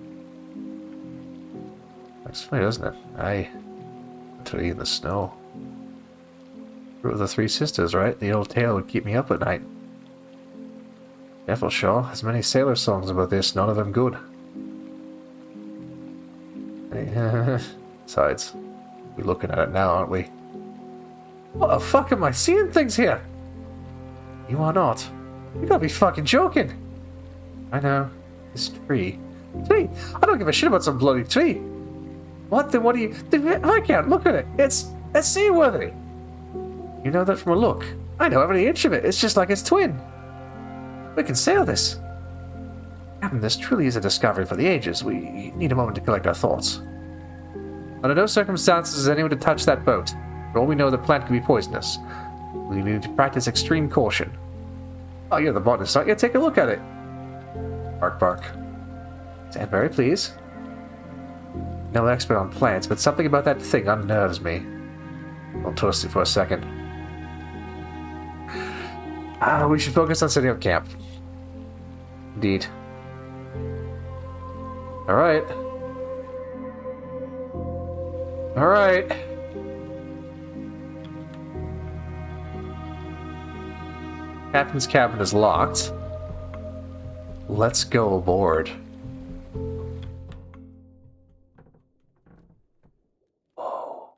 That's funny, doesn't it? A tree in the snow. Fruit of the Three Sisters, right? The old tale would keep me up at night. Careful, Shaw. There's many sailor songs about this, none of them good. Besides, we're looking at it now, aren't we? What the fuck am I seeing things here? You are not. You gotta be fucking joking. I know. This tree. Tree? I don't give a shit about some bloody tree. What? Then what do you... I can't look at it. It's seaworthy. You know that from a look. I know every inch of it. It's just like its twin. We can sail this. Captain, this truly is a discovery for the ages. We need a moment to collect our thoughts. Under no circumstances is anyone to touch that boat. For all we know, the plant could be poisonous. We need to practice extreme caution. Oh, you're the botanist, aren't you? Take a look at it. Bark, bark. Stand very, please. No expert on plants, but something about that thing unnerves me. I'll toast you for a second. We should focus on setting up camp. Indeed. Alright. Alright. Captain's cabin is locked. Let's go aboard. Whoa.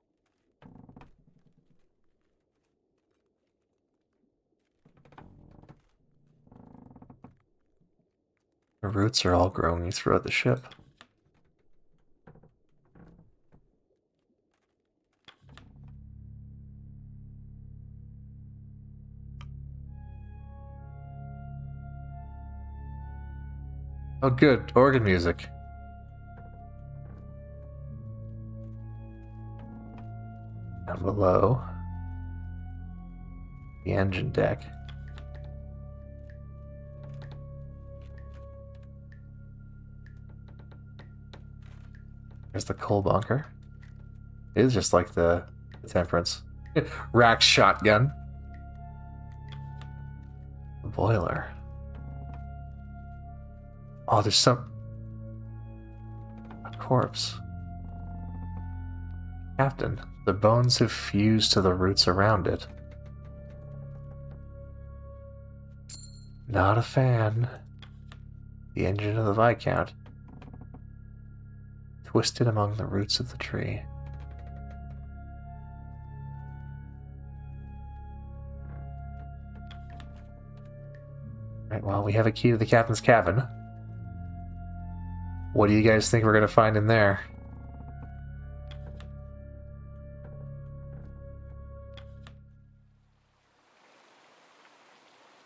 The roots are all growing throughout the ship. Oh good, organ music. Down below. The engine deck. There's the coal bunker. It is just like the Temperance. Rack shotgun. The boiler. Oh, there's a corpse. Captain, the bones have fused to the roots around it. Not a fan. The engine of the Viscount. Twisted among the roots of the tree. Right, well, we have a key to the captain's cabin. What do you guys think we're going to find in there?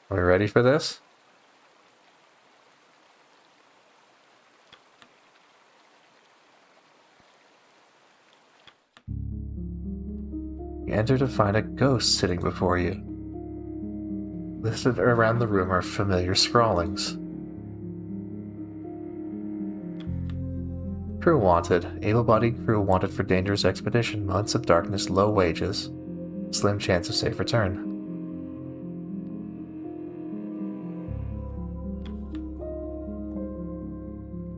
Are we ready for this? You enter to find a ghost sitting before you. Listed around the room are familiar scrawlings. Crew wanted. Able-bodied crew wanted for dangerous expedition. Months of darkness, low wages. Slim chance of safe return.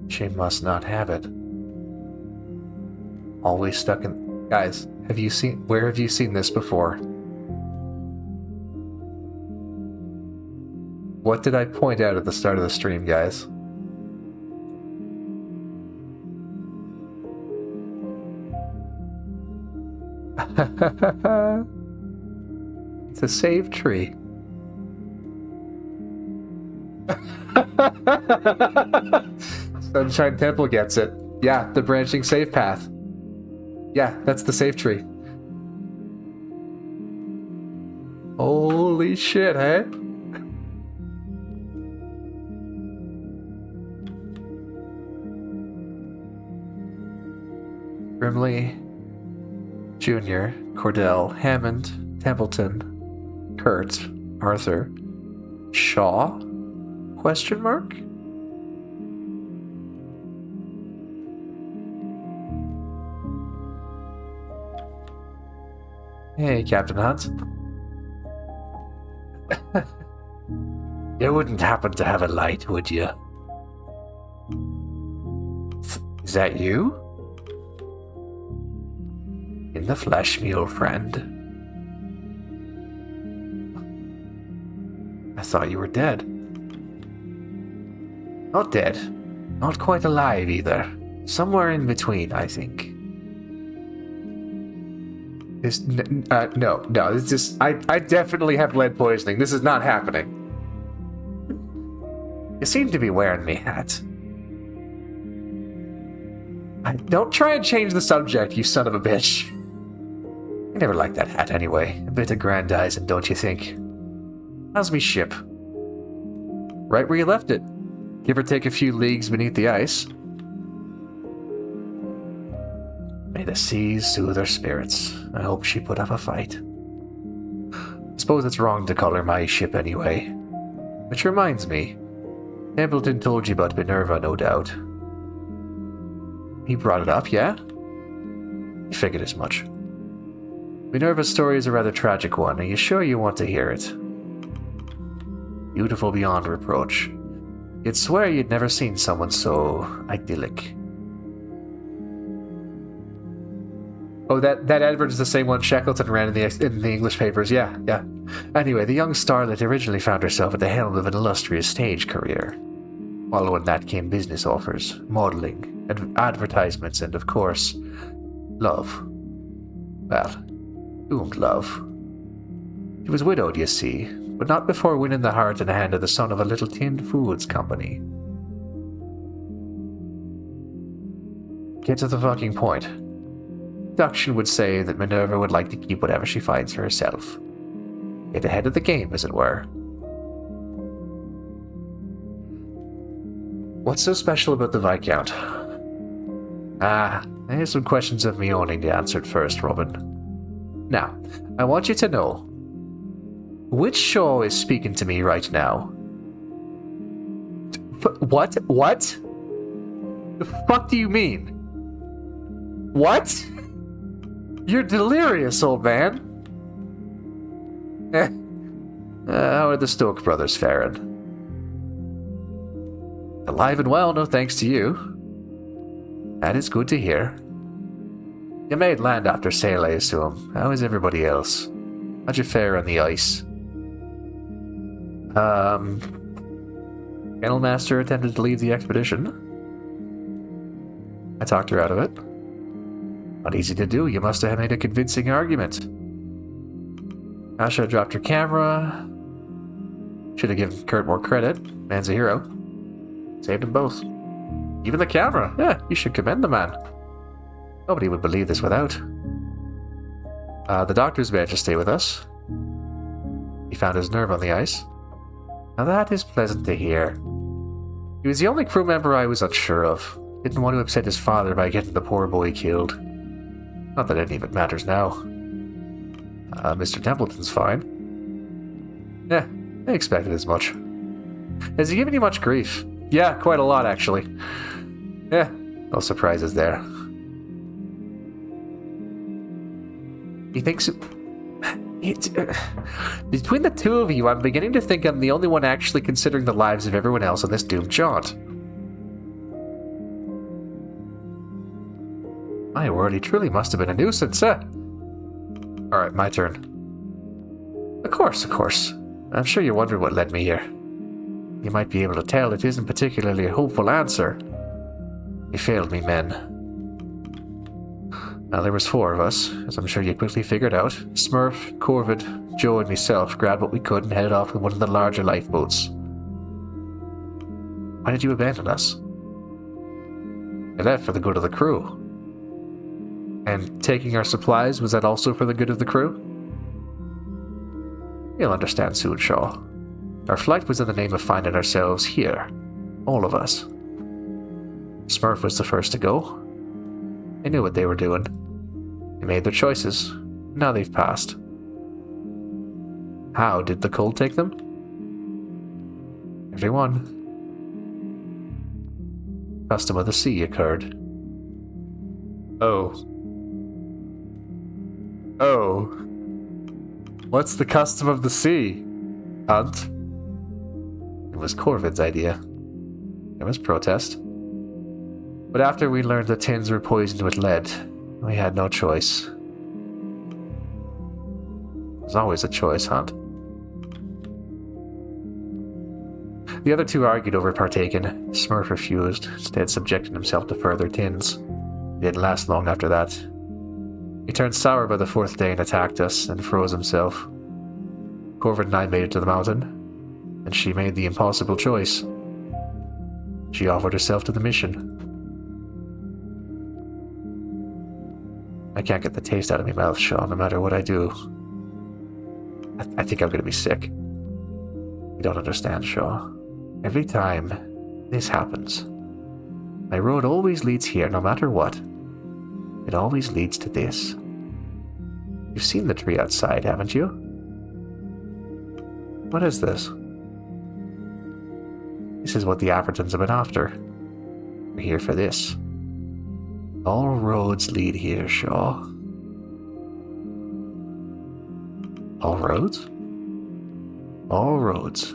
She must not have it. Always stuck in... Guys, where have you seen this before? What did I point out at the start of the stream, guys? It's a save tree. Sunshine Temple gets it. Yeah, the branching save path. Yeah, that's the save tree. Holy shit, hey? Brimley, Jr., Cordell, Hammond, Templeton, Kurt, Arthur, Shaw? Question mark? Hey, Captain Hunt. You wouldn't happen to have a light, would you? Is that you? In the flesh, me old friend. I thought you were dead. Not dead. Not quite alive either. Somewhere in between, I think. No, it's just... I definitely have lead poisoning. This is not happening. You seem to be wearing me hat. Don't try and change the subject, you son of a bitch. I never liked that hat anyway. A bit aggrandizing, don't you think? How's me ship? Right where you left it. Give or take a few leagues beneath the ice. May the seas soothe her spirits. I hope she put up a fight. Suppose it's wrong to call her my ship anyway. Which reminds me. Templeton told you about Minerva, no doubt. He brought it up, yeah? I figured as much. Minerva's story is a rather tragic one. Are you sure you want to hear it? Beautiful beyond reproach. You'd swear you'd never seen someone so idyllic. Oh, that advert is the same one Shackleton ran in the English papers. Yeah. Anyway, the young starlet originally found herself at the helm of an illustrious stage career. Following that came business offers, modelling, advertisements, and of course, love. Well, doomed love. She was widowed, you see, but not before winning the heart and hand of the son of a little tinned foods company. get to the fucking point. Deduction would say that Minerva would like to keep whatever she finds for herself. Get ahead of the game, as it were. What's so special about the Viscount? I have some questions of my own I need answered first, Robin. Now, I want you to know, which Shaw is speaking to me right now? What? What? The fuck do you mean? What? You're delirious, old man. How are the Stoke brothers faring? Alive and well, no thanks to you. That is good to hear. You made land after sail, I assume. How is everybody else? How'd you fare on the ice? Kennelmaster attempted to leave the expedition. I talked her out of it. Not easy to do, you must have made a convincing argument. Asha dropped her camera. Should have given Kurt more credit. Man's a hero. Saved them both. Even the camera. Yeah, you should commend the man. Nobody would believe this without. The doctor's managed to stay with us. He found his nerve on the ice. Now that is pleasant to hear. He was the only crew member I was unsure of. Didn't want to upset his father by getting the poor boy killed. Not that any of it matters now. Mr. Templeton's fine. Yeah, I expected as much. Has he given you much grief? Yeah, quite a lot, actually. Yeah, no surprises there. He thinks... Between the two of you, I'm beginning to think I'm the only one actually considering the lives of everyone else on this doomed jaunt. My word, he truly must have been a nuisance, eh? Alright, my turn. Of course, of course. I'm sure you wondered what led me here. You might be able to tell it isn't particularly a hopeful answer. You failed me, men. Now, there was 4 of us, as I'm sure you quickly figured out. Smurf, Corvid, Joe, and myself grabbed what we could and headed off with one of the larger lifeboats. Why did you abandon us? I left for the good of the crew. And taking our supplies, was that also for the good of the crew? You'll understand soon, Shaw. Our flight was in the name of finding ourselves here. All of us. Smurf was the first to go. They knew what they were doing. They made their choices. Now they've passed. How did the cold take them? Everyone. Custom of the sea occurred. Oh. Oh. What's the custom of the sea? Hunt? It was Corvid's idea. There was protest. But after we learned the tins were poisoned with lead, we had no choice. There's always a choice, Hunt. The other 2 argued over partaking. Smurf refused, instead subjecting himself to further tins. It didn't last long after that. He turned sour by the 4th day and attacked us, and froze himself. Corvid and I made it to the mountain, and she made the impossible choice. She offered herself to the mission. I can't get the taste out of my mouth, Shaw, no matter what I do. I think I'm gonna be sick. You don't understand, Shaw. Every time this happens, my road always leads here, no matter what. It always leads to this. You've seen the tree outside, haven't you? What is this? This is what the Africans have been after. We're here for this. All roads lead here, Shaw. All roads? All roads.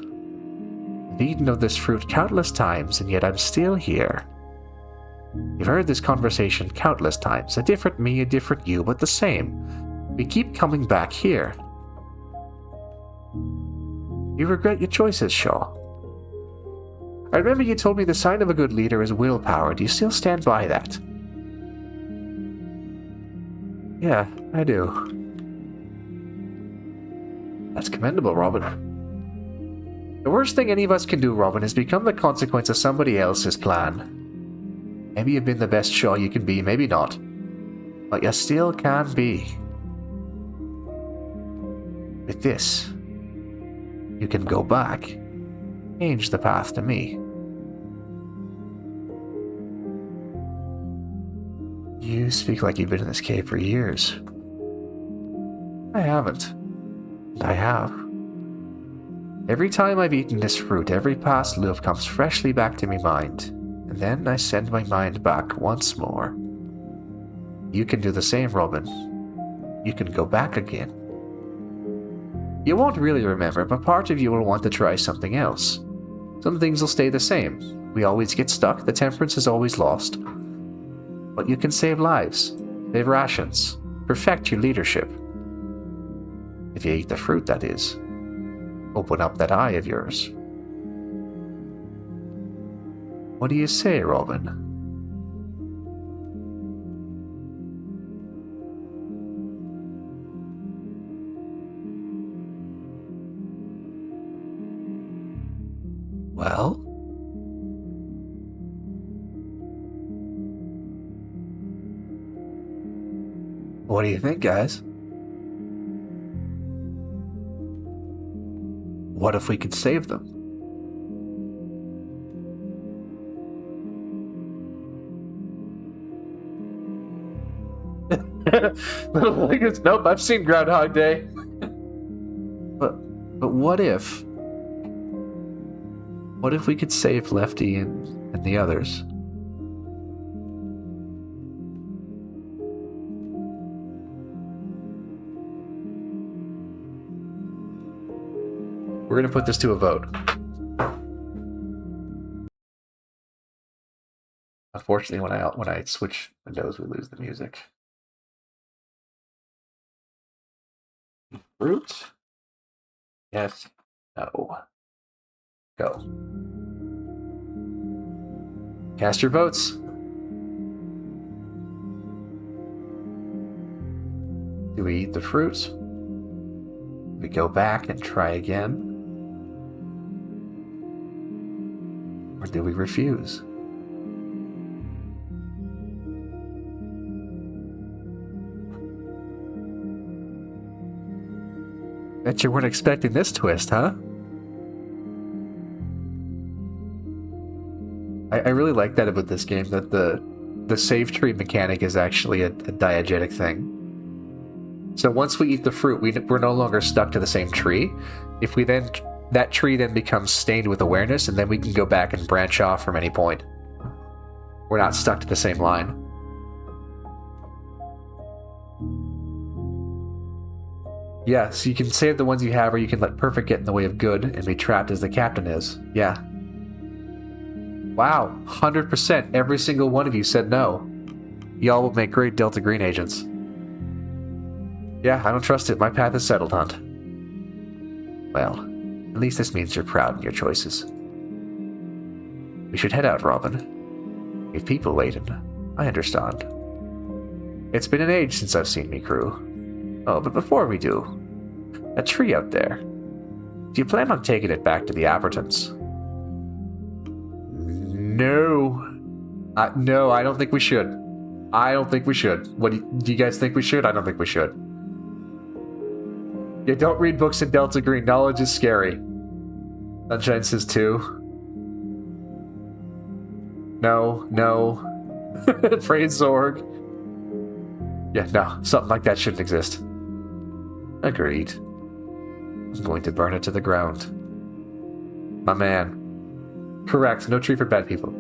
I've eaten of this fruit countless times, and yet I'm still here. You've heard this conversation countless times. A different me, a different you, but the same. We keep coming back here. You regret your choices, Shaw. I remember you told me the sign of a good leader is willpower. Do you still stand by that? Yeah, I do. That's commendable, Robin. The worst thing any of us can do, Robin, is become the consequence of somebody else's plan. Maybe you've been the best Shaw you can be, maybe not. But you still can be. With this, you can go back, change the path to me. You speak like you've been in this cave for years. I haven't. And I have. Every time I've eaten this fruit, every past loop comes freshly back to my mind, and then I send my mind back once more. You can do the same, Robin. You can go back again. You won't really remember, but part of you will want to try something else. Some things will stay the same. We always get stuck, the temperance is always lost. But you can save lives, save rations, perfect your leadership. If you eat the fruit, that is. Open up that eye of yours. What do you say, Robin? Well? What do you think, guys? What if we could save them? Nope, I've seen Groundhog Day. But what if? What if we could save Lefty and the others? We're gonna put this to a vote. Unfortunately, when I switch windows, we lose the music. Fruit? Yes. No. Go. Cast your votes. Do we eat the fruit? Do we go back and try again? Or do we refuse? Bet you weren't expecting this twist, huh? I really like that about this game, that the save tree mechanic is actually a diegetic thing. So once we eat the fruit, we're no longer stuck to the same tree. If we then, that tree then becomes stained with awareness, and then we can go back and branch off from any point. We're not stuck to the same line. Yeah, so you can save the ones you have, or you can let perfect get in the way of good and be trapped as the captain is. Yeah. Wow, 100%. Every single one of you said no. Y'all will make great Delta Green agents. Yeah, I don't trust it. My path is settled, Hunt. Well, at least this means you're proud in your choices. We should head out, Robin. We've people waiting. I understand. It's been an age since I've seen me crew. Oh, but before we do, that tree out there. Do you plan on taking it back to the Abertons? No. No, I don't think we should. I don't think we should. What do you guys think we should? I don't think we should. Yeah, don't read books in Delta Green. Knowledge is scary. Sunshine says too. No. Praise Zorg. Yeah, no. Something like that shouldn't exist. Agreed. I'm going to burn it to the ground. My man. Correct. No tree for bad people.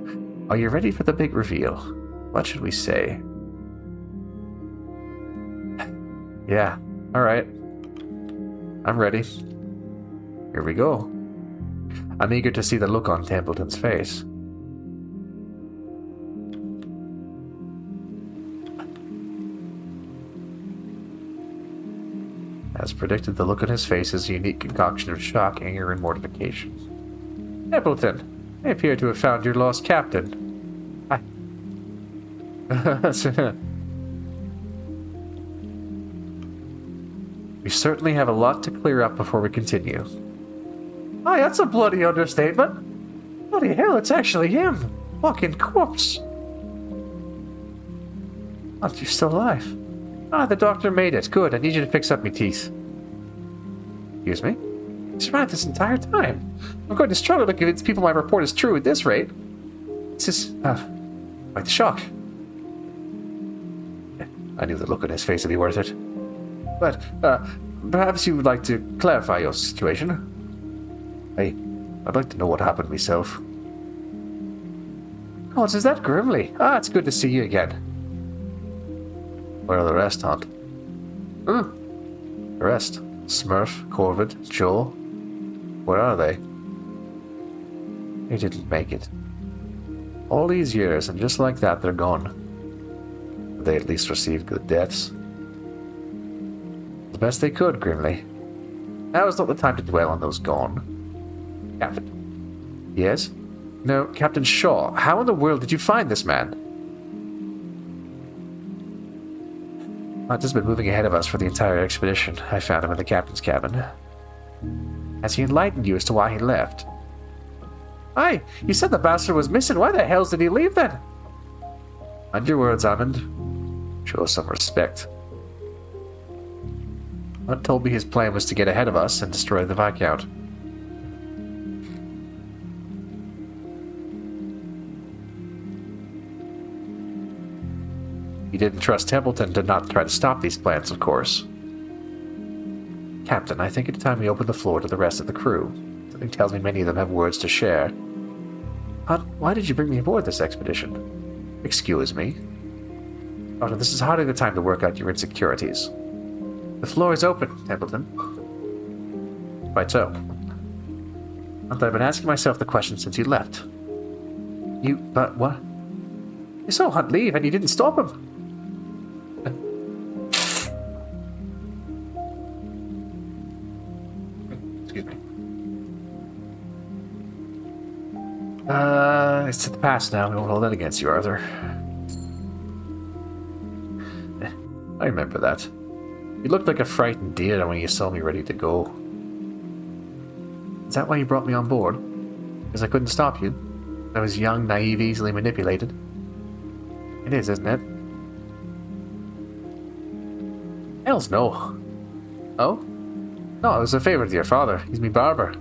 Are you ready for the big reveal? What should we say? Yeah. Alright. I'm ready. Here we go. I'm eager to see the look on Templeton's face. As predicted, the look on his face is a unique concoction of shock, anger, and mortification. Templeton, I appear to have found your lost captain. Hi. We certainly have a lot to clear up before we continue. Aye, that's a bloody understatement. Bloody hell, it's actually him. Fucking corpse. Oh, you're still alive. Ah, the doctor made it. Good, I need you to fix up my teeth. Excuse me? You survived this entire time. I'm going to struggle to convince people my report is true at this rate. This is, quite the shock. I knew the look on his face would be worth it. But, perhaps you would like to clarify your situation. I'd like to know what happened myself. Oh, is that Grimly? Ah, it's good to see you again. Where are the rest, Hunt? The rest? Smurf, Corvid, Joel. Where are they? They didn't make it. All these years, and just like that, they're gone. They at least received good deaths. The best they could, Grimly. Now is not the time to dwell on those gone. Captain. Yes? No, Captain Shaw, how in the world did you find this man? Hunt has been moving ahead of us for the entire expedition. I found him in the captain's cabin. Has he enlightened you as to why he left? Aye, you said the bastard was missing. Why the hell did he leave then? Mind your words, Hammond. Show some respect. Hunt told me his plan was to get ahead of us and destroy the Viscount. He didn't trust Templeton to not try to stop these plans, of course. Captain, I think it's time we open the floor to the rest of the crew. Something tells me many of them have words to share. Hunt, why did you bring me aboard this expedition? Excuse me? Doctor, this is hardly the time to work out your insecurities. The floor is open, Templeton. Quite so. Hunt, I've been asking myself the question since you left. But what? You saw Hunt leave and you didn't stop him. Excuse me. It's to the past now. We won't hold that against you, Arthur. I remember that. You looked like a frightened deer when you saw me ready to go. Is that why you brought me on board? Because I couldn't stop you? I was young, naive, easily manipulated? It is, isn't it? Hells no. Oh? No, I was a favourite of your father. He's me barber.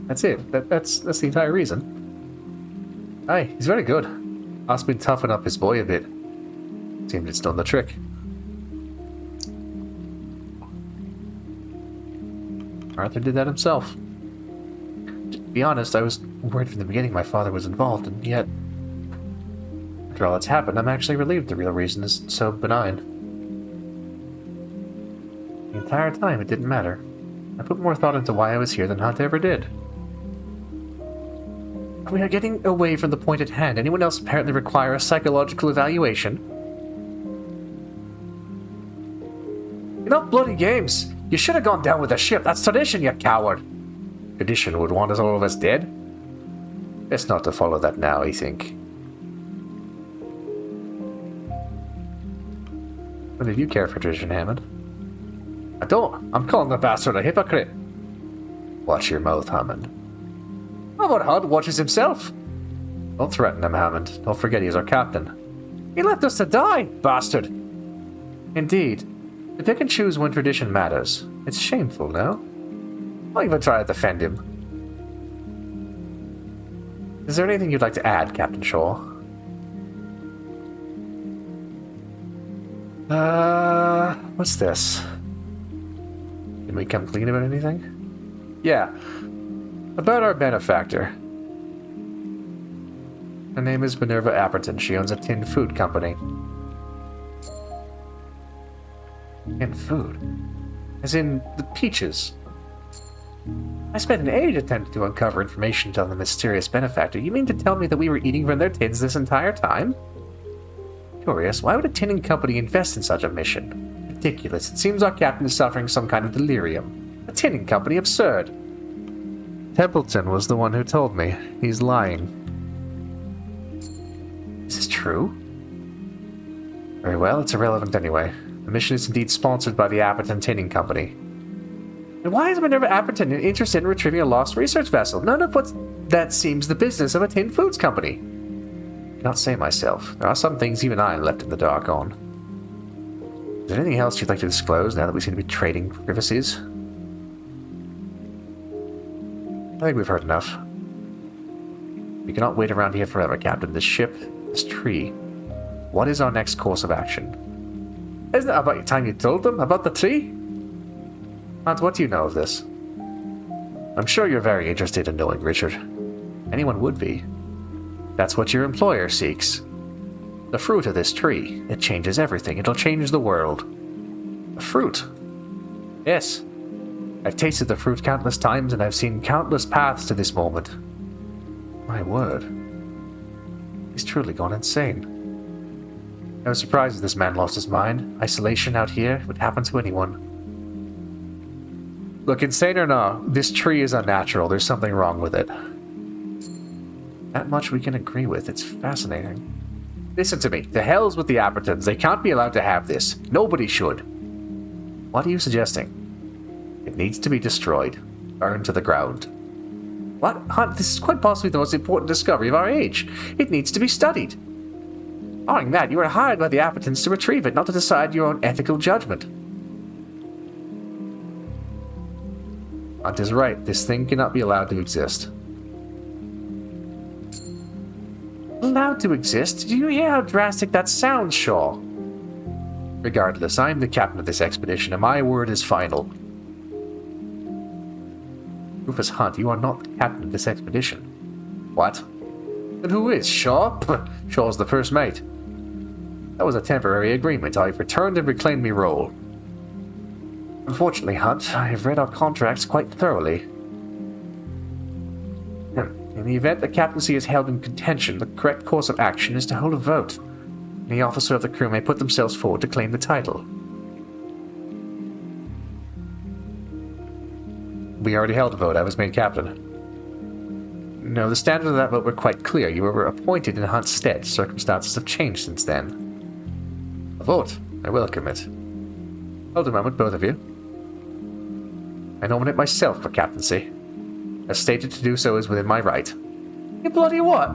That's it. That's the entire reason. Aye, he's very good. Asked me to toughen up his boy a bit. Seemed it's done the trick. Arthur did that himself. To be honest, I was worried from the beginning my father was involved, and yet, after all that's happened, I'm actually relieved the real reason is so benign. The entire time, it didn't matter. I put more thought into why I was here than Hunt ever did. We are getting away from the point at hand. Anyone else apparently require a psychological evaluation? Enough bloody games! You should have gone down with the ship. That's tradition, you coward! Tradition would want us all of us dead? Best not to follow that now, I think. What did you care for tradition, Hammond? I don't. I'm calling the bastard a hypocrite. Watch your mouth, Hammond. How about Hunt watches himself? Don't threaten him, Hammond. Don't forget he's our captain. He left us to die, bastard! Indeed. To pick and choose when tradition matters. It's shameful, no? Don't even try to defend him. Is there anything you'd like to add, Captain Shaw? What's this? Can we come clean about anything? Yeah. About our benefactor. Her name is Minerva Apperton. She owns a tin food company. Tin food? As in the peaches. I spent an age attempting to uncover information on the mysterious benefactor. You mean to tell me that we were eating from their tins this entire time? Curious, why would a tinning company invest in such a mission? Ridiculous. It seems our captain is suffering some kind of delirium. A tinning company? Absurd. Templeton was the one who told me. He's lying. Is this true? Very well, it's irrelevant anyway. The mission is indeed sponsored by the Apperton Tinning Company. And why is Minerva Apperton interested in retrieving a lost research vessel? None of that seems the business of a tin foods company. cannot say myself. There are some things even I am left in the dark on. Is there anything else you'd like to disclose now that we seem to be trading privacies? I think we've heard enough. We cannot wait around here forever, Captain. This ship, this tree. What is our next course of action? Isn't it about time you told them about the tree? Hans, what do you know of this? I'm sure you're very interested in knowing, Richard. Anyone would be. That's what your employer seeks. The fruit of this tree. It changes everything. It'll change the world. The fruit? Yes. I've tasted the fruit countless times, and I've seen countless paths to this moment. My word. He's truly gone insane. I was surprised that this man lost his mind. Isolation out here would happen to anyone. Look, insane or not, this tree is unnatural. There's something wrong with it. That much we can agree with. It's fascinating. Listen to me. The hell's with the Appertons. They can't be allowed to have this. Nobody should. What are you suggesting? It needs to be destroyed. Burned to the ground. What? Hunt, this is quite possibly the most important discovery of our age. It needs to be studied. Knowing that, you were hired by the Appertons to retrieve it, not to decide your own ethical judgment. Hunt is right. This thing cannot be allowed to exist. Allowed to exist? Do you hear how drastic that sounds, Shaw? Regardless, I am the captain of this expedition, and my word is final. Rufus Hunt, you are not the captain of this expedition. What? Then who is? Shaw? Shaw's the first mate. That was a temporary agreement. I've returned and reclaimed my role. Unfortunately, Hunt, I have read our contracts quite thoroughly. In the event the captaincy is held in contention, the correct course of action is to hold a vote. Any officer of the crew may put themselves forward to claim the title. We already held a vote. I was made captain. No, the standards of that vote were quite clear. You were appointed in Hunt's stead. Circumstances have changed since then. A vote. I welcome it. Hold a moment, both of you. I nominate myself for captaincy. As stated, to do so is within my right. You bloody what?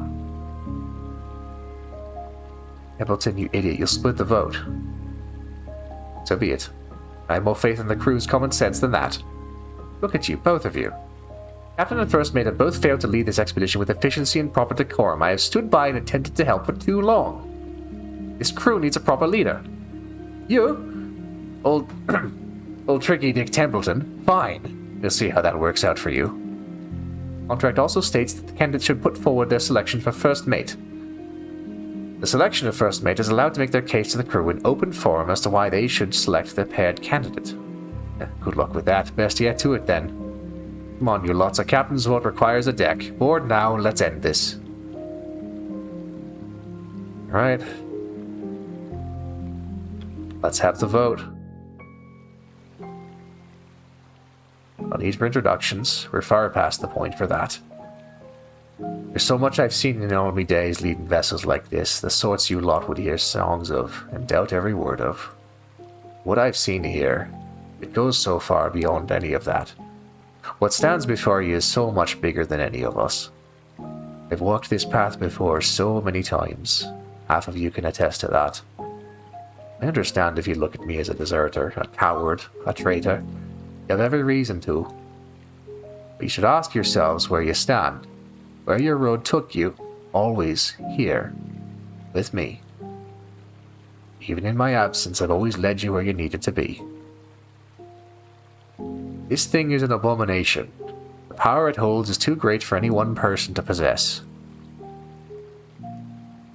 Appleton, you idiot. You'll split the vote. So be it. I have more faith in the crew's common sense than that. Look at you, both of you. Captain and First Mate have both failed to lead this expedition with efficiency and proper decorum. I have stood by and attempted to help for too long. This crew needs a proper leader. You? Old tricky Dick Templeton? Fine. We'll see how that works out for you. Contract also states that the candidate should put forward their selection for First Mate. The selection of First Mate is allowed to make their case to the crew in open forum as to why they should select their paired candidate. Good luck with that. Best get to it then. Come on, you lots. A captain's vote requires a deck. Board now, let's end this. Alright. Let's have the vote. No need for introductions. We're far past the point for that. There's so much I've seen in all my days leading vessels like this, the sorts you lot would hear songs of, and doubt every word of. What I've seen here, it goes so far beyond any of that. What stands before you is so much bigger than any of us. I've walked this path before so many times. Half of you can attest to that. I understand if you look at me as a deserter, a coward, a traitor. You have every reason to. But you should ask yourselves where you stand. Where your road took you, always here, with me. Even in my absence, I've always led you where you needed to be. This thing is an abomination. The power it holds is too great for any one person to possess.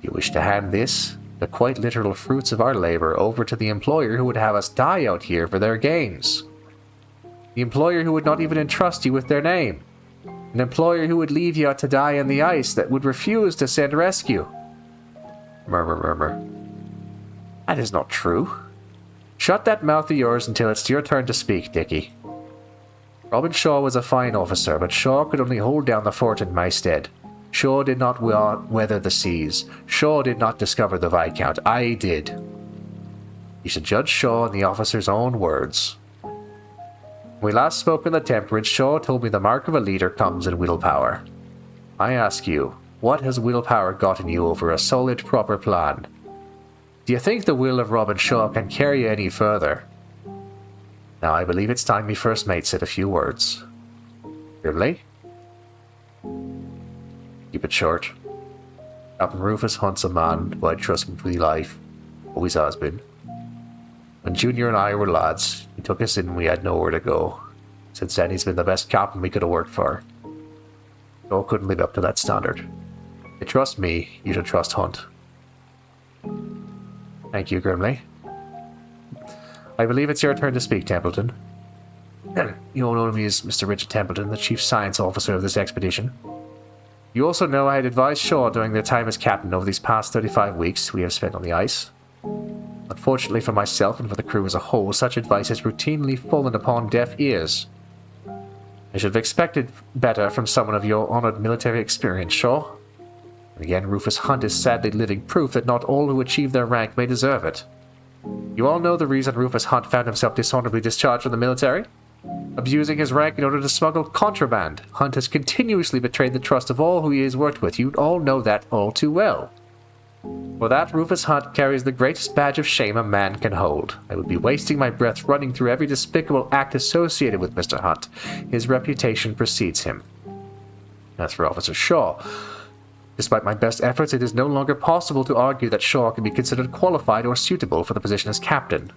You wish to hand this, the quite literal fruits of our labor, over to the employer who would have us die out here for their gains. The employer who would not even entrust you with their name. An employer who would leave you out to die on the ice, that would refuse to send rescue. Murmur, murmur. That is not true. Shut that mouth of yours until it's your turn to speak, Dickie. Robin Shaw was a fine officer, but Shaw could only hold down the fort in my stead. Shaw did not weather the seas. Shaw did not discover the Viscount. I did. You should judge Shaw in the officer's own words. When we last spoke in the Temperance, Shaw told me the mark of a leader comes in willpower. I ask you, What has willpower gotten you over a solid, proper plan? Do you think the will of Robin Shaw can carry you any further? Now I believe it's time me first mate said a few words. Grimley? Keep it short. Captain Rufus Hunt's a man who I trust with my life. Always has been. When Junior and I were lads, he took us in when we had nowhere to go. Since then he's been the best captain we could have worked for. Joe couldn't live up to that standard. If you trust me, you should trust Hunt. Thank you, Grimley. I believe it's your turn to speak, Templeton. You all know me as Mr. Richard Templeton, the Chief Science Officer of this expedition. You also know I had advised Shaw during their time as captain over these past 35 weeks we have spent on the ice. Unfortunately for myself and for the crew as a whole, such advice has routinely fallen upon deaf ears. I should have expected better from someone of your honored military experience, Shaw. And again, Rufus Hunt is sadly living proof that not all who achieve their rank may deserve it. You all know the reason Rufus Hunt found himself dishonorably discharged from the military? Abusing his rank in order to smuggle contraband. Hunt has continuously betrayed the trust of all who he has worked with. You all know that all too well. For that, Rufus Hunt carries the greatest badge of shame a man can hold. I would be wasting my breath running through every despicable act associated with Mr. Hunt. His reputation precedes him. As for Officer Shaw, despite my best efforts, it is no longer possible to argue that Shaw can be considered qualified or suitable for the position as captain.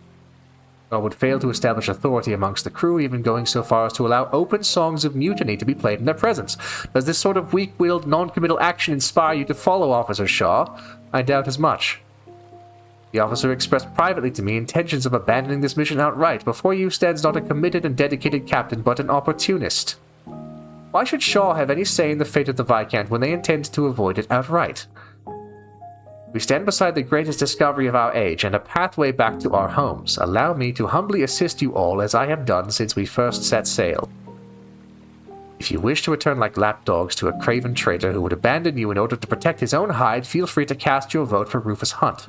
Shaw would fail to establish authority amongst the crew, even going so far as to allow open songs of mutiny to be played in their presence. Does this sort of weak-willed, non-committal action inspire you to follow Officer Shaw? I doubt as much. The officer expressed privately to me intentions of abandoning this mission outright. Before you stands not a committed and dedicated captain, but an opportunist. Why should Shaw have any say in the fate of the Viscount when they intend to avoid it outright? We stand beside the greatest discovery of our age and a pathway back to our homes. Allow me to humbly assist you all as I have done since we first set sail. If you wish to return like lapdogs to a craven traitor who would abandon you in order to protect his own hide, feel free to cast your vote for Rufus Hunt.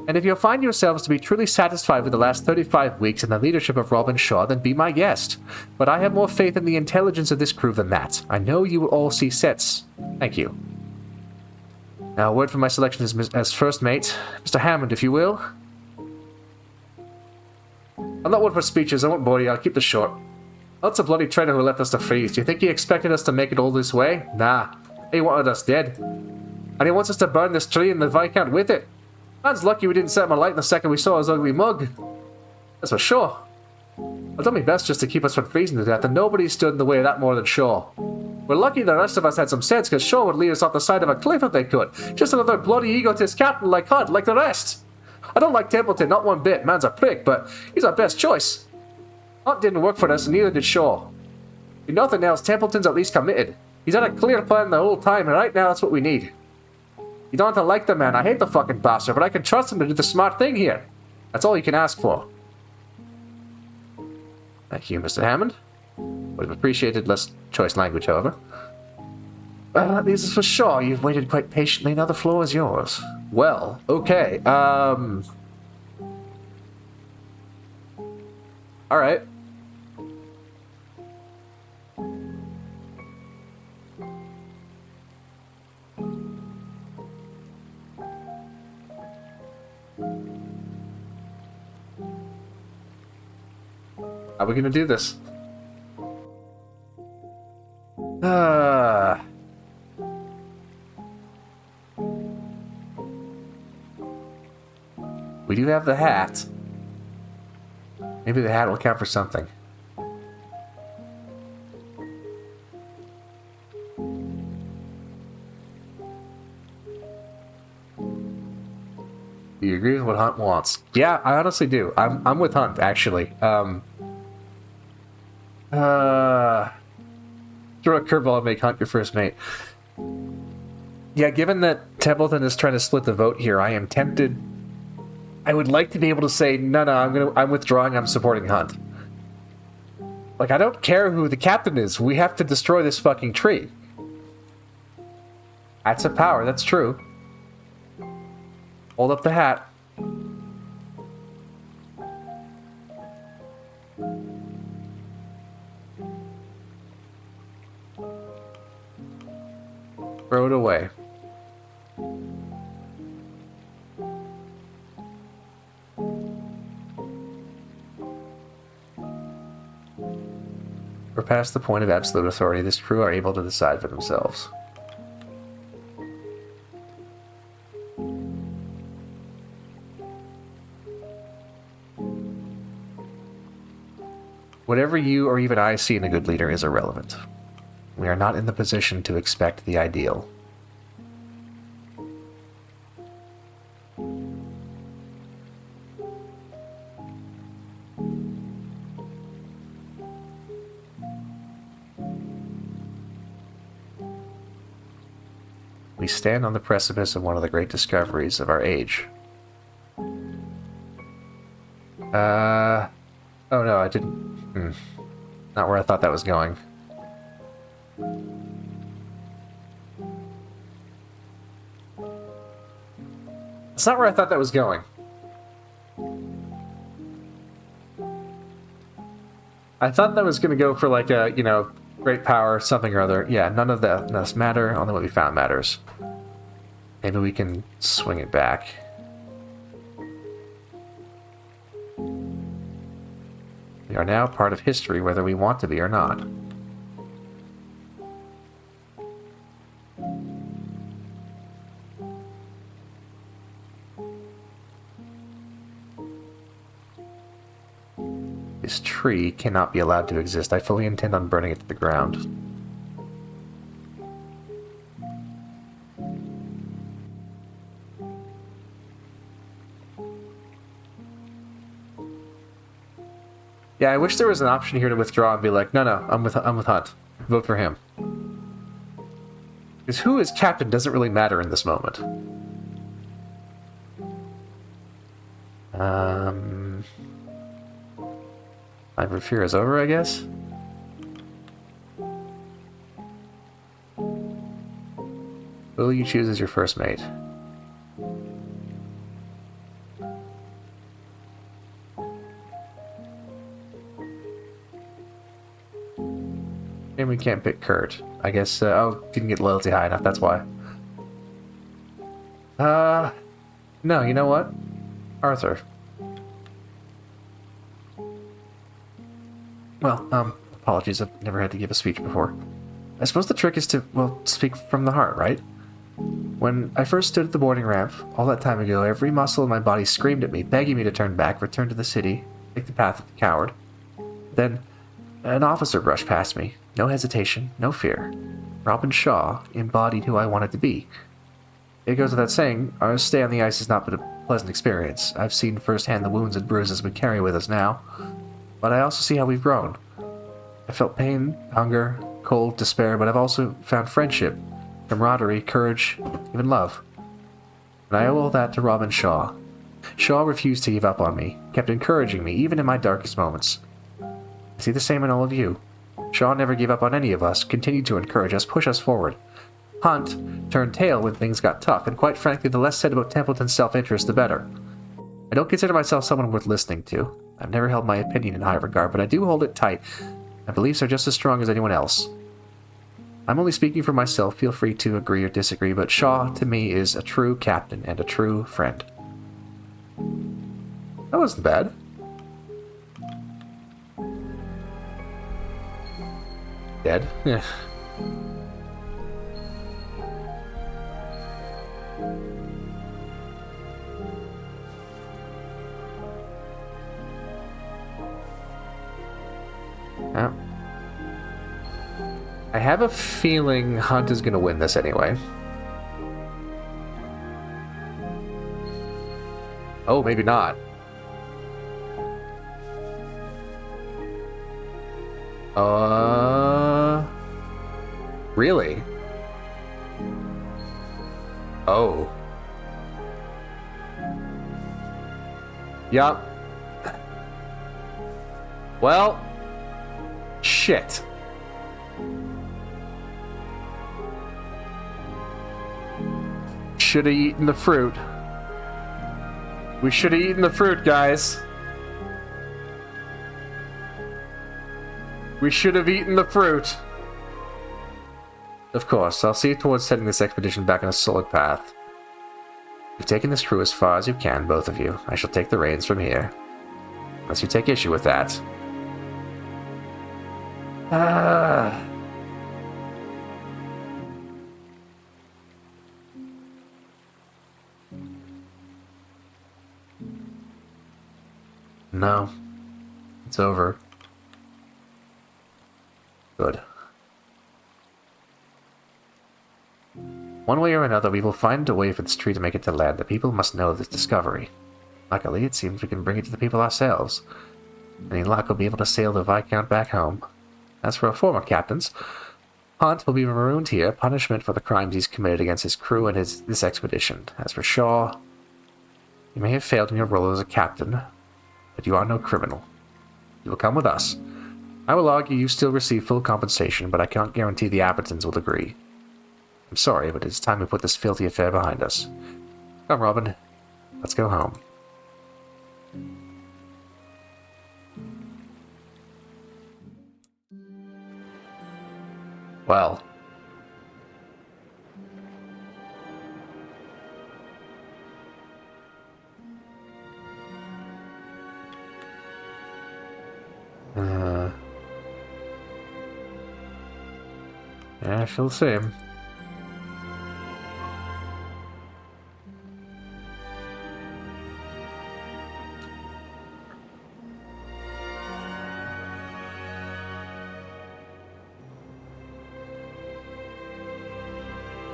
And if you find yourselves to be truly satisfied with the last 35 weeks in the leadership of Robin Shaw, then be my guest. But I have more faith in the intelligence of this crew than that. I know you will all see sense. Thank you. Now, a word from my selection as first mate. Mr. Hammond, if you will. I'm not one for speeches, I won't bore you, I'll keep this short. That's a bloody traitor who left us to freeze. Do you think he expected us to make it all this way? Nah. He wanted us dead. And he wants us to burn this tree and the Viscount with it. Man's lucky we didn't set him alight the second we saw his ugly mug. That's for sure. I've done my best just to keep us from freezing to death, and nobody stood in the way of that more than Shaw. We're lucky the rest of us had some sense, because Shaw would lead us off the side of a cliff if they could. Just another bloody egotist captain like Hunt, like the rest. I don't like Templeton, not one bit. Man's a prick, but he's our best choice. Hunt didn't work for us, and neither did Shaw. If nothing else, Templeton's at least committed. He's had a clear plan the whole time, and right now that's what we need. You don't have to like the man, I hate the fucking bastard, but I can trust him to do the smart thing here. That's all you can ask for. Thank you, Mr. Hammond. Would have appreciated less choice language, however. This is for sure. You've waited quite patiently. Now the floor is yours. Well, okay. Alright. How are we gonna do this? We do have the hat. Maybe the hat will count for something. Do you agree with what Hunt wants? Yeah, I honestly do. I'm with Hunt, actually. Throw a curveball and make Hunt your first mate. Yeah, given that Templeton is trying to split the vote here, I am tempted. I would like to be able to say, no, I'm withdrawing, I'm supporting Hunt. Like, I don't care who the captain is. We have to destroy this fucking tree. That's a power, that's true. Hold up the hat. Throw it away. past the point of absolute authority, this crew are able to decide for themselves. Whatever you or even I see in a good leader is irrelevant. We are not in the position to expect the ideal. We stand on the precipice of one of the great discoveries of our age. Oh no, I didn't... Not where I thought that was going. It's not where I thought that was going. I thought that was going to go for like a, you know, great power, something or other. Yeah, none of that does matter. Only what we found matters. Maybe we can swing it back. We are now part of history, whether we want to be or not. This tree cannot be allowed to exist. I fully intend on burning it to the ground. Yeah, I wish there was an option here to withdraw and be like, no, I'm with Hunt. Vote for him. Because who is captain doesn't really matter in this moment. Time for fear is over, I guess? Who will you choose as your first mate? And we can't pick Kurt. I guess, didn't get loyalty high enough, that's why. No, you know what? Arthur. Well, apologies, I've never had to give a speech before. I suppose the trick is to, well, speak from the heart, right? When I first stood at the boarding ramp, all that time ago, every muscle in my body screamed at me, begging me to turn back, return to the city, take the path of the coward. Then, an officer brushed past me. No hesitation, no fear. Robin Shaw embodied who I wanted to be. It goes without saying, our stay on the ice has not been a pleasant experience. I've seen firsthand the wounds and bruises we carry with us now. But I also see how we've grown. I felt pain, hunger, cold, despair, but I've also found friendship, camaraderie, courage, even love. And I owe all that to Robin Shaw. Shaw refused to give up on me, kept encouraging me, even in my darkest moments. I see the same in all of you. Shaw never gave up on any of us, continued to encourage us, push us forward. Hunt turned tail when things got tough, and quite frankly, the less said about Templeton's self-interest, the better. I don't consider myself someone worth listening to. I've never held my opinion in high regard, but I do hold it tight. My beliefs are just as strong as anyone else. I'm only speaking for myself, feel free to agree or disagree, but Shaw, to me, is a true captain and a true friend. That wasn't bad. Dead? Yeah. Yeah. I have a feeling Hunt is going to win this anyway. Oh, maybe not. Really? Oh. Yup. Well, shit. Should have eaten the fruit. We should have eaten the fruit, guys. We should have eaten the fruit. Of course, I'll see towards setting this expedition back on a solid path. You've taken this crew as far as you can, both of you. I shall take the reins from here. Unless you take issue with that. Ah. No. It's over. Good. One way or another, we will find a way for this tree to make it to land. The people must know this discovery. Luckily, it seems we can bring it to the people ourselves. Any luck, we'll be able to sail the Viscount back home. As for our former captains, Hunt will be marooned here, punishment for the crimes he's committed against his crew and this expedition. As for Shaw, you may have failed in your role as a captain, but you are no criminal. You will come with us. I will argue you still receive full compensation, but I can't guarantee the Appertons will agree. I'm sorry, but it's time we put this filthy affair behind us. Come, Robin. Let's go home. Well. Yeah, I feel the same.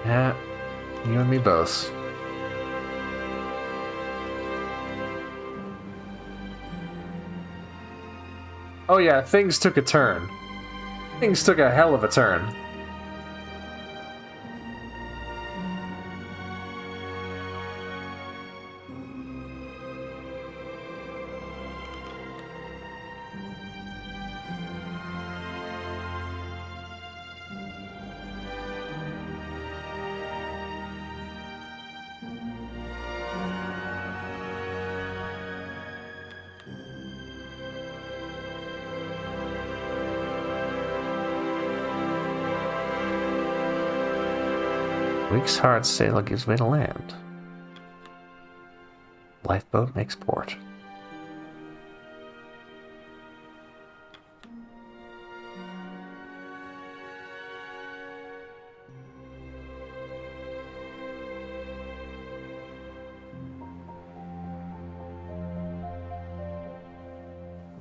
Yeah, you and me both. Oh yeah, things took a turn. Things took a hell of a turn. Week's hard sail gives way to land. Lifeboat makes port.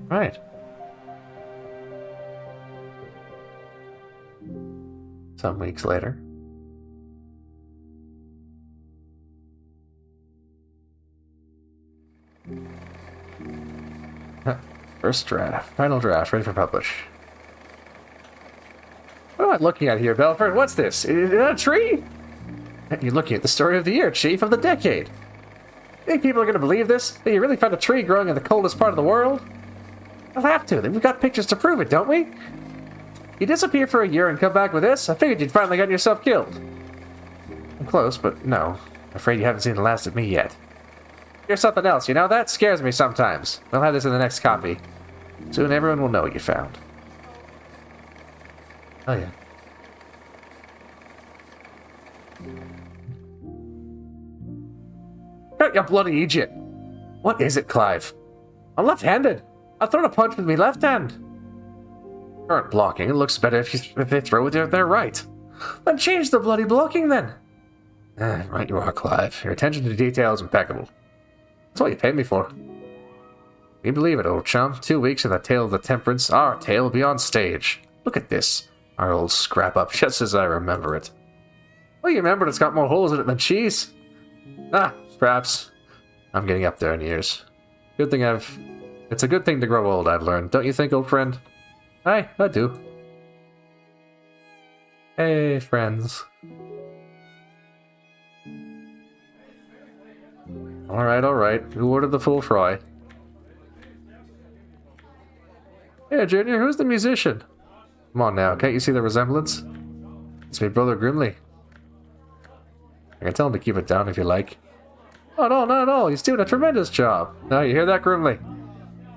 Right. Some weeks later. First draft. Final draft. Ready for publish. What am I looking at here, Belford? What's this? Is it a tree? You're looking at the story of the year, Chief, of the decade. Think people are going to believe this? That you really found a tree growing in the coldest part of the world? They'll have to. We've got pictures to prove it, don't we? You disappear for a year and come back with this? I figured you'd finally gotten yourself killed. I'm close, but no. I'm afraid you haven't seen the last of me yet. You're something else, you know? That scares me sometimes. I'll have this in the next copy. Soon everyone will know what you found. Oh, yeah. You bloody idiot. What is it, Clive? I'm left-handed. I've thrown a punch with my left hand. You aren't blocking. It looks better if they throw with their right. Then change the bloody blocking, then. Right you are, Clive. Your attention to detail is impeccable. That's what you paid me for. Can you believe it, old chum? 2 weeks and the tale of the temperance. Our tale will be on stage. Look at this. Our old scrap-up, just as I remember it. Well, you remembered it's got more holes in it than cheese. Perhaps. I'm getting up there in years. It's a good thing to grow old, I've learned. Don't you think, old friend? Aye, I do. Hey, friends. Alright. Who ordered the full fry? Hey, Junior, who's the musician? Come on now, can't you see the resemblance? It's my brother Grimley. I can tell him to keep it down if you like. Oh, no, not at all. He's doing a tremendous job. Now, you hear that, Grimley?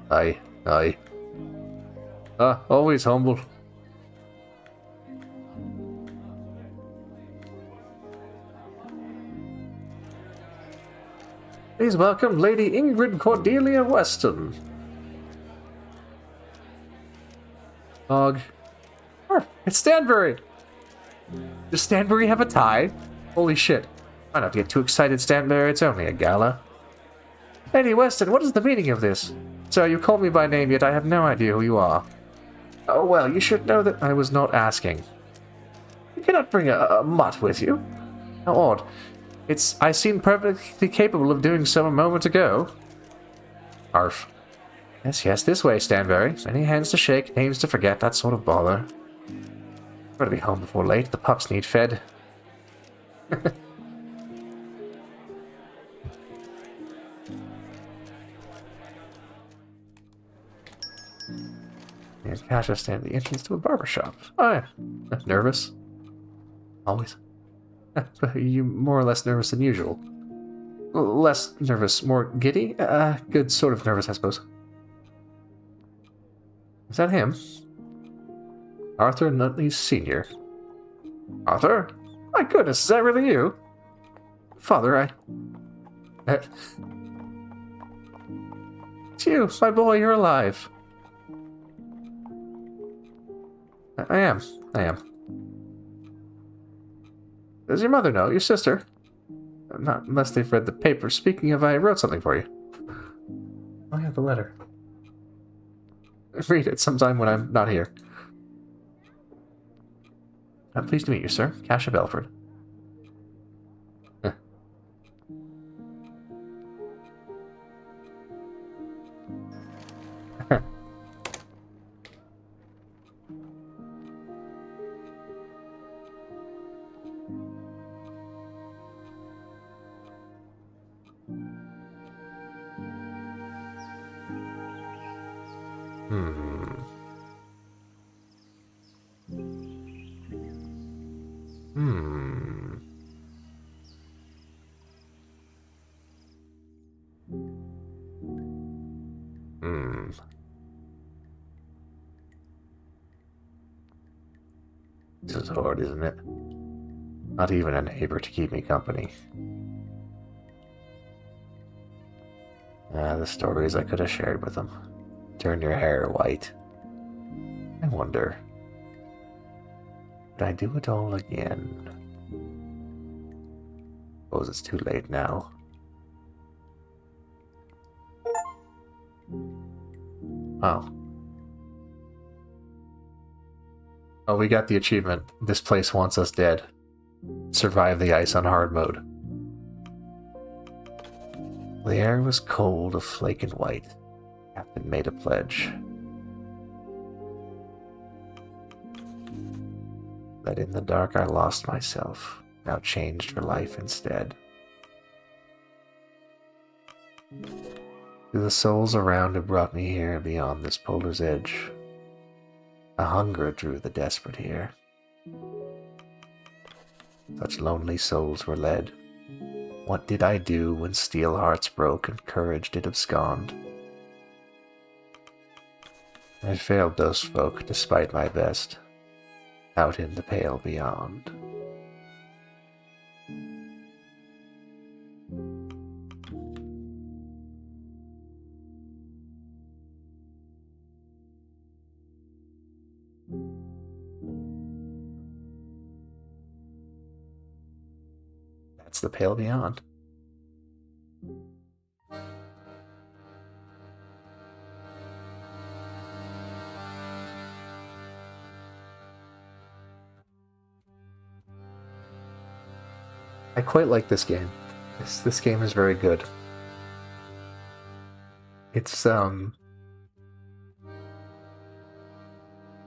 Aye. Always humble. Please welcome Lady Ingrid Cordelia Weston. Dog, It's Stanbury! Does Stanbury have a tie? Holy shit. Try not to get too excited, Stanbury. It's only a gala. Lady Weston, what is the meaning of this? Sir, you call me by name, yet I have no idea who you are. Oh, well, you should know that I was not asking. You cannot bring a mutt with you. How odd. I seemed perfectly capable of doing so a moment ago. Arf. Yes, this way, Stanbury. Many hands to shake, names to forget, that sort of bother. Gotta be home before late. The pups need fed. There's Kasha standing at the entrance to a barber shop. Oh, yeah. Nervous? Always. You more or less nervous than usual. Less nervous, more giddy? Good sort of nervous, I suppose. Is that him? Arthur Nutley Sr. Arthur? My goodness, is that really you? Father, It's you, my boy, you're alive. I am. Does your mother know? Your sister? Not unless they've read the paper. Speaking of, I wrote something for you. I have the letter. Read it sometime when I'm not here. I'm pleased to meet you, sir. Kasha Belford. This is hard, isn't it? Not even a neighbor to keep me company. The stories I could have shared with them. Turn your hair white. I wonder, would I do it all again? Suppose it's too late now. Oh. Oh, we got the achievement. This place wants us dead. Survive the ice on hard mode. The air was cold, a flake and white. Captain made a pledge. That in the dark I lost myself, now changed for life instead. To the souls around who brought me here beyond this polar's edge, a hunger drew the desperate here. Such lonely souls were led. What did I do when steel hearts broke and courage did abscond? I failed those folk despite my best, out in the pale beyond. That's the pale beyond. I quite like this game. This game is very good. It's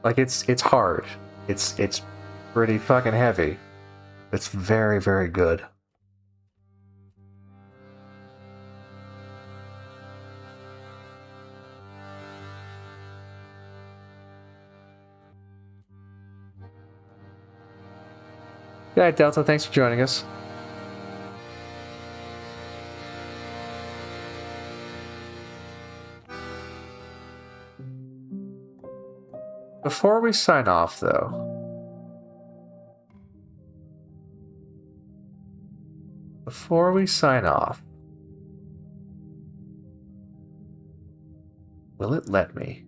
like it's hard. It's pretty fucking heavy. It's very, very good. Good night, Delta. Thanks for joining us. Before we sign off, though, will it let me?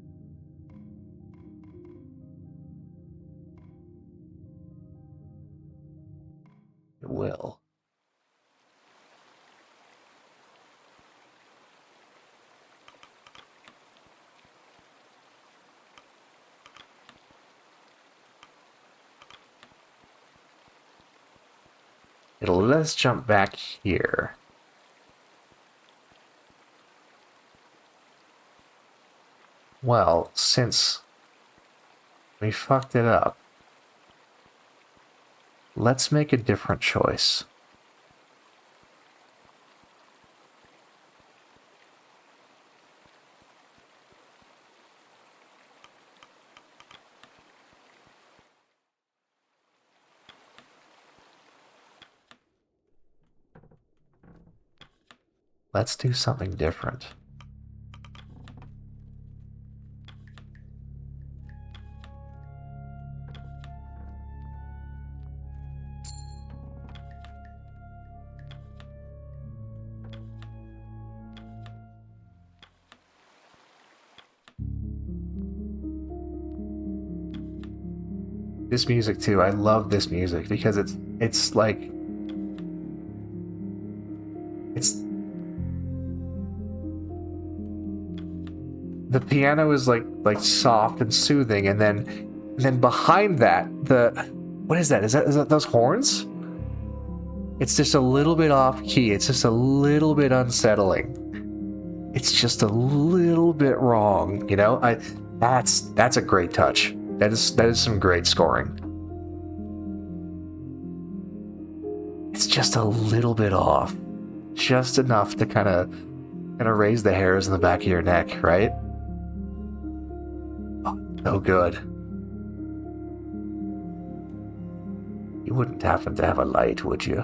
will. Let's jump back here. Well, since we fucked it up, let's make a different choice. Let's do something different. This music too, I love this music because it's like the piano is like soft and soothing, and then behind that what is that? Is that those horns? It's just a little bit off key. It's just a little bit unsettling. It's just a little bit wrong, you know? That's a great touch. That is some great scoring. It's just a little bit off. Just enough to kind of raise the hairs in the back of your neck, right? Oh, so good. You wouldn't happen to have a light, would you?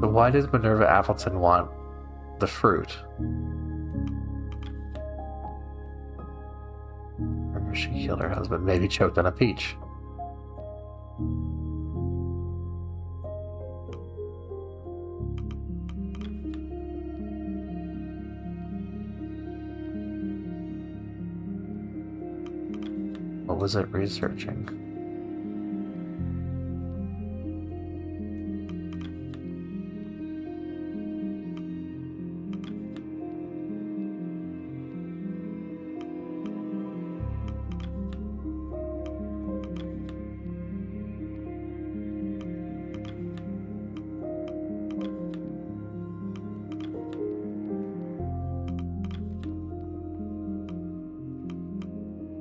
So why does Minerva Appleton want the fruit? Remember, she killed her husband, maybe choked on a peach. What was it researching?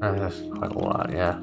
That's quite a lot, yeah.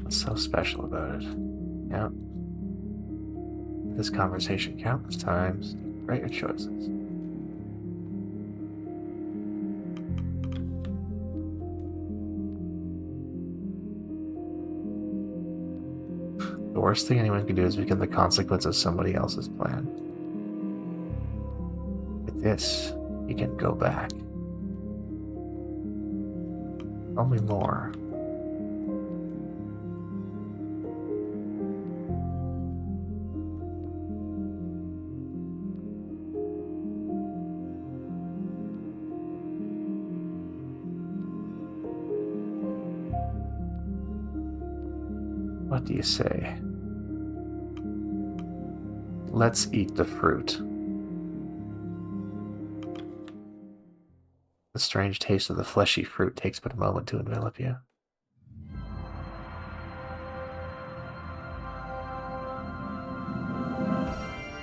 What's so special about it? Yep. This conversation countless times. Write your choices. The worst thing anyone can do is become the consequence of somebody else's plan. With this, you can go back. Tell me more. What do you say? Let's eat the fruit. The strange taste of the fleshy fruit takes but a moment to envelop you.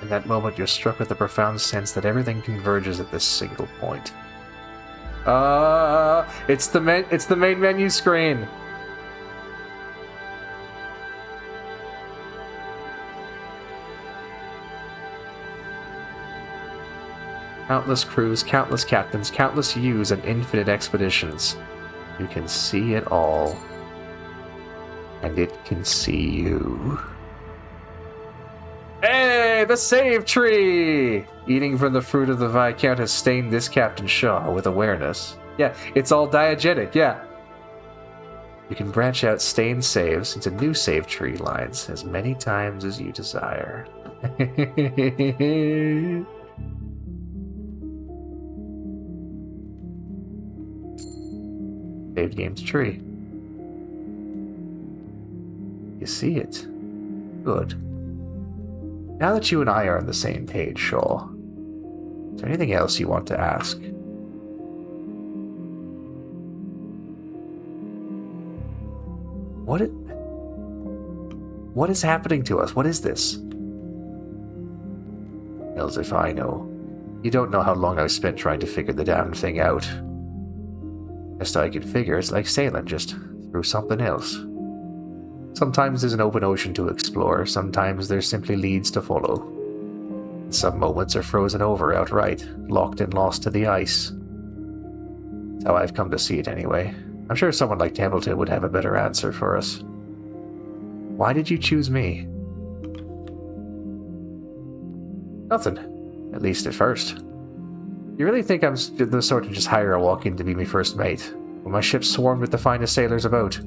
In that moment, you're struck with the profound sense that everything converges at this single point. It's the main menu screen. Countless crews, countless captains, countless yous, and infinite expeditions. You can see it all. And it can see you. Hey, the save tree! Eating from the fruit of the Viscount has stained this Captain Shaw with awareness. Yeah, it's all diegetic, yeah. You can branch out stained saves into new save tree lines as many times as you desire. Saved game's tree. You see it. Good. Now that you and I are on the same page, Shaw, is there anything else you want to ask? What is happening to us? What is this? As if I know. You don't know how long I've spent trying to figure the damn thing out. Best I can figure, it's like sailing just through something else. Sometimes there's an open ocean to explore, sometimes there's simply leads to follow. Some moments are frozen over outright, locked and lost to the ice. That's how I've come to see it anyway. I'm sure someone like Templeton would have a better answer for us. Why did you choose me? Nothing. At least at first. You really think I'm the sort to just hire a walk-in to be my first mate, when my ship swarmed with the finest sailors about?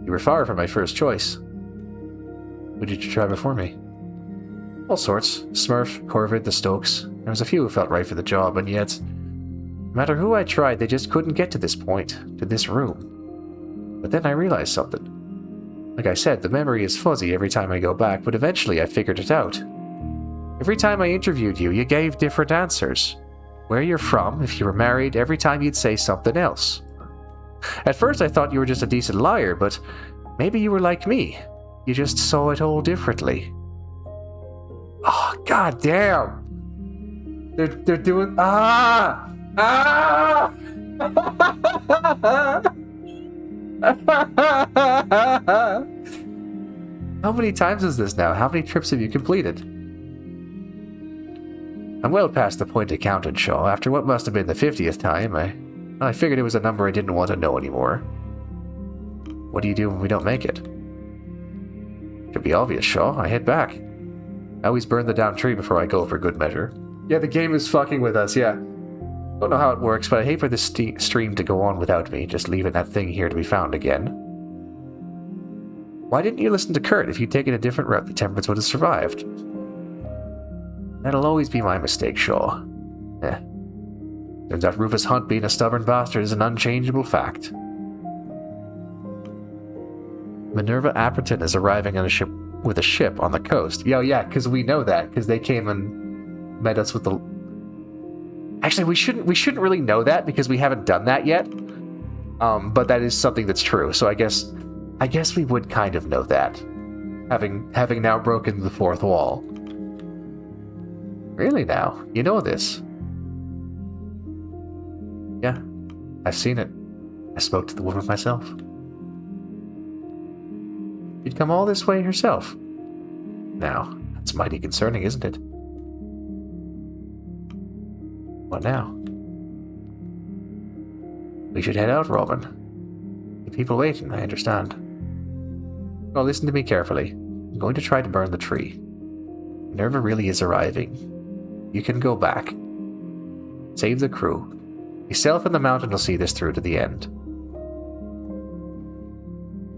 You were far from my first choice. Who did you try before me? All sorts. Smurf, Corvid, the Stokes. There was a few who felt right for the job, and yet, no matter who I tried, they just couldn't get to this point, to this room. But then I realized something. Like I said, the memory is fuzzy every time I go back, but eventually I figured it out. Every time I interviewed you, you gave different answers. Where you're from, if you were married, every time you'd say something else. At first I thought you were just a decent liar, but maybe you were like me. You just saw it all differently. Oh, god damn! They're doing... Ah! How many times is this now? How many trips have you completed? I'm well past the point of counting, Shaw. After what must have been the 50th time, I figured it was a number I didn't want to know anymore. What do you do when we don't make it? Should be obvious, Shaw. I head back. I always burn the damn tree before I go for good measure. Yeah, the game is fucking with us, yeah. Don't know how it works, but I hate for this stream to go on without me, just leaving that thing here to be found again. Why didn't you listen to Kurt? If you'd taken a different route, the Temperance would have survived. That'll always be my mistake, Shaw. Turns out Rufus Hunt being a stubborn bastard is an unchangeable fact. Minerva Apperton is arriving on a ship with a ship on the coast. Yo, yeah, because we know that, because they came and met us with the... Actually, we shouldn't really know that because we haven't done that yet. But that is something that's true. So I guess we would kind of know that, having now broken the fourth wall. Really now? You know this? Yeah, I've seen it. I spoke to the woman myself. She'd come all this way herself. Now, that's mighty concerning, isn't it? What now? We should head out, Robin. The people waiting, I understand. Well, listen to me carefully. I'm going to try to burn the tree. Minerva really is arriving. You can go back. Save the crew. Yourself and the mountain will see this through to the end.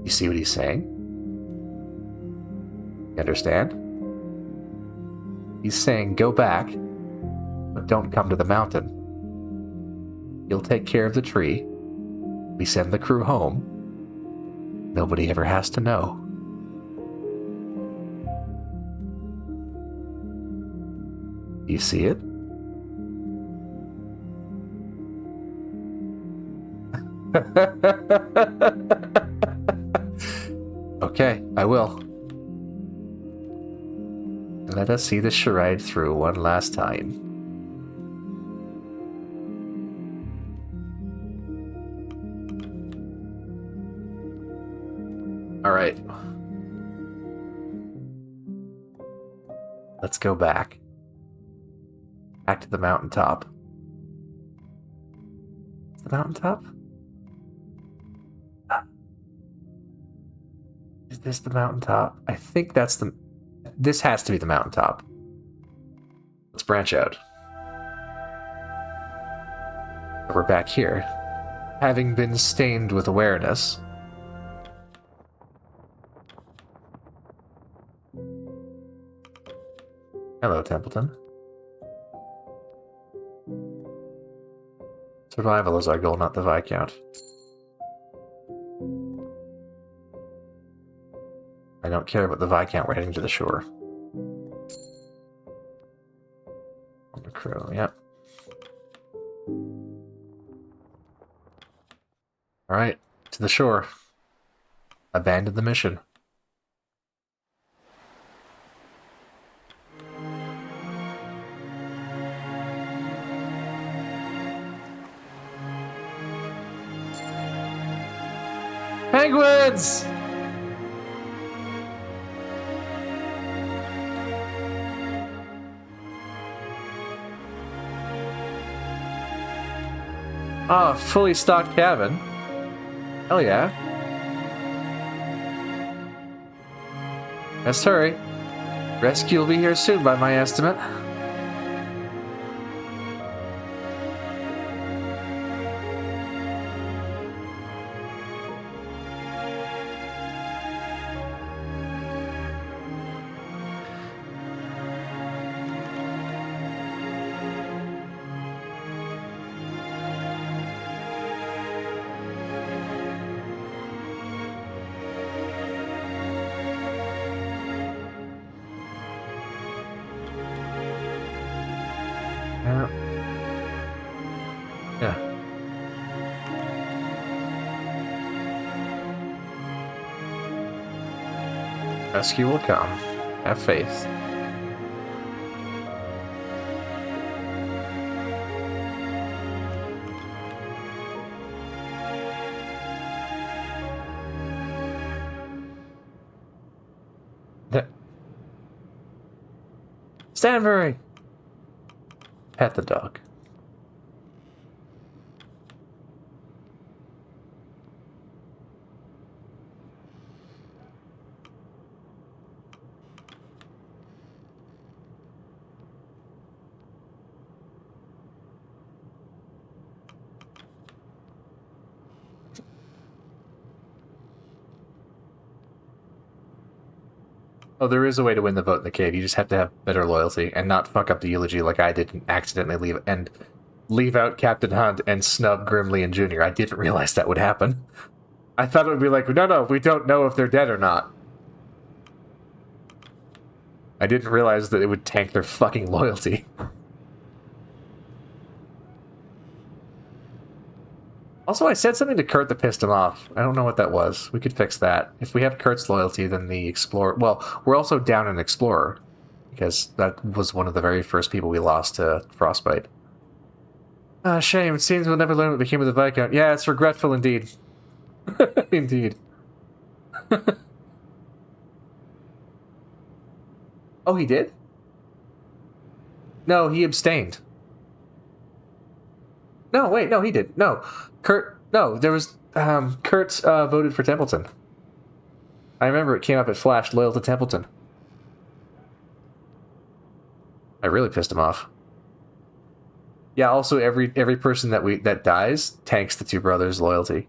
You see what he's saying? You understand? He's saying go back, but don't come to the mountain. You'll take care of the tree. We send the crew home. Nobody ever has to know. You see it? Okay, I will. Let us see this charade through one last time. Alright. Let's go back. Back to the mountaintop. The mountaintop? Is this the mountaintop? I think that's the... This has to be the mountaintop. Let's branch out. We're back here. Having been stained with awareness. Hello, Templeton. Survival is our goal, not the Viscount. I don't care about the Viscount, we're heading to the shore. On the crew, yep. Alright, to the shore. Abandon the mission. Penguins! Oh, fully stocked cabin. Hell yeah. Let's hurry. Rescue will be here soon by my estimate. Yeah. Rescue will come. Have faith. Stanbury! Pet the dog. Oh, there is a way to win the vote in the cave. You just have to have better loyalty and not fuck up the eulogy like I did and accidentally leave out Captain Hunt and snub Grimley and Junior. I didn't realize that would happen. I thought it would be like, no, we don't know if they're dead or not. I didn't realize that it would tank their fucking loyalty. Also, I said something to Kurt that pissed him off. I don't know what that was. We could fix that. If we have Kurt's loyalty, then the Explorer... Well, we're also down an Explorer, because that was one of the very first people we lost to Frostbite. Ah, shame. It seems we'll never learn what became of the Viscount. Yeah, it's regretful indeed. Indeed. Oh, he did? No, he abstained. No, wait, no, he did. No, Kurt, no, there was, Kurt, voted for Templeton. I remember it came up, it flashed, loyal to Templeton. I really pissed him off. Yeah, also, every person that dies tanks the two brothers' loyalty.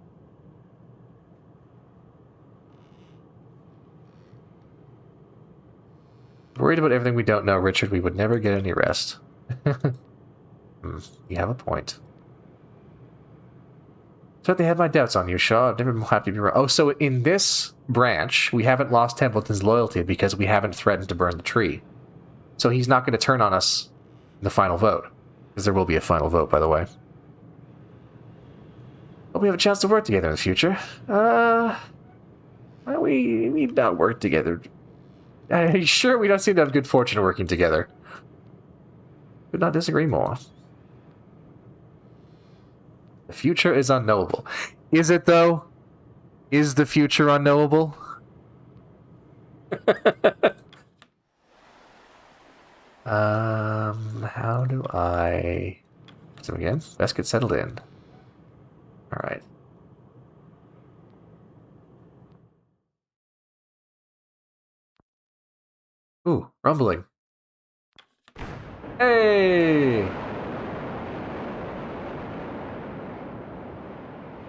Worried about everything we don't know, Richard, we would never get any rest. You have a point. Certainly had my doubts on you, Shaw. I've never been happy to be wrong. Oh, so in this branch, we haven't lost Templeton's loyalty because we haven't threatened to burn the tree. So he's not going to turn on us The final vote. Because there will be a final vote, by the way. Hope we have a chance to work together in the future. Why don't we not work together? Are you sure we don't seem to have good fortune working together? Could not disagree more. The future is unknowable. Is it, though? Is the future unknowable? How do I... So again, best get settled in. Alright. Ooh, rumbling. Hey!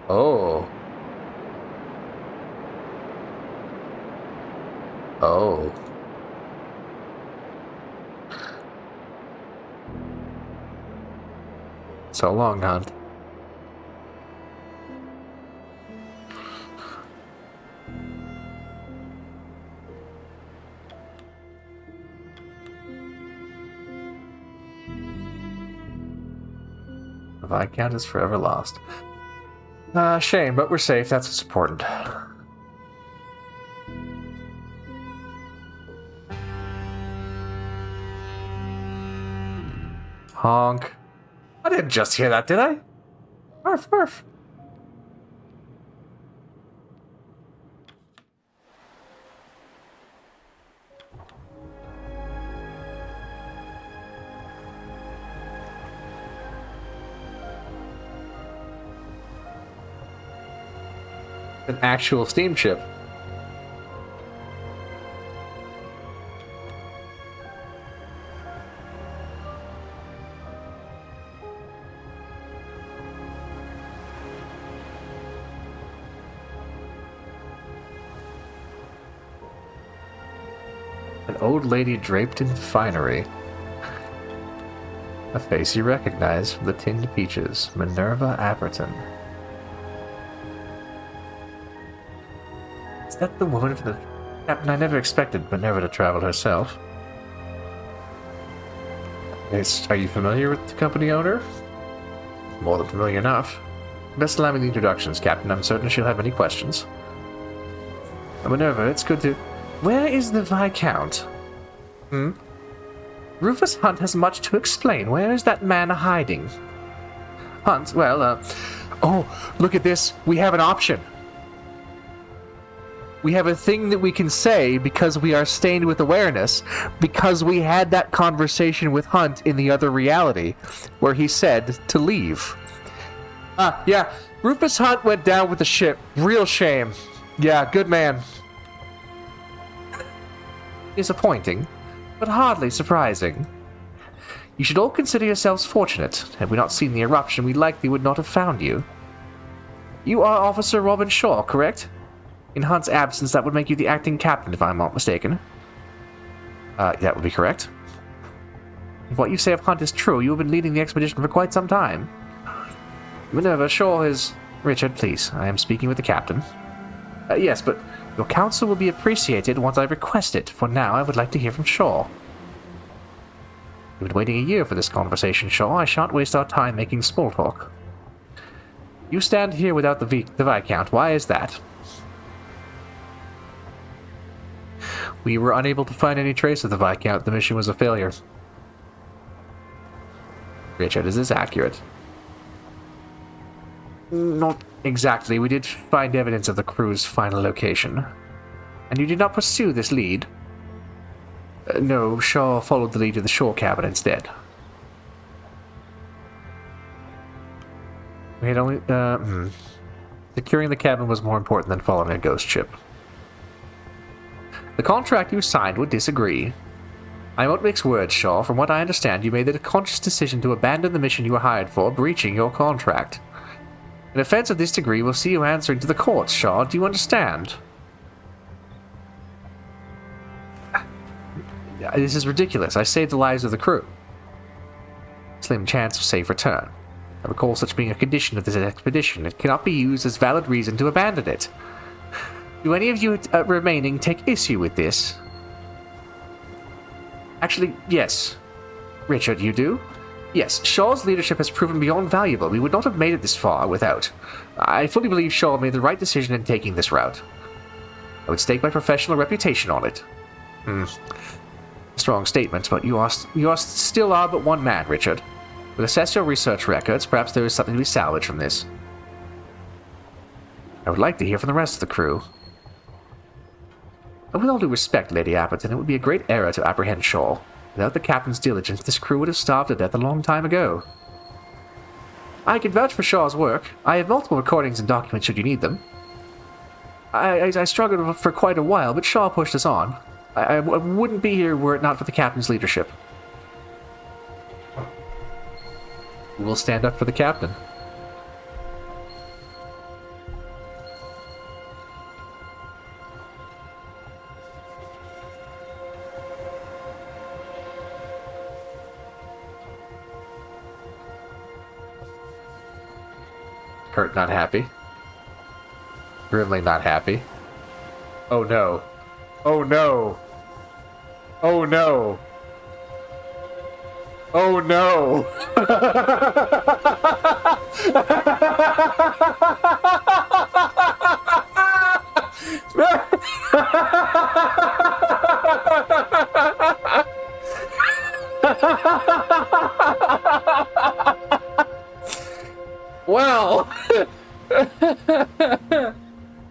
Oh. Oh. So long, Hunt. The Viscount is forever lost. Shame, but we're safe. That's what's important. Honk. I didn't just hear that, did I? Arf, arf. An actual steamship. An old lady draped in finery. A face you recognize from the Tinned Peaches, Minerva Apperton. Is that the woman from the... Captain, I never expected Minerva to travel herself. Are you familiar with the company owner? More than familiar enough. Best allow me the introductions, Captain. I'm certain she'll have many questions. Minerva, it's good to... Where is the Viscount? Rufus Hunt has much to explain. Where is that man hiding? Hunt, well, Oh, look at this. We have an option. We have a thing that we can say because we are stained with awareness, because we had that conversation with Hunt in the other reality, where he said to leave. Yeah, Rufus Hunt went down with the ship. Real shame. Yeah, good man. Disappointing, but hardly surprising. You should all consider yourselves fortunate. Had we not seen the eruption, we likely would not have found you. You are Officer Robin Shaw, correct? In Hunt's absence, that would make you the acting captain, if I'm not mistaken. That would be correct. If what you say of Hunt is true, you have been leading the expedition for quite some time. Minerva, Shaw is... Richard, please, I am speaking with the captain. Yes, but your counsel will be appreciated once I request it. For now, I would like to hear from Shaw. You've been waiting a year for this conversation, Shaw. I shan't waste our time making small talk. You stand here without the Viscount. Why is that? We were unable to find any trace of the Viscount. The mission was a failure. Richard, is this accurate? Not exactly. We did find evidence of the crew's final location. And you did not pursue this lead? No, Shaw followed the lead to the shore cabin instead. We had only... Securing the cabin was more important than following a ghost ship. The contract you signed would disagree. I won't mix words, Shaw. From what I understand, you made the conscious decision to abandon the mission you were hired for, breaching your contract. An offense of this degree will see you answering to the courts, Shaw. Do you understand? This is ridiculous. I saved the lives of the crew. Slim chance of safe return. I recall such being a condition of this expedition. It cannot be used as valid reason to abandon it. Do any of you remaining take issue with this? Actually, yes. Richard, you do? Yes, Shaw's leadership has proven beyond valuable. We would not have made it this far without. I fully believe Shaw made the right decision in taking this route. I would stake my professional reputation on it. Strong statement, but you still are but one man, Richard. We'll assess your research records. Perhaps there is something to be salvaged from this. I would like to hear from the rest of the crew. But with all due respect, Lady Apperton, it would be a great error to apprehend Shaw. Without the captain's diligence, this crew would have starved to death a long time ago. I can vouch for Shaw's work. I have multiple recordings and documents should you need them. I struggled for quite a while, but Shaw pushed us on. I wouldn't be here were it not for the captain's leadership. We'll stand up for the captain. Kurt not happy. Grimly not happy. Oh no. Oh no. Oh no. Oh no. Well.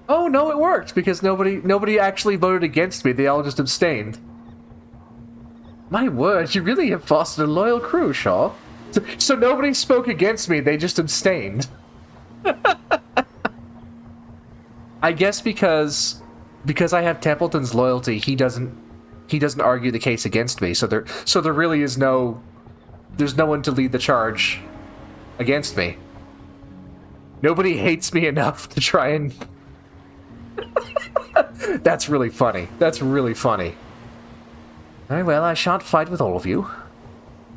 Oh no, it worked because nobody actually voted against me. They all just abstained. My word, you really have fostered a loyal crew, Shaw. So nobody spoke against me. They just abstained. I guess because I have Templeton's loyalty, he doesn't argue the case against me. So there really is there's no one to lead the charge against me. Nobody hates me enough to try and... That's really funny. That's really funny. Very well, I shan't fight with all of you.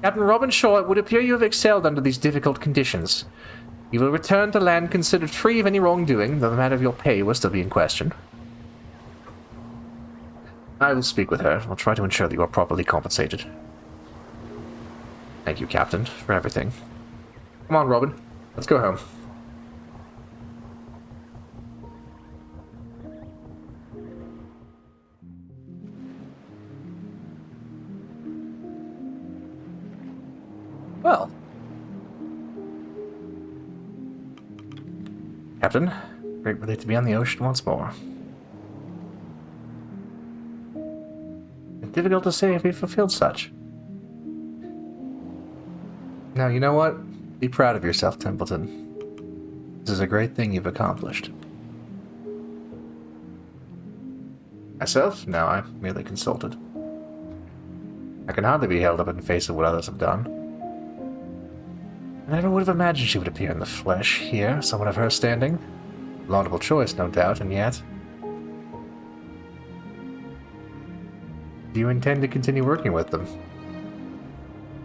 Captain Robin Shaw, it would appear you have excelled under these difficult conditions. You will return to land considered free of any wrongdoing, though the matter of your pay will still be in question. I will speak with her. I'll try to ensure that you are properly compensated. Thank you, Captain, for everything. Come on, Robin. Let's go home. Well. Captain, great relief to be on the ocean once more. It's difficult to say if we fulfilled such. Now, you know what? Be proud of yourself, Templeton. This is a great thing you've accomplished. Myself? No, I merely consulted. I can hardly be held up in the face of what others have done. I never would have imagined she would appear in the flesh here, someone of her standing. Laudable choice, no doubt, and yet... Do you intend to continue working with them?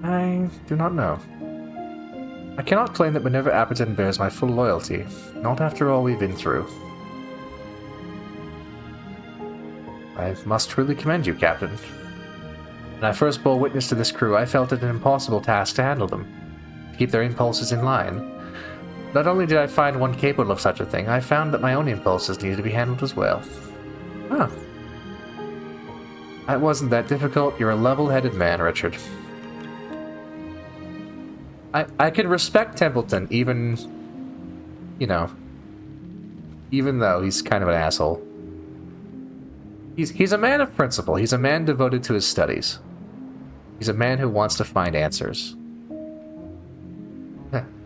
I do not know. I cannot claim that Minerva Apperton bears my full loyalty, not after all we've been through. I must truly commend you, Captain. When I first bore witness to this crew, I felt it an impossible task to handle them. To keep their impulses in line. Not only did I find one capable of such a thing, I found that my own impulses needed to be handled as well. Huh. That wasn't that difficult. You're a level-headed man, Richard. I can respect Templeton, even... You know... Even though he's kind of an asshole. He's a man of principle. He's a man devoted to his studies. He's a man who wants to find answers.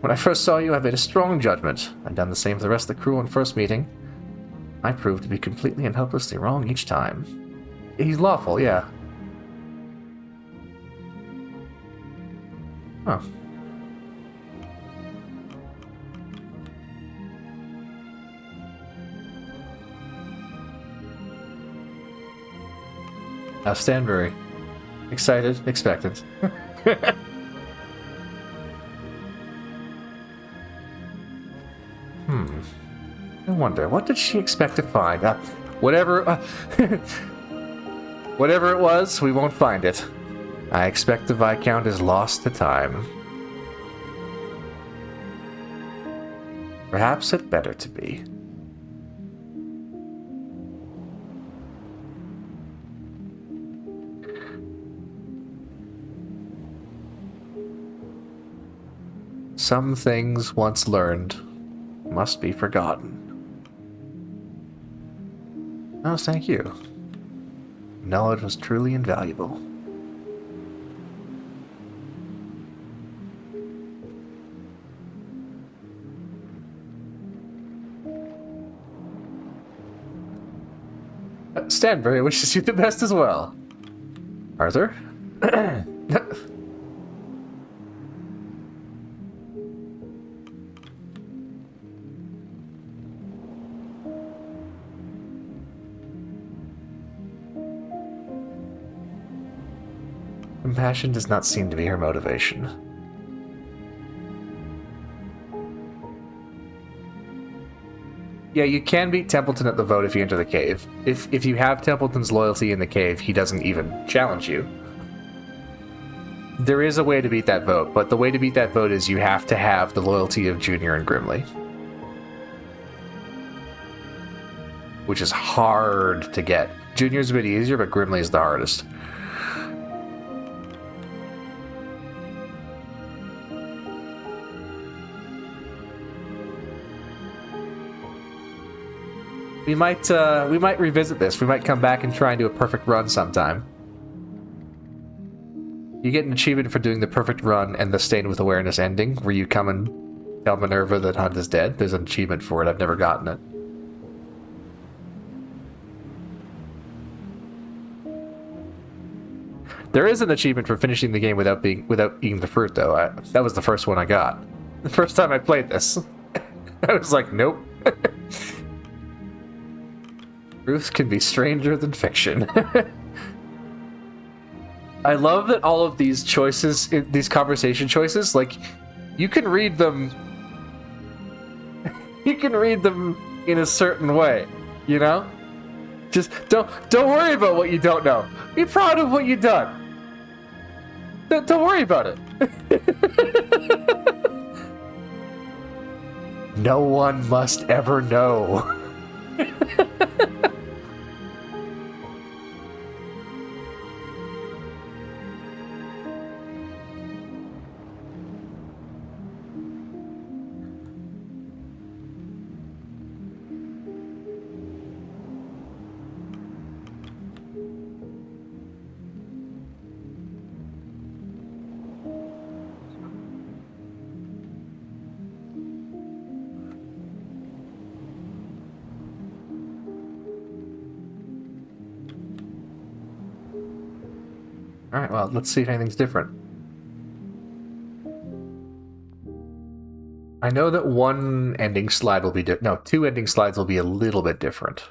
When I first saw you, I made a strong judgment. I'd done the same for the rest of the crew on first meeting. I proved to be completely and hopelessly wrong each time. He's lawful, yeah. Huh. Now stand very excited, expectant. I wonder, what did she expect to find? Whatever it was, we won't find it. I expect the Viscount is lost to time. Perhaps it better to be. Some things once learned must be forgotten. Oh, thank you. Knowledge was truly invaluable. Stanbury wishes you the best as well. Arthur? Compassion does not seem to be her motivation. Yeah, you can beat Templeton at the vote if you enter the cave. If you have Templeton's loyalty in the cave, he doesn't even challenge you. There is a way to beat that vote, but the way to beat that vote is you have to have the loyalty of Junior and Grimley. Which is hard to get. Junior's a bit easier, but Grimley is the hardest. We might revisit this. We might come back and try and do a perfect run sometime. You get an achievement for doing the perfect run and the Stained with Awareness ending, where you come and tell Minerva that Hunt is dead. There's an achievement for it. I've never gotten it. There is an achievement for finishing the game without eating the fruit, though. That was the first one I got. The first time I played this. I was like, nope. Truth can be stranger than fiction. I love that all of these choices, these conversation choices, like, you can read them. You can read them in a certain way, you know? Just don't worry about what you don't know. Be proud of what you've done. Don't worry about it. No one must ever know. Alright, well, let's see if anything's different. I know that one ending slide will be no, 2 ending slides will be a little bit different.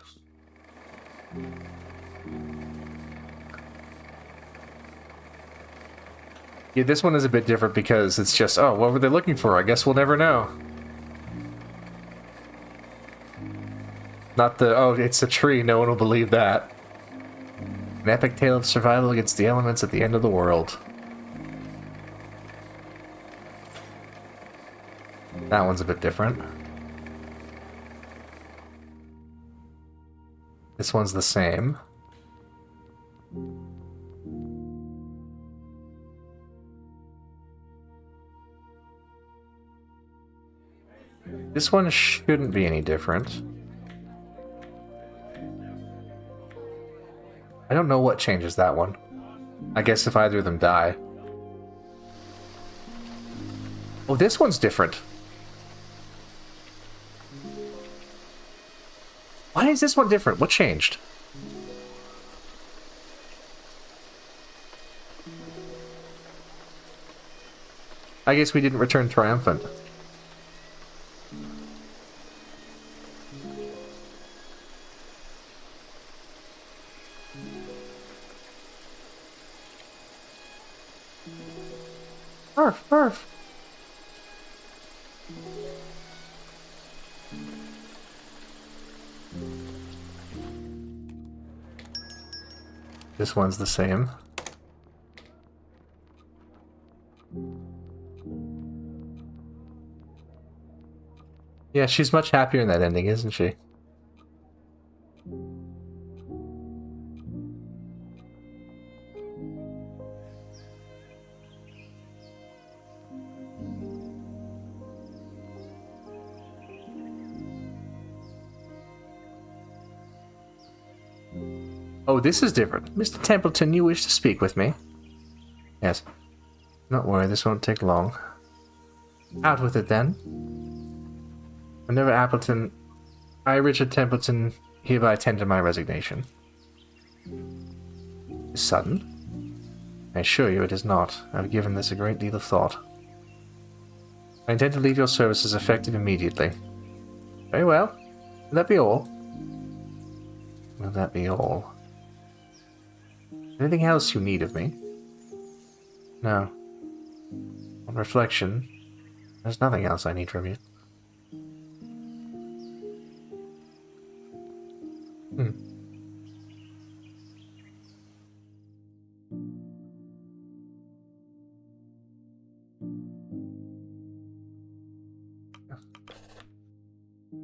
Yeah, this one is a bit different because it's just, oh, what were they looking for? I guess we'll never know. Not the, oh, it's a tree, no one will believe that. An epic tale of survival against the elements at the end of the world. That one's a bit different. This one's the same. This one shouldn't be any different. I don't know what changes that one. I guess if either of them die. Oh, this one's different. Why is this one different? What changed? I guess we didn't return triumphant. Arf, arf. This one's the same. Yeah, she's much happier in that ending, isn't she? Oh, this is different. Mr. Templeton, you wish to speak with me? Yes. Don't worry, this won't take long. Out with it, then. Whenever Appleton... I, Richard Templeton, hereby tender my resignation. Is sudden? I assure you it is not. I've given this a great deal of thought. I intend to leave your services effective immediately. Very well. Will that be all? Will that be all? Anything else you need of me? No. On reflection, there's nothing else I need from you.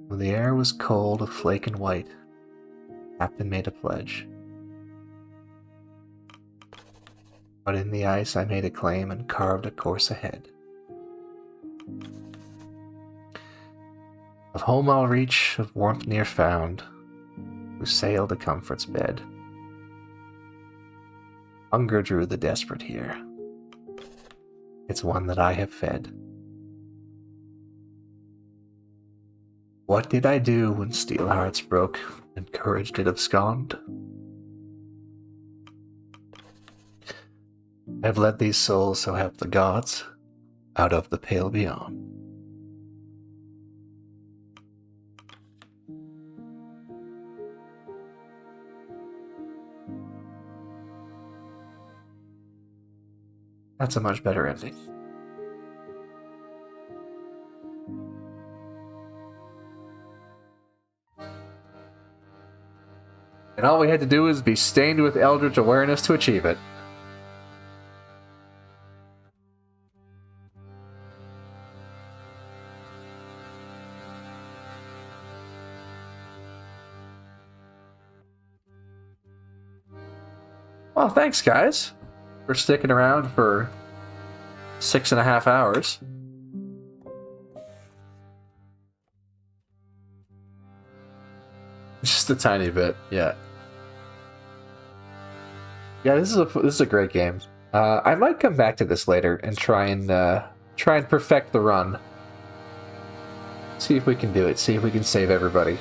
When the air was cold, a flake and white, Captain made a pledge. But in the ice I made a claim and carved a course ahead. Of home I'll reach, of warmth near found, who sailed to comfort's bed. Hunger drew the desperate here. It's one that I have fed. What did I do when steel hearts broke and courage did abscond? I've led these souls, so help the gods, out of the pale beyond. That's a much better ending. And all we had to do was be stained with Eldritch awareness to achieve it. Well, thanks, guys, for sticking around for 6.5 hours. Just a tiny bit, yeah. Yeah, this is a great game. I might come back to this later and try and perfect the run. See if we can do it. See if we can save everybody.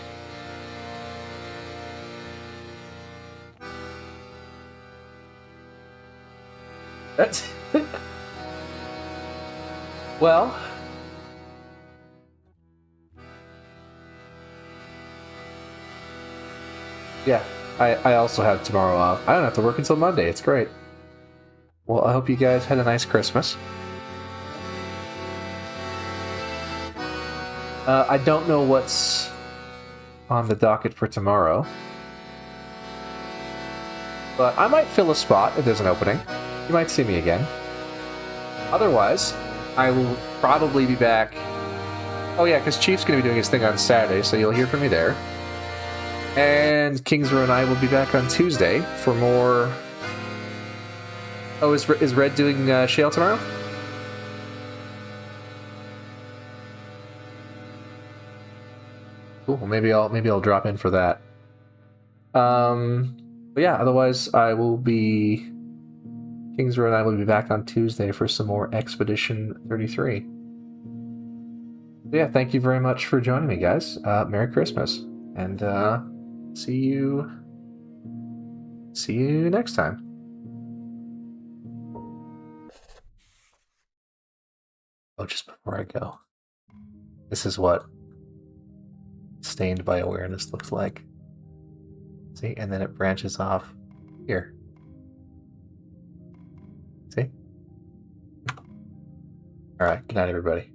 That's well. Yeah, I also have tomorrow off. I don't have to work until Monday. It's great. Well, I hope you guys had a nice Christmas. I don't know what's on the docket for tomorrow, but I might fill a spot if there's an opening. You might see me again. Otherwise, I will probably be back. Oh yeah, because Chief's going to be doing his thing on Saturday, so you'll hear from me there. And Kingsrow and I will be back on Tuesday for more... Oh, is Red doing Shale tomorrow? Cool, well, maybe I'll drop in for that. But yeah, otherwise I will be... Kingsrow and I will be back on Tuesday for some more Expedition 33. So yeah, thank you very much for joining me, guys. Merry Christmas, and see you next time. Oh, just before I go, this is what stained by awareness looks like. See, and then it branches off here. See? All right, good night, everybody.